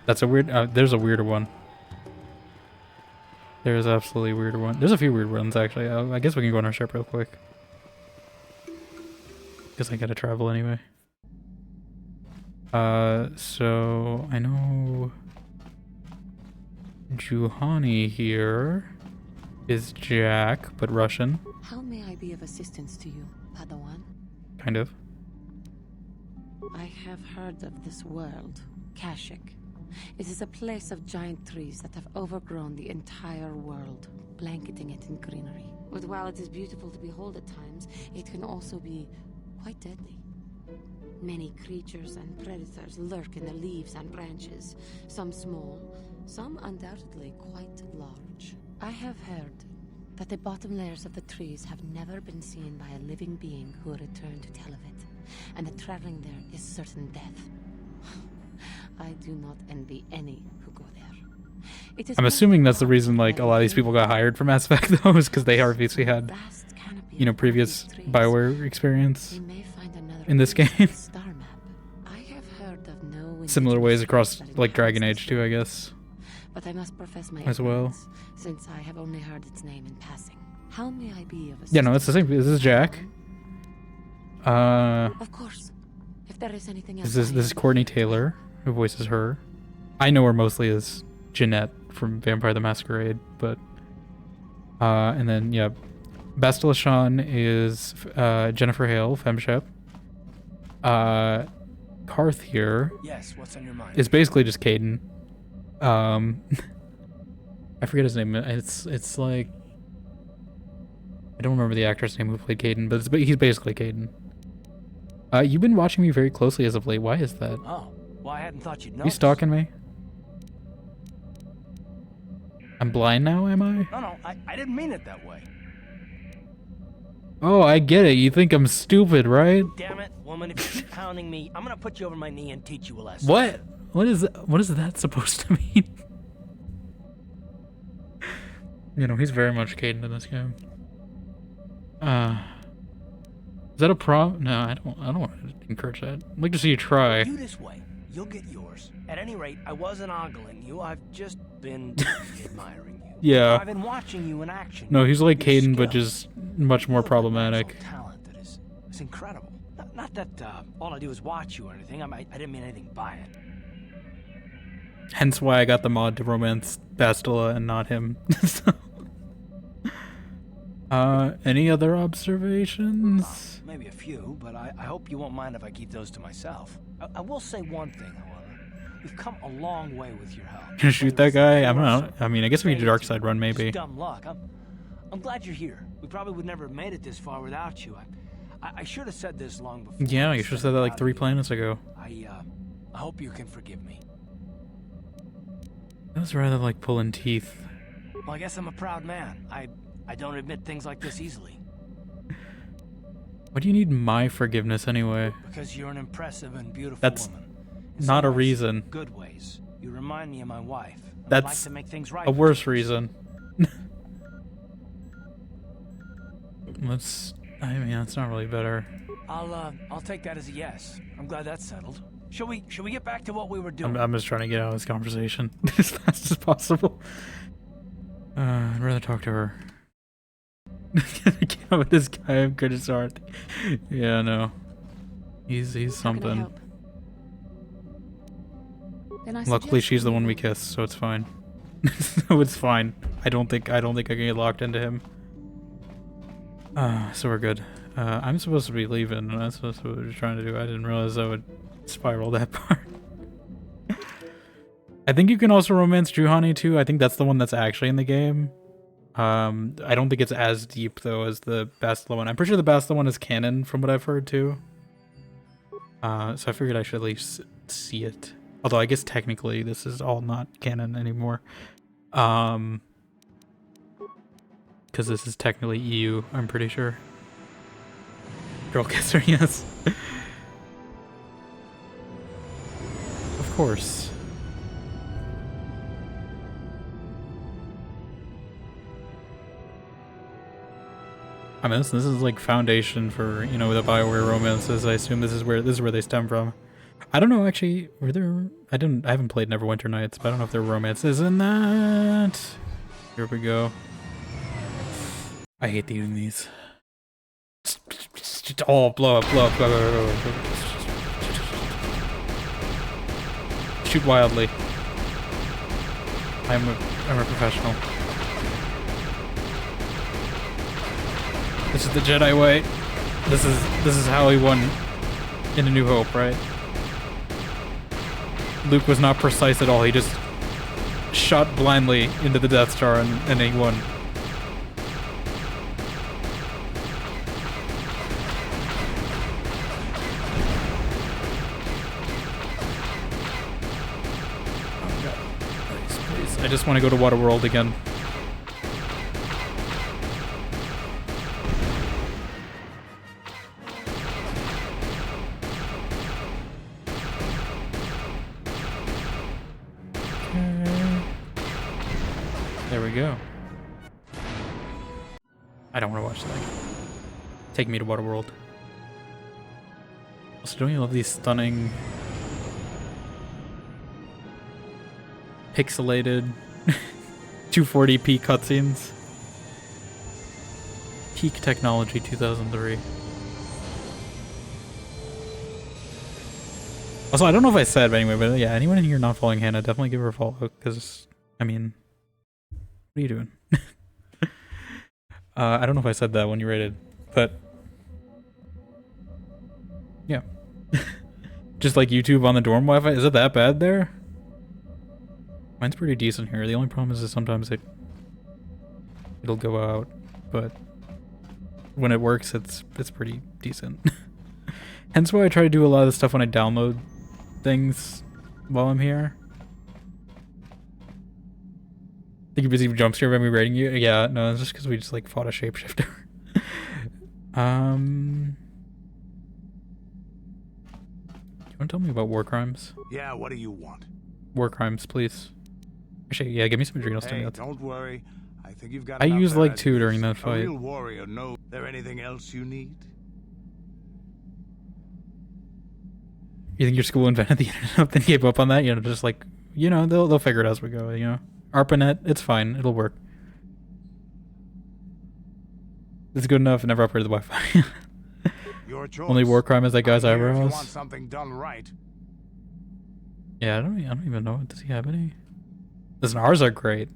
That's a weird... there's a weirder one. There's absolutely a weirder one. There's a few weird ones, actually. I guess we can go on our ship real quick. Because I gotta travel anyway. So... I know... Juhani here is Jack, but Russian. How may I be of assistance to you, Padawan? Kind of. I have heard of this world, Kashyyyk. It is a place of giant trees that have overgrown the entire world, blanketing it in greenery. But while it is beautiful to behold at times, it can also be quite deadly. Many creatures and predators lurk in the leaves and branches, some small, some undoubtedly quite large. I have heard that the bottom layers of the trees have never been seen by a living being who returned to tell of it, and that traveling there is certain death. I do not envy any who go there. I'm assuming that's the reason like a lot of these people got hired for Mass Effect though, is because they obviously had, previous BioWare experience in this game. Similar ways across like Dragon Age 2, I guess. But I must profess my as well, since I have only heard its name in passing. How may I be of assistance? Yeah, no, it's the same. This is Jack. Of course. If there is anything else. This is Courtney Taylor, who voices her. I know her mostly as Jeanette from Vampire the Masquerade, but and then yeah, Bastila Shan is Jennifer Hale, FemShep. Karth here Yes, what's on your mind? is basically just Caden. I forget his name. It's like I don't remember the actor's name who played Caden, but he's basically Caden. You've been watching me very closely as of late. Why is that? Oh, well, I hadn't thought you'd know. You stalking me? I'm blind now, am I? No, I didn't mean it that way. Oh, I get it. You think I'm stupid, right? Damn it, woman, if you keep pounding me, I'm gonna put you over my knee and teach you a lesson. What? What is that supposed to mean? You know, he's very much Caden in this game. Is that a problem? No, I don't want to encourage that. I'd like to see you try. Do this way. You'll get yours. At any rate, I wasn't ogling you. I've just been admiring you. Yeah. I've been watching you in action. No, he's like Your Caden, but skill, just much more problematic. talent that is incredible. Not that all I do is watch you or anything. I didn't mean anything by it. Hence why I got the mod to romance Bastila and not him. Any other observations? Maybe a few, but I hope you won't mind if I keep those to myself. I will say one thing, however. You've come a long way with your help. Gonna shoot that guy? I don't know. I mean, I guess we need a dark side run, maybe. It's dumb luck. I'm glad you're here. We probably would never have made it this far without you. I should have said this long before. Yeah, you should have said that like 3 planets ago. I hope you can forgive me. That was rather like pulling teeth. Well, I guess I'm a proud man. I don't admit things like this easily. Why do you need my forgiveness anyway? Because you're an impressive and beautiful That's woman. not a reason. Good ways. You remind me of my wife. That's I'd like to make things right a worse reason. I mean, that's not really better. I'll take that as a yes. I'm glad that's settled. Shall we get back to what we were doing? I'm just trying to get out of this conversation as fast as possible. I'd rather talk to her. Get out with this guy. I'm good as art. Yeah, no. He's something. Luckily, she's the one we kiss, so it's fine. So it's fine. I don't think I can get locked into him. So we're good. I'm supposed to be leaving, and that's what we were trying to do. I didn't realize I would spiral that part. I think you can also romance Juhani too. I think that's the one that's actually in the game. I don't think it's as deep though as the Bastila one. I'm pretty sure the Bastila one is canon from what I've heard too. So I figured I should at least see it. Although I guess technically this is all not canon anymore. Because this is technically EU, I'm pretty sure. Girl kisser, yes. Of course. I mean, this is like foundation for, you know, the BioWare romances. I assume this is where they stem from. I don't know actually. Were there? I haven't played Neverwinter Nights, but I don't know if there were romances in that. Here we go. I hate eating these. Oh, blow up. Shoot wildly. I'm a professional. This is the Jedi way. This is how he won in A New Hope, right? Luke was not precise at all. He just shot blindly into the Death Star and he won. Oh God. Please. I just want to go to Waterworld again. There we go. I don't want to watch that. Take me to Waterworld. Also, don't you love these stunning pixelated 240p cutscenes? Peak technology 2003. Also, I don't know if I said, but anyway, but yeah, anyone in here not following Hannah, definitely give her a follow, because, I mean, what are you doing? I don't know if I said that when you rated, but yeah. Just like YouTube on the dorm Wi-Fi, is it that bad there? Mine's pretty decent here. The only problem is that sometimes it'll go out, but when it works, it's pretty decent. Hence why I try to do a lot of the stuff when I download things while I'm here. Think you're busy jump scare by me rating you? Yeah, no, it's just because we just like fought a shapeshifter. You want to tell me about war crimes? Yeah, what do you want? War crimes, please. Actually, yeah, give me some adrenal Hey, stimulants. don't worry. I think you've got I enough used there like as 2 it during is. that fight. A real warrior knows. There anything else you need? You think your school invented the internet then gave up on that? You know, just like, you know, they'll figure it out as we go, you know. ARPANET, it's fine, it'll work. It's good enough, never upgraded the Wi-Fi. Your choice. Only war crime is that guy's I'm here if you eyebrows. want something done right. Yeah, I don't even know. Does he have any? Listen, ours are great.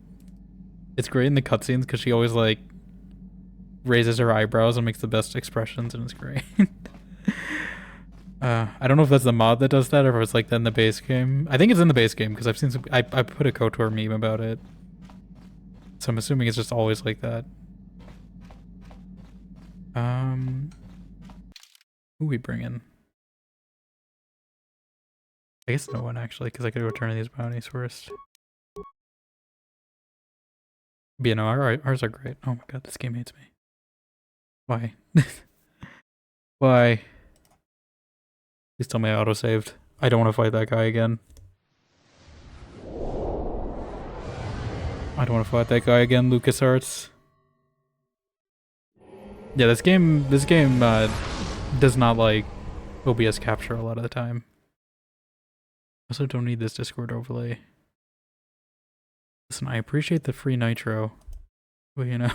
It's great in the cutscenes because she always like raises her eyebrows and makes the best expressions, and it's great. I don't know if that's the mod that does that or if it's like that in the base game. I think it's in the base game because I've seen some. I put a KOTOR meme about it, so I'm assuming it's just always like that. Who we bring in? I guess no one actually, because I could go turn in these bounties first. But yeah, no, ours are great. Oh my god, this game hates me. Why? Why? Please tell me I auto-saved. I don't want to fight that guy again. I don't want to fight that guy again, LucasArts. Yeah, this game does not like OBS capture a lot of the time. I also don't need this Discord overlay. Listen, I appreciate the free nitro, but you know,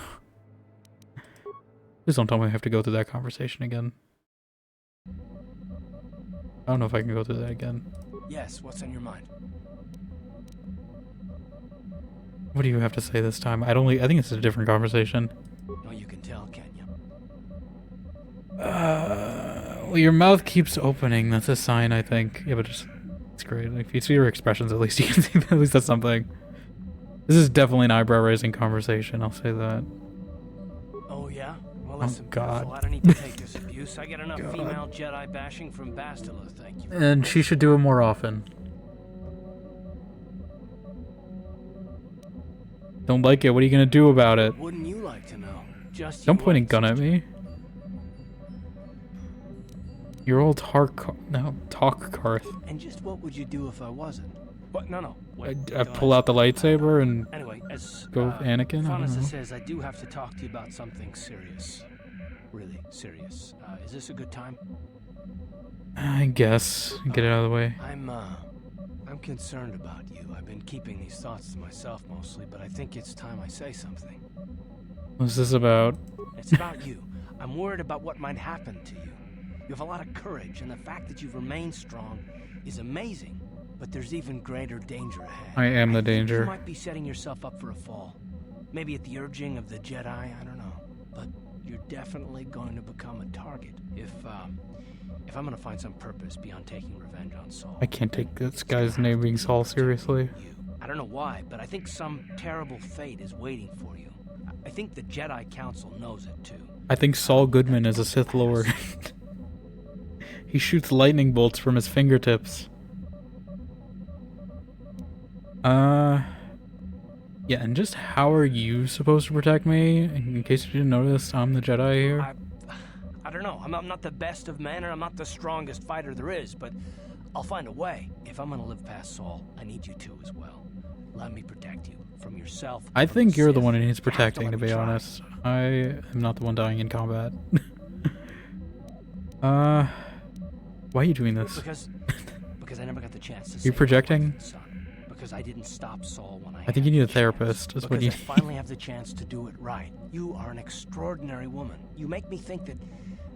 please don't tell me I have to go through that conversation again. I don't know if I can go through that again. Yes, what's on your mind? What do you have to say this time? I think it's a different conversation. No, you can tell, can't you? Well, your mouth keeps opening. That's a sign, I think. Yeah, but it's great. Like, if you see your expressions, at least you can see that. At least that's something. This is definitely an eyebrow-raising conversation. I'll say that. Oh yeah. Well, listen, oh God. beautiful, I don't need to take this abuse. I get enough female Jedi bashing from Bastila. Thank you. And she should do it more often. Don't like it. What are you gonna do about it? Wouldn't you like to know? Just Don't point a gun at me. Your old talk Karth. And just what would you do if I wasn't? What? No. Wait, I pull out the lightsaber and anyway, as go Anakin. I don't Phanasa know. says, I do have to talk to you about something serious. Really serious. Is this a good time? I guess. Get it out of the way. I'm concerned about you. I've been keeping these thoughts to myself mostly, but I think it's time I say something. What's this about? It's about you. I'm worried about what might happen to you. You have a lot of courage, and the fact that you've remained strong is amazing. But there's even greater danger ahead. I am the danger. You might be setting yourself up for a fall. Maybe at the urging of the Jedi, I don't know. But you're definitely going to become a target if I'm gonna find some purpose beyond taking revenge on Saul. I can't take this guy's name being Saul seriously. I don't know why, but I think some terrible fate is waiting for you. I think the Jedi Council knows it too. I think Saul Goodman is a Sith Lord. He shoots lightning bolts from his fingertips. Yeah, and just how are you supposed to protect me? In case you didn't notice, I'm the Jedi here. I don't know. I'm not the best of men, and I'm not the strongest fighter there is, but I'll find a way. If I'm gonna live past Saul, I need you to as well. Let me protect you from yourself. I think you're the one who needs protecting, to be honest. I am not the one dying in combat. Why are you doing this? Because I never got the chance to. Are you projecting? Because I didn't stop Saul when I think you need a therapist. Is what you need. I finally have the chance to do it right. You are an extraordinary woman. You make me think that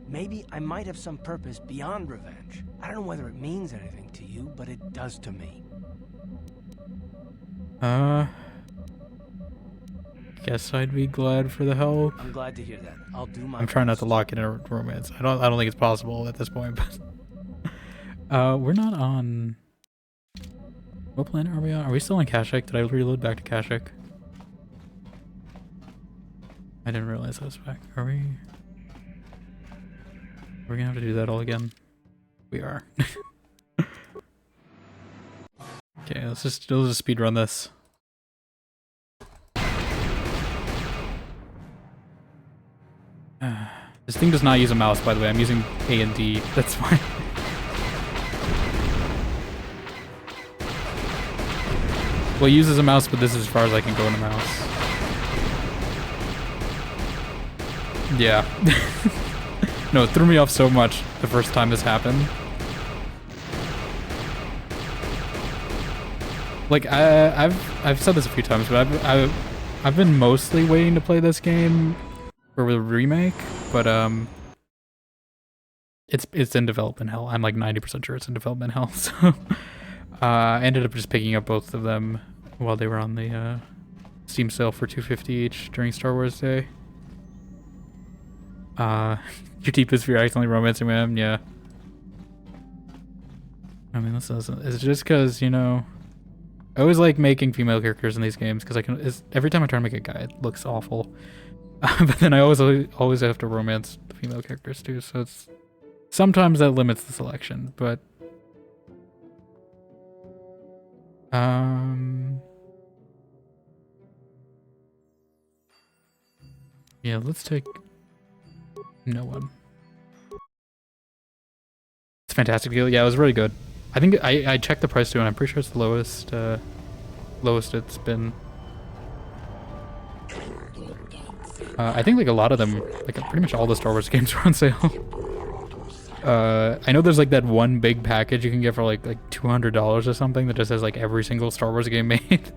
maybe I might have some purpose beyond revenge. I don't know whether it means anything to you, but it does to me. Guess I'd be glad for the help. I'm glad to hear that. I'll do my. I'm trying not to lock in a romance. I don't think it's possible at this point, but we're not on. What planet are we on? Are we still on Kashyyyk? Did I reload back to Kashyyyk? I didn't realize I was back. Are we? We're gonna have to do that all again. We are. Okay, let's just speed run this. This thing does not use a mouse, by the way. I'm using A and D. That's fine. Well, it uses a mouse, but this is as far as I can go in a mouse. Yeah. No, it threw me off so much the first time this happened. Like, I've said this a few times, but I've been mostly waiting to play this game for the remake, but it's in development hell. I'm like 90% sure it's in development hell. So I ended up just picking up both of them while they were on the Steam sale for $250 each during Star Wars Day. Your deepest fear accidentally romancing him, yeah. I mean, it's just because, you know, I always like making female characters in these games because I can. Every time I try to make a guy, it looks awful. But then I always have to romance the female characters too, so it's sometimes that limits the selection, but yeah, let's take no one. It's a fantastic deal. Yeah, it was really good. I think I checked the price too, and I'm pretty sure it's the lowest it's been. I think like a lot of them, like pretty much all the Star Wars games are on sale. I know there's like that one big package you can get for like $200 or something that just has like every single Star Wars game made.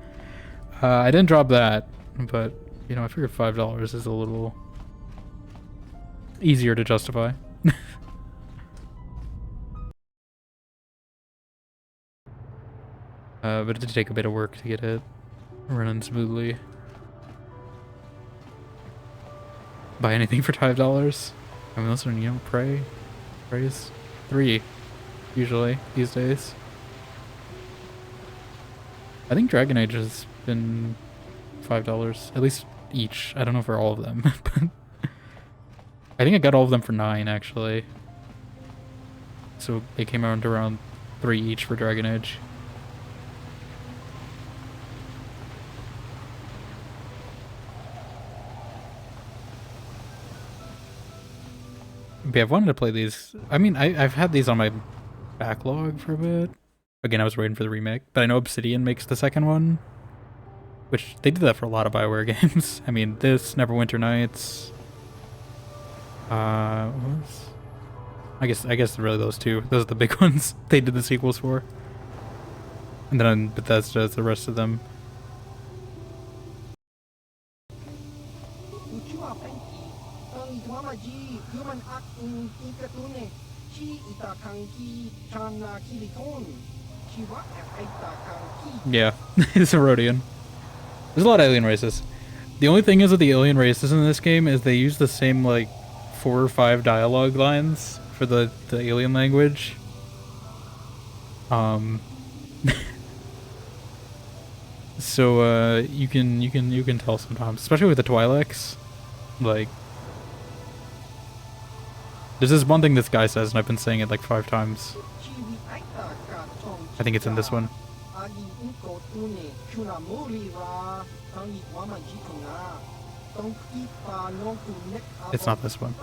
I didn't drop that, but you know, I figured $5 is a little easier to justify. But it did take a bit of work to get it running smoothly. Buy anything for $5? I mean, listen, you know, Prey's $3 usually these days. I think Dragon Age has been $5 at least each. I don't know for all of them, but I think I got all of them for $9 actually. So they came out to around $3 each for Dragon Age. But yeah, I've wanted to play these. I mean, I've had these on my backlog for a bit. Again, I was waiting for the remake, but I know Obsidian makes the second one, which they did that for a lot of BioWare games. I mean, this, Neverwinter Nights. What was? I guess really those two. Those are the big ones they did the sequels for. And then on Bethesda, the rest of them. Yeah, it's a Rhodian. There's a lot of alien races. The only thing is with the alien races in this game is they use the same like 4 or 5 dialogue lines for the alien language. So you can tell sometimes, especially with the Twi'leks. Like, there's this one thing this guy says, and I've been saying it like 5 times. I think it's in this one. It's not this one.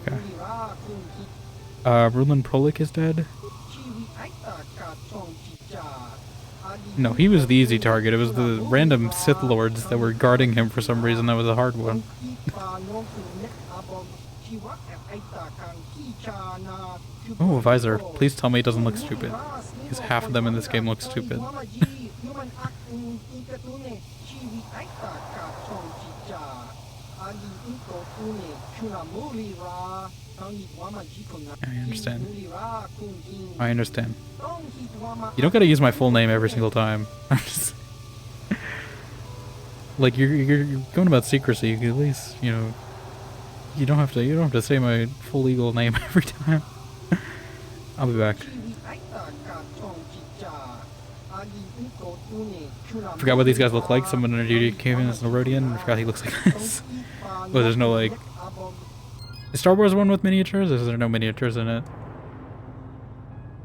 Okay. Rulin Prolik is dead. No, he was the easy target. It was the random Sith Lords that were guarding him for some reason. That was a hard one. Oh, a visor. Please tell me it doesn't look stupid. Because half of them in this game look stupid. I understand. I understand. You don't gotta use my full name every single time. I'm just like you're going about secrecy. You can at least, you know, you don't have to say my full legal name every time. I'll be back. Forgot what these guys look like. Someone on duty came in as an Rhodian and forgot he looks like this. But there's no like Is Star Wars one with miniatures? Or is there no miniatures in it?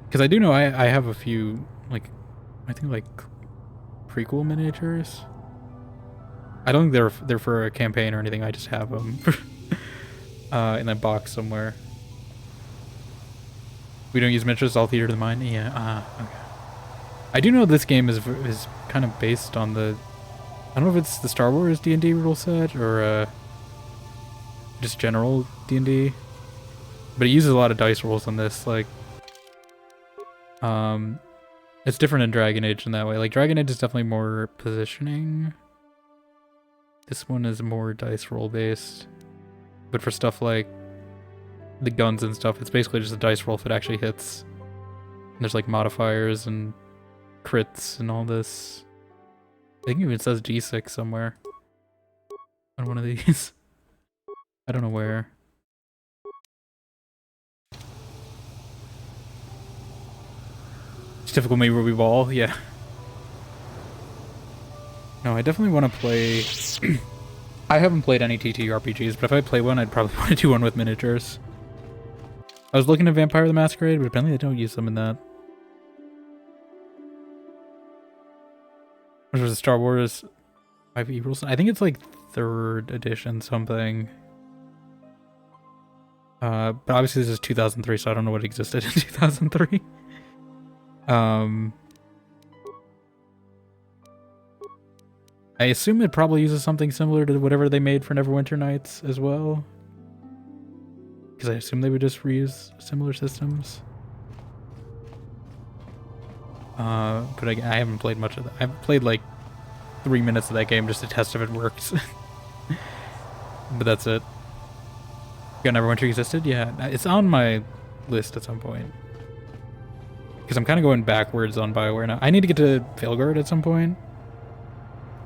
Because I do know I have a few, like, I think like prequel miniatures. I don't think they're for a campaign or anything. I just have them in that box somewhere. We don't use miniatures, all theater to the mind. Yeah. Okay. I do know this game is kind of based on the. I don't know if it's the Star Wars D&D rule set or just general D&D, but it uses a lot of dice rolls on this. Like, it's different in Dragon Age in that way. Like Dragon Age is definitely more positioning. This one is more dice roll based, but for stuff like the guns and stuff, it's basically just a dice roll if it actually hits. And there's like modifiers and crits and all this. I think it even says G6 somewhere on one of these. I don't know where. It's typical me Ruby Ball, yeah. No, I definitely want to play... I haven't played any TTRPGs, but if I play one, I'd probably want to do one with miniatures. I was looking at Vampire the Masquerade, but apparently they don't use them in that. Which was a Star Wars 5e rules. I think it's like 3rd edition something. But obviously this is 2003, so I don't know what existed in 2003. I assume it probably uses something similar to whatever they made for Neverwinter Nights as well. Because I assume they would just reuse similar systems. But I haven't played much of that. I've played like 3 minutes of that game just to test if it works. But that's it. Yeah, Neverwinter existed? Yeah, it's on my list at some point. Because I'm kind of going backwards on BioWare now. I need to get to Veilguard at some point.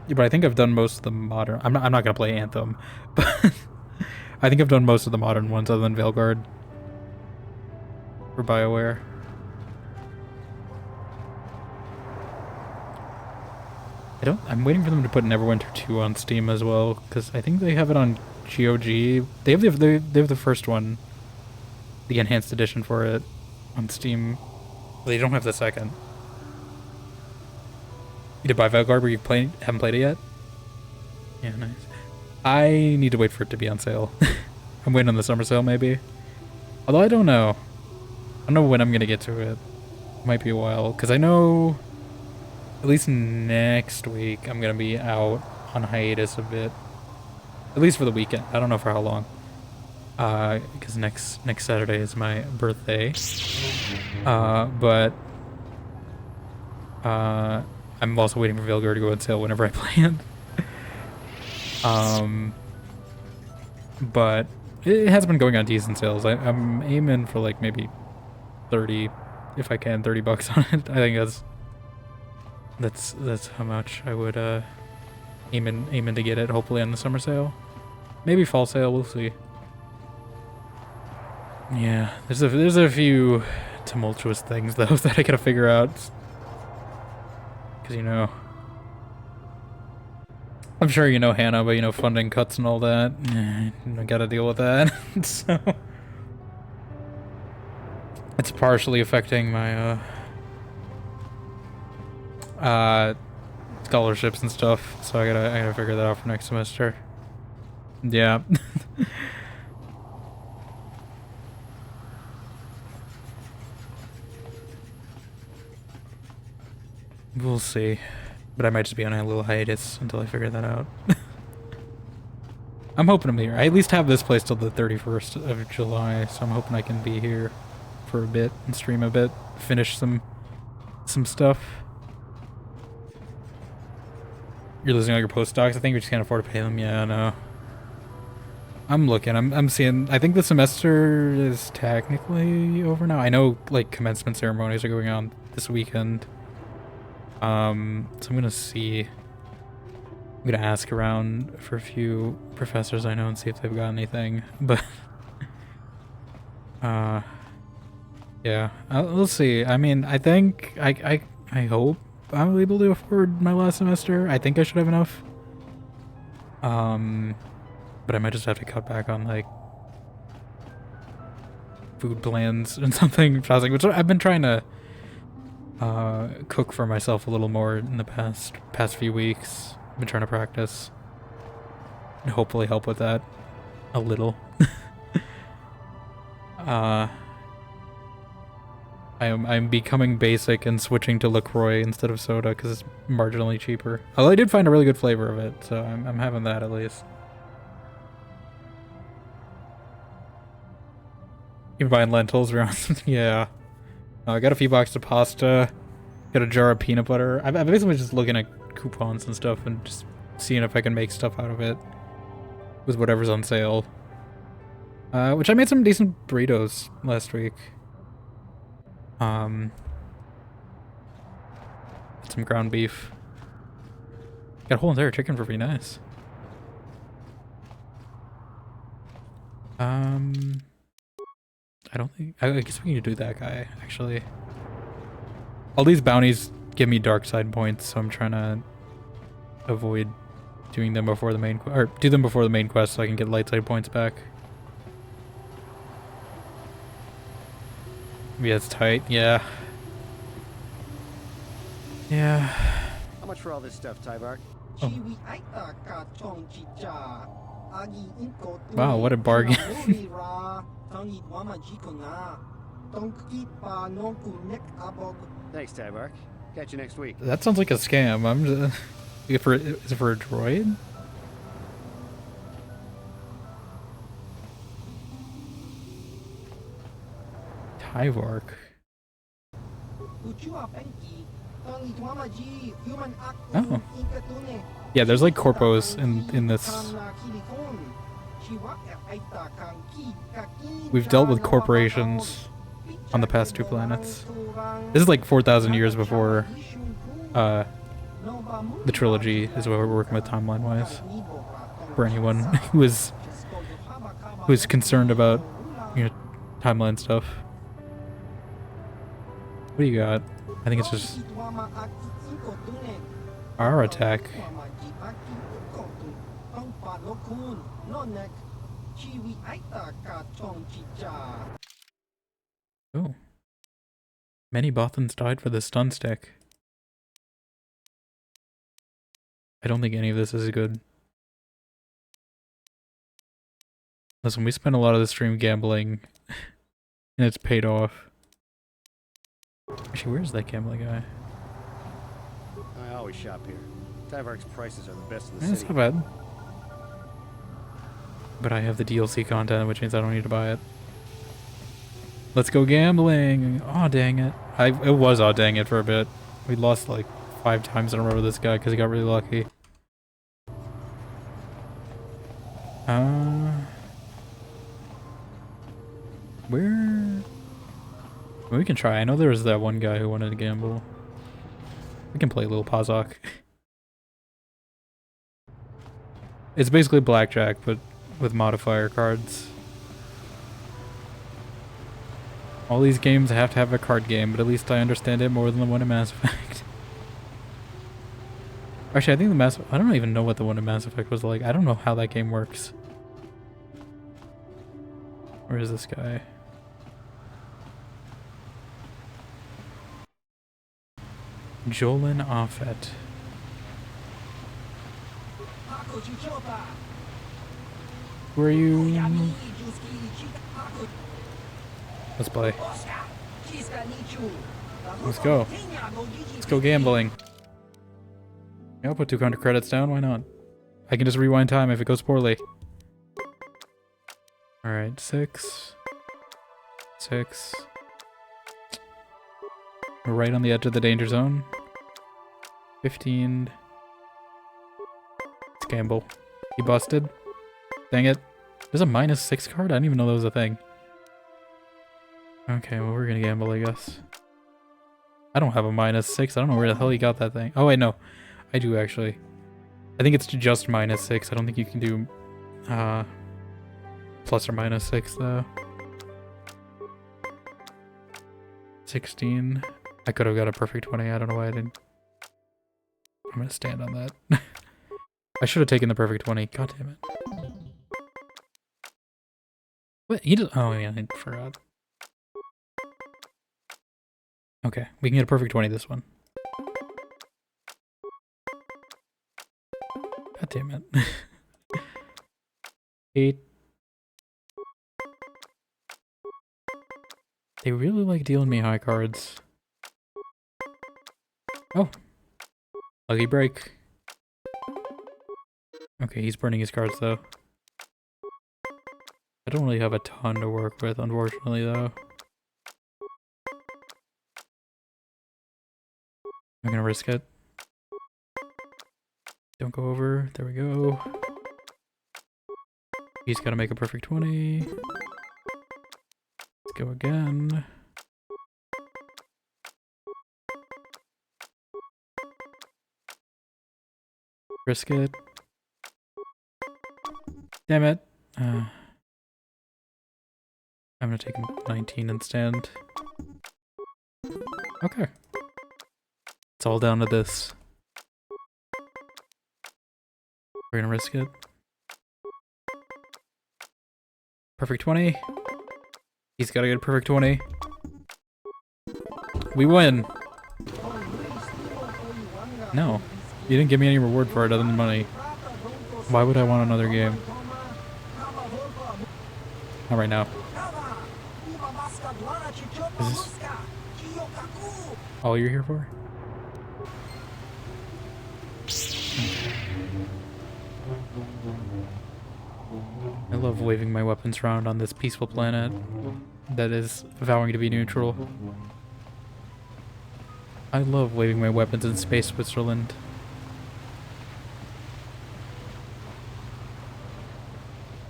Yeah, but I think I've done most of the modern... I'm not going to play Anthem. But I think I've done most of the modern ones other than Veilguard. For BioWare. I'm waiting for them to put Neverwinter 2 on Steam as well, because I think they have it on GOG. They have the first one, the enhanced edition for it, on Steam. They don't have the second. You did buy Veilguard where you haven't played it yet? Yeah, nice. I need to wait for it to be on sale. I'm waiting on the summer sale maybe. Although I don't know. I don't know when I'm gonna get to it. Might be a while, because I know at least next week I'm gonna be out on hiatus a bit. At least for the weekend. I don't know for how long. Because next Saturday is my birthday. But I'm also waiting for Veilguard to go on sale whenever I plan. But it has been going on decent sales. I'm aiming for like maybe 30, if I can, $30 on it. I think that's how much I would aiming to get it. Hopefully on the summer sale, maybe fall sale. We'll see. Yeah, there's a few tumultuous things though that I gotta figure out. Because, you know, I'm sure you know Hannah, but, you know, funding cuts and all that. I gotta deal with that. So it's partially affecting my scholarships and stuff. So I gotta figure that out for next semester. Yeah. We'll see. But I might just be on a little hiatus until I figure that out. I'm hoping I'm here. I at least have this place till the 31st of July, so I'm hoping I can be here for a bit and stream a bit, finish some stuff. You're losing all your postdocs? I think we just can't afford to pay them. Yeah, no. I'm looking. I'm seeing. I think the semester is technically over now. I know like commencement ceremonies are going on this weekend. So I'm gonna see. I'm gonna ask around for a few professors I know and see if they've got anything. But yeah, we'll see. I mean, I think I hope I'm able to afford my last semester. I think I should have enough. But I might just have to cut back on like food plans and something. Which I've been trying to cook for myself a little more in the past few weeks. I've been trying to practice and hopefully help with that a little. I'm becoming basic and switching to LaCroix instead of soda because it's marginally cheaper. Although I did find a really good flavor of it, so I'm having that at least. You're buying lentils around? Yeah. I got a few boxes of pasta. Got a jar of peanut butter. I'm basically just looking at coupons and stuff and just seeing if I can make stuff out of it with whatever's on sale. Which I made some decent burritos last week. Some ground beef. Got a whole entire chicken for free, nice. I don't think... I guess we need to do that guy, actually. All these bounties give me dark side points, so I'm trying to avoid doing them before the main... or do them before the main quest so I can get light side points back. Yeah, it's tight, yeah. Yeah. How much for all this stuff, Tyvark? Oh. Wow, what a bargain. Thanks, Tyvark. Catch you next week. That sounds like a scam. Is it for a droid? Tyvark. Oh. Yeah, there's like corpos in this. We've dealt with corporations on the past 2 planets. This is like 4,000 years before the trilogy is what we're working with timeline-wise. For anyone who is concerned about, timeline stuff. What do you got? I think it's just our attack. Oh. Many Bothans died for the stun stick. I don't think any of this is good. Listen, we spent a lot of the stream gambling, and it's paid off. Actually, where's that gambling guy? I always shop here. Tyvark's prices are the best in the That's city. not bad. But I have the DLC content, which means I don't need to buy it. Let's go gambling! Aw, dang it. It was aw dang it for a bit. We lost like 5 times in a row with this guy because he got really lucky. Where... We can try. I know there was that one guy who wanted to gamble. We can play a little Pazok. It's basically blackjack, but with modifier cards. All these games have to have a card game, but at least I understand it more than the one in Mass Effect. Actually, I think I don't even know what the one in Mass Effect was like. I don't know how that game works. Where is this guy? Jolin Offet. Where are you? Let's play. Let's go. Let's go gambling. Yeah, I'll put 200 credits down, why not? I can just rewind time if it goes poorly. Alright, 6. 6. We're right on the edge of the danger zone. 15. Let's gamble. He busted. Dang it. There's a -6 card? I didn't even know that was a thing. Okay, well we're gonna gamble, I guess. I don't have a -6. I don't know where the hell he got that thing. Oh wait, no. I do actually. I think it's just -6. I don't think you can do plus or -6 though. 16. I could have got a perfect 20. I don't know why I didn't. I'm gonna stand on that. I should have taken the perfect 20. God damn it. What? He just... Oh yeah, I forgot. Okay, we can get a perfect 20 this one. God damn it. 8. They really like dealing me high cards. Oh. Lucky break. Okay, he's burning his cards though. I don't really have a ton to work with, unfortunately, though. I'm gonna risk it. Don't go over. There we go. He's gotta make a perfect 20. Let's go again. Risk it. Damn it. I'm gonna take 19 instead. Okay. It's all down to this. We're gonna risk it. Perfect 20. He's gotta get a perfect 20. We win! No. You didn't give me any reward for it other than money. Why would I want another game? Not right now. Is this all you're here for? I love waving my weapons around on this peaceful planet that is vowing to be neutral. I love waving my weapons in space Switzerland.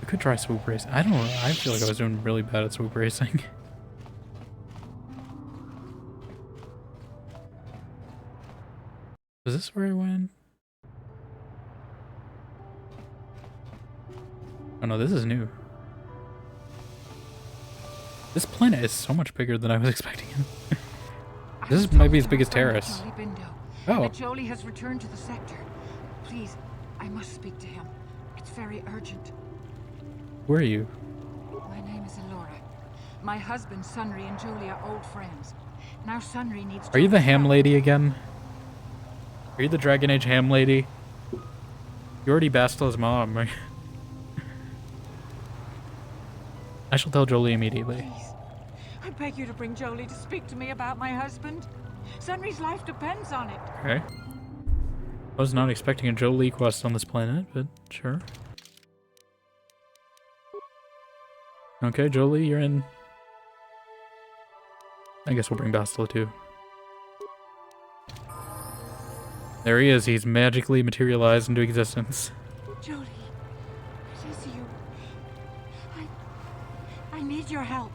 I could try swoop racing. I don't know. I feel like I was doing really bad at swoop racing. Is this where I went? Oh no, this is new. This planet is so much bigger than I was expecting. This might be as big as Terrace. Oh. Jolie has returned to the sector. Please, I must speak to him. It's very urgent. Where are you? My name is Elora. My husband, Sunry, and Jolie are old friends. Now Sunry needs... Are you the ham lady again? Are you the Dragon Age ham lady? You already Bastil's mom, right? I shall tell Jolie immediately. Please, I beg you to bring Jolie to speak to me about my husband. Sunry's life depends on it. Okay. I was not expecting a Jolie quest on this planet, but sure. Okay, Jolie, you're in. I guess we'll bring Bastila too. There he is. He's magically materialized into existence. Jolie, it is you. I need your help.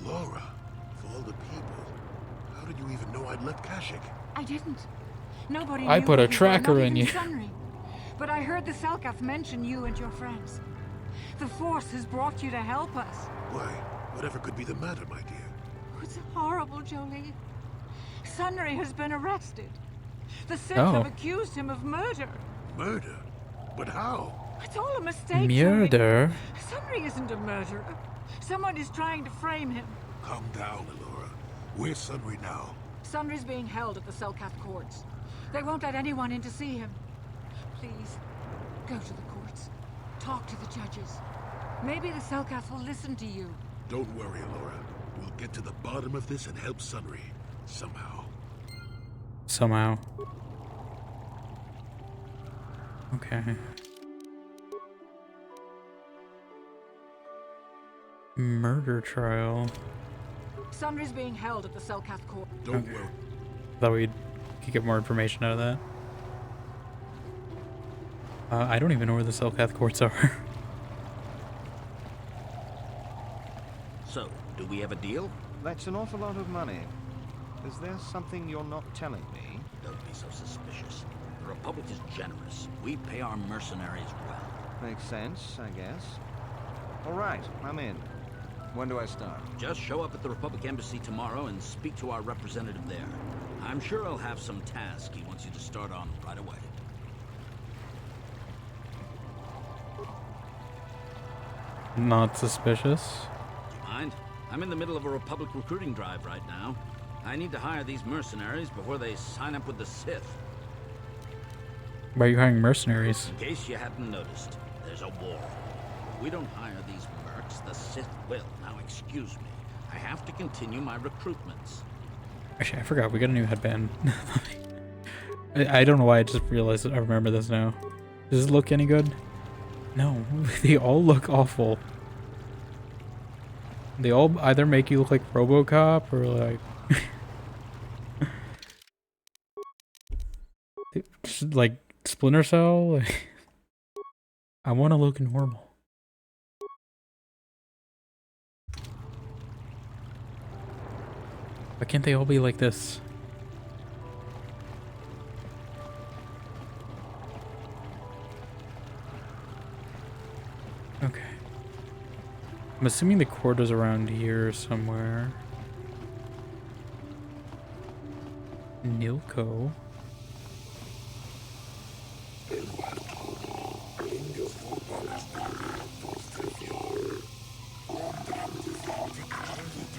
Laura, of all the people, how did you even know I'd left Kashyyyk? I didn't. Nobody I knew put a where you were, tracker not in even you. Sunry. But I heard the Selkath mention you and your friends. The Force has brought you to help us. Why? Whatever could be the matter, my dear? It's horrible, Jolie. Sunry has been arrested. The Sith Oh. have accused him of murder. Murder? But how? It's all a mistake, Murder? Jolie. Sunry isn't a murderer. Someone is trying to frame him. Calm down, Elora. Where's Sunry now? Sunry's being held at the Selkath courts. They won't let anyone in to see him. Please, go to the courts. Talk to the judges. Maybe the Selkath will listen to you. Don't worry, Elora. We'll get to the bottom of this and help Sunry. Somehow. Somehow. Okay. Murder trial. Sunry's being held at the Selkath court. Don't worry. Thought we could get more information out of that. I don't even know where the Selkath courts are. So, do we have a deal? That's an awful lot of money. Is there something you're not telling me? Don't be so suspicious. The Republic is generous. We pay our mercenaries well. Makes sense, I guess. All right, I'm in. When do I start? Just show up at the Republic Embassy tomorrow and speak to our representative there. I'm sure I'll have some task he wants you to start on right away. Not suspicious. Do you mind? I'm in the middle of a Republic recruiting drive right now. I need to hire these mercenaries before they sign up with the Sith. Why are you hiring mercenaries? In case you hadn't noticed, there's a war. If we don't hire these mercs, the Sith will. Now excuse me. I have to continue my recruitments. Actually, I forgot. We got a new headband. I don't know why I just realized that I remember this now. Does it look any good? No. They all look awful. They all either make you look like RoboCop or like... just like Splinter Cell. Like, I want to look normal. Why can't they all be like this? Okay. I'm assuming the quarter's around here somewhere. Nilco.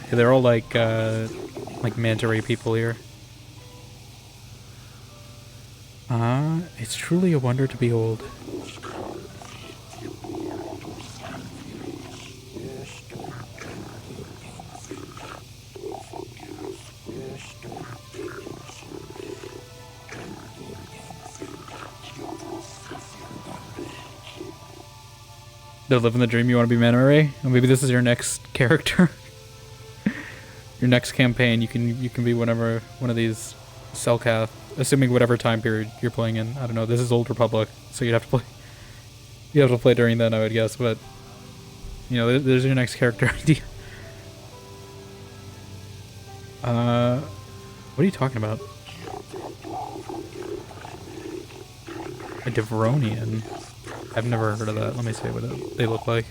Yeah, they're all like manta ray people here. It's truly a wonder to behold. They're living the dream. You want to be Manta Ray? Well, maybe this is your next character. Your next campaign, you can be one of these Selkath, assuming whatever time period you're playing in. I don't know. This is Old Republic, so you'd have to play during then, I would guess. But you know, there's your next character idea. What are you talking about? A Devronian. I've never heard of that. Let me see what they look like.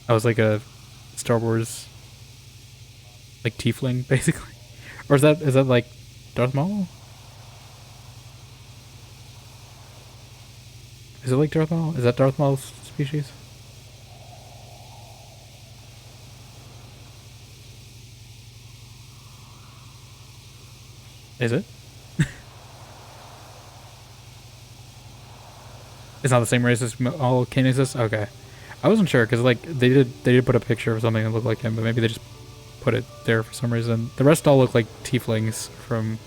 I was like a Star Wars, like tiefling, basically, or is that like Darth Maul? Is it like Darth Maul? Is that Darth Maul's species? Is it? It's not the same race as all Kanesis? Okay. I wasn't sure because like they did put a picture of something that looked like him, but maybe they just put it there for some reason. The rest all look like tieflings from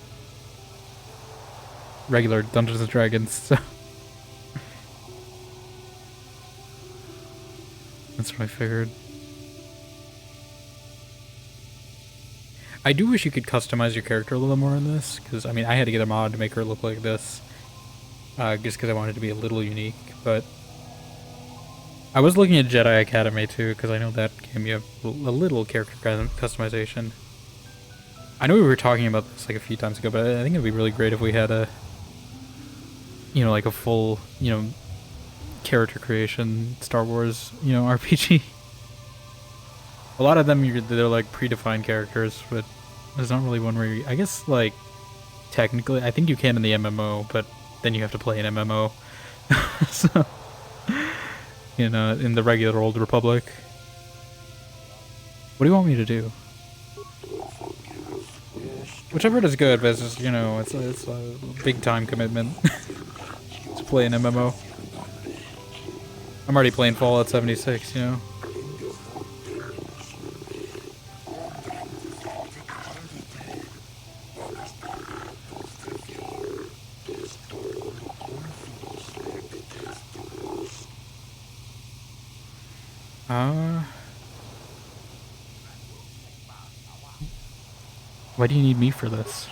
regular Dungeons and Dragons, so that's what I figured. I do wish you could customize your character a little more in this, because I mean I had to get a mod to make her look like this, just because I wanted it to be a little unique, but I was looking at Jedi Academy too, because I know that gave me a little character customization. I know we were talking about this like a few times ago, but I think it'd be really great if we had a, you know, like a full, you know, character creation Star Wars, you know, RPG. A lot of them, they're like predefined characters, but there's not really one where you, I guess, like, technically, I think you can in the MMO, but then you have to play an MMO. So, you know, in the regular Old Republic. What do you want me to do? Whichever is good, but it's just, you know, it's a big time commitment to play an MMO. I'm already playing Fallout 76, you know. Why do you need me for this?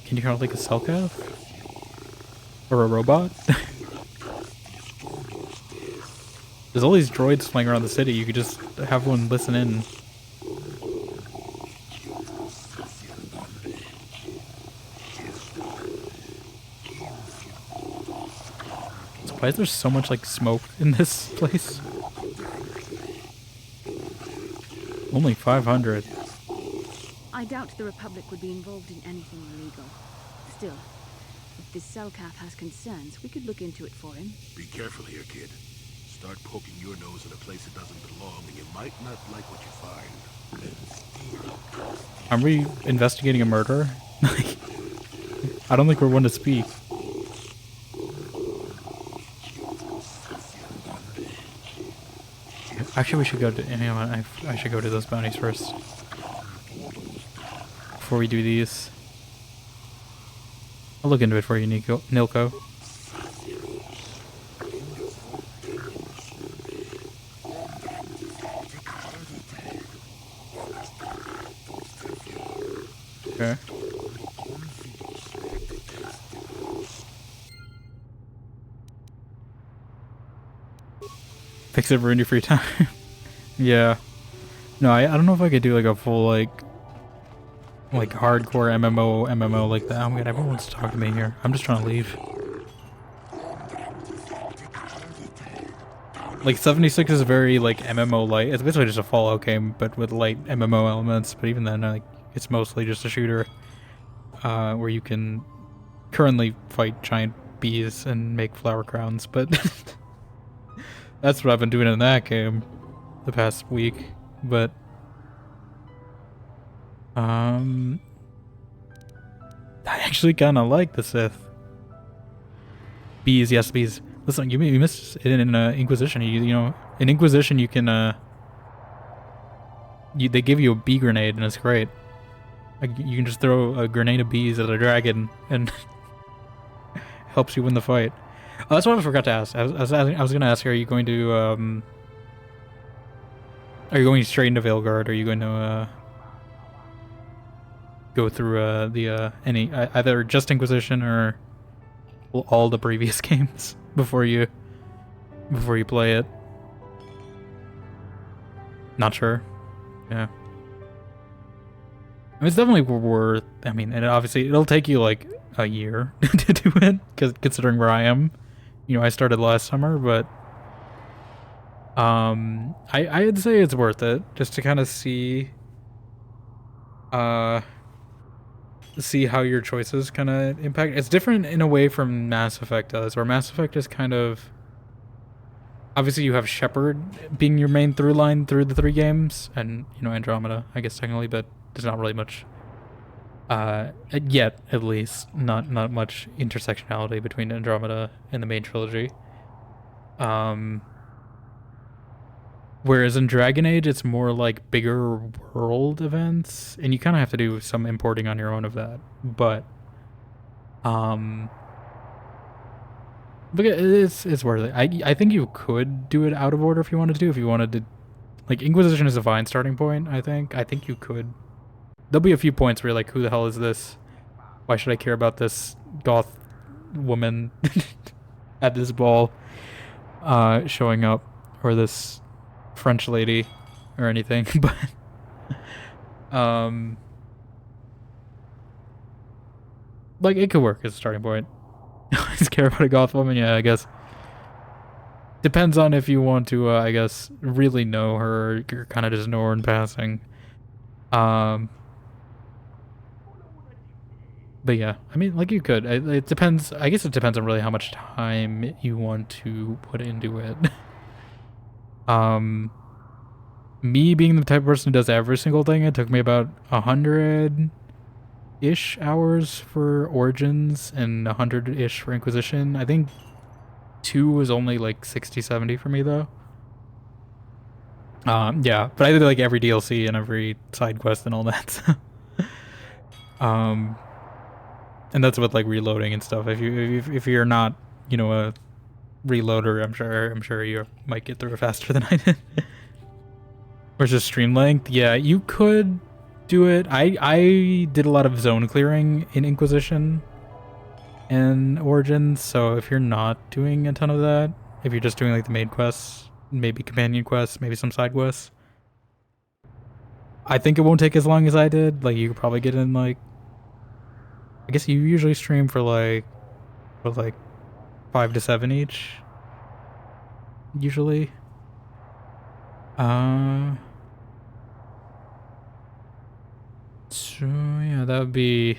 Can you count like a Selkath? Or a robot? There's all these droids flying around the city, you could just have one listen in. Why is there so much like smoke in this place? Only 500. I doubt the Republic would be involved in anything illegal. Still, if this Selkath has concerns, we could look into it for him. Be careful here, kid. Start poking your nose in a place it doesn't belong, and you might not like what you find. Are we investigating a murder? I don't think we're one to speak. Actually, we should go to. You know what? I should go to those bounties first before we do these. I'll look into it for you, Nilko. Okay. Fix it, ruin your free time. Yeah. No, I don't know if I could do like a full like hardcore MMO like that. Oh my god, everyone wants to talk to me here. I'm just trying to leave. Like 76 is very like MMO light. It's basically just a Fallout game, but with light MMO elements. But even then, like it's mostly just a shooter, where you can currently fight giant bees and make flower crowns. But that's what I've been doing in that game the past week. But I actually kind of like the Sith. Bees, yes, bees. Listen, you missed it in Inquisition. You know, in Inquisition you can they give you a bee grenade and it's great. Like, you can just throw a grenade of bees at a dragon and helps you win the fight. Oh, that's what I forgot to ask. I was going to ask, are you going to straight into Veilguard? Are you going to go through the any either just Inquisition or all the previous games before you play it? Not sure. Yeah. I mean, it's definitely worth. I mean, and obviously it'll take you like a year to do it, because considering where I am, you know, I started last summer, but I'd say it's worth it just to kind of see how your choices kind of impact. It's different in a way from Mass Effect does, where Mass Effect is kind of, obviously you have Shepard being your main through line through the 3 games, and you know, Andromeda, I guess technically, but there's not really much yet, at least not much intersectionality between Andromeda and the main trilogy. Whereas in Dragon Age, it's more like bigger world events, and you kind of have to do some importing on your own of that. But it's worth it. I think you could do it out of order if you wanted to. If you wanted to, like, Inquisition is a fine starting point. I think you could. There'll be a few points where you're like, who the hell is this? Why should I care about this goth woman at this ball showing up, or this French lady or anything? But like, it could work as a starting point. Just care about a goth woman? Yeah, I guess. Depends on if you want to, I guess, really know her, or kind of just know her in passing. But yeah, I mean, like, you could. It depends. I guess it depends on really how much time you want to put into it. Me being the type of person who does every single thing, it took me about 100-ish hours for Origins and 100-ish for Inquisition. I think 2 was only like 60, 70 for me though. Yeah, but I did like every DLC and every side quest and all that. And that's with like reloading and stuff. If you're not, you know, a reloader, I'm sure you might get through it faster than I did. Versus stream length, yeah, you could do it. I did a lot of zone clearing in Inquisition and Origins, so if you're not doing a ton of that, if you're just doing like the main quests, maybe companion quests, maybe some side quests, I think it won't take as long as I did. Like, you could probably get in like, I guess you usually stream for like 5 to 7 each. usually. So yeah, that would be.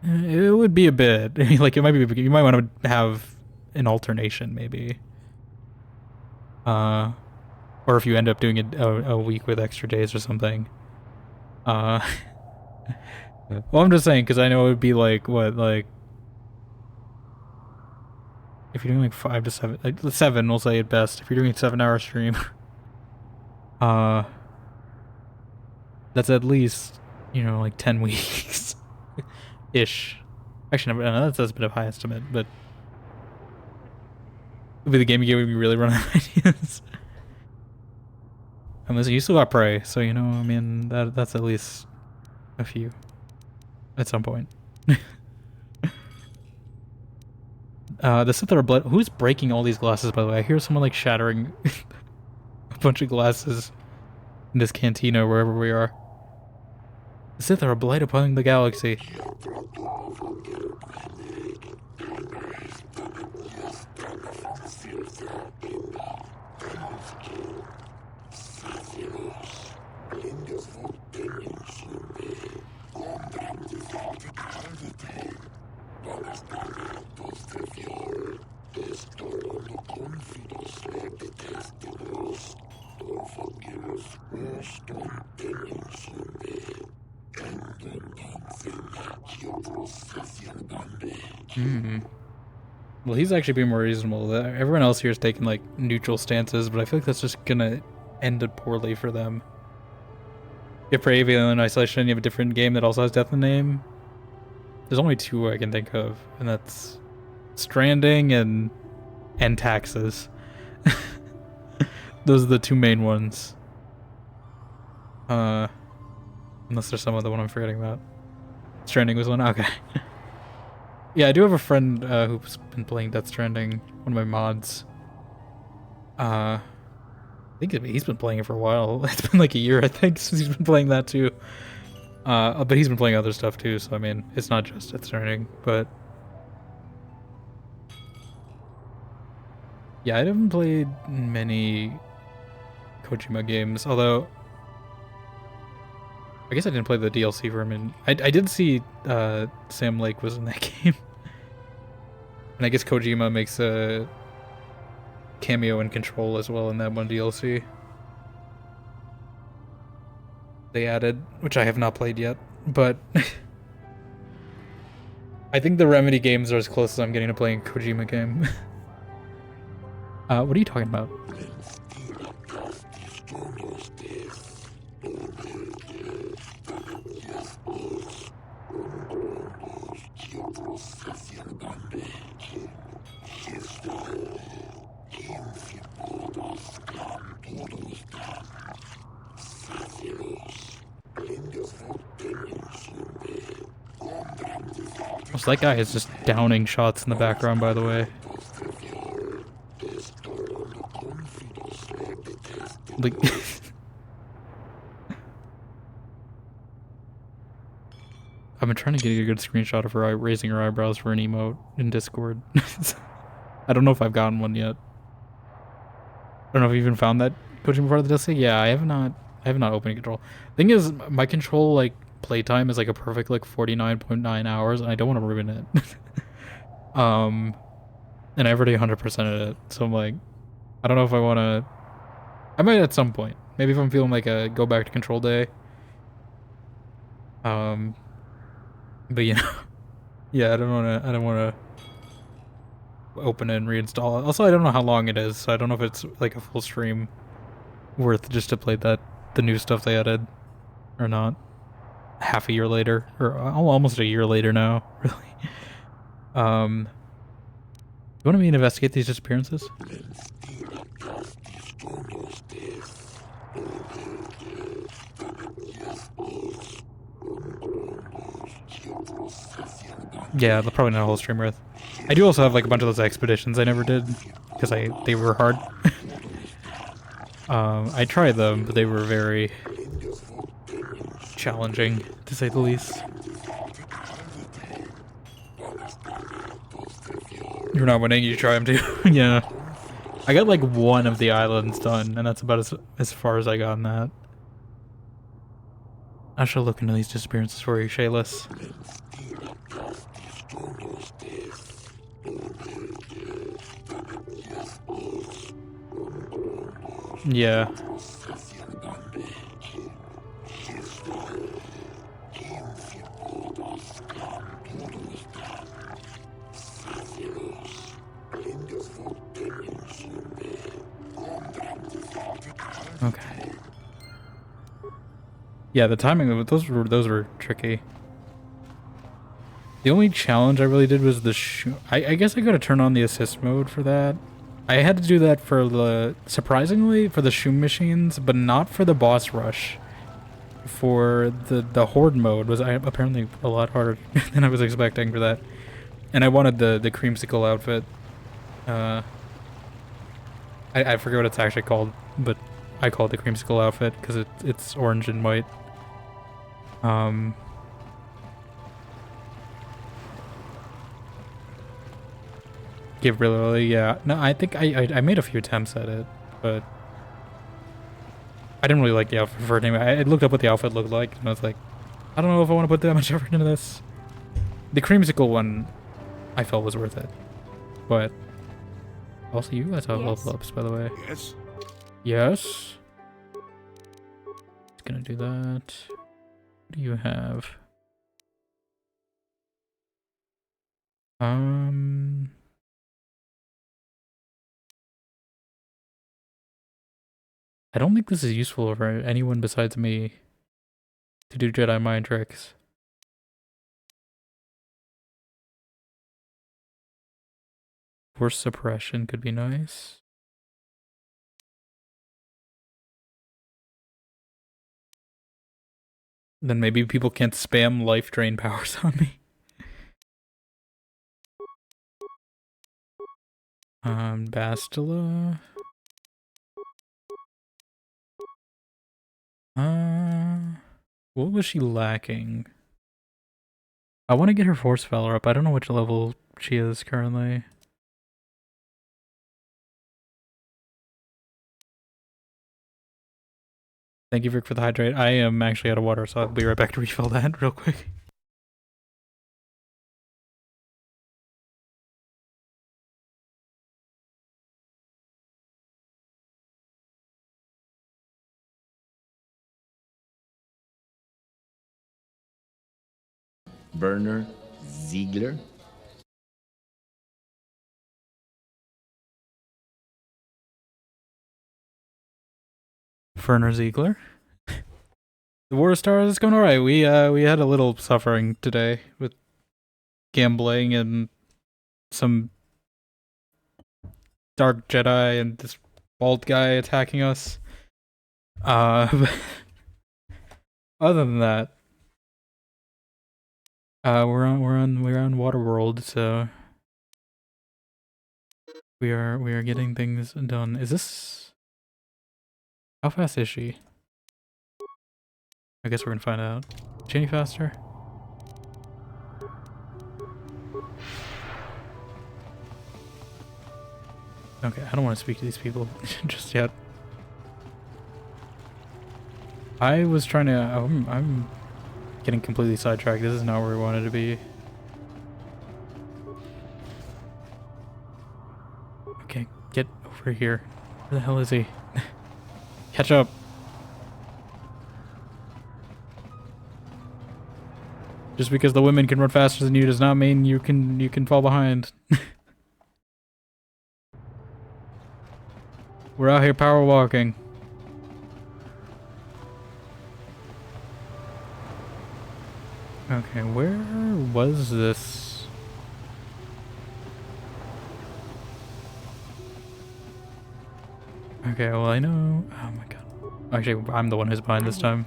It would be a bit like it might be. You might want to have an alternation, maybe. Or if you end up doing a week with extra days or something. Well, I'm just saying because I know it would be like what, like if you're doing like 5 to 7, like 7, we'll say at best. If you're doing a 7-hour stream, that's at least, you know, like 10 weeks ish. Actually, no, that's a bit of high estimate, but it would be the game you get when you really run out of ideas. Unless you still got Prey, so you know, I mean, that's at least a few at some point. The Sith are blood. Who's breaking all these glasses, by the way? I hear someone like shattering a bunch of glasses in this cantina wherever we are. The Sith are a blight upon the galaxy. Well, he's actually being more reasonable. Everyone else here is taking like neutral stances, but I feel like that's just gonna end it poorly for them. You have Prey, Alien Isolation, you have a different game that also has death in the name. There's only 2 I can think of, and that's Stranding and Taxes. Those are the 2 main ones. Unless there's some other one I'm forgetting about. Stranding was one? Okay. Yeah, I do have a friend who's been playing Death Stranding, one of my mods. I think he's been playing it for a while. It's been like a year, I think, since he's been playing that too. But he's been playing other stuff too, so I mean, it's not just Death Stranding, but... Yeah, I haven't played many Kojima games, although... I guess I didn't play the DLC for him, and I did see Sam Lake was in that game. And I guess Kojima makes a cameo in Control as well in that one DLC. They added, which I have not played yet, but I think the Remedy games are as close as I'm getting to playing a Kojima game. What are you talking about? So that guy is just downing shots in the background, by the way. Like I've been trying to get a good screenshot of her raising her eyebrows for an emote in Discord. I don't know if I've gotten one yet. I don't know if you even found that Kojima part of the DLC. Yeah, I have not opened Control. Thing is, my Control like playtime is like a perfect like 49.9 hours, and I don't want to ruin it. And I've already 100%ed it, so I'm like, I don't know if I want to. I might at some point. Maybe if I'm feeling like a go back to Control day. But you know, yeah, I don't want to open it and reinstall it. Also, I don't know how long it is, so I don't know if it's like a full stream worth just to play the new stuff they added or not. Half a year later, or almost a year later now, really. You want me to investigate these disappearances? Yeah, probably not a whole stream worth. I do also have like a bunch of those expeditions I never did because they were hard. I tried them, but they were very challenging, to say the least. You're not winning, you try them too. Yeah. I got like one of the islands done, and that's about as far as I got in that. I should look into these disappearances for you, Shayless. Yeah. Okay. Yeah, the timing of it, those were tricky. The only challenge I really did was the I guess I gotta turn on the assist mode for that. I had to do that for the, surprisingly, for the shoom machines, but not for the boss rush. For the horde mode was apparently a lot harder than I was expecting for that. And I wanted the creamsicle outfit. I forget what it's actually called, but I call it the creamsicle outfit because it's orange and white. Give really, yeah. No, I think I made a few attempts at it, but I didn't really like the outfit for it anyway. I looked up what the outfit looked like, and I was like, I don't know if I want to put that much effort into this. The creamsicle one, I felt was worth it, but also you guys have level ups, by the way. Yes. Yes. It's gonna do that. What do you have? I don't think this is useful for anyone besides me to do Jedi mind tricks. Force suppression could be nice. Then maybe people can't spam life drain powers on me. Bastila. What was she lacking? I want to get her force valor up. I don't know which level she is currently. Thank you, Vic, for the hydrate. I am actually out of water, so I'll be right back to refill that real quick. Werner Ziegler. Werner Ziegler. The War of Stars is going alright. We had a little suffering today with gambling and some dark Jedi and this bald guy attacking us. Other than that, we're on Waterworld, so we are getting things done. Is this, how fast is she? I guess we're gonna find out. Is she any faster? Okay, I don't want to speak to these people just yet. I was trying to, I'm getting completely sidetracked. This is not where we wanted to be. Okay, get over here. Where the hell is he? Catch up. Just because the women can run faster than you does not mean you can fall behind. We're out here power walking. Okay, where was this? Okay, well I know. Oh my god. Actually, I'm the one who's behind this time.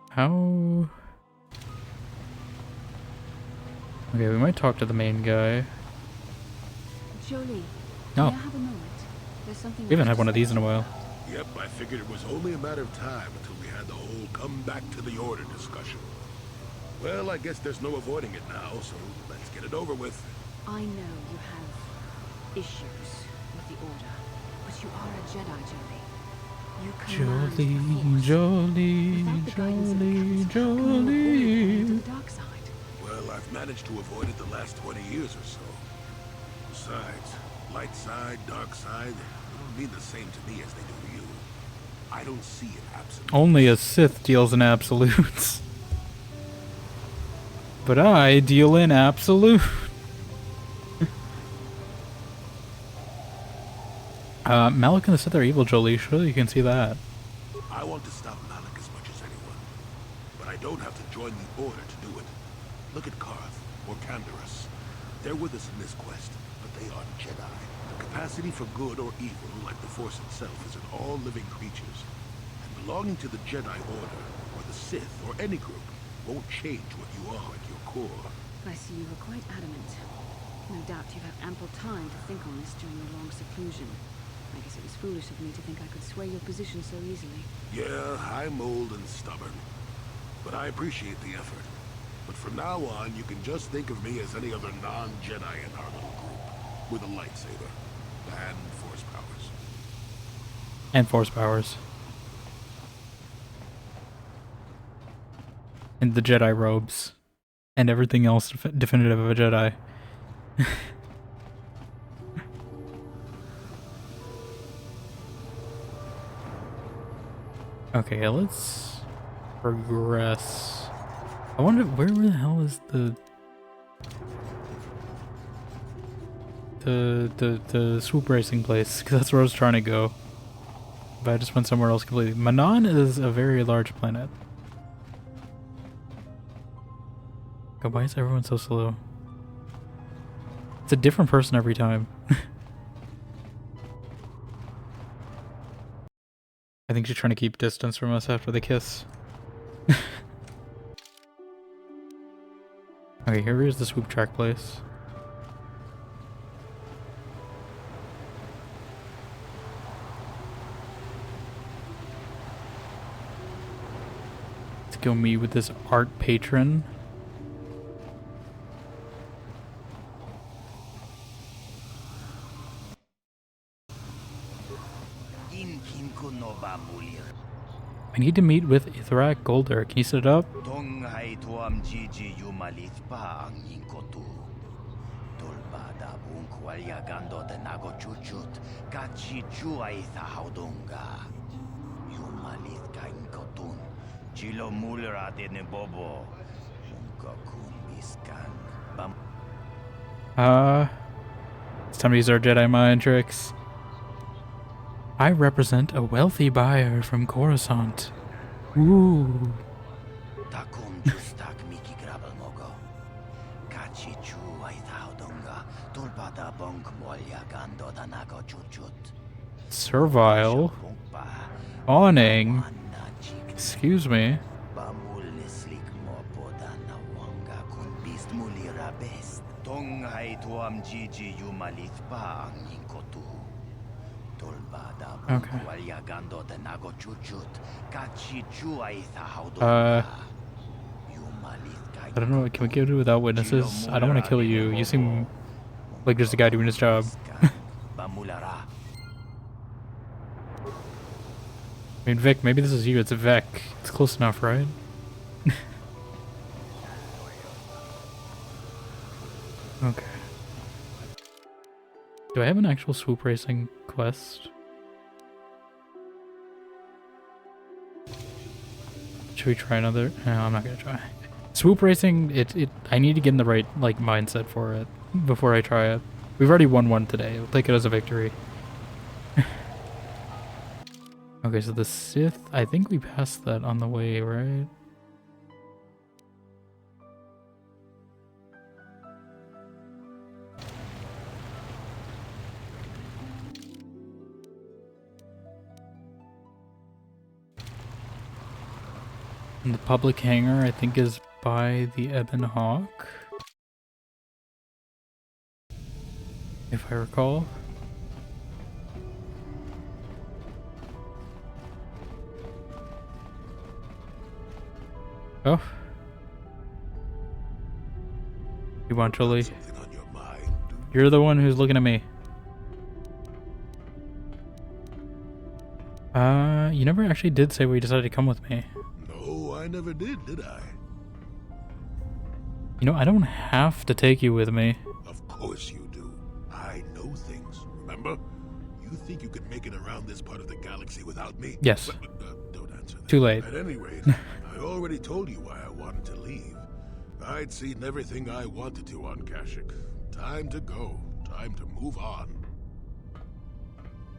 How? Okay, we might talk to the main guy. Jolie, No. may I have a moment? There's something We haven't had one of these in a while. Yep, I figured it was only a matter of time until we had the whole come back to the order discussion. Well, I guess there's no avoiding it now, so let's get it over with. I know you have issues with the Order, but you are a Jedi, Jolie. You command the Force. Jolie, Without the guidance of the Jolie, Council, how can you avoid falling to the dark side? Well, I've managed to avoid it the last 20 years or so. Besides, light side, dark side, they don't mean the same to me as they do to you. I don't see an absolute. Only a Sith deals in absolutes. But I deal in absolute. Malik and the Sith are evil, Jolie. Surely you can see that. I want to stop Malik as much as anyone. But I don't have to join the Order to do it. Look at Karth, or Canderous. They're with us in this quest, but they aren't Jedi. The capacity for good or evil, like the Force itself, is in all living creatures. And belonging to the Jedi Order, or the Sith, or any group, won't change what you are at your core. I see you were quite adamant. No doubt you've had ample time to think on this during your long seclusion. I guess it was foolish of me to think I could sway your position so easily. Yeah, I'm old and stubborn. But I appreciate the effort. But from now on, you can just think of me as any other non-Jedi in our little group. With a lightsaber. And force powers. And force powers. And the Jedi robes. And everything else definitive of a Jedi. Okay, let's progress. I wonder where the hell is the swoop racing place, because that's where I was trying to go. But I just went somewhere else completely. Manaan is a very large planet. God, why is everyone so slow? It's a different person every time. I think she's trying to keep distance from us after the kiss. Okay, here is the swoop track place. Let's go meet with this art patron. I need to meet with Ithrak Golder. Can you set it up? It's time to use our Jedi mind tricks. I represent a wealthy buyer from Coruscant. Ooh. Servile. Awning. Excuse me. Okay. I don't know, can we get it without witnesses? I don't want to kill you. You seem like just a guy doing his job. I mean, Vic, maybe this is you. It's Vec. It's close enough, right? Okay. Do I have an actual swoop racing quest? Should we try another? No, I'm not gonna try. Swoop racing, I need to get in the right mindset for it before I try it. We've already won one today. We'll take it as a victory. Okay, so the Sith, I think we passed that on the way, right? And the public hangar, I think, is by the Ebon Hawk, if I recall. Oh. You want Julie? You're the one who's looking at me. You never actually did say we decided to come with me. No, I never did I? You know, I don't have to take you with me. Of course you do. I know things, remember? You think you could make it around this part of the galaxy without me? Yes. Don't answer that. Too late. At any rate, I already told you why I wanted to leave. I'd seen everything I wanted to on Kashyyyk. Time to go. Time to move on.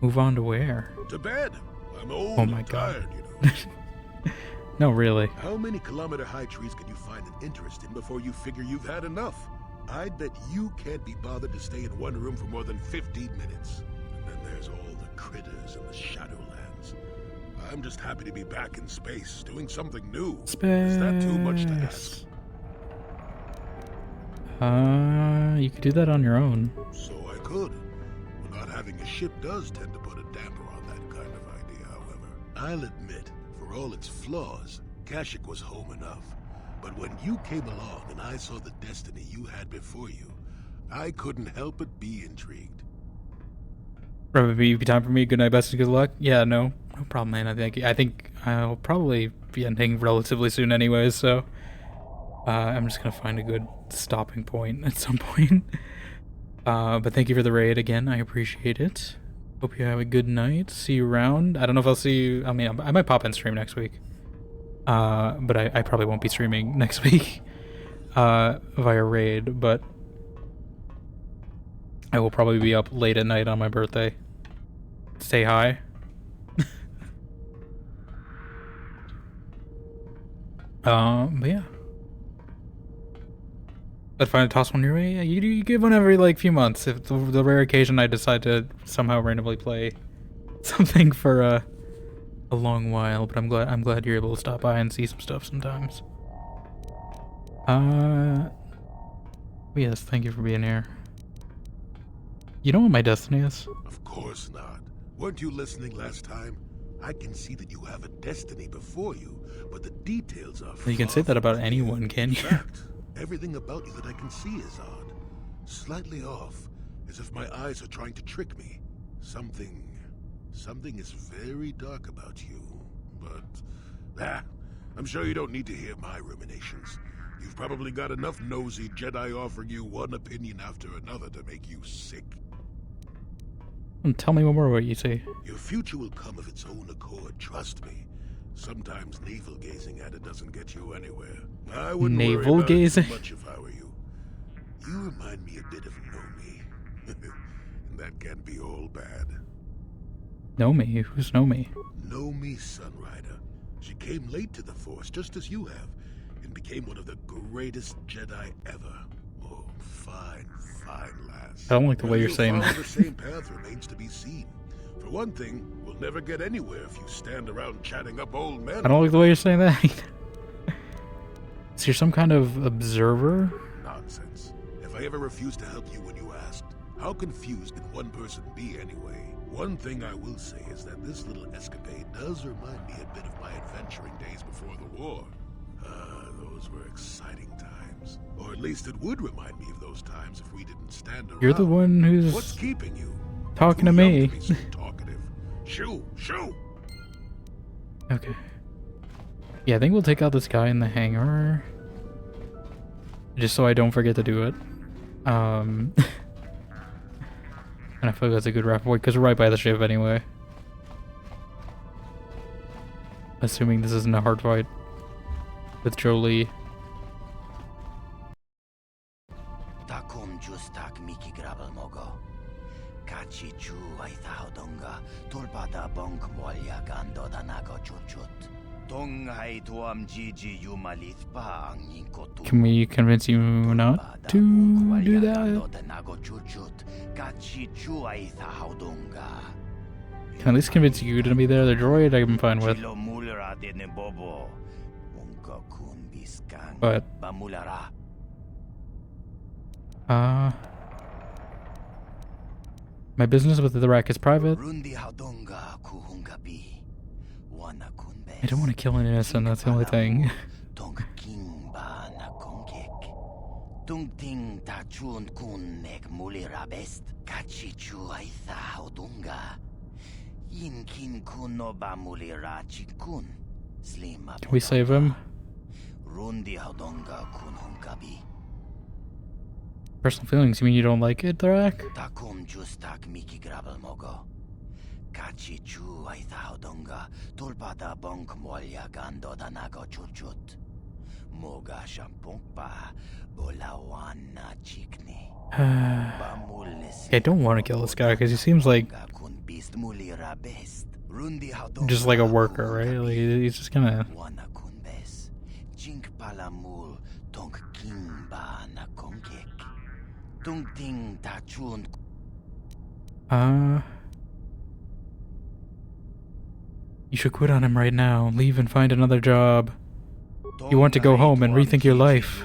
Move on to where? To bed. I'm old Oh my and God. tired, you know. No, really. How many kilometer-high trees can you find an interest in before you figure you've had enough? I'd bet you can't be bothered to stay in one room for more than 15 minutes. And then there's all the critters in the Shadowlands. I'm just happy to be back in space, doing something new. Space. Is that too much to ask? You could do that on your own. So I could. But not having a ship does tend to put a damper on that kind of idea, however. I'll admit, for all its flaws, Kashyyyk was home enough. But when you came along and I saw the destiny you had before you, I couldn't help but be intrigued. Probably be time for me. Good night, best, and good luck. Yeah, no problem, man. I think I'll probably be ending relatively soon, anyways. So I'm just gonna find a good stopping point at some point. But thank you for the raid again. I appreciate it. Hope you have a good night. See you around. I don't know if I'll see you. I mean, I might pop in stream next week. But I probably won't be streaming next week via raid. But I will probably be up late at night on my birthday. Say hi. But yeah. I'd find a toss one your way. Yeah, you give one every like few months. If the rare occasion I decide to somehow randomly play something for a long while, but I'm glad you're able to stop by and see some stuff sometimes. Yes, thank you for being here. You know what my destiny is? Of course not. Weren't you listening last time? I can see that you have a destiny before you, but the details are You can say that about anyone, can you? In fact, everything about you that I can see is odd. Slightly off, as if my eyes are trying to trick me. Something is very dark about you, but I'm sure you don't need to hear my ruminations. You've probably got enough nosy Jedi offering you one opinion after another to make you sick. Tell me more what you say. Your future will come of its own accord, trust me. Sometimes navel-gazing at it doesn't get you anywhere. I wouldn't worry about it too much if I were you. You remind me a bit of Nomi. And that can't be all bad. Nomi? Who's Nomi? Nomi Sunrider. She came late to the Force, just as you have, and became one of the greatest Jedi ever. Oh, fine lass. I don't like the way you're saying that. The same path remains to be seen. For one thing, we'll never get anywhere if you stand around chatting up old men. I don't like the way you're saying that. So you're some kind of observer? Nonsense. If I ever refused to help you when you asked, how confused can one person be anyway? One thing I will say is that this little escapade does remind me a bit of my adventuring days before the war. Those were exciting times. Or at least it would remind me of those times if we didn't stand around. You're the one who's What's keeping you? talking to me. To be so talkative. Shoo! Okay. Yeah, I think we'll take out this guy in the hangar. Just so I don't forget to do it. And I feel like that's a good wrap point because we're right by the ship anyway. Assuming this isn't a hard fight with Jolie. Takum justak miki grabal mogo. Kachi chu ay donga tulpada bonk molya gando danago chuchut. Dong hay tuam gigi yumalit pa ang yinkotu. Can we convince you not to do that? Kachi chu ay donga. Can I at least convince you to be there? The droid I'm fine with. But my business with the rack is private. I don't want to kill an innocent, that's the only thing. Tong king ba na kongek. Tung ting ta chun kun nek mulirabest. Kachi chu aitha haudunga. Yin kin kun no ba mulirachi kun. Slim Can we save him? Rundi haudunga kun hunkabi. Personal feelings, you mean you don't like it, Drak? Takum justak miki grabel mogo. Kachi chu aitha haudunga. Tulpada bonk molya gando danago churchut. Moga shampungpa bolawana chikni. I don't want to kill this guy because he seems like just like a worker, right? Like he's just gonna. You should quit on him right now. Leave and find another job. You want to go home and rethink your life.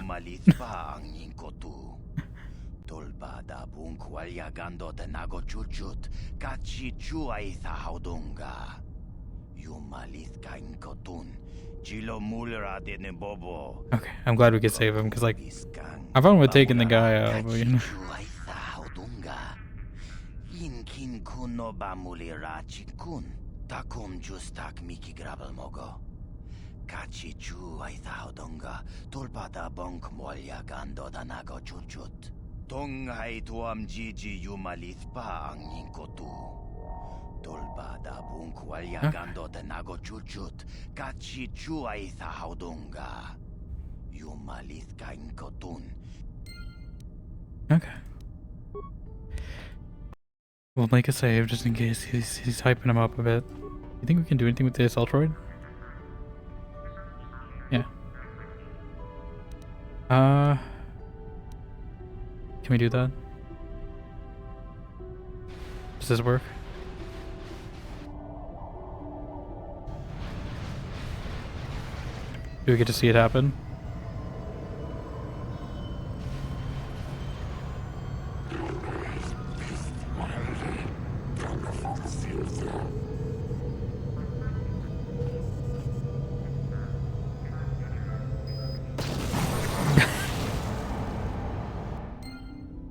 Okay, I'm glad we could save him because, like, I'm fine with taking the guy out, but, you know. Takum justak miki grabel mogo. Kachi chu aitha haudunga. Tulpada bonk molya gando danago churchut. Tong hai tuam jiji yumalith pa ang yinkotu. Tulpada bunk walya gando danago churchut. Kachi chu aitha haudunga. Yumalith ka inkotun. Okay. We'll make a save just in case he's hyping him up a bit. You think we can do anything with the assault droid? Yeah. Can we do that? Does this work? Do we get to see it happen?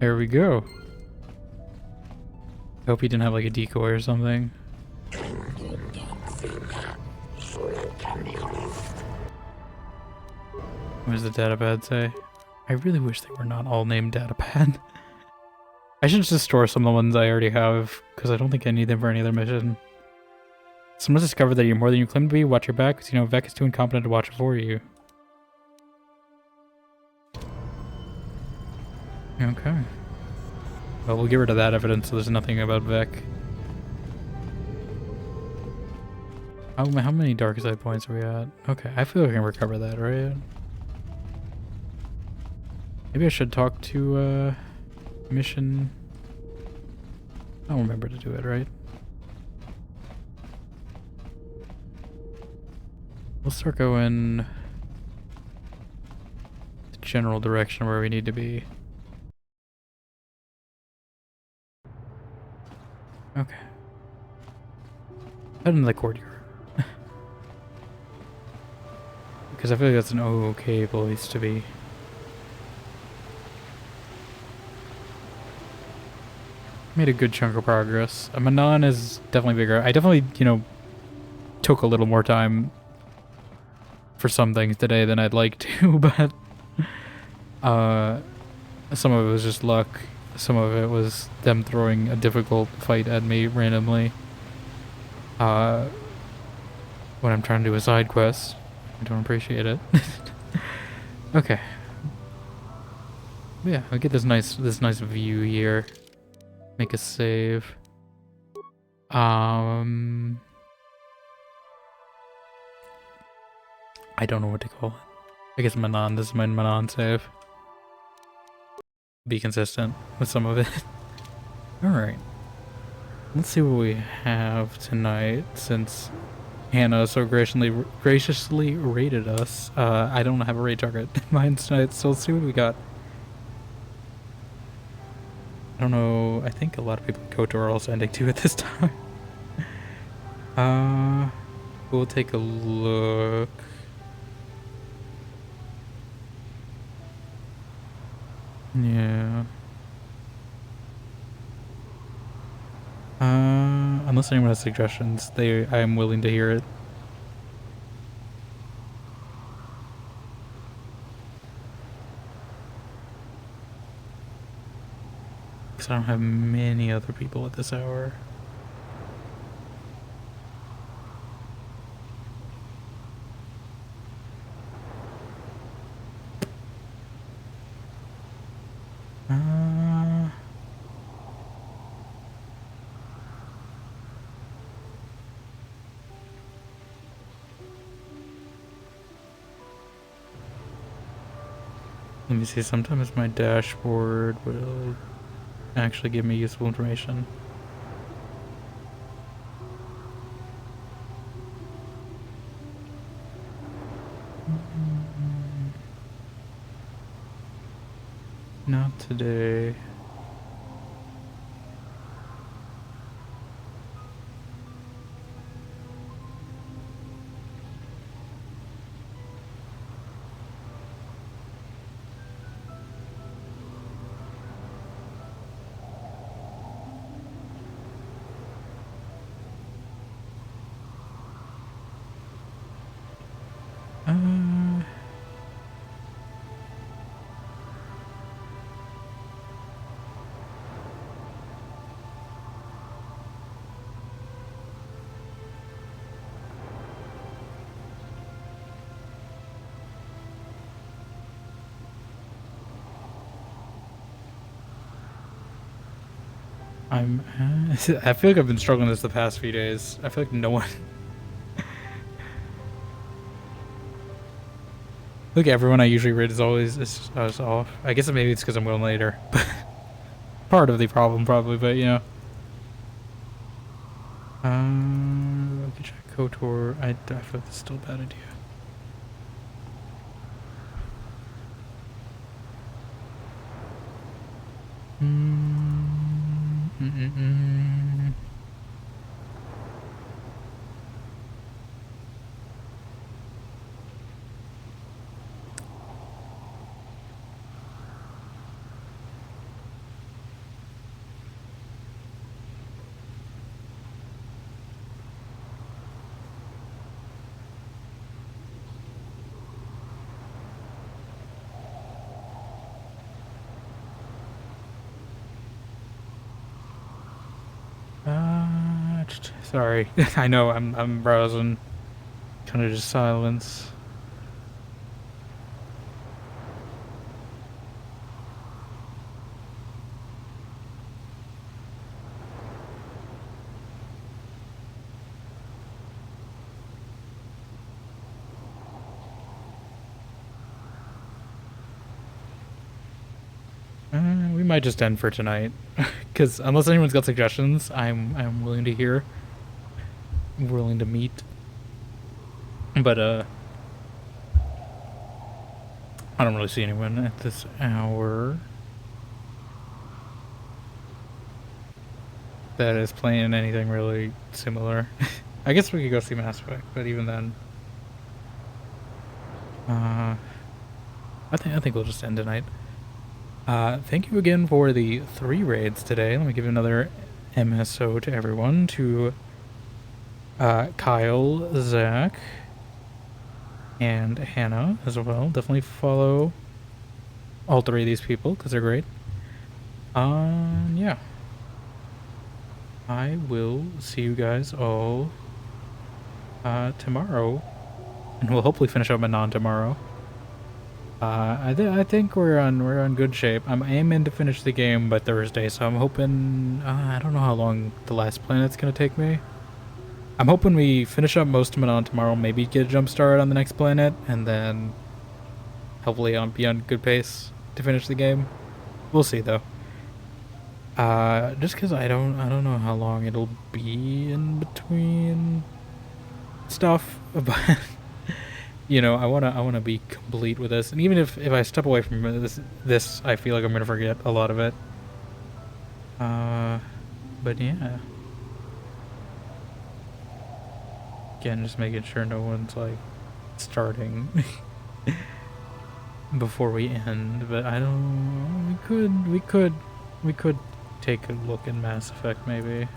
There we go. I hope he didn't have like a decoy or something. What does the datapad say? I really wish they were not all named datapad. I should just store some of the ones I already have, because I don't think I need them for any other mission. Someone's discovered that you're more than you claim to be. Watch your back, because you know Vec is too incompetent to watch it for you. Okay. Well, we'll get rid of that evidence so there's nothing about Vec. How many dark side points are we at? Okay, I feel like I can recover that, right? Maybe I should talk to, mission... I'll remember to do it, right? We'll start going the general direction where we need to be. Okay. Head into the courtyard. Because I feel like that's an okay place to be. Made a good chunk of progress. Manaan is definitely bigger. I definitely, you know, took a little more time for some things today than I'd like to, but some of it was just luck. Some of it was them throwing a difficult fight at me randomly. When I'm trying to do a side quest. I don't appreciate it. Okay. Yeah, I'll get this nice view here. Make a save. I don't know what to call it. I guess Manaan. This is my Manaan save. Be consistent with some of it. Alright. Let's see what we have tonight, since Hannah so graciously rated us. I don't have a raid target in mind tonight, so let's see what we got. I don't know, I think a lot of people in KOTOR are also ending 2 at this time. We'll take a look. Yeah. Unless anyone has suggestions, I am willing to hear it. Because I don't have many other people at this hour. Let me see, sometimes my dashboard will actually give me useful information. Not today. I feel like I've been struggling this the past few days. I feel like no one... Look, everyone I usually read is always off. I guess maybe it's because I'm going later. Part of the problem, probably, but you know. We could check KOTOR. I feel like this is still a bad idea. Sorry. I know I'm browsing. Kind of just silence. We might just end for tonight, because unless anyone's got suggestions, I'm willing to hear. I'm willing to meet. But I don't really see anyone at this hour that is playing anything really similar. I guess we could go see Mass Effect, but even then, I think we'll just end tonight. Thank you again for the 3 raids today. Let me give another MSO to everyone. To Kyle, Zach, and Hannah as well. Definitely follow all 3 of these people because they're great. Yeah. I will see you guys all tomorrow, and we'll hopefully finish up Manaan tomorrow. I think we're on good shape. I'm aiming to finish the game by Thursday, so I'm hoping I don't know how long the last planet's gonna take me. I'm hoping we finish up most of Manaan tomorrow, maybe get a jump start on the next planet, and then hopefully be on good pace to finish the game. We'll see though. Just because I don't know how long it'll be in between stuff, but you know, I wanna be complete with this, and even if I step away from this, I feel like I'm gonna forget a lot of it. But yeah. Again, just making sure no one's like starting before we end, but I don't. We could take a look at Mass Effect maybe.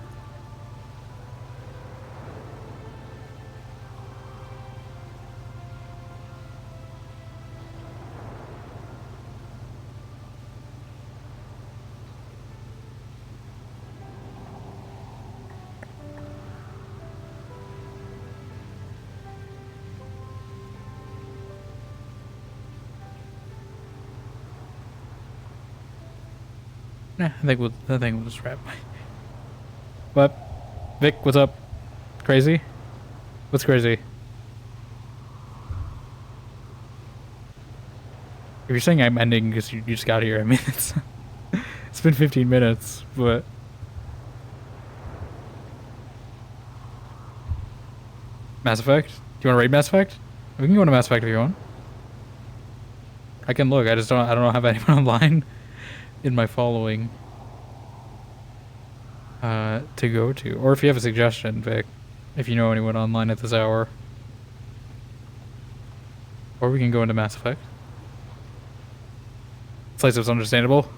Nah, I think we'll just wrap. What? Vic, what's up? Crazy? What's crazy? If you're saying I'm ending because you just got here, I mean it's been 15 minutes, but Mass Effect? Do you want to raid Mass Effect? We can go into Mass Effect if you want. I can look. I don't have anyone online in my following to go to, or if you have a suggestion, Vic, if you know anyone online at this hour, or we can go into Mass Effect. Slice is understandable.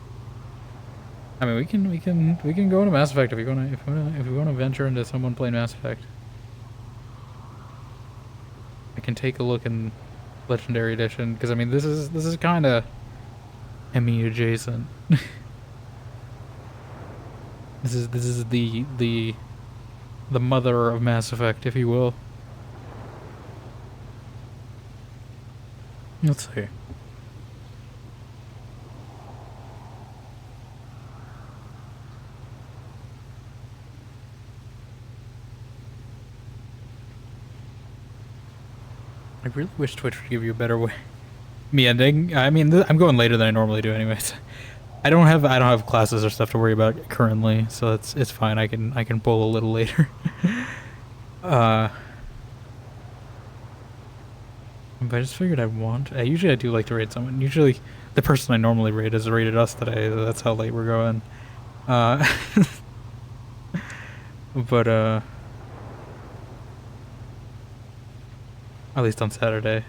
I mean, we can go into Mass Effect if we wanna venture into someone playing Mass Effect. I can take a look in Legendary Edition because I mean this is kind of ME adjacent. This is the mother of Mass Effect, if you will. Let's see. I really wish Twitch would give you a better way. Me ending? I mean, I'm going later than I normally do, anyways. I don't have classes or stuff to worry about currently, so it's fine. I can pull a little later. But I just figured usually I do like to raid someone. Usually the person I normally raid has raided us today, so that's how late we're going. But at least on Saturday.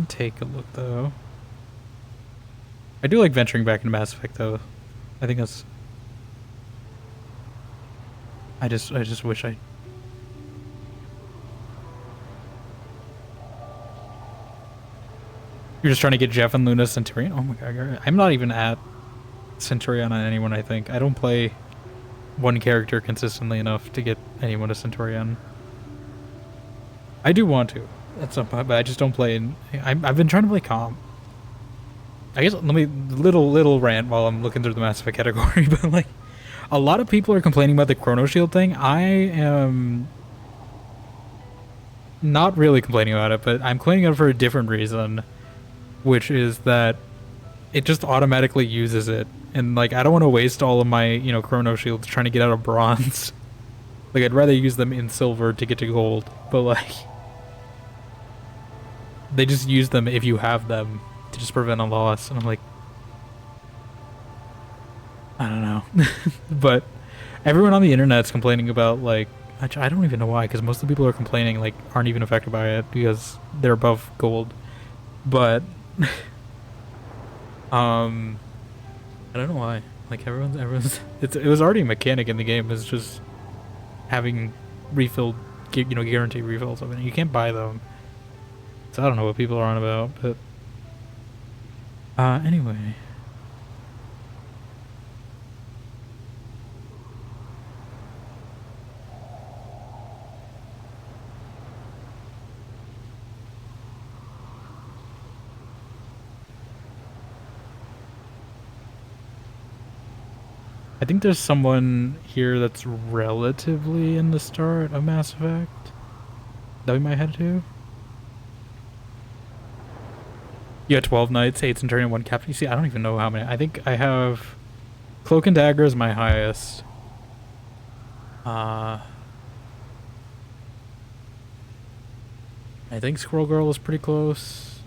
Take a look though. I do like venturing back into Mass Effect though. I think that's. I just wish I. You're just trying to get Jeff and Luna Centurion. Oh my god, I'm not even at Centurion on anyone. I think I don't play one character consistently enough to get anyone to Centurion. I do want to. That's not, but I just don't play. I've been trying to play comp. I guess let me little rant while I'm looking through the Mass Effect category. But like, a lot of people are complaining about the Chrono Shield thing. I am not really complaining about it, but I'm complaining about it for a different reason, which is that it just automatically uses it, and like I don't want to waste all of my Chrono Shields trying to get out of bronze. Like I'd rather use them in silver to get to gold, but like. They just use them if you have them to just prevent a loss, and I'm like, I don't know. But everyone on the internet's complaining about like, I don't even know why, because most of the people who are complaining like aren't even affected by it because they're above gold. But I don't know why. Like everyone's it was already a mechanic in the game. It's just having refilled, guaranteed refills of it. You can't buy them. So I don't know what people are on about, but anyway. I think there's someone here that's relatively in the start of Mass Effect that we might head to. You got 12 knights, 8 centurion, 1 captain. You see, I don't even know how many. I think I have Cloak and Dagger is my highest. I think Squirrel Girl is pretty close.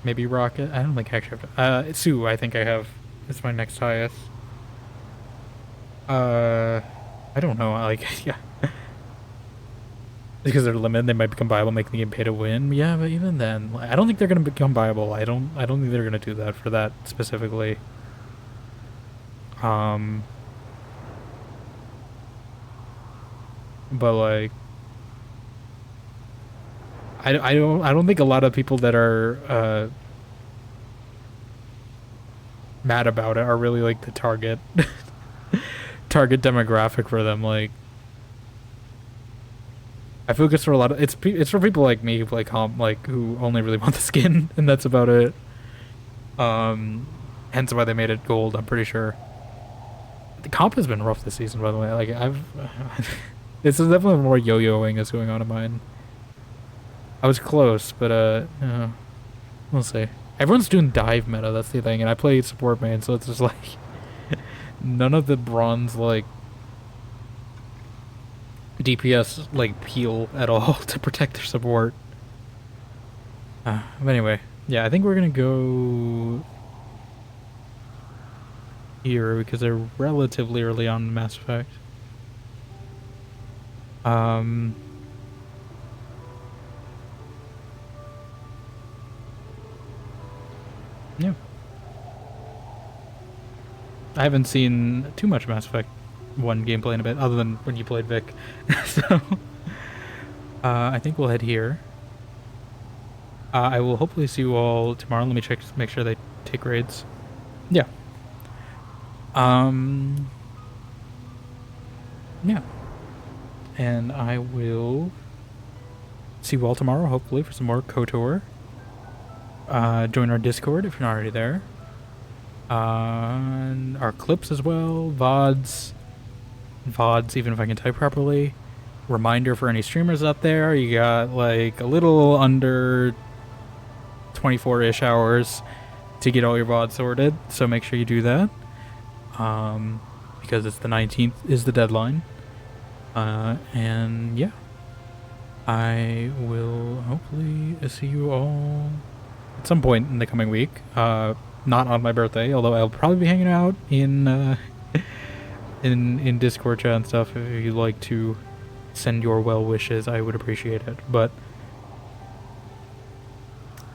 Maybe Rocket. I don't think I actually have. Sue, I think I have. It's my next highest. I don't know. Like, yeah. because they're limited, they might become viable, making the game pay to win. Yeah, but even then, I don't think they're gonna become viable. I don't think they're gonna do that for that specifically. But like, I don't think a lot of people that are mad about it are really like the target demographic for them. Like, I feel like it's for a lot of it's for people like me who play comp, like who only really want the skin, and that's about it. Hence why they made it gold. I'm pretty sure. The comp has been rough this season, by the way. Like this is definitely more yo-yoing that's going on in mine. I was close, but we'll see. Everyone's doing dive meta, that's the thing, and I play support main, so it's just like none of the bronze like DPS like peel at all to protect their support. But anyway, yeah, I think we're gonna go here because they're relatively early on in Mass Effect. Yeah. I haven't seen too much Mass Effect 1 gameplay in a bit, other than when you played Vic. So, I think we'll head here. I will hopefully see you all tomorrow. Let me check, make sure they take raids. Yeah. Yeah. And I will see you all tomorrow, hopefully, for some more KOTOR. Join our Discord if you're not already there. Our clips as well, VODs, even if I can type properly. Reminder for any streamers out there, you got like a little under 24-ish hours to get all your VODs sorted, so make sure you do that. Because it's the 19th is the deadline. And yeah, I will hopefully see you all at some point in the coming week. Not on my birthday, although I'll probably be hanging out in in Discord chat and stuff. If you'd like to send your well wishes, I would appreciate it, but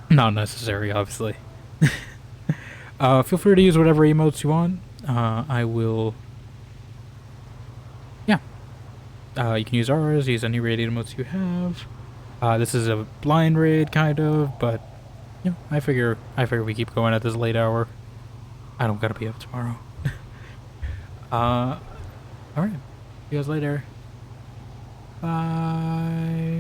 not necessary, obviously. Feel free to use whatever emotes you want. I will. Yeah. You can use ours. Use any raid emotes you have. This is a blind raid, kind of, but yeah, I figure we keep going at this late hour. I don't gotta be up tomorrow. Alright. See you guys later. Bye.